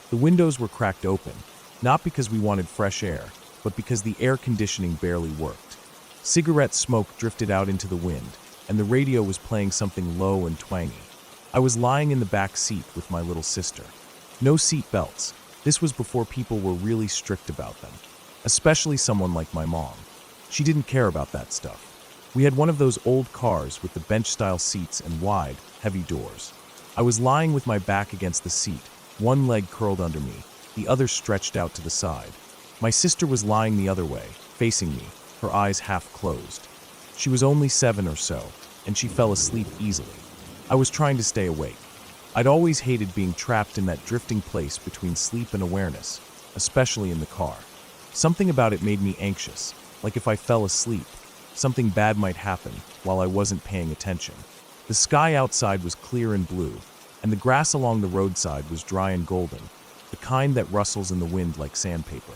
The windows were cracked open, not because we wanted fresh air, but because the air conditioning barely worked. Cigarette smoke drifted out into the wind, and the radio was playing something low and twangy. I was lying in the back seat with my little sister. No seat belts. This was before people were really strict about them, especially someone like my mom. She didn't care about that stuff. We had one of those old cars with the bench-style seats and wide, heavy doors. I was lying with my back against the seat, one leg curled under me, the other stretched out to the side. My sister was lying the other way, facing me, her eyes half closed. She was only 7 or so, and she fell asleep easily. I was trying to stay awake. I'd always hated being trapped in that drifting place between sleep and awareness, especially in the car. Something about it made me anxious, like if I fell asleep, something bad might happen while I wasn't paying attention. The sky outside was clear and blue, and the grass along the roadside was dry and golden, the kind that rustles in the wind like sandpaper.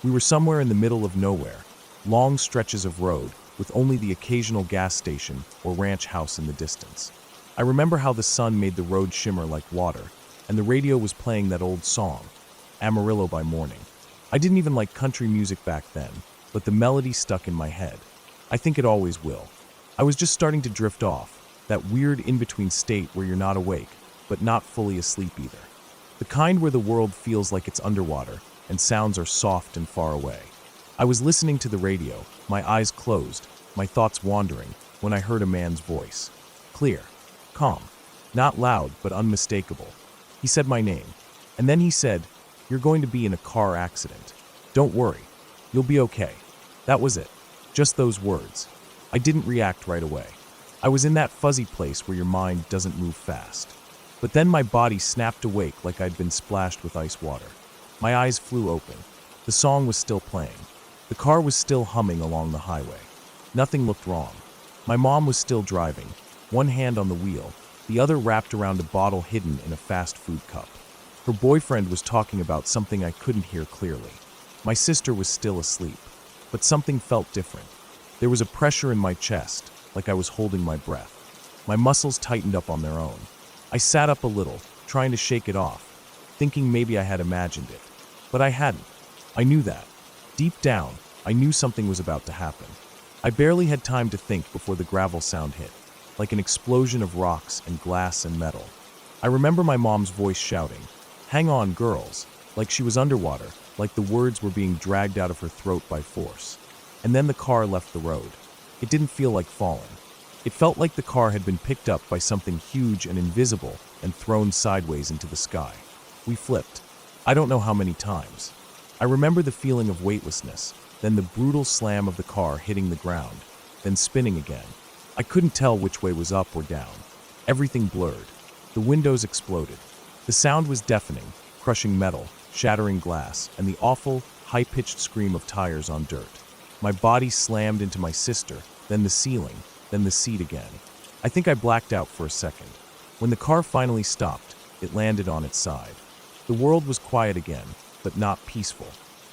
We were somewhere in the middle of nowhere, long stretches of road with only the occasional gas station or ranch house in the distance. I remember how the sun made the road shimmer like water, and the radio was playing that old song, Amarillo by Morning. I didn't even like country music back then, but the melody stuck in my head. I think it always will. I was just starting to drift off, that weird in-between state where you're not awake, but not fully asleep either. The kind where the world feels like it's underwater, and sounds are soft and far away. I was listening to the radio, my eyes closed, my thoughts wandering, when I heard a man's voice. Clear. Calm. Not loud, but unmistakable. He said my name. And then he said, "You're going to be in a car accident. Don't worry. You'll be okay." That was it. Just those words. I didn't react right away. I was in that fuzzy place where your mind doesn't move fast. But then my body snapped awake like I'd been splashed with ice water. My eyes flew open. The song was still playing. The car was still humming along the highway. Nothing looked wrong. My mom was still driving, one hand on the wheel, the other wrapped around a bottle hidden in a fast food cup. Her boyfriend was talking about something I couldn't hear clearly. My sister was still asleep, but something felt different. There was a pressure in my chest, like I was holding my breath. My muscles tightened up on their own. I sat up a little, trying to shake it off, thinking maybe I had imagined it. But I hadn't. I knew that. Deep down, I knew something was about to happen. I barely had time to think before the gravel sound hit, like an explosion of rocks and glass and metal. I remember my mom's voice shouting, "Hang on, girls," like she was underwater, like the words were being dragged out of her throat by force. And then the car left the road. It didn't feel like falling. It felt like the car had been picked up by something huge and invisible and thrown sideways into the sky. We flipped. I don't know how many times. I remember the feeling of weightlessness, then the brutal slam of the car hitting the ground, then spinning again. I couldn't tell which way was up or down. Everything blurred. The windows exploded. The sound was deafening, crushing metal, shattering glass, and the awful, high-pitched scream of tires on dirt. My body slammed into my sister, then the ceiling, then the seat again. I think I blacked out for a second. When the car finally stopped, it landed on its side. The world was quiet again, but not peaceful.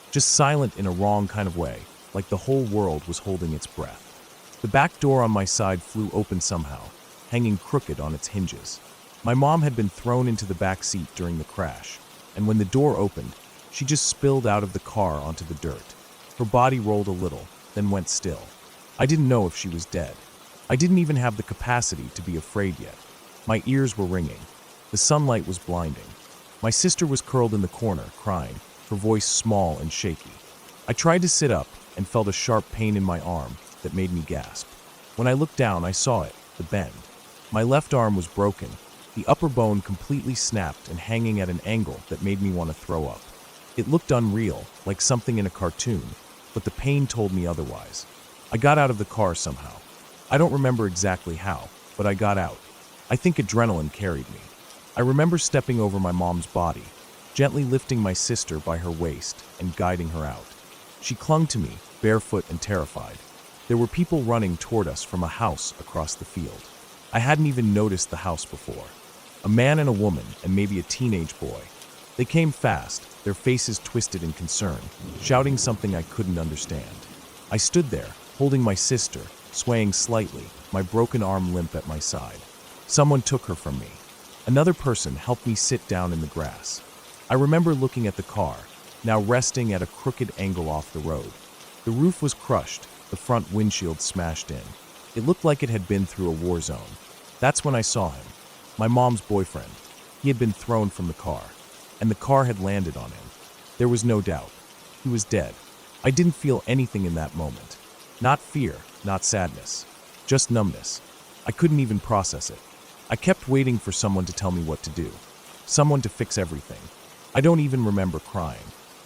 Just silent in a wrong kind of way, like the whole world was holding its breath. The back door on my side flew open somehow, hanging crooked on its hinges. My mom had been thrown into the back seat during the crash, and when the door opened, she just spilled out of the car onto the dirt. Her body rolled a little, then went still. I didn't know if she was dead. I didn't even have the capacity to be afraid yet. My ears were ringing. The sunlight was blinding. My sister was curled in the corner, crying, her voice small and shaky. I tried to sit up and felt a sharp pain in my arm that made me gasp. When I looked down, I saw it, the bend. My left arm was broken, the upper bone completely snapped and hanging at an angle that made me want to throw up. It looked unreal, like something in a cartoon, but the pain told me otherwise. I got out of the car somehow. I don't remember exactly how, but I got out. I think adrenaline carried me. I remember stepping over my mom's body, gently lifting my sister by her waist and guiding her out. She clung to me, barefoot and terrified. There were people running toward us from a house across the field. I hadn't even noticed the house before. A man and a woman, and maybe a teenage boy. They came fast, their faces twisted in concern, shouting something I couldn't understand. I stood there, holding my sister, swaying slightly, my broken arm limp at my side. Someone took her from me. Another person helped me sit down in the grass. I remember looking at the car, now resting at a crooked angle off the road. The roof was crushed, the front windshield smashed in. It looked like it had been through a war zone. That's when I saw him. My mom's boyfriend. He had been thrown from the car, and the car had landed on him. There was no doubt. He was dead. I didn't feel anything in that moment. Not fear, not sadness. Just numbness. I couldn't even process it. I kept waiting for someone to tell me what to do. Someone to fix everything. I don't even remember crying.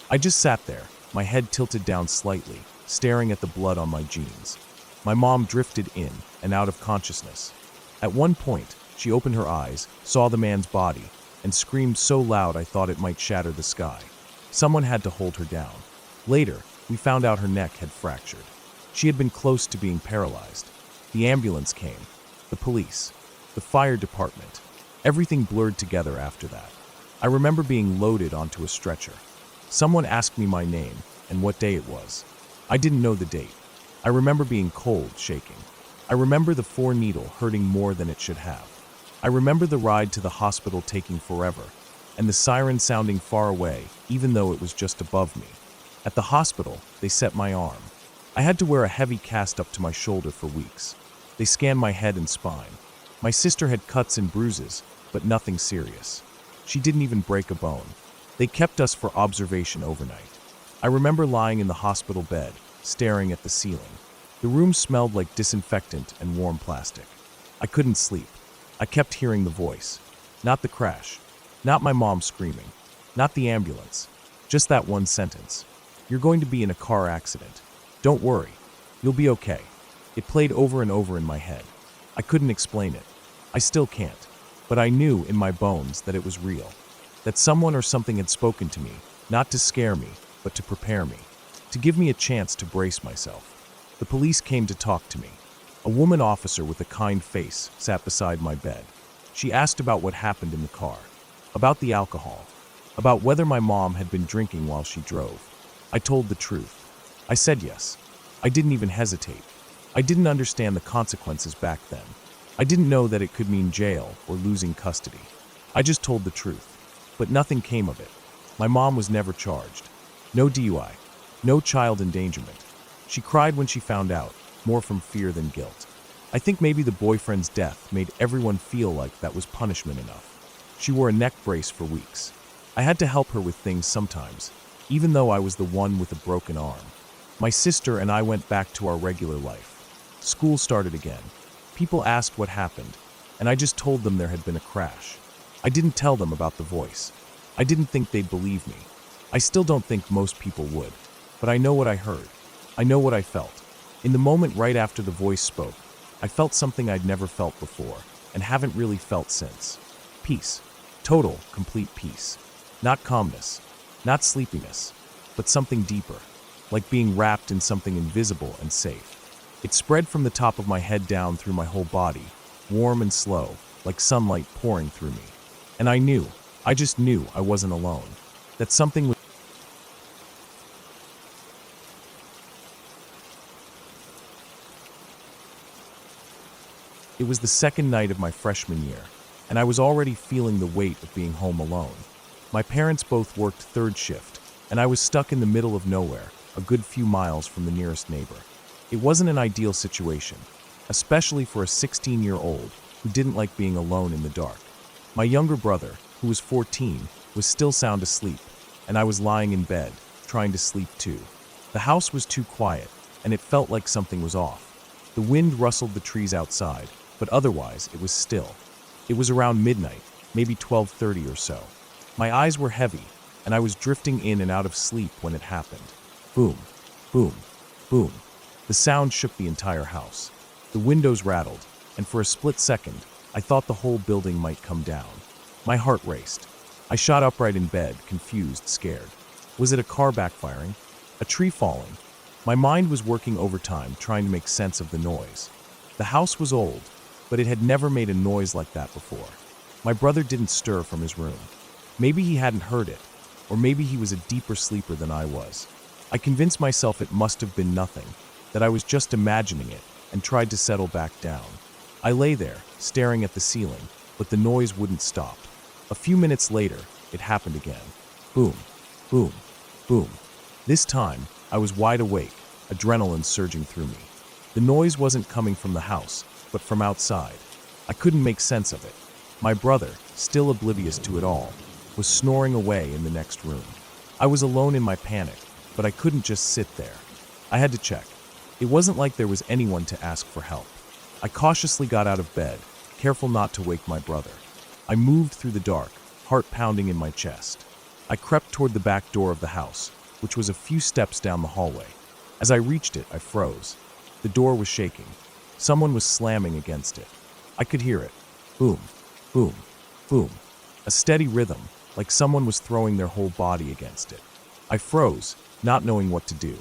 I just sat there, my head tilted down slightly, staring at the blood on my jeans. My mom drifted in and out of consciousness. At one point, she opened her eyes, saw the man's body, and screamed so loud I thought it might shatter the sky. Someone had to hold her down. Later, we found out her neck had fractured. She had been close to being paralyzed. The ambulance came, the police, the fire department. Everything blurred together after that. I remember being loaded onto a stretcher. Someone asked me my name and what day it was. I didn't know the date. I remember being cold, shaking. I remember the 4-needle hurting more than it should have. I remember the ride to the hospital taking forever, and the siren sounding far away, even though it was just above me. At the hospital, they set my arm. I had to wear a heavy cast up to my shoulder for weeks. They scanned my head and spine. My sister had cuts and bruises, but nothing serious. She didn't even break a bone. They kept us for observation overnight. I remember lying in the hospital bed, staring at the ceiling. The room smelled like disinfectant and warm plastic. I couldn't sleep. I kept hearing the voice. Not the crash. Not my mom screaming. Not the ambulance. Just that one sentence. You're going to be in a car accident. Don't worry. You'll be okay. It played over and over in my head. I couldn't explain it. I still can't. But I knew in my bones that it was real. That someone or something had spoken to me, not to scare me, but to prepare me. To give me a chance to brace myself. The police came to talk to me. A woman officer with a kind face sat beside my bed. She asked about what happened in the car, about the alcohol, about whether my mom had been drinking while she drove. I told the truth. I said yes. I didn't even hesitate. I didn't understand the consequences back then. I didn't know that it could mean jail or losing custody. I just told the truth. But nothing came of it. My mom was never charged. No DUI. No child endangerment. She cried when she found out, more from fear than guilt. I think maybe the boyfriend's death made everyone feel like that was punishment enough. She wore a neck brace for weeks. I had to help her with things sometimes, even though I was the one with a broken arm. My sister and I went back to our regular life. School started again. People asked what happened, and I just told them there had been a crash. I didn't tell them about the voice. I didn't think they'd believe me. I still don't think most people would, but I know what I heard. I know what I felt. In the moment right after the voice spoke, I felt something I'd never felt before, and haven't really felt since. Peace. Total, complete peace. Not calmness, not sleepiness, but something deeper, like being wrapped in something invisible and safe. It spread from the top of my head down through my whole body, warm and slow, like sunlight pouring through me. And I just knew I wasn't alone, that something was. It was the second night of my freshman year, and I was already feeling the weight of being home alone. My parents both worked third shift, and I was stuck in the middle of nowhere, a good few miles from the nearest neighbor. It wasn't an ideal situation, especially for a 16-year-old who didn't like being alone in the dark. My younger brother, who was 14, was still sound asleep, and I was lying in bed, trying to sleep too. The house was too quiet, and it felt like something was off. The wind rustled the trees outside, but otherwise it was still. It was around midnight, maybe 12:30 or so. My eyes were heavy, and I was drifting in and out of sleep when it happened. Boom, boom, boom. The sound shook the entire house. The windows rattled, and for a split second, I thought the whole building might come down. My heart raced. I shot upright in bed, confused, scared. Was it a car backfiring? A tree falling? My mind was working overtime, trying to make sense of the noise. The house was old, but it had never made a noise like that before. My brother didn't stir from his room. Maybe he hadn't heard it, or maybe he was a deeper sleeper than I was. I convinced myself it must have been nothing, that I was just imagining it, and tried to settle back down. I lay there, staring at the ceiling, but the noise wouldn't stop. A few minutes later, it happened again. Boom, boom, boom. This time, I was wide awake, adrenaline surging through me. The noise wasn't coming from the house, but from outside. I couldn't make sense of it. My brother, still oblivious to it all, was snoring away in the next room. I was alone in my panic, but I couldn't just sit there. I had to check. It wasn't like there was anyone to ask for help. I cautiously got out of bed, careful not to wake my brother. I moved through the dark, heart pounding in my chest. I crept toward the back door of the house, which was a few steps down the hallway. As I reached it, I froze. The door was shaking. Someone was slamming against it. I could hear it. Boom, boom, boom. A steady rhythm, like someone was throwing their whole body against it. I froze, not knowing what to do.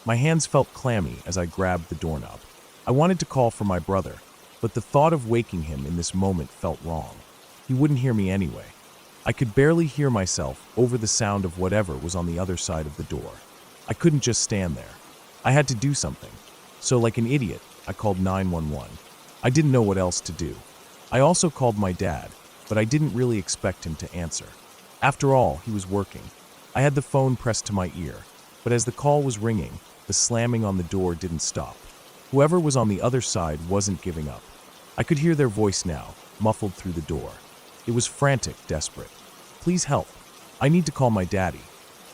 My hands felt clammy as I grabbed the doorknob. I wanted to call for my brother, but the thought of waking him in this moment felt wrong. He wouldn't hear me anyway. I could barely hear myself over the sound of whatever was on the other side of the door. I couldn't just stand there. I had to do something. So like an idiot, I called 911. I didn't know what else to do. I also called my dad, but I didn't really expect him to answer. After all, he was working. I had the phone pressed to my ear, but as the call was ringing, the slamming on the door didn't stop. Whoever was on the other side wasn't giving up. I could hear their voice now, muffled through the door. It was frantic, desperate. Please help. I need to call my daddy.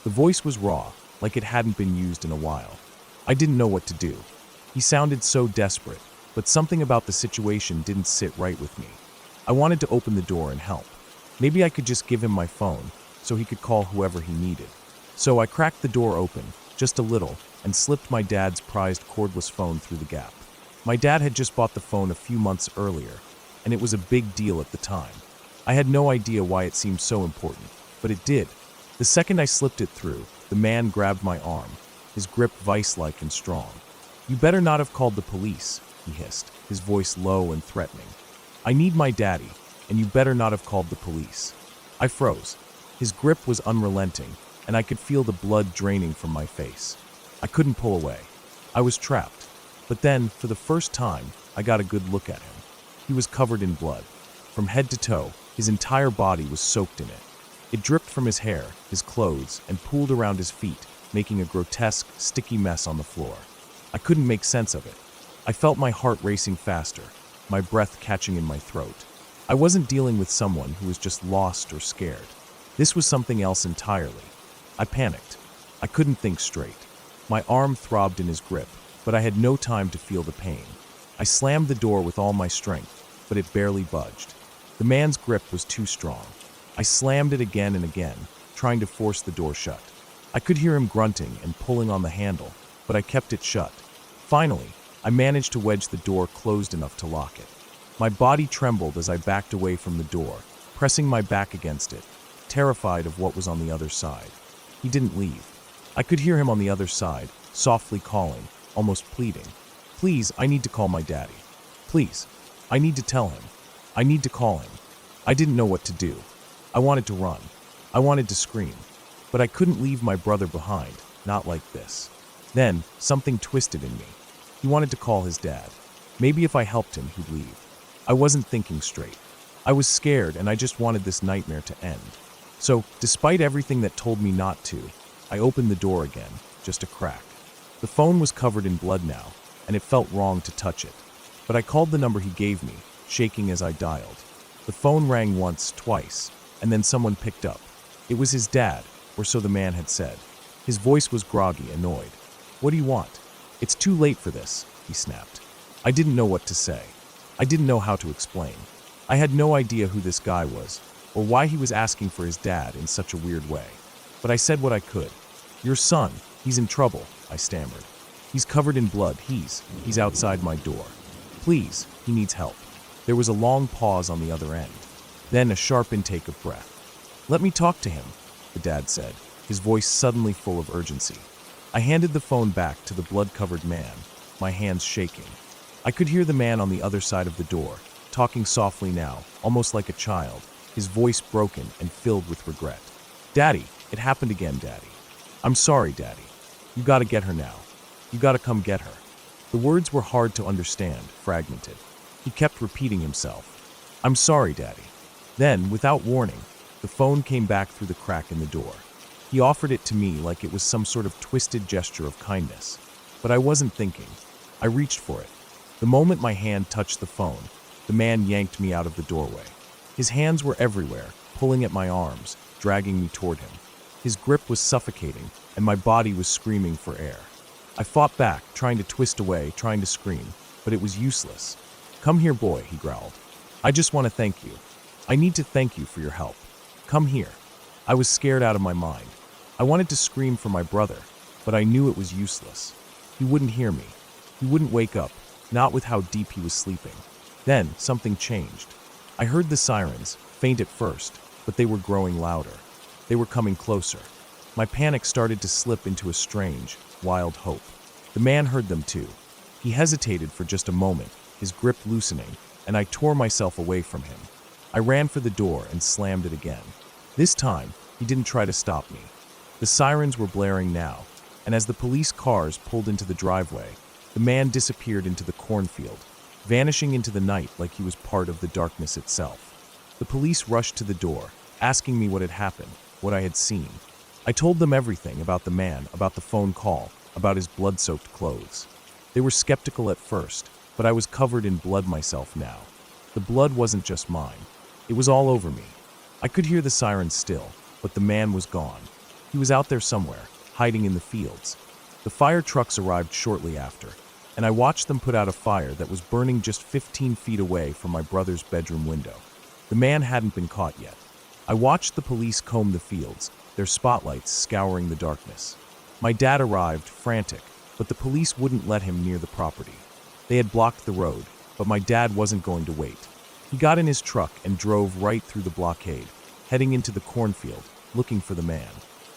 The voice was raw, like it hadn't been used in a while. I didn't know what to do. He sounded so desperate, but something about the situation didn't sit right with me. I wanted to open the door and help. Maybe I could just give him my phone, so he could call whoever he needed. So I cracked the door open, just a little, and slipped my dad's prized cordless phone through the gap. My dad had just bought the phone a few months earlier, and it was a big deal at the time. I had no idea why it seemed so important, but it did. The second I slipped it through, the man grabbed my arm, his grip vice-like and strong. "You better not have called the police," he hissed, his voice low and threatening. "I need my daddy, and you better not have called the police." I froze. His grip was unrelenting, and I could feel the blood draining from my face. I couldn't pull away. I was trapped. But then, for the first time, I got a good look at him. He was covered in blood. From head to toe, his entire body was soaked in it. It dripped from his hair, his clothes, and pooled around his feet, making a grotesque, sticky mess on the floor. I couldn't make sense of it. I felt my heart racing faster, my breath catching in my throat. I wasn't dealing with someone who was just lost or scared. This was something else entirely. I panicked. I couldn't think straight. My arm throbbed in his grip, but I had no time to feel the pain. I slammed the door with all my strength, but it barely budged. The man's grip was too strong. I slammed it again and again, trying to force the door shut. I could hear him grunting and pulling on the handle, but I kept it shut. Finally, I managed to wedge the door closed enough to lock it. My body trembled as I backed away from the door, pressing my back against it, terrified of what was on the other side. He didn't leave. I could hear him on the other side, softly calling, almost pleading. "Please, I need to call my daddy. Please, I need to tell him. I need to call him." I didn't know what to do. I wanted to run. I wanted to scream. But I couldn't leave my brother behind, not like this. Then, something twisted in me. He wanted to call his dad. Maybe if I helped him, he'd leave. I wasn't thinking straight. I was scared, and I just wanted this nightmare to end. So, despite everything that told me not to, I opened the door again, just a crack. The phone was covered in blood now, and it felt wrong to touch it. But I called the number he gave me, shaking as I dialed. The phone rang once, twice, and then someone picked up. It was his dad, or so the man had said. His voice was groggy, annoyed. "What do you want?" "It's too late for this," he snapped. I didn't know what to say. I didn't know how to explain. I had no idea who this guy was, or why he was asking for his dad in such a weird way. But I said what I could. "Your son, he's in trouble," I stammered. "He's covered in blood. He's outside my door. Please, he needs help." There was a long pause on the other end. Then a sharp intake of breath. "Let me talk to him," the dad said, his voice suddenly full of urgency. I handed the phone back to the blood-covered man, my hands shaking. I could hear the man on the other side of the door, talking softly now, almost like a child, his voice broken and filled with regret. "Daddy, it happened again, Daddy. I'm sorry, Daddy. You gotta get her now. You gotta come get her." The words were hard to understand, fragmented. He kept repeating himself. "I'm sorry, Daddy." Then, without warning, the phone came back through the crack in the door. He offered it to me like it was some sort of twisted gesture of kindness. But I wasn't thinking. I reached for it. The moment my hand touched the phone, the man yanked me out of the doorway. His hands were everywhere, pulling at my arms, dragging me toward him. His grip was suffocating, and my body was screaming for air. I fought back, trying to twist away, trying to scream, but it was useless. "Come here, boy," he growled. "I just want to thank you. I need to thank you for your help. Come here." I was scared out of my mind. I wanted to scream for my brother, but I knew it was useless. He wouldn't hear me. He wouldn't wake up, not with how deep he was sleeping. Then something changed. I heard the sirens, faint at first, but they were growing louder. They were coming closer. My panic started to slip into a strange, wild hope. The man heard them too. He hesitated for just a moment, his grip loosening, and I tore myself away from him. I ran for the door and slammed it again. This time, he didn't try to stop me. The sirens were blaring now, and as the police cars pulled into the driveway, the man disappeared into the cornfield, vanishing into the night like he was part of the darkness itself. The police rushed to the door, asking me what had happened, what I had seen. I told them everything about the man, about the phone call, about his blood-soaked clothes. They were skeptical at first, but I was covered in blood myself now. The blood wasn't just mine. It was all over me. I could hear the sirens still, but the man was gone. He was out there somewhere, hiding in the fields. The fire trucks arrived shortly after, and I watched them put out a fire that was burning just 15 feet away from my brother's bedroom window. The man hadn't been caught yet. I watched the police comb the fields, their spotlights scouring the darkness. My dad arrived, frantic, but the police wouldn't let him near the property. They had blocked the road, but my dad wasn't going to wait. He got in his truck and drove right through the blockade, heading into the cornfield, looking for the man.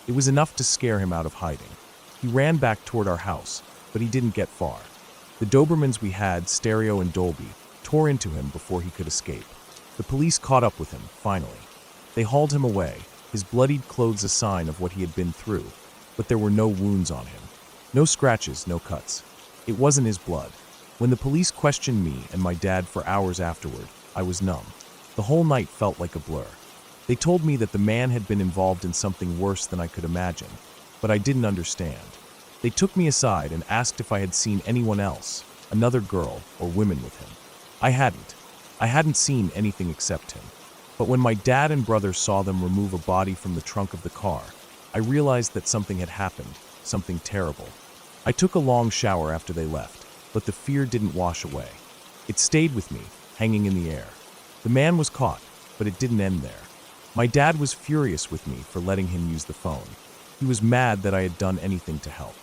It was enough to scare him out of hiding. He ran back toward our house, but he didn't get far. The Dobermans we had, Stereo and Dolby, tore into him before he could escape. The police caught up with him, finally. They hauled him away, his bloodied clothes a sign of what he had been through, but there were no wounds on him. No scratches, no cuts. It wasn't his blood. When the police questioned me and my dad for hours afterward, I was numb. The whole night felt like a blur. They told me that the man had been involved in something worse than I could imagine, but I didn't understand. They took me aside and asked if I had seen anyone else, another girl or women with him. I hadn't. I hadn't seen anything except him. But when my dad and brother saw them remove a body from the trunk of the car, I realized that something had happened, something terrible. I took a long shower after they left, but the fear didn't wash away. It stayed with me, hanging in the air. The man was caught, but it didn't end there. My dad was furious with me for letting him use the phone. He was mad that I had done anything to help.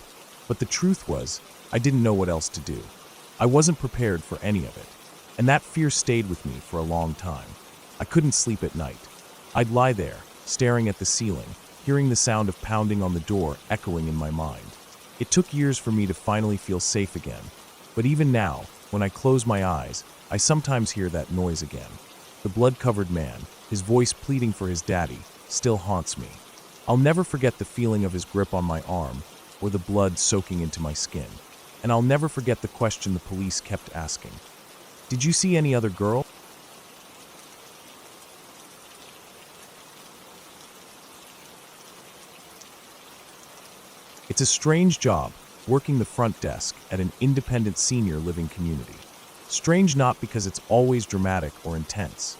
But the truth was, I didn't know what else to do. I wasn't prepared for any of it, and that fear stayed with me for a long time. I couldn't sleep at night. I'd lie there, staring at the ceiling, hearing the sound of pounding on the door echoing in my mind. It took years for me to finally feel safe again, but even now, when I close my eyes, I sometimes hear that noise again. The blood-covered man, his voice pleading for his daddy, still haunts me. I'll never forget the feeling of his grip on my arm, or the blood soaking into my skin. And I'll never forget the question the police kept asking. "Did you see any other girl?" It's a strange job, working the front desk at an independent senior living community. Strange not because it's always dramatic or intense.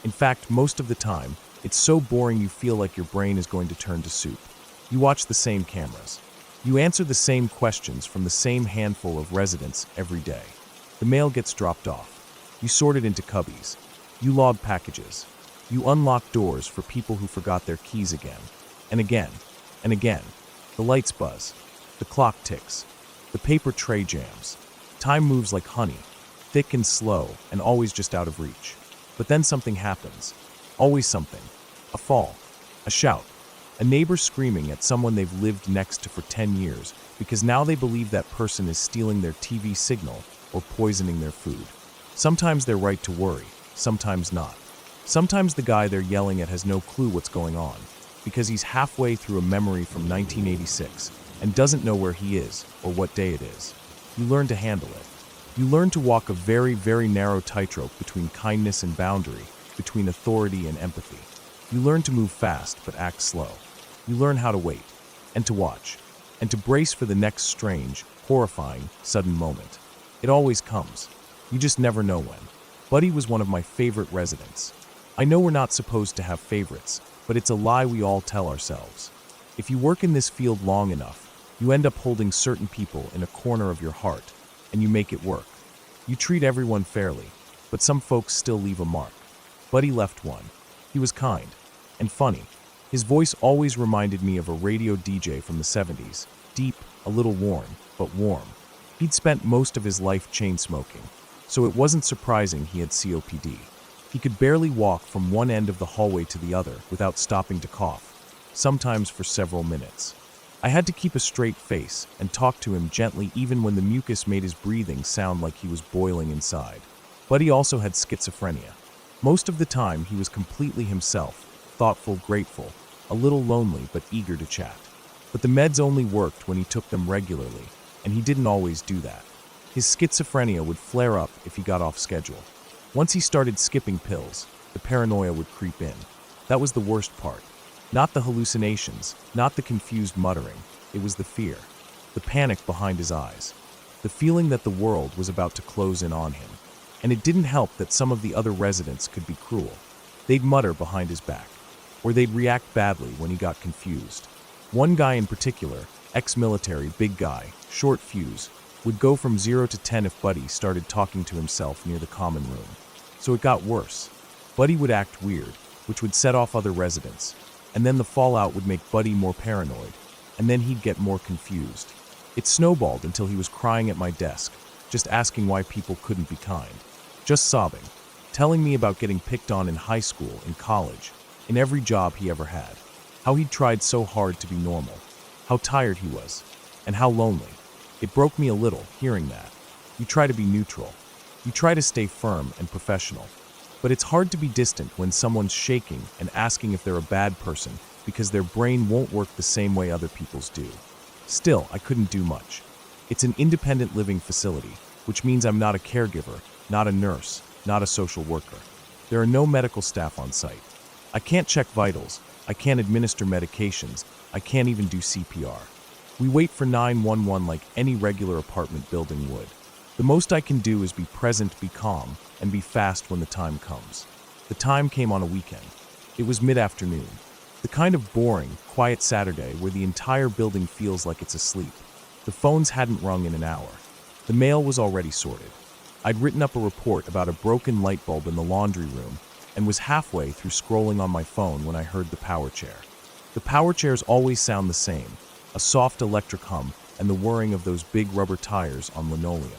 In fact, most of the time, it's so boring you feel like your brain is going to turn to soup. You watch the same cameras. You answer the same questions from the same handful of residents every day. The mail gets dropped off. You sort it into cubbies. You log packages. You unlock doors for people who forgot their keys again. And again. And again. The lights buzz. The clock ticks. The paper tray jams. Time moves like honey, thick and slow, and always just out of reach. But then something happens. Always something. A fall. A shout. A neighbor screaming at someone they've lived next to for 10 years because now they believe that person is stealing their TV signal or poisoning their food. Sometimes they're right to worry, sometimes not. Sometimes the guy they're yelling at has no clue what's going on because he's halfway through a memory from 1986 and doesn't know where he is or what day it is. You learn to handle it. You learn to walk a very, very narrow tightrope between kindness and boundary, between authority and empathy. You learn to move fast but act slow. You learn how to wait, and to watch, and to brace for the next strange, horrifying, sudden moment. It always comes. You just never know when. Buddy was one of my favorite residents. I know we're not supposed to have favorites, but it's a lie we all tell ourselves. If you work in this field long enough, you end up holding certain people in a corner of your heart, and you make it work. You treat everyone fairly, but some folks still leave a mark. Buddy left one. He was kind and funny. His voice always reminded me of a radio DJ from the 70s, deep, a little worn, but warm. He'd spent most of his life chain smoking, so it wasn't surprising he had COPD. He could barely walk from one end of the hallway to the other without stopping to cough, sometimes for several minutes. I had to keep a straight face and talk to him gently even when the mucus made his breathing sound like he was boiling inside. Buddy also had schizophrenia. Most of the time he was completely himself, thoughtful, grateful, a little lonely but eager to chat. But the meds only worked when he took them regularly, and he didn't always do that. His schizophrenia would flare up if he got off schedule. Once he started skipping pills, the paranoia would creep in. That was the worst part. Not the hallucinations, not the confused muttering. It was the fear, the panic behind his eyes, the feeling that the world was about to close in on him. And it didn't help that some of the other residents could be cruel. They'd mutter behind his back, or they'd react badly when he got confused. One guy in particular, ex-military, big guy, short fuse, would go from 0 to 10 if Buddy started talking to himself near the common room. So it got worse. Buddy would act weird, which would set off other residents, and then the fallout would make Buddy more paranoid, and then he'd get more confused. It snowballed until he was crying at my desk, just asking why people couldn't be kind. Just sobbing, telling me about getting picked on in high school, in college, in every job he ever had. How he'd tried so hard to be normal, how tired he was, and how lonely. It broke me a little, hearing that. You try to be neutral. You try to stay firm and professional. But it's hard to be distant when someone's shaking and asking if they're a bad person because their brain won't work the same way other people's do. Still, I couldn't do much. It's an independent living facility, which means I'm not a caregiver, not a nurse, not a social worker. There are no medical staff on site. I can't check vitals. I can't administer medications. I can't even do CPR. We wait for 911 like any regular apartment building would. The most I can do is be present, be calm, and be fast when the time comes. The time came on a weekend. It was mid-afternoon. The kind of boring, quiet Saturday where the entire building feels like it's asleep. The phones hadn't rung in an hour. The mail was already sorted. I'd written up a report about a broken light bulb in the laundry room and was halfway through scrolling on my phone when I heard the power chair. The power chairs always sound the same, a soft electric hum and the whirring of those big rubber tires on linoleum.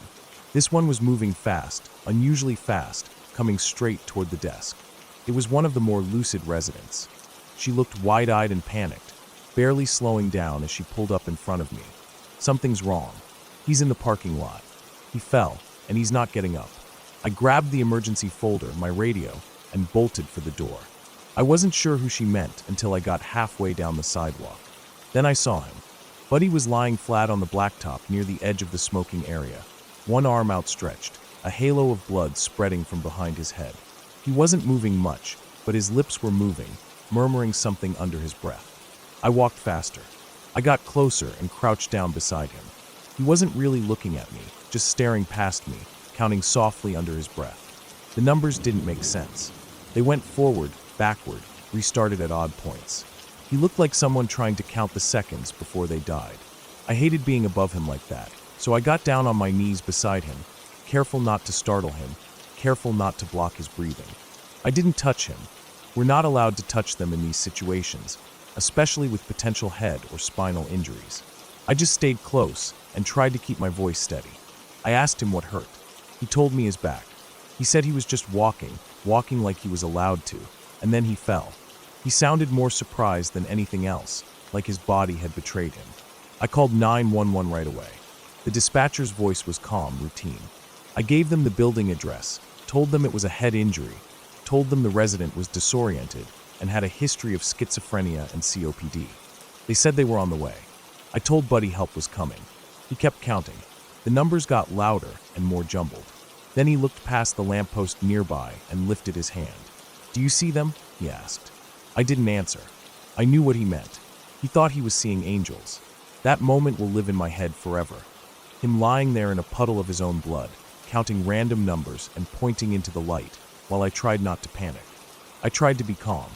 This one was moving fast, unusually fast, coming straight toward the desk. It was one of the more lucid residents. She looked wide-eyed and panicked, barely slowing down as she pulled up in front of me. Something's wrong. He's in the parking lot. He fell, and he's not getting up. I grabbed the emergency folder, my radio, and bolted for the door. I wasn't sure who she meant until I got halfway down the sidewalk. Then I saw him. Buddy was lying flat on the blacktop near the edge of the smoking area, one arm outstretched, a halo of blood spreading from behind his head. He wasn't moving much, but his lips were moving, murmuring something under his breath. I walked faster. I got closer and crouched down beside him. He wasn't really looking at me, just staring past me, counting softly under his breath. The numbers didn't make sense. They went forward, backward, restarted at odd points. He looked like someone trying to count the seconds before they died. I hated being above him like that, so I got down on my knees beside him, careful not to startle him, careful not to block his breathing. I didn't touch him. We're not allowed to touch them in these situations, especially with potential head or spinal injuries. I just stayed close and tried to keep my voice steady. I asked him what hurt. He told me his back. He said he was just walking like he was allowed to, and then he fell. He sounded more surprised than anything else, like his body had betrayed him. I called 911 right away. The dispatcher's voice was calm, routine. I gave them the building address, told them it was a head injury, told them the resident was disoriented and had a history of schizophrenia and COPD. They said they were on the way. I told Buddy help was coming. He kept counting. The numbers got louder and more jumbled. Then he looked past the lamppost nearby and lifted his hand. "Do you see them?" he asked. I didn't answer. I knew what he meant. He thought he was seeing angels. That moment will live in my head forever. Him lying there in a puddle of his own blood, counting random numbers and pointing into the light, while I tried not to panic. I tried to be calm.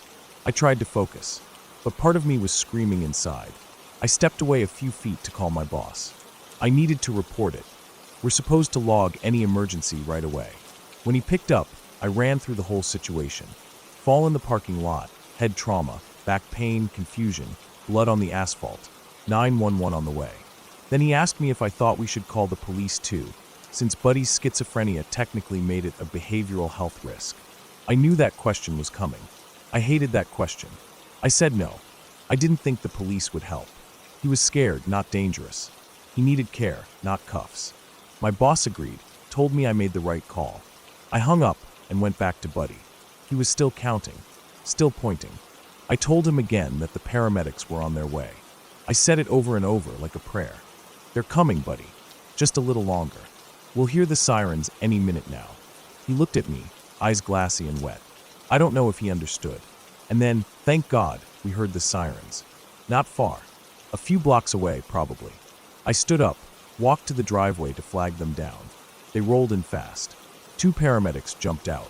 I tried to focus. But part of me was screaming inside. I stepped away a few feet to call my boss. I needed to report it. We're supposed to log any emergency right away. When he picked up, I ran through the whole situation. Fall in the parking lot, head trauma, back pain, confusion, blood on the asphalt, 911 on the way. Then he asked me if I thought we should call the police too, since Buddy's schizophrenia technically made it a behavioral health risk. I knew that question was coming. I hated that question. I said no. I didn't think the police would help. He was scared, not dangerous. He needed care, not cuffs. My boss agreed, told me I made the right call. I hung up and went back to Buddy. He was still counting, still pointing. I told him again that the paramedics were on their way. I said it over and over like a prayer. They're coming, Buddy. Just a little longer. We'll hear the sirens any minute now. He looked at me, eyes glassy and wet. I don't know if he understood. And then, thank God, we heard the sirens. Not far. A few blocks away, probably. I stood up, walked to the driveway to flag them down. They rolled in fast. 2 paramedics jumped out.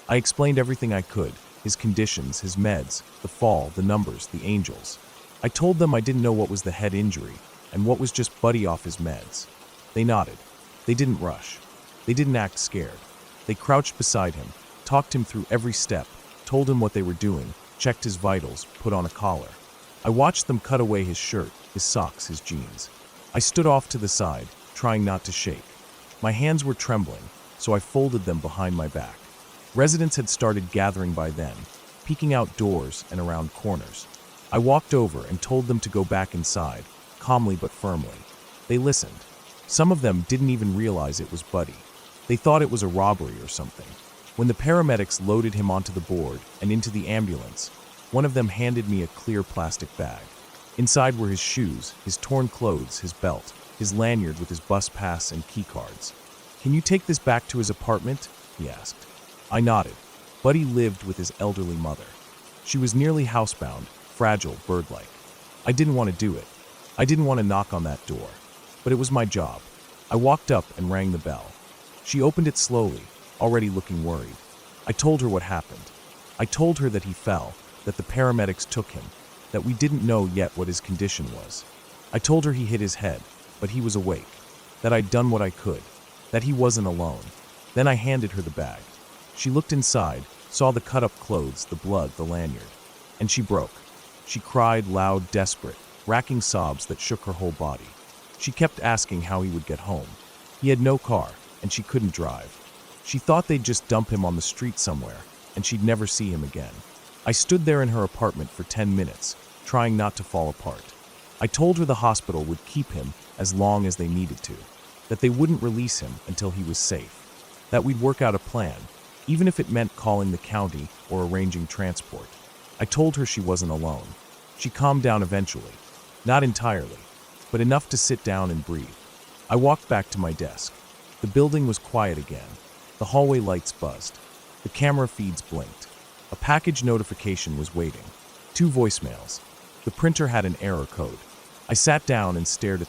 I explained everything I could, his conditions, his meds, the fall, the numbers, the angels. I told them I didn't know what was the head injury and what was just Buddy off his meds. They nodded. They didn't rush. They didn't act scared. They crouched beside him, talked him through every step, told him what they were doing, checked his vitals, put on a collar. I watched them cut away his shirt, his socks, his jeans. I stood off to the side, trying not to shake. My hands were trembling, so I folded them behind my back. Residents had started gathering by then, peeking out doors and around corners. I walked over and told them to go back inside, calmly but firmly. They listened. Some of them didn't even realize it was Buddy. They thought it was a robbery or something. When the paramedics loaded him onto the board and into the ambulance, one of them handed me a clear plastic bag. Inside were his shoes, his torn clothes, his belt, his lanyard with his bus pass and key cards. "Can you take this back to his apartment?" he asked. I nodded. Buddy lived with his elderly mother. She was nearly housebound, fragile, bird-like. I didn't want to do it. I didn't want to knock on that door. But it was my job. I walked up and rang the bell. She opened it slowly, already looking worried. I told her what happened. I told her that he fell, that the paramedics took him, that we didn't know yet what his condition was. I told her he hit his head, but he was awake, that I'd done what I could, that he wasn't alone. Then I handed her the bag. She looked inside, saw the cut-up clothes, the blood, the lanyard, and she broke. She cried loud, desperate, racking sobs that shook her whole body. She kept asking how he would get home. He had no car, and she couldn't drive. She thought they'd just dump him on the street somewhere, and she'd never see him again. I stood there in her apartment for 10 minutes, trying not to fall apart. I told her the hospital would keep him as long as they needed to, that they wouldn't release him until he was safe, that we'd work out a plan, even if it meant calling the county or arranging transport. I told her she wasn't alone. She calmed down eventually, not entirely, but enough to sit down and breathe. I walked back to my desk. The building was quiet again. The hallway lights buzzed. The camera feeds blinked. A package notification was waiting. 2 voicemails. The printer had an error code. I sat down and stared at